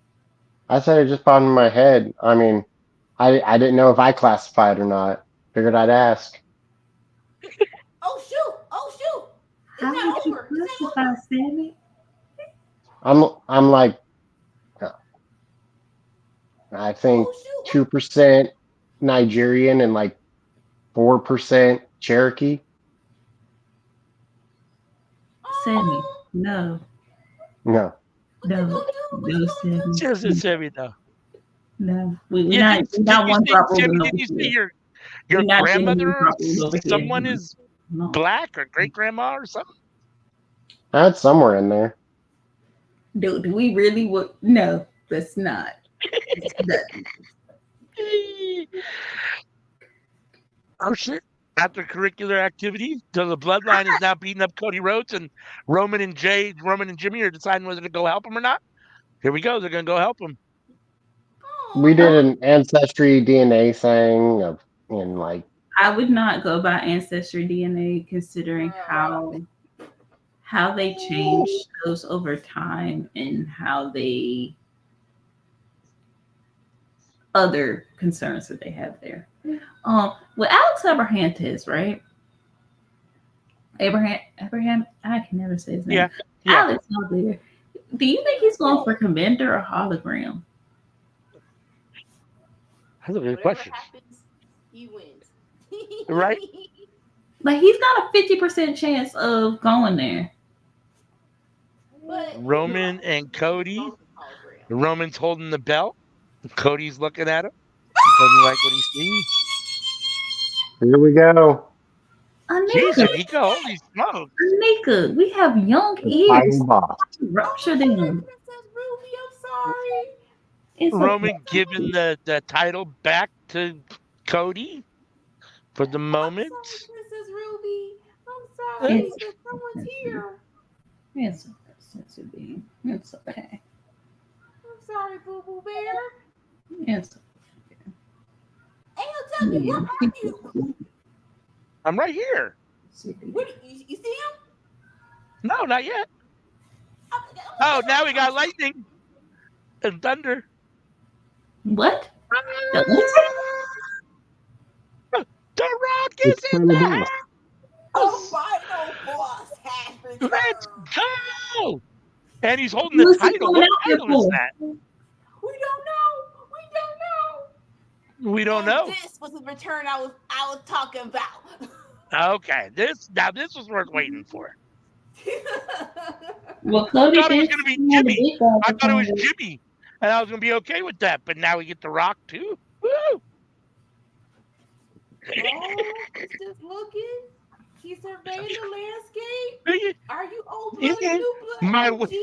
[SPEAKER 2] I said it just popped in my head. I mean, I didn't know if I classified or not. Figured I'd ask.
[SPEAKER 4] Oh shoot! It's
[SPEAKER 6] How
[SPEAKER 4] not
[SPEAKER 6] would you
[SPEAKER 4] over.
[SPEAKER 6] classify, Sammy?
[SPEAKER 2] I'm like, I think 2% Nigerian and like 4% Cherokee.
[SPEAKER 6] Sammy,
[SPEAKER 4] Oh,
[SPEAKER 6] no,
[SPEAKER 2] No.
[SPEAKER 4] what you
[SPEAKER 6] no,
[SPEAKER 4] gonna do? What
[SPEAKER 6] no,
[SPEAKER 4] you gonna do?
[SPEAKER 6] Sammy,
[SPEAKER 3] Just Sammy, no.
[SPEAKER 6] no. We're
[SPEAKER 3] Yeah,
[SPEAKER 6] not, we're not one drop over
[SPEAKER 3] Sammy,
[SPEAKER 6] over
[SPEAKER 3] didn't you say
[SPEAKER 6] here.
[SPEAKER 3] your
[SPEAKER 6] We're not doing one
[SPEAKER 3] grandmother or
[SPEAKER 6] drop over here.
[SPEAKER 3] someone is
[SPEAKER 6] No.
[SPEAKER 3] black or great grandma or something?
[SPEAKER 2] That's somewhere in there.
[SPEAKER 6] Do we really? No, that's not.
[SPEAKER 3] Oh shit. After curricular activity, so the bloodline is now beating up Cody Rhodes, and Roman and Jimmy are deciding whether to go help him or not. Here we go. They're gonna go help him.
[SPEAKER 2] We
[SPEAKER 4] Oh,
[SPEAKER 2] did an ancestry DNA thing of in like
[SPEAKER 6] I would not go by ancestry DNA, considering
[SPEAKER 4] Bruh.
[SPEAKER 6] how they change shows over time and how they other concerns that they have there. With Alex Abrahantes, right? Abraham, I can never say his name.
[SPEAKER 3] Yeah. Yeah.
[SPEAKER 6] Alex out there. Do you think he's going for Commander or hologram?
[SPEAKER 3] That's a good
[SPEAKER 4] Whatever
[SPEAKER 3] question.
[SPEAKER 4] happens, he wins.
[SPEAKER 3] Right?
[SPEAKER 6] Like he's got a 50% chance of going there.
[SPEAKER 4] But
[SPEAKER 3] Roman and Cody.
[SPEAKER 4] hologram.
[SPEAKER 3] Roman's holding the belt. Cody's looking at him. Doesn't like what he sees.
[SPEAKER 2] here we go.
[SPEAKER 3] Jeez,
[SPEAKER 6] Anika,
[SPEAKER 3] Anika, holy smokes.
[SPEAKER 6] Anika, we have young
[SPEAKER 2] The
[SPEAKER 6] ears.
[SPEAKER 2] final boss.
[SPEAKER 6] Rupture
[SPEAKER 4] Oh my God,
[SPEAKER 6] them.
[SPEAKER 4] Princess Ruby, I'm sorry.
[SPEAKER 6] It's
[SPEAKER 3] Roman giving the title back to Cody for the moment.
[SPEAKER 4] I'm sorry, Princess Ruby. I'm sorry
[SPEAKER 6] It's-
[SPEAKER 4] that someone's here.
[SPEAKER 6] It's okay, Sensei Bean. It's okay.
[SPEAKER 4] I'm sorry, Boo Boo Bear.
[SPEAKER 6] It's
[SPEAKER 4] Hey, tell me, where are you?
[SPEAKER 3] I'm right here.
[SPEAKER 4] What, you see him?
[SPEAKER 3] No, not yet. Oh, now we got lightning and thunder.
[SPEAKER 6] What?
[SPEAKER 3] The Rock is
[SPEAKER 2] It's
[SPEAKER 3] in
[SPEAKER 2] kind
[SPEAKER 3] the
[SPEAKER 2] of
[SPEAKER 3] house.
[SPEAKER 4] The final boss has returned.
[SPEAKER 3] Let's go. And he's holding
[SPEAKER 6] What's
[SPEAKER 3] the
[SPEAKER 6] he
[SPEAKER 3] title.
[SPEAKER 6] coming
[SPEAKER 3] What
[SPEAKER 6] out here
[SPEAKER 3] title is
[SPEAKER 6] for?
[SPEAKER 3] that?
[SPEAKER 4] We don't know. We don't know.
[SPEAKER 3] We don't
[SPEAKER 4] And
[SPEAKER 3] know.
[SPEAKER 4] This was the return I was talking about.
[SPEAKER 3] Okay, this was worth waiting for.
[SPEAKER 6] Well,
[SPEAKER 3] I
[SPEAKER 6] Cody
[SPEAKER 3] thought it was
[SPEAKER 6] did
[SPEAKER 3] going to be
[SPEAKER 6] see all the
[SPEAKER 3] Jimmy.
[SPEAKER 6] big guys
[SPEAKER 3] I thought it was
[SPEAKER 6] return.
[SPEAKER 3] Jimmy, and I was going to be okay with that. But now we get the Rock too. Woo!
[SPEAKER 4] Oh, he's just looking. He's surveying the landscape. Are you old blood and new blood?
[SPEAKER 3] My
[SPEAKER 4] OG?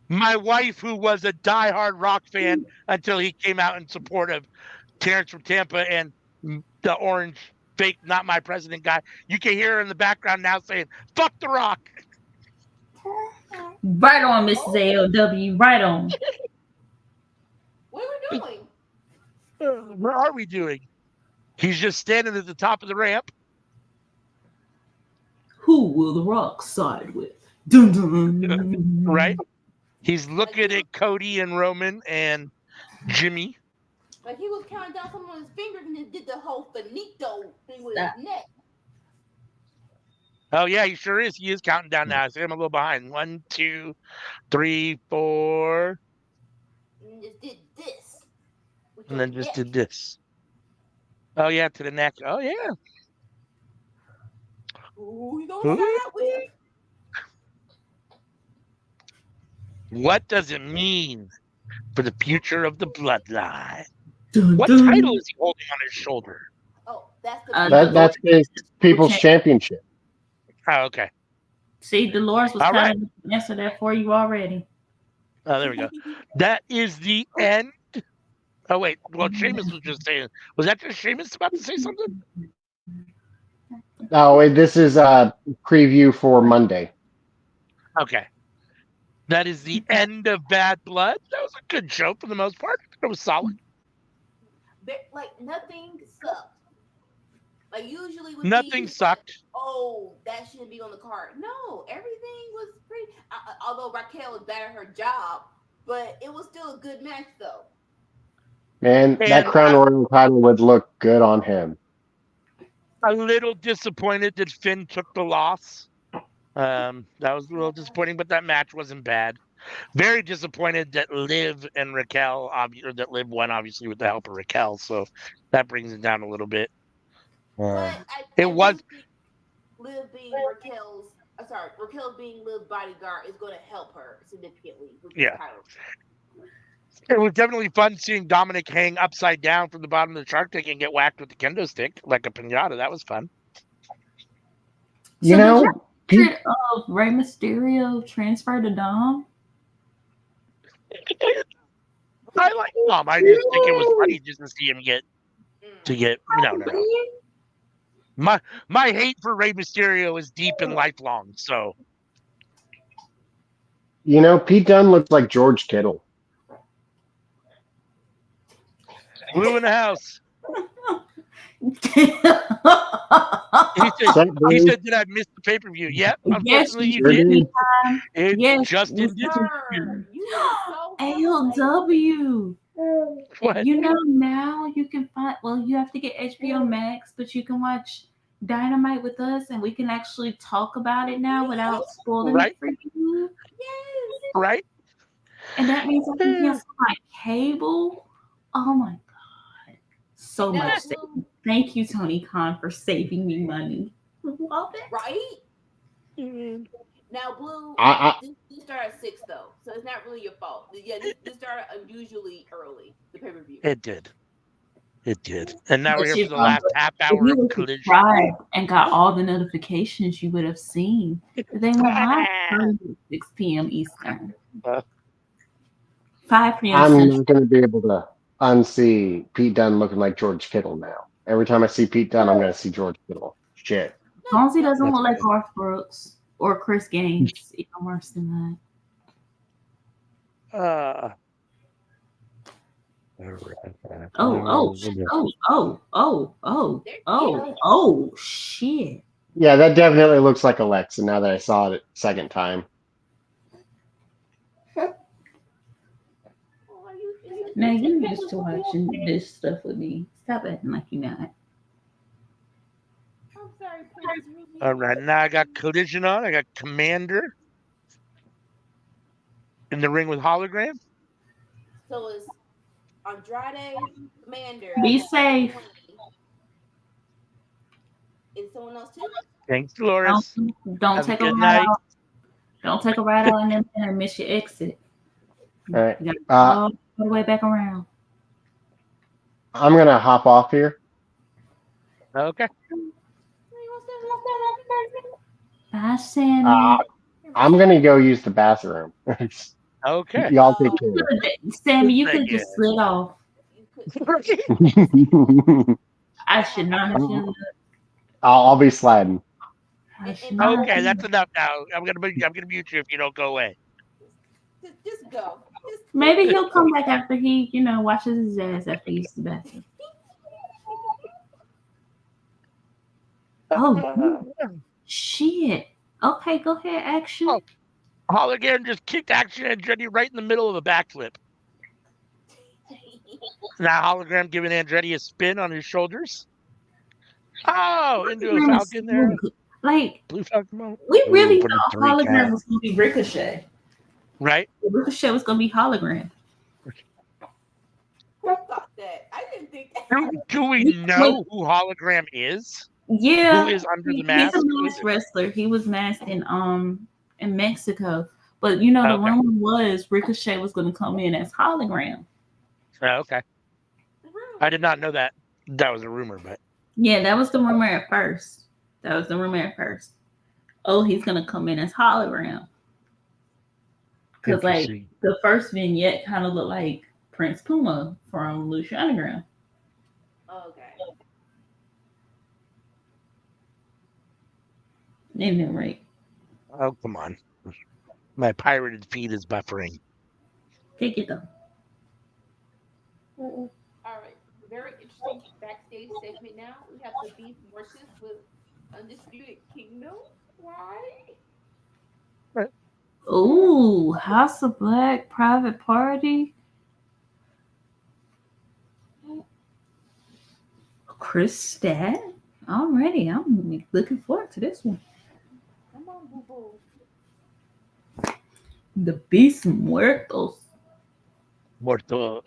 [SPEAKER 3] My wife, who was a diehard Rock fan until he came out in support of Terrence from Tampa and the orange fake not my president guy, you can hear her in the background now saying, "Fuck the Rock."
[SPEAKER 6] Right on, Mrs. ALW. Right on.
[SPEAKER 4] What are we doing?
[SPEAKER 3] Where are we doing? He's just standing at the top of the ramp.
[SPEAKER 6] Who will the Rock side with? Dun, dun.
[SPEAKER 3] Right? He's looking at Cody and Roman and Jimmy.
[SPEAKER 4] Like he was counting down some of his fingers and then did the whole finito thing with
[SPEAKER 6] Stop.
[SPEAKER 4] his neck.
[SPEAKER 3] Oh yeah, he sure is. He is counting down now. I see him a little behind. 1, 2, 3, 4,
[SPEAKER 4] And just did this. with
[SPEAKER 3] and
[SPEAKER 4] your
[SPEAKER 3] then just
[SPEAKER 4] neck.
[SPEAKER 3] did this. Oh yeah, to the neck. Oh yeah.
[SPEAKER 4] Who you gonna side with?
[SPEAKER 3] What does it mean for the future of the bloodline?
[SPEAKER 6] Dun,
[SPEAKER 3] What
[SPEAKER 6] dun.
[SPEAKER 3] title is he holding on his shoulder?
[SPEAKER 4] Oh, that's the
[SPEAKER 2] That's his People's Championship.
[SPEAKER 3] Oh, okay.
[SPEAKER 6] See, Dolores was
[SPEAKER 3] All
[SPEAKER 6] kind of answer that for you already.
[SPEAKER 3] Oh, there we go. That is the end. Oh wait, well, Sheamus was just saying. Was that just Sheamus about to say something?
[SPEAKER 2] Oh, wait, this is a preview for Monday.
[SPEAKER 3] Okay. That is the end of Bad Blood. That was a good show for the most part. It was solid.
[SPEAKER 4] Like nothing sucked. Like usually with
[SPEAKER 3] Nothing
[SPEAKER 4] these,
[SPEAKER 3] sucked.
[SPEAKER 4] Oh, that shouldn't be on the card. No, everything was pretty. Although Raquel was bad at her job, but it was still a good match though.
[SPEAKER 2] Man, that
[SPEAKER 3] And
[SPEAKER 2] Crown Royal title would look good on him.
[SPEAKER 3] a little disappointed that Finn took the loss. That was a little disappointing, but that match wasn't bad. Very disappointed that Liv and Raquel, or that Liv won obviously with the help of Raquel, so that brings it down a little bit.
[SPEAKER 4] But
[SPEAKER 3] It
[SPEAKER 4] I
[SPEAKER 3] was
[SPEAKER 4] do think Liv being Raquel's being Liv's bodyguard is going to help her significantly with this
[SPEAKER 3] Yeah.
[SPEAKER 4] title.
[SPEAKER 3] It was definitely fun seeing Dominic hang upside down from the bottom of the Shark Tank and get whacked with the kendo stick like a pinata. That was fun.
[SPEAKER 2] You
[SPEAKER 6] So
[SPEAKER 2] know,
[SPEAKER 6] did you of Rey Mysterio transfer to Dom?
[SPEAKER 3] I like Dom. I just think it was funny just to see him get no. My hate for Rey Mysterio is deep and lifelong. So
[SPEAKER 2] you know, Pete Dunne looks like George Kittle.
[SPEAKER 3] Blue in the house. He
[SPEAKER 2] Sup, Blue?
[SPEAKER 3] said, "Did I miss the pay-per-view?" Yep,
[SPEAKER 6] Yes,
[SPEAKER 3] unfortunately you
[SPEAKER 2] Sure
[SPEAKER 3] did.
[SPEAKER 2] did.
[SPEAKER 3] It
[SPEAKER 6] Yes,
[SPEAKER 3] just
[SPEAKER 6] we
[SPEAKER 3] ended.
[SPEAKER 4] Sir, you are so
[SPEAKER 6] ALW.
[SPEAKER 3] What?
[SPEAKER 6] You know, now you can find, well, you have to get HBO Max, but you can watch Dynamite with us and we can actually talk about it now without spoiling
[SPEAKER 3] Right.
[SPEAKER 6] it for you.
[SPEAKER 4] Yes.
[SPEAKER 3] Right?
[SPEAKER 6] And that means I can cancel my cable. Oh my God. So
[SPEAKER 4] Now,
[SPEAKER 6] much.
[SPEAKER 4] Blue,
[SPEAKER 6] Thank you, Tony Khan, for saving me money. Love it.
[SPEAKER 4] right? Now, Blue,
[SPEAKER 2] I
[SPEAKER 4] this started at 6 though, so it's not really your fault. Yeah, this started unusually early. The pay per view.
[SPEAKER 3] It did. It did. And now
[SPEAKER 6] But
[SPEAKER 3] we're here
[SPEAKER 6] you-
[SPEAKER 3] for the last half
[SPEAKER 6] If
[SPEAKER 3] hour
[SPEAKER 6] you
[SPEAKER 3] of
[SPEAKER 6] were
[SPEAKER 3] Collision.
[SPEAKER 6] subscribed and got all the notifications, you would have seen that they went live early at 6 p.m. Eastern, 5 p.m.
[SPEAKER 2] I'm
[SPEAKER 6] Central.
[SPEAKER 2] not going to be able to unsee Pete Dunne looking like George Kittle now. Every time I see Pete Dunne, I'm going to see George Kittle. Shit.
[SPEAKER 6] As long as he doesn't
[SPEAKER 3] That's
[SPEAKER 6] look like
[SPEAKER 3] good.
[SPEAKER 6] Garth Brooks or Chris Gaines, even worse than that.
[SPEAKER 3] Uh,
[SPEAKER 6] Oh, shit.
[SPEAKER 2] Yeah, that definitely looks like Alexa now that I saw it second time.
[SPEAKER 6] Now you used to watching this stuff with me. Stop acting like you're not.
[SPEAKER 4] I'm sorry, Prince.
[SPEAKER 3] all right, now I got Collision on. I got Commander in the ring with Hologram.
[SPEAKER 4] So it's Andrade, Commander.
[SPEAKER 6] Be safe.
[SPEAKER 4] And someone else too?
[SPEAKER 3] Thanks, Dolores.
[SPEAKER 6] Don't
[SPEAKER 3] Have a
[SPEAKER 6] take a
[SPEAKER 3] good
[SPEAKER 6] ride
[SPEAKER 3] night.
[SPEAKER 6] out. Don't take a ride out and then miss your exit.
[SPEAKER 2] All right.
[SPEAKER 6] You gotta go all the way back around.
[SPEAKER 2] I'm going to hop off here.
[SPEAKER 3] Okay.
[SPEAKER 6] Bye, Sammy.
[SPEAKER 2] I'm going to go use the bathroom.
[SPEAKER 3] Okay.
[SPEAKER 2] Y'all take care.
[SPEAKER 6] Sammy, you could
[SPEAKER 3] Thank
[SPEAKER 6] have just slid off.
[SPEAKER 2] I'll
[SPEAKER 6] I should not have done
[SPEAKER 2] be sliding.
[SPEAKER 6] that. I should not have
[SPEAKER 3] Okay,
[SPEAKER 6] done
[SPEAKER 3] that's enough now. I'm gonna mute you if you don't go away.
[SPEAKER 4] Just go.
[SPEAKER 6] Maybe he'll come back after he, washes his ass after he uses the bathroom. Oh, shit. Okay, go ahead, action.
[SPEAKER 3] Oh. Hologram just kicked Action Andretti right in the middle of a backflip. Now Hologram giving Andretti a spin on his shoulders. Oh, into a Falcon there.
[SPEAKER 6] Like,
[SPEAKER 3] Blue Falcon.
[SPEAKER 6] we really
[SPEAKER 3] put a
[SPEAKER 6] thought
[SPEAKER 3] 3
[SPEAKER 6] Hologram
[SPEAKER 3] count.
[SPEAKER 6] was going to be Ricochet.
[SPEAKER 3] Right?
[SPEAKER 6] Ricochet was going to be Hologram.
[SPEAKER 4] Who thought that? I didn't think that.
[SPEAKER 3] Do we know who Hologram is?
[SPEAKER 6] Yeah.
[SPEAKER 3] Who is under the mask?
[SPEAKER 6] He's a masked wrestler. He was masked in Mexico. But the rumor was Ricochet was going to come in as Hologram.
[SPEAKER 3] Oh, okay. I did not know that. That was a rumor, but
[SPEAKER 6] yeah, that was the rumor at first. Oh, he's going to come in as Hologram. Because the first vignette kind of looked like Prince Puma from Lucha Underground.
[SPEAKER 4] Okay.
[SPEAKER 6] Isn't it right?
[SPEAKER 3] oh, come on. My pirated feed is buffering.
[SPEAKER 6] Take it though.
[SPEAKER 4] All right. Very interesting backstage segment now. We have the Beef versus with Undisputed Kingdom. Why?
[SPEAKER 6] Ooh, House of Black, Private Party. Chris Stat. Already, I'm looking forward to this one.
[SPEAKER 4] Come on, boo boo.
[SPEAKER 6] The Beast Muertos.
[SPEAKER 3] Muerto.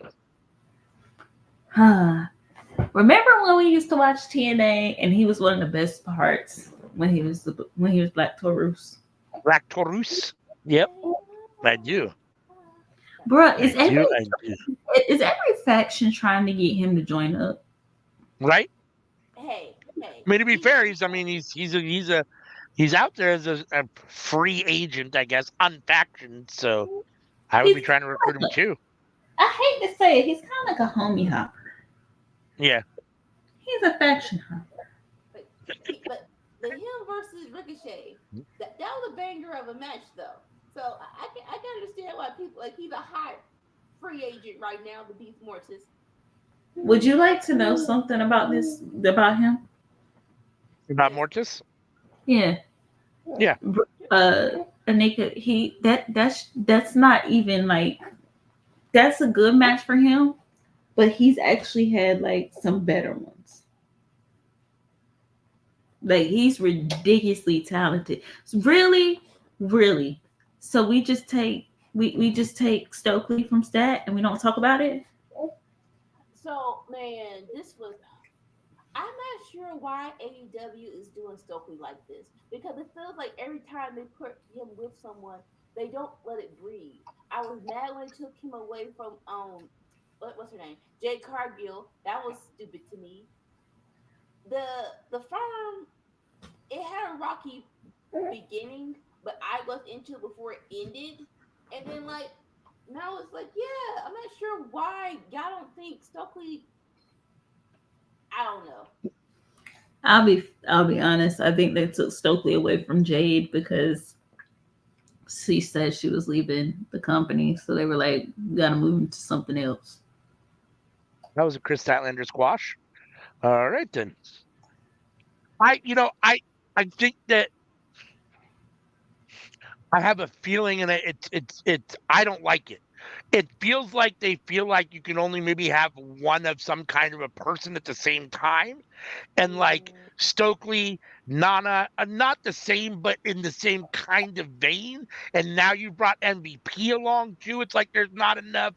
[SPEAKER 6] Remember when we used to watch TNA and he was one of the best parts when he was Black Taurus?
[SPEAKER 3] Black Taurus. Yep, I do.
[SPEAKER 6] Bruh,
[SPEAKER 3] I do.
[SPEAKER 6] is every faction trying to get him to join up?
[SPEAKER 3] Right?
[SPEAKER 4] Hey.
[SPEAKER 3] I mean, to be fair, he's out there as a free agent, I guess, unfactioned. So I would be trying to recruit him too.
[SPEAKER 6] I hate to say it, he's kind of like a homie hopper.
[SPEAKER 3] Yeah.
[SPEAKER 6] He's a faction hopper.
[SPEAKER 4] But the him versus Ricochet, that was a banger of a match though. So I can understand why people like he's a hot free agent right now, the Beast Mortis.
[SPEAKER 6] Would you like to know something about him?
[SPEAKER 3] About Mortis?
[SPEAKER 6] Yeah.
[SPEAKER 3] Yeah.
[SPEAKER 6] Anika, that's not even like, that's a good match for him, but he's actually had like some better ones. Like he's ridiculously talented. Really, really. So we just take Stokely from Stat and we don't talk about it.
[SPEAKER 4] So man, I'm not sure why AEW is doing Stokely like this, because it feels like every time they put him with someone, they don't let it breathe. I was mad when they took him away from what's her name? Jade Cargill. That was stupid to me. The firm, it had a rocky beginning, but I was into it before it ended. And then like now it's like, yeah, I'm not sure why y'all don't think Stokely. I don't know.
[SPEAKER 6] I'll be honest. I think they took Stokely away from Jade because she said she was leaving the company, so they were like, "Gotta move him to something else."
[SPEAKER 3] That was a Chris Statlander squash. All right then. I think that I have a feeling, and it's I don't like it. It feels like they feel like you can only maybe have one of some kind of a person at the same time. And like Stokely, Nana, not the same, but in the same kind of vein. And now you brought MVP along too. It's like there's not enough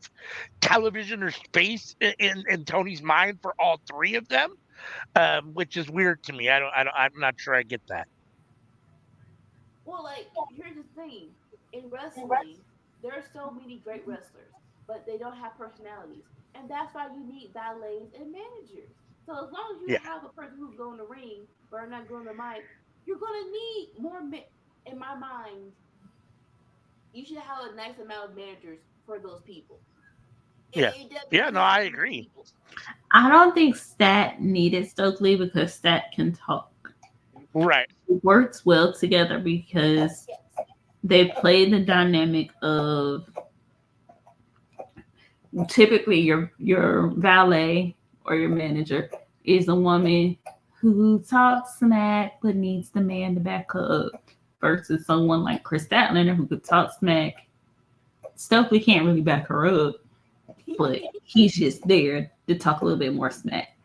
[SPEAKER 3] television or space in Tony's mind for all three of them, which is weird to me. I'm not sure I get that.
[SPEAKER 4] Well, like, here's the thing. In wrestling, there are so many great wrestlers, but they don't have personalities. And that's why you need valets and managers. So as long as you
[SPEAKER 3] Yeah.
[SPEAKER 4] have a person who's going to ring, but not going to mic, you're going to need more, in my mind, you should have a nice amount of managers for those people.
[SPEAKER 3] Yeah. Yeah, no, I agree.
[SPEAKER 6] I don't think Stat needed Stokely because Stat can talk.
[SPEAKER 3] Right.
[SPEAKER 6] It works well together because they play the dynamic of typically your valet or your manager is a woman who talks smack but needs the man to back her up versus someone like Chris Statlander who could talk smack. Stokely can't really back her up, but he's just there to talk a little bit more smack.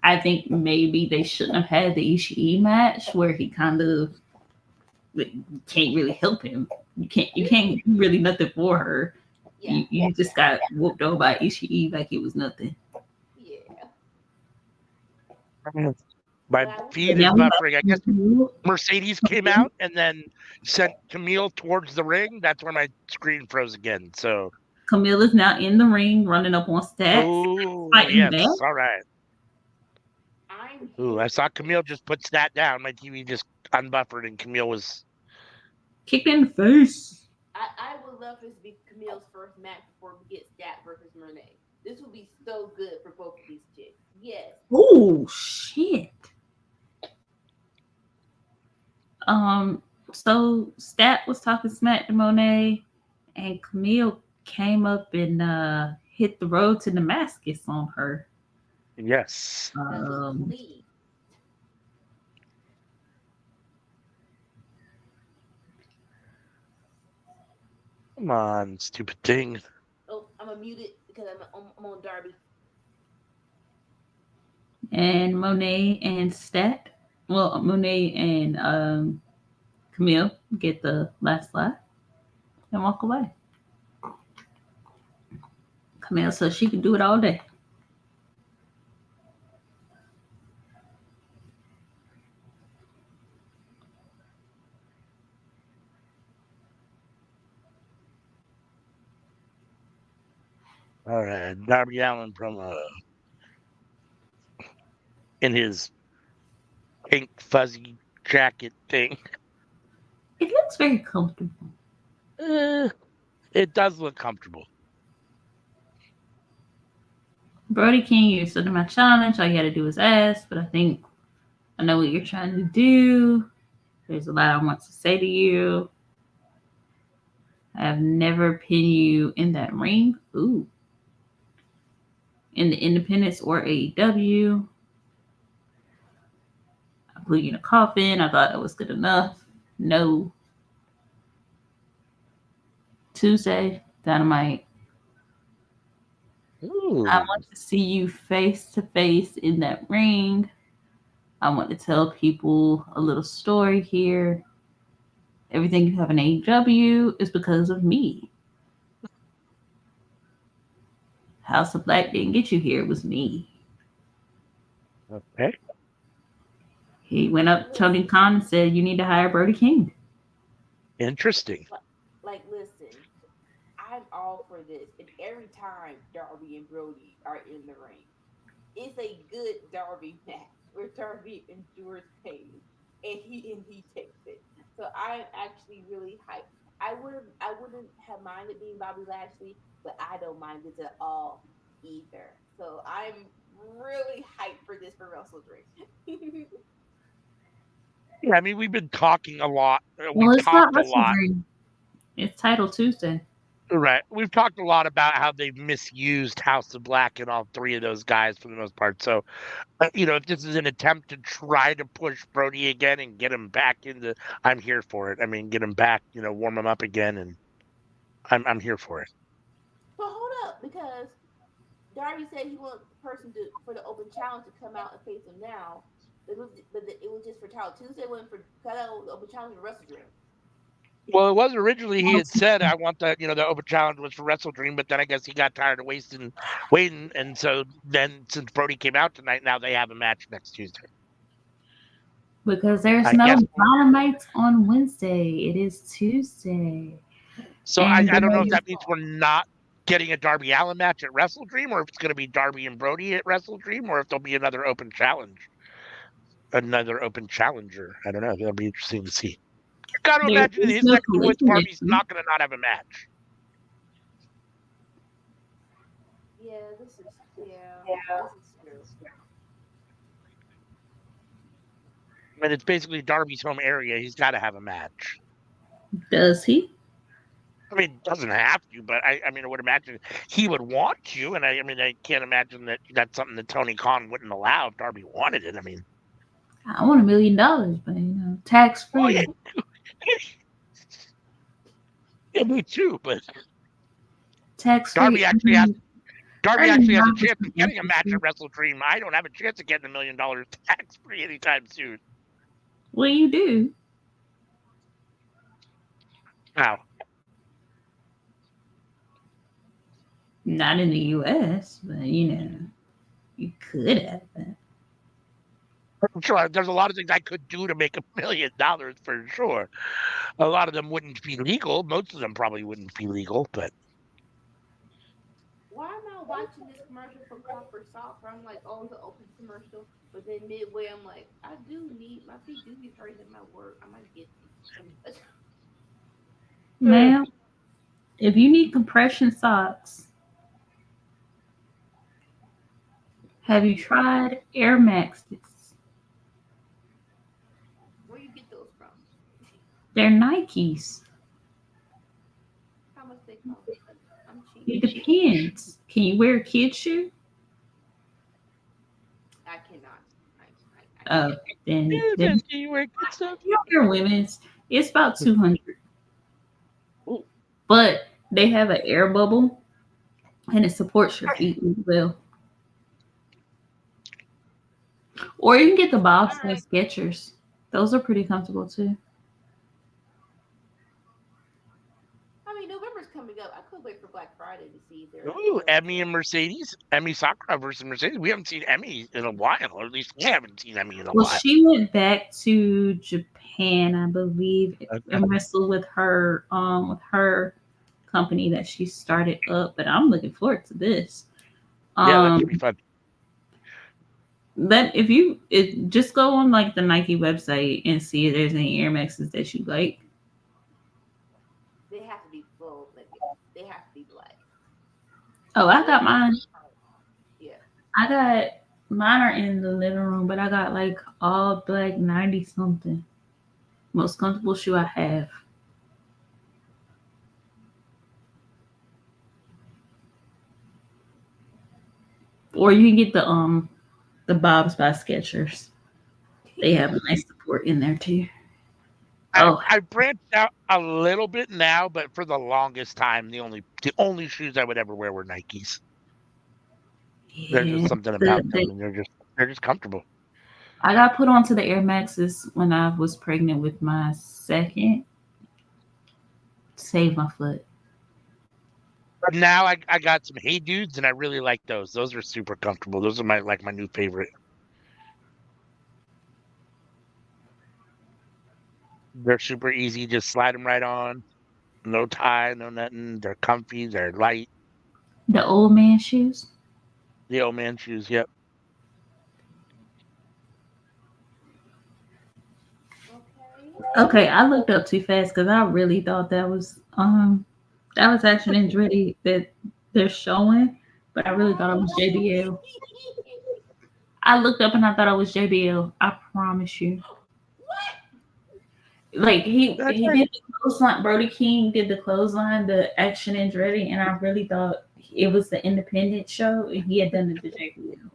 [SPEAKER 6] I think maybe they shouldn't have had the Ishii match where he kind of can't really help him. You can't do really nothing for her. Yeah. You just got whooped over by Ishii like it was nothing.
[SPEAKER 4] Yeah.
[SPEAKER 3] My feed is buffering. I guess Mercedes came out and then sent Camille towards the ring. That's where my screen froze again. So
[SPEAKER 6] Camille is now in the ring, running up on Stats.
[SPEAKER 3] Oh, yes. Back. All right. I saw Camille just put Stat down. My TV just unbuffered and Camille was
[SPEAKER 6] kicked in the face.
[SPEAKER 4] I would love this to be Camille's first match before we get Stat versus Monet. This would be so good for both of these chicks. Yes.
[SPEAKER 6] Oh shit. So Stat was talking smack to Monet, and Camille came up and hit the road to Damascus on her.
[SPEAKER 3] Yes. Come on, stupid thing.
[SPEAKER 4] Oh, I'm gonna mute it because I'm on Darby.
[SPEAKER 6] And Monet and Stat, well, Monet and Camille get the last laugh and walk away. Camille says she can do it all day.
[SPEAKER 3] All right, Darby Allin promo in his pink fuzzy jacket thing.
[SPEAKER 6] It looks very comfortable.
[SPEAKER 3] It does look comfortable.
[SPEAKER 6] Brody King, you accepted my challenge. All you had to do was ask, but I think I know what you're trying to do. There's a lot I want to say to you. I have never pinned you in that ring. Ooh. In the Independence or AEW. I put you in a coffin. I thought that was good enough. No. Tuesday, Dynamite.
[SPEAKER 3] Ooh.
[SPEAKER 6] I want to see you face to face in that ring. I want to tell people a little story here. Everything you have in AEW is because of me. House of Black didn't get you here. It was me.
[SPEAKER 3] Okay.
[SPEAKER 6] He went up to Tony Khan and said, you need to hire Brody King.
[SPEAKER 3] Interesting.
[SPEAKER 4] Like, listen, I'm all for this. And every time Darby and Brody are in the ring, it's a good Darby match where Darby endures pain and he takes it. So I'm actually really hyped. I wouldn't have minded being Bobby Lashley, but I don't mind this at all either. So I'm really hyped for this for Wrestle Dream.
[SPEAKER 3] Yeah, I mean, we've been talking a lot.
[SPEAKER 6] Well,
[SPEAKER 3] We've
[SPEAKER 6] it's not
[SPEAKER 3] talked a
[SPEAKER 6] Wrestle
[SPEAKER 3] lot.
[SPEAKER 6] Dream. It's Title Tuesday.
[SPEAKER 3] Right. We've talked a lot about how they've misused House of Black and all three of those guys for the most part. So, if this is an attempt to try to push Brody again and get him back into, I'm here for it. I mean, get him back, warm him up again, and I'm here for it.
[SPEAKER 4] But hold up, because Darby said he wants the person for the open challenge to come out and face him now. But it was just for Title Tuesday. It wasn't for the open challenge for Wrestle Dream.
[SPEAKER 3] Well, it was originally he had said I want the the open challenge was for Wrestle Dream, but then I guess he got tired of waiting, and so then since Brody came out tonight, now they have a match next Tuesday.
[SPEAKER 6] Because there's no Dynamite on Wednesday. It is Tuesday.
[SPEAKER 3] So I don't know if that means we're not getting a Darby Allin match at Wrestle Dream, or if it's going to be Darby and Brody at Wrestle Dream, or if there'll be another open challenge, another open challenger. I don't know. That'll be interesting to see. You got to imagine in his neck of the woods, Darby's not going to not have a match.
[SPEAKER 4] Yeah, this is true.
[SPEAKER 3] I mean, it's basically Darby's home area. He's got to have a match.
[SPEAKER 6] Does he?
[SPEAKER 3] I mean, doesn't have to, but I would imagine he would want to, and I can't imagine that that's something that Tony Khan wouldn't allow if Darby wanted it. I mean,
[SPEAKER 6] I want $1 million, but tax free.
[SPEAKER 3] Oh, yeah. Yeah, me too, but
[SPEAKER 6] tax free.
[SPEAKER 3] Darby actually has a chance of getting a match at Wrestle Dream. I don't have a chance of getting $1 million tax free anytime soon.
[SPEAKER 6] Well, you do.
[SPEAKER 3] How?
[SPEAKER 6] Not in the U.S., but you could have that.
[SPEAKER 3] I'm sure there's a lot of things I could do to make $1 million for sure. A lot of them wouldn't be legal. Most of them probably wouldn't be legal, but.
[SPEAKER 4] Why am I watching this commercial for Copper Soft? I'm like, oh, it's an open commercial. But then midway, I'm like, my feet do be hurting at my work. I might get these.
[SPEAKER 6] Ma'am, if you need compression socks, have you tried Air Maxes?
[SPEAKER 4] Where you get those from?
[SPEAKER 6] They're Nikes.
[SPEAKER 4] How much they cost? I'm cheap.
[SPEAKER 6] It depends. Can you wear a kid's shoe?
[SPEAKER 4] I cannot.
[SPEAKER 6] Oh, then
[SPEAKER 3] You wear good stuff?
[SPEAKER 6] you're women's. It's about $200. But they have an air bubble, and it supports your feet as well. Or you can get the bobsled Skechers. Those are pretty comfortable too.
[SPEAKER 4] I mean, November's coming up. I could wait for Black Friday to see their.
[SPEAKER 3] Ooh, Emmy and Mercedes. Emmy Sakura versus Mercedes. We haven't seen Emmy in a while, or at least we haven't seen Emmy in a while.
[SPEAKER 6] Well, she went back to Japan, I believe, and wrestled with her company that she started up, but I'm looking forward to this.
[SPEAKER 3] Yeah, that should be fun.
[SPEAKER 6] That just go on like the Nike website and see if there's any Air Maxes that you like.
[SPEAKER 4] They have to be full. Like they have to be black.
[SPEAKER 6] Oh, I got mine.
[SPEAKER 4] Yeah.
[SPEAKER 6] I got mine are in the living room, but I got like all black 90 something. Most comfortable shoe I have. Or you can get the Bob's by Skechers. They have a nice support in there too. Oh,
[SPEAKER 3] I branched out a little bit now, but for the longest time, the only shoes I would ever wear were Nikes. There's
[SPEAKER 6] yeah.
[SPEAKER 3] just something about them, and they're just comfortable.
[SPEAKER 6] I got put onto the Air Maxes when I was pregnant with my second. Save my foot.
[SPEAKER 3] But now I got some Hey Dudes, and I really like those. Those are super comfortable. Those are my new favorite. They're super easy. Just slide them right on. No tie, no nothing. They're comfy. They're light.
[SPEAKER 6] The old man shoes.
[SPEAKER 3] The old man shoes. Yep.
[SPEAKER 6] Okay, I looked up too fast because I really thought that was Action Andretti that they're showing, but I really thought it was JBL. I looked up and I thought it was JBL. I promise you. Like he
[SPEAKER 3] That's
[SPEAKER 6] did
[SPEAKER 3] right.
[SPEAKER 6] the clothesline. Brody King did the clothesline, the Action Andretti, and I really thought it was the independent show, and he had done it to JBL.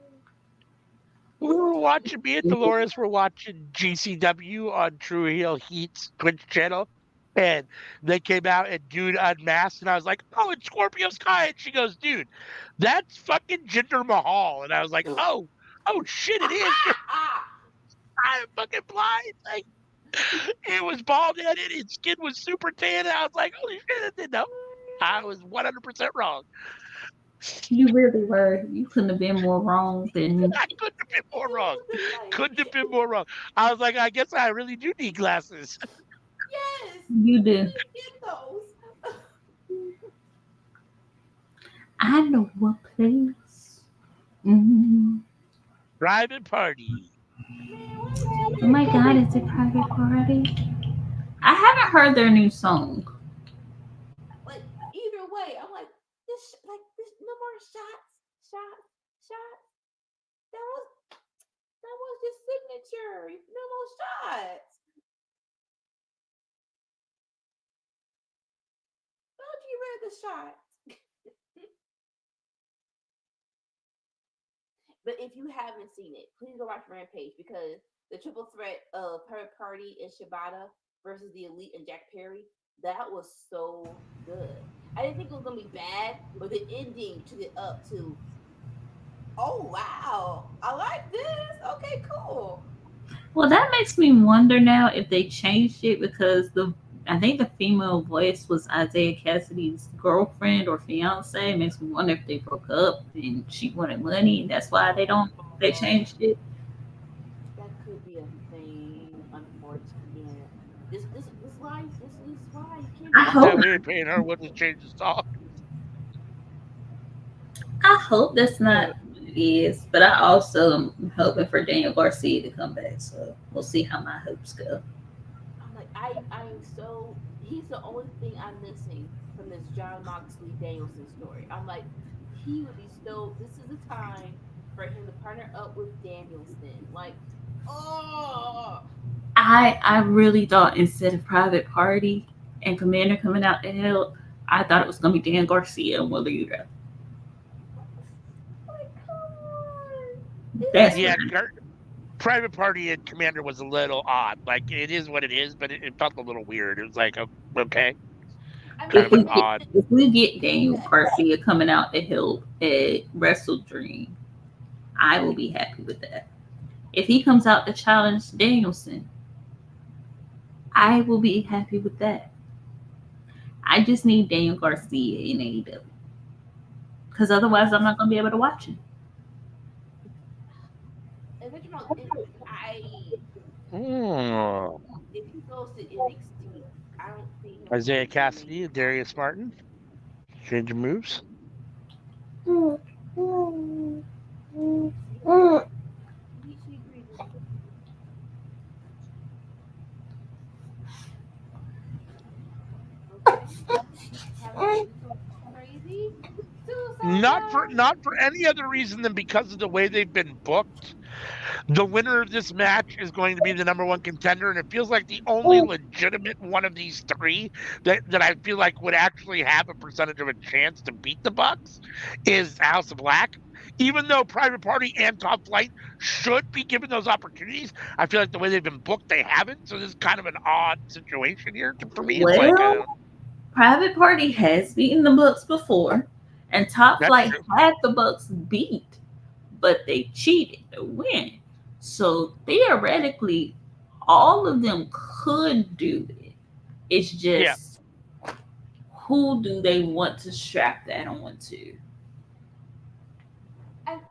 [SPEAKER 3] We were watching, me and Dolores were watching GCW on True Heel Heat's Twitch channel, and they came out and dude unmasked, and I was like, "Oh, it's Scorpio Sky," and she goes, "Dude, that's fucking Jinder Mahal," and I was like, "Oh shit, it is." I'm fucking blind. Like, it was bald headed, his skin was super tan, and I was like, "Holy shit, I didn't know." I was 100% wrong.
[SPEAKER 6] You really were. You couldn't have been more wrong than
[SPEAKER 3] I couldn't have been more wrong. Couldn't have been more wrong. I was like, I guess I really do need glasses.
[SPEAKER 4] Yes.
[SPEAKER 6] you do.
[SPEAKER 4] Get those.
[SPEAKER 6] I know what place. Mm-hmm.
[SPEAKER 3] Private Party.
[SPEAKER 6] Oh my god, it's a private party. I haven't heard their new song.
[SPEAKER 4] Like either way, I'm like this. Like this. No more shots. That was his signature. No more shots. Don't you read the shots? But if you haven't seen it, please go watch Rampage because the triple threat of Private Party and Shibata versus the Elite and Jack Perry, that was so good. I didn't think it was gonna be bad, but the ending took it up to, oh wow, I like this. Okay, cool.
[SPEAKER 6] Well, that makes me wonder now if they changed it because I think the female voice was Isaiah Cassidy's girlfriend or fiance. It makes me wonder if they broke up and she wanted money and that's why they changed it.
[SPEAKER 4] That could be a thing. Unfortunate. This life. This is why you can't.
[SPEAKER 6] I hope
[SPEAKER 3] We ain't paying her what to change the song.
[SPEAKER 6] that's not what it is, but I also am hoping for Daniel Garcia to come back. So we'll see how my hopes go.
[SPEAKER 4] I'm like, I'm so. He's the only thing I'm missing from this John Moxley Danielson story. I'm like, he would be so. This is the time for him to partner up with Danielson. Like, oh,
[SPEAKER 6] I really thought instead of Private Party and Commander coming out to help, I thought it was gonna be Dan Garcia and Willa Yuta.
[SPEAKER 4] like come on.
[SPEAKER 6] That's
[SPEAKER 3] Yeah, Private Party and Commander was a little odd. Like, it is what it is, but it felt a little weird. It was like, okay,
[SPEAKER 4] I
[SPEAKER 3] kind
[SPEAKER 4] mean,
[SPEAKER 3] of an odd.
[SPEAKER 6] if we get Daniel Garcia coming out to help at Wrestle Dream, I will be happy with that. If he comes out to challenge Danielson, I will be happy with that. I just need Daniel Garcia in AEW. Because otherwise I'm not gonna be able to watch him.
[SPEAKER 3] Hmm.
[SPEAKER 4] if he goes to NXT, I don't see him.
[SPEAKER 3] Isaiah
[SPEAKER 4] being the main
[SPEAKER 3] Cassidy and Darius
[SPEAKER 4] roster.
[SPEAKER 3] Martin. Change moves.
[SPEAKER 4] She agreed with me. Okay. Having to do something crazy. Suicide down.
[SPEAKER 3] Not for any other reason than because of the way they've been booked. The winner of this match is going to be the number one contender, and it feels like the only legitimate one of these three that I feel like would actually have a percentage of a chance to beat the Bucks is House of Black. Even though Private Party and Top Flight should be given those opportunities, I feel like the way they've been booked, they haven't. So this is kind of an odd situation here. For me, it's like
[SPEAKER 6] Well, Private Party has beaten the Bucks before, and Top
[SPEAKER 3] that's
[SPEAKER 6] Flight
[SPEAKER 3] true.
[SPEAKER 6] had the Bucks beat, but they cheated to win. So theoretically, all of them could do it. It's
[SPEAKER 3] Yeah.
[SPEAKER 6] just who do they want to strap that on to?
[SPEAKER 4] And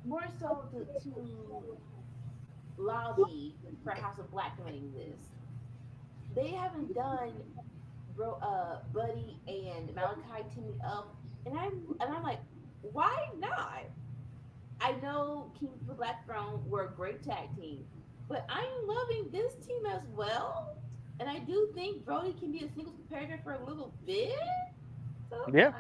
[SPEAKER 4] more so to lobby for House of Black winning this. They haven't done Buddy and Malachi teaming up, and I'm like, why not? I know King of the Black Throne were a great tag team, but I'm loving this team as well. And I do think Brody can be a singles competitor for a little bit. So
[SPEAKER 3] Yeah.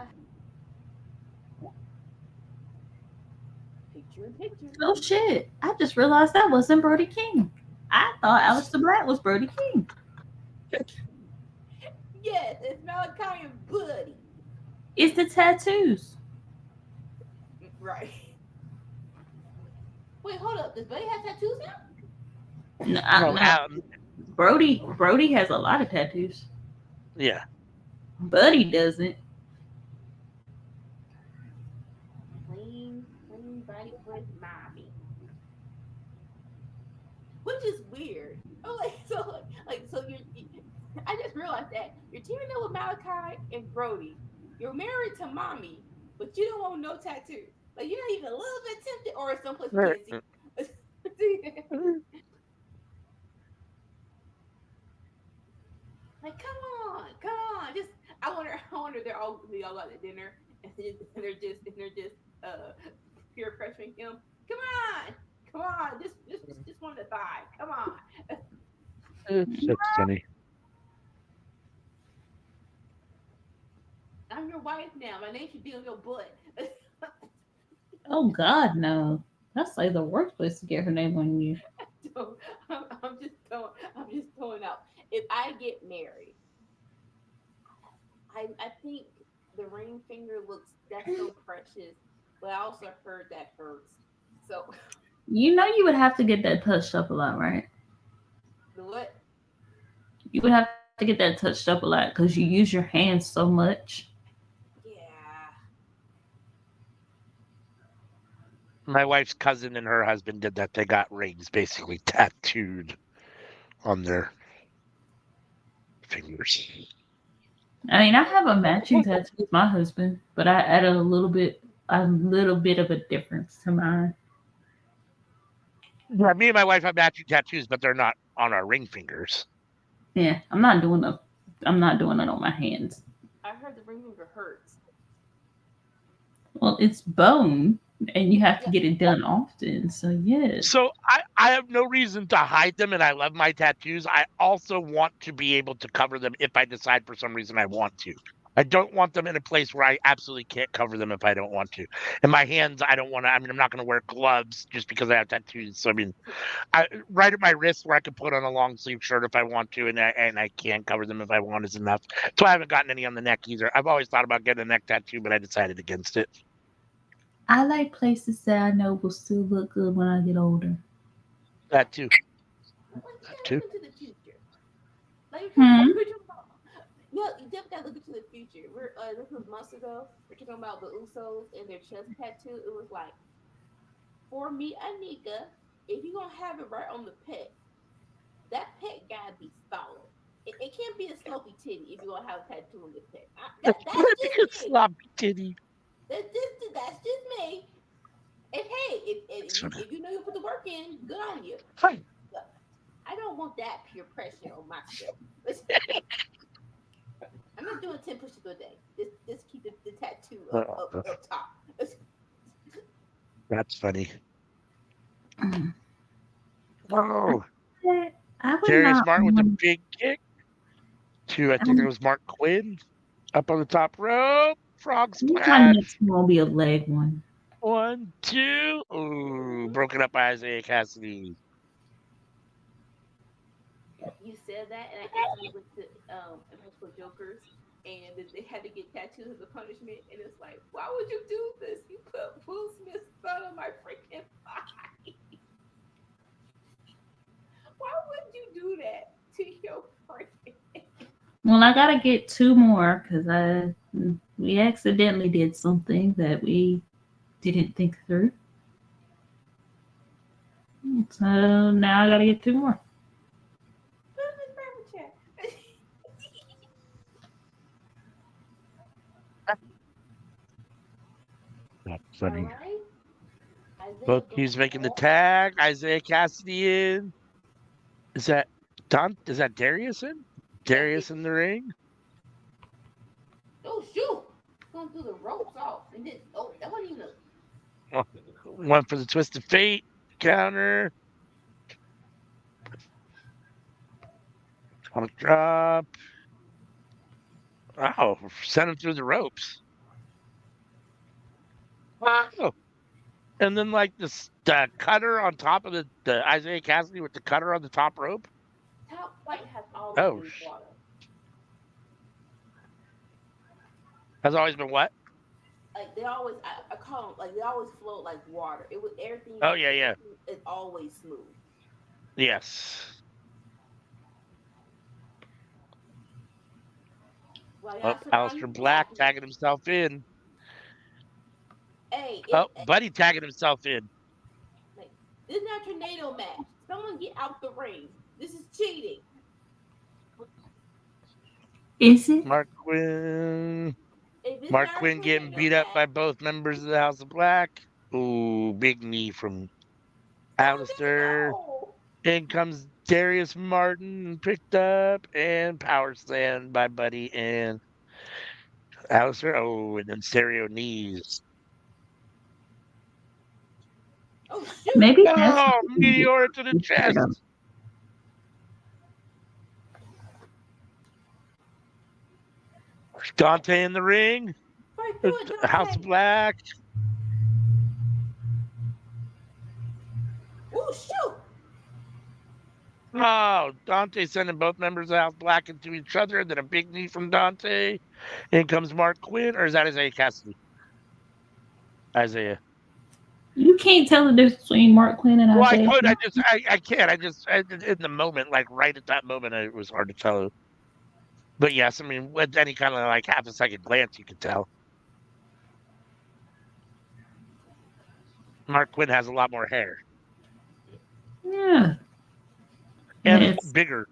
[SPEAKER 4] Picture in picture.
[SPEAKER 6] Oh shit! I just realized that wasn't Brody King. I thought Aleister Black was Brody King.
[SPEAKER 4] Yes, it's Malachi and Buddy.
[SPEAKER 6] It's the tattoos.
[SPEAKER 4] Right. Wait, hold up. Does Buddy have tattoos now?
[SPEAKER 6] No, Brody has a lot of tattoos.
[SPEAKER 3] Yeah.
[SPEAKER 6] Buddy doesn't.
[SPEAKER 4] Clean body for his mommy. Which is weird. Oh, so you're. I just realized that you're teaming up with Malachi and Brody. You're married to mommy, but you don't want no tattoo. Like you're not even a little bit tempted, or someplace we can't see. Like, come on. Just I wonder they're all out at dinner and they're just peer pressuring him. Come on, just one to five. Come on.
[SPEAKER 3] It's funny.
[SPEAKER 4] I'm your wife now. My name should be on your butt.
[SPEAKER 6] Oh God, no. That's like the worst place to get her name on you.
[SPEAKER 4] So, I'm just throwing out. If I get married, I think the ring finger that's so precious, but I also heard that hurts. So
[SPEAKER 6] You know you would have to get that touched up a lot, right?
[SPEAKER 4] the what?
[SPEAKER 6] You would have to get that touched up a lot because you use your hands so much.
[SPEAKER 4] Yeah.
[SPEAKER 3] My wife's cousin and her husband did that. They got rings basically tattooed on their fingers.
[SPEAKER 6] I mean, I have a matching tattoo with my husband, but I added a little bit of a difference to mine.
[SPEAKER 3] Yeah, me and my wife have matching tattoos, but they're not on our ring fingers.
[SPEAKER 6] Yeah, I'm not doing it on my hands.
[SPEAKER 4] I heard the ring finger hurts.
[SPEAKER 6] Well, it's bone, and you have to get it done often. So yes.
[SPEAKER 3] So I have no reason to hide them, and I love my tattoos. I also want to be able to cover them if I decide for some reason I want to. I don't want them in a place where I absolutely can't cover them if I don't want to. And my hands, I don't want to. I mean, I'm not going to wear gloves just because I have tattoos. So I mean, right at my wrist where I can put on a long sleeve shirt if I want to, and I can cover them if I want is enough. So I haven't gotten any on the neck either. I've always thought about getting a neck tattoo, but I decided against it.
[SPEAKER 6] I like places that I know will still look good when I get older.
[SPEAKER 3] That too.
[SPEAKER 4] Like,
[SPEAKER 3] That too.
[SPEAKER 4] look into the future. Like, you definitely gotta look into the future. This was months ago. We're talking about the Usos and their chest tattoo. It was like, for me, Anika, if you're gonna have it right on the pet, that pet gotta be solid. It can't be a sloppy titty if you're gonna have a tattoo on the pet. That's just me.
[SPEAKER 3] Sloppy titty.
[SPEAKER 4] That's just me. And hey, if you know you put the work in, good on you.
[SPEAKER 3] Fine.
[SPEAKER 4] But I don't want that peer pressure on myself. I'm not doing 10 push-ups a day. Just keep the tattoo
[SPEAKER 3] Oh,
[SPEAKER 4] up top.
[SPEAKER 3] that's funny.
[SPEAKER 6] Mm.
[SPEAKER 3] Oh,
[SPEAKER 6] I would
[SPEAKER 3] Darius
[SPEAKER 6] not
[SPEAKER 3] Martin with a
[SPEAKER 6] want.
[SPEAKER 3] big kick to, I think it was Mark Quinn up on the top rope. Frog
[SPEAKER 6] My
[SPEAKER 3] splash.
[SPEAKER 6] next one will be a leg one.
[SPEAKER 3] 1, 2. Ooh, broken up by Isaiah Cassidy.
[SPEAKER 4] You said that, and I instantly went to Impossible Jokers, and they had to get tattoos as a punishment. And it's like, why would you do this? You put Will Smith's thumb on my freaking body. Why would you do that to your friend?
[SPEAKER 6] Well, I gotta get 2 more because we accidentally did something that we didn't think through. So now I gotta get 2 more.
[SPEAKER 4] Put him in barber chair.
[SPEAKER 3] That's
[SPEAKER 4] All
[SPEAKER 3] funny.
[SPEAKER 4] right. Isaiah
[SPEAKER 3] Both
[SPEAKER 4] going
[SPEAKER 3] teams making the
[SPEAKER 4] off.
[SPEAKER 3] tag. Isaiah Cassidy in. Is that Is that Darius in? Darius in the ring.
[SPEAKER 4] Oh shoot! Going through the ropes off, and then that wasn't even a.
[SPEAKER 3] One for the twist of fate counter. On a drop. Wow, sent him through the ropes. Wow. And then like the cutter on top of the Isaiah Cassidy with the cutter on the top rope.
[SPEAKER 4] Top flight has always
[SPEAKER 3] Oh,
[SPEAKER 4] been water.
[SPEAKER 3] has always been what?
[SPEAKER 4] Like they always, I call them like they always float like water. It was everything.
[SPEAKER 3] Oh yeah.
[SPEAKER 4] Is always smooth.
[SPEAKER 3] Yes.
[SPEAKER 4] Well,
[SPEAKER 3] Oh, Aleister Black tagging himself in.
[SPEAKER 4] Hey,
[SPEAKER 3] Buddy tagging himself in.
[SPEAKER 4] like, this is not a tornado match. Someone get out the ring. This is cheating.
[SPEAKER 6] Is it?
[SPEAKER 3] Mark Quinn.
[SPEAKER 4] If it's
[SPEAKER 3] Mark
[SPEAKER 4] not a
[SPEAKER 3] Quinn getting
[SPEAKER 4] tornado
[SPEAKER 3] beat up by
[SPEAKER 4] match,
[SPEAKER 3] both members of the House of Black. Ooh, big knee from
[SPEAKER 4] someone gets
[SPEAKER 3] Aleister.
[SPEAKER 4] go.
[SPEAKER 3] In comes Darius Martin, picked up, and power slam by Buddy and Aleister. Oh, and then stereo knees.
[SPEAKER 4] Oh shoot!
[SPEAKER 6] Maybe that's
[SPEAKER 3] Oh,
[SPEAKER 6] what we did.
[SPEAKER 3] meteor to the chest. Dante in the ring.
[SPEAKER 4] Right through it, Dante.
[SPEAKER 3] House of Black.
[SPEAKER 4] Oh shoot!
[SPEAKER 3] Oh, Dante sending both members of House Black into each other, and then a big knee from Dante. In comes Mark Quinn, or is that Isaiah Cassidy? Isaiah.
[SPEAKER 6] You can't tell the difference between Mark Quinn and
[SPEAKER 3] Well,
[SPEAKER 6] Isaiah.
[SPEAKER 3] I can't. In the moment, like right at that moment, it was hard to tell. But yes, I mean, with any kind of like half a second glance, you could tell. Mark Quinn has a lot more hair.
[SPEAKER 6] Yeah.
[SPEAKER 3] And
[SPEAKER 6] Yes.
[SPEAKER 3] it's bigger.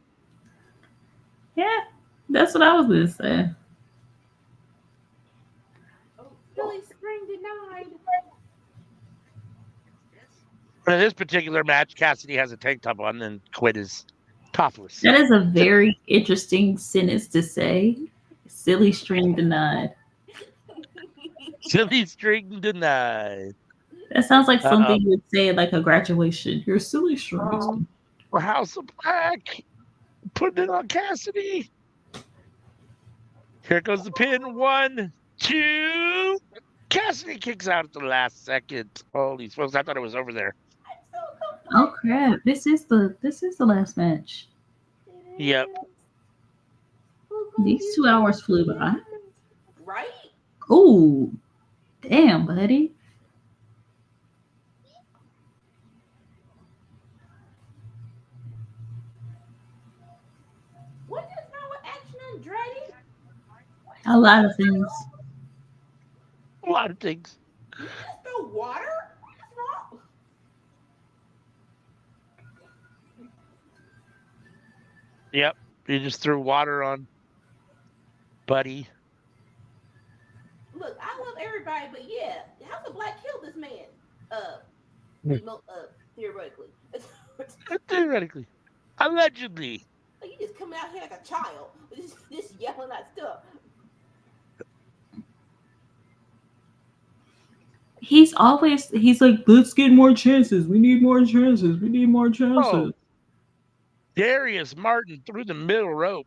[SPEAKER 6] Yeah. That's what I was gonna say.
[SPEAKER 4] Oh, Philly spring denied.
[SPEAKER 3] But in this particular match, Cassidy has a tank top on, and Quinn is topless.
[SPEAKER 6] That is a very interesting sentence to say. Silly string denied.
[SPEAKER 3] Silly string denied.
[SPEAKER 6] That sounds like something you would say at like a graduation. Your silly string.
[SPEAKER 3] House of Black. Putting it on Cassidy. Here goes the pin. 1, 2. Cassidy kicks out at the last second. Holy smokes, I thought it was over there.
[SPEAKER 6] Oh crap. This is the last match.
[SPEAKER 3] Yep.
[SPEAKER 6] These 2 hours flew by.
[SPEAKER 4] Right?
[SPEAKER 6] Oh, damn, buddy.
[SPEAKER 4] What is wrong with Action Andretti?
[SPEAKER 6] A lot of things.
[SPEAKER 3] A lot of things.
[SPEAKER 4] You just throw water? What's wrong?
[SPEAKER 3] Yep. You just threw water on Buddy.
[SPEAKER 4] Look, I love everybody, but yeah, House of Black killed this man. Theoretically.
[SPEAKER 3] Theoretically. Allegedly.
[SPEAKER 4] Like, you just coming out here like a child, just yelling at stuff.
[SPEAKER 6] he's like, let's get more chances. We need more chances. We need more chances.
[SPEAKER 3] Oh, Darius Martin through the middle rope,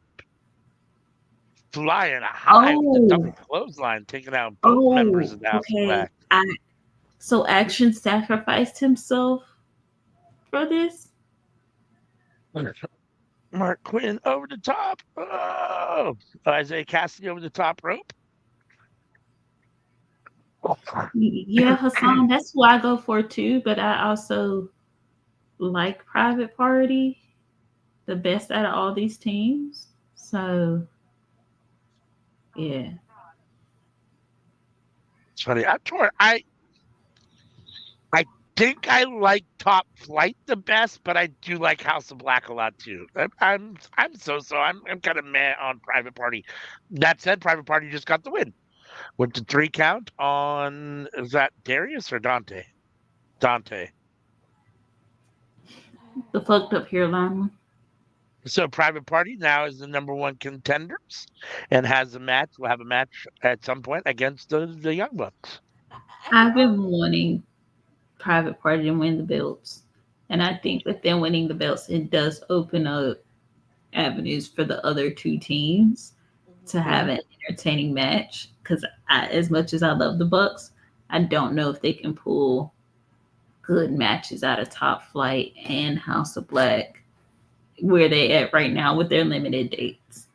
[SPEAKER 3] flying high with the double
[SPEAKER 6] Oh,
[SPEAKER 3] clothesline, taking out both members of the House of
[SPEAKER 6] okay.
[SPEAKER 3] Black.
[SPEAKER 6] So Action sacrificed himself for this?
[SPEAKER 3] Mark Quinn over the top. Oh, Isaiah Cassidy over the top rope.
[SPEAKER 6] Yeah, Hassan, that's who I go for too, but I also like Private Party the best out of all these teams. So, yeah.
[SPEAKER 3] It's funny. I'm torn. I think I like Top Flight the best, but I do like House of Black a lot too. I'm so. I'm kind of meh on Private Party. That said, Private Party just got the win with the 3 count on, is that Darius or Dante? Dante.
[SPEAKER 6] The fucked up hairline one.
[SPEAKER 3] So Private Party now is the #1 contenders and has a match. Will have a match at some point against the Young Bucks.
[SPEAKER 6] I've been wanting Private Party to win the belts. And I think with them winning the belts, it does open up avenues for the other two teams to have an entertaining match. Because as much as I love the Bucks, I don't know if they can pull good matches out of Top Flight and House of Black where they at right now with their limited dates.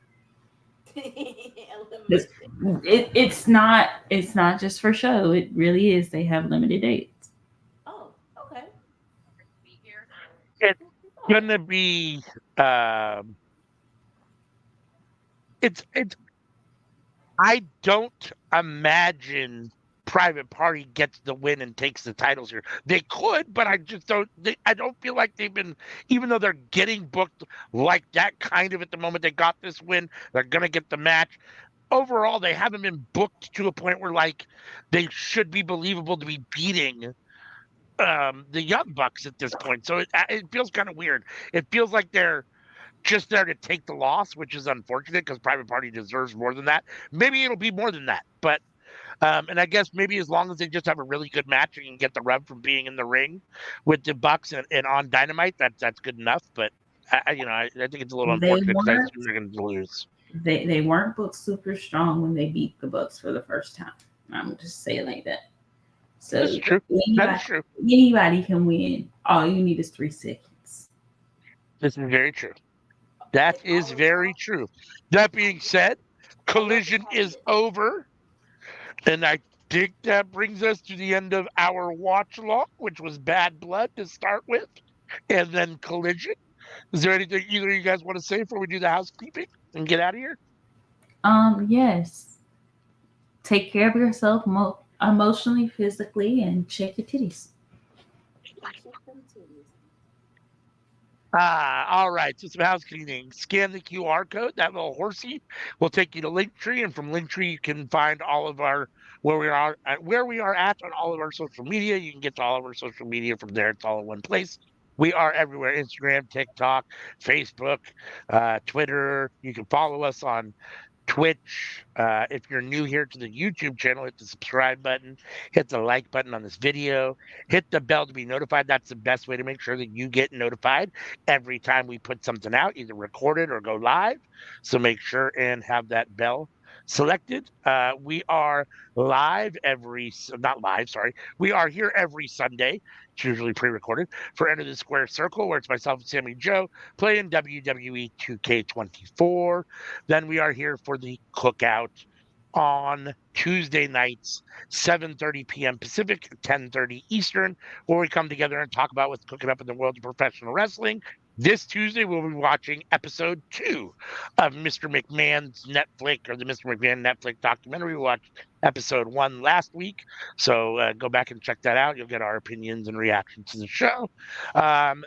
[SPEAKER 6] It's not just for show. It really is. They have limited dates.
[SPEAKER 4] Oh, okay.
[SPEAKER 3] It's gonna be it's I don't imagine Private Party gets the win and takes the titles here. They could, but I just don't. I don't feel like they've been, even though they're getting booked like that kind of at the moment they got this win, they're gonna get the match. Overall, they haven't been booked to a point where like they should be believable to be beating the Young Bucks at this point. So it feels kind of weird. It feels like they're just there to take the loss, which is unfortunate because Private Party deserves more than that. Maybe it'll be more than that, but and I guess maybe as long as they just have a really good match and can get the rub from being in the ring with the Bucks and on Dynamite, that's good enough. But I think it's a little
[SPEAKER 6] They
[SPEAKER 3] unfortunate because I
[SPEAKER 6] weren't
[SPEAKER 3] assume they're going to lose.
[SPEAKER 6] they weren't booked super strong when they beat the Bucks for the first time. I'm just saying like that. So
[SPEAKER 3] That's true. That's true.
[SPEAKER 6] Anybody can win. All you need is 3 seconds.
[SPEAKER 3] This is very true. That is very true. That being said, Collision is over. And I think that brings us to the end of our watch along, which was Bad Blood to start with, and then Collision. Is there anything either of you guys want to say before we do the housekeeping and get out of here?
[SPEAKER 6] Yes. Take care of yourself emotionally, physically, and check your titties.
[SPEAKER 3] All right. So some housekeeping. Scan the QR code. That little horsey will take you to Linktree, and from Linktree you can find all of our where we are at on all of our social media. You can get to all of our social media from there. It's all in one place. We are everywhere: Instagram, TikTok, Facebook, Twitter. You can follow us on Twitch. If you're new here to the YouTube channel, hit the subscribe button, hit the like button on this video, hit the bell to be notified. That's the best way to make sure that you get notified every time we put something out, either recorded or go live. So make sure and have that bell selected. We are not live, sorry. We are here every Sunday. It's usually pre-recorded for Enter the Square Circle, where it's myself and Sammy Joe playing WWE 2K24. Then we are here for the cookout on Tuesday nights, 7:30 p.m. Pacific, 10:30 Eastern, where we come together and talk about what's cooking up in the world of professional wrestling. This Tuesday, we'll be watching episode 2 of Mr. McMahon's Netflix, or the Mr. McMahon Netflix documentary. We watched episode 1 last week, so go back and check that out. You'll get our opinions and reactions to the show.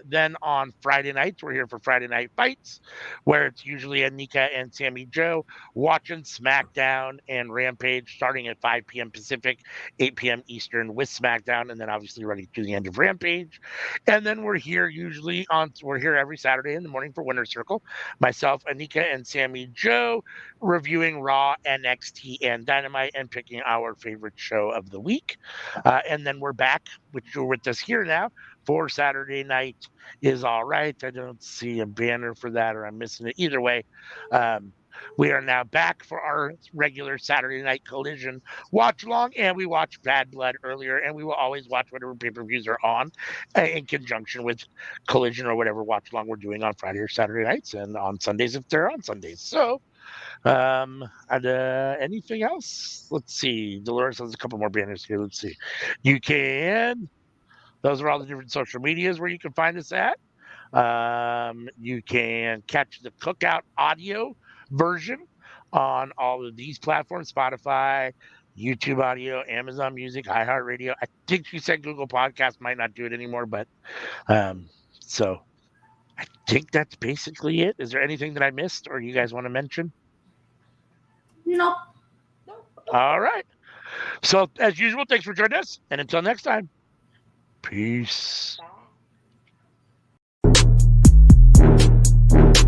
[SPEAKER 3] Then on Friday nights, we're here for Friday Night Fights, where it's usually Anika and Sammy Joe watching SmackDown and Rampage starting at 5 p.m. Pacific, 8 p.m. Eastern with SmackDown, and then obviously running to the end of Rampage. And then we're here every Saturday in the morning for Winter Circle. Myself, Anika, and Sammy Joe reviewing Raw, NXT, and Dynamite, and picking our favorite show of the week. And then we're back, which you're with us here now for Saturday night is all right. I don't see a banner for that, or I'm missing it. Either way, we are now back for our regular Saturday night Collision watch along, and we watched Bad Blood earlier, and we will always watch whatever pay-per-views are on in conjunction with Collision or whatever watch along we're doing on Friday or Saturday nights, and on Sundays if they're on Sundays. So, and anything else? Let's see. Dolores has a couple more banners here. Let's see. You can. Those are all the different social medias where you can find us at. You can catch the Cookout audio version on all of these platforms: Spotify, YouTube Audio, Amazon Music, iHeartRadio. I think she said Google Podcast might not do it anymore, but so I think that's basically it. Is there anything that I missed or you guys want to mention?
[SPEAKER 6] No.
[SPEAKER 3] All right. So as usual, thanks for joining us, and until next time, peace.
[SPEAKER 4] Bye.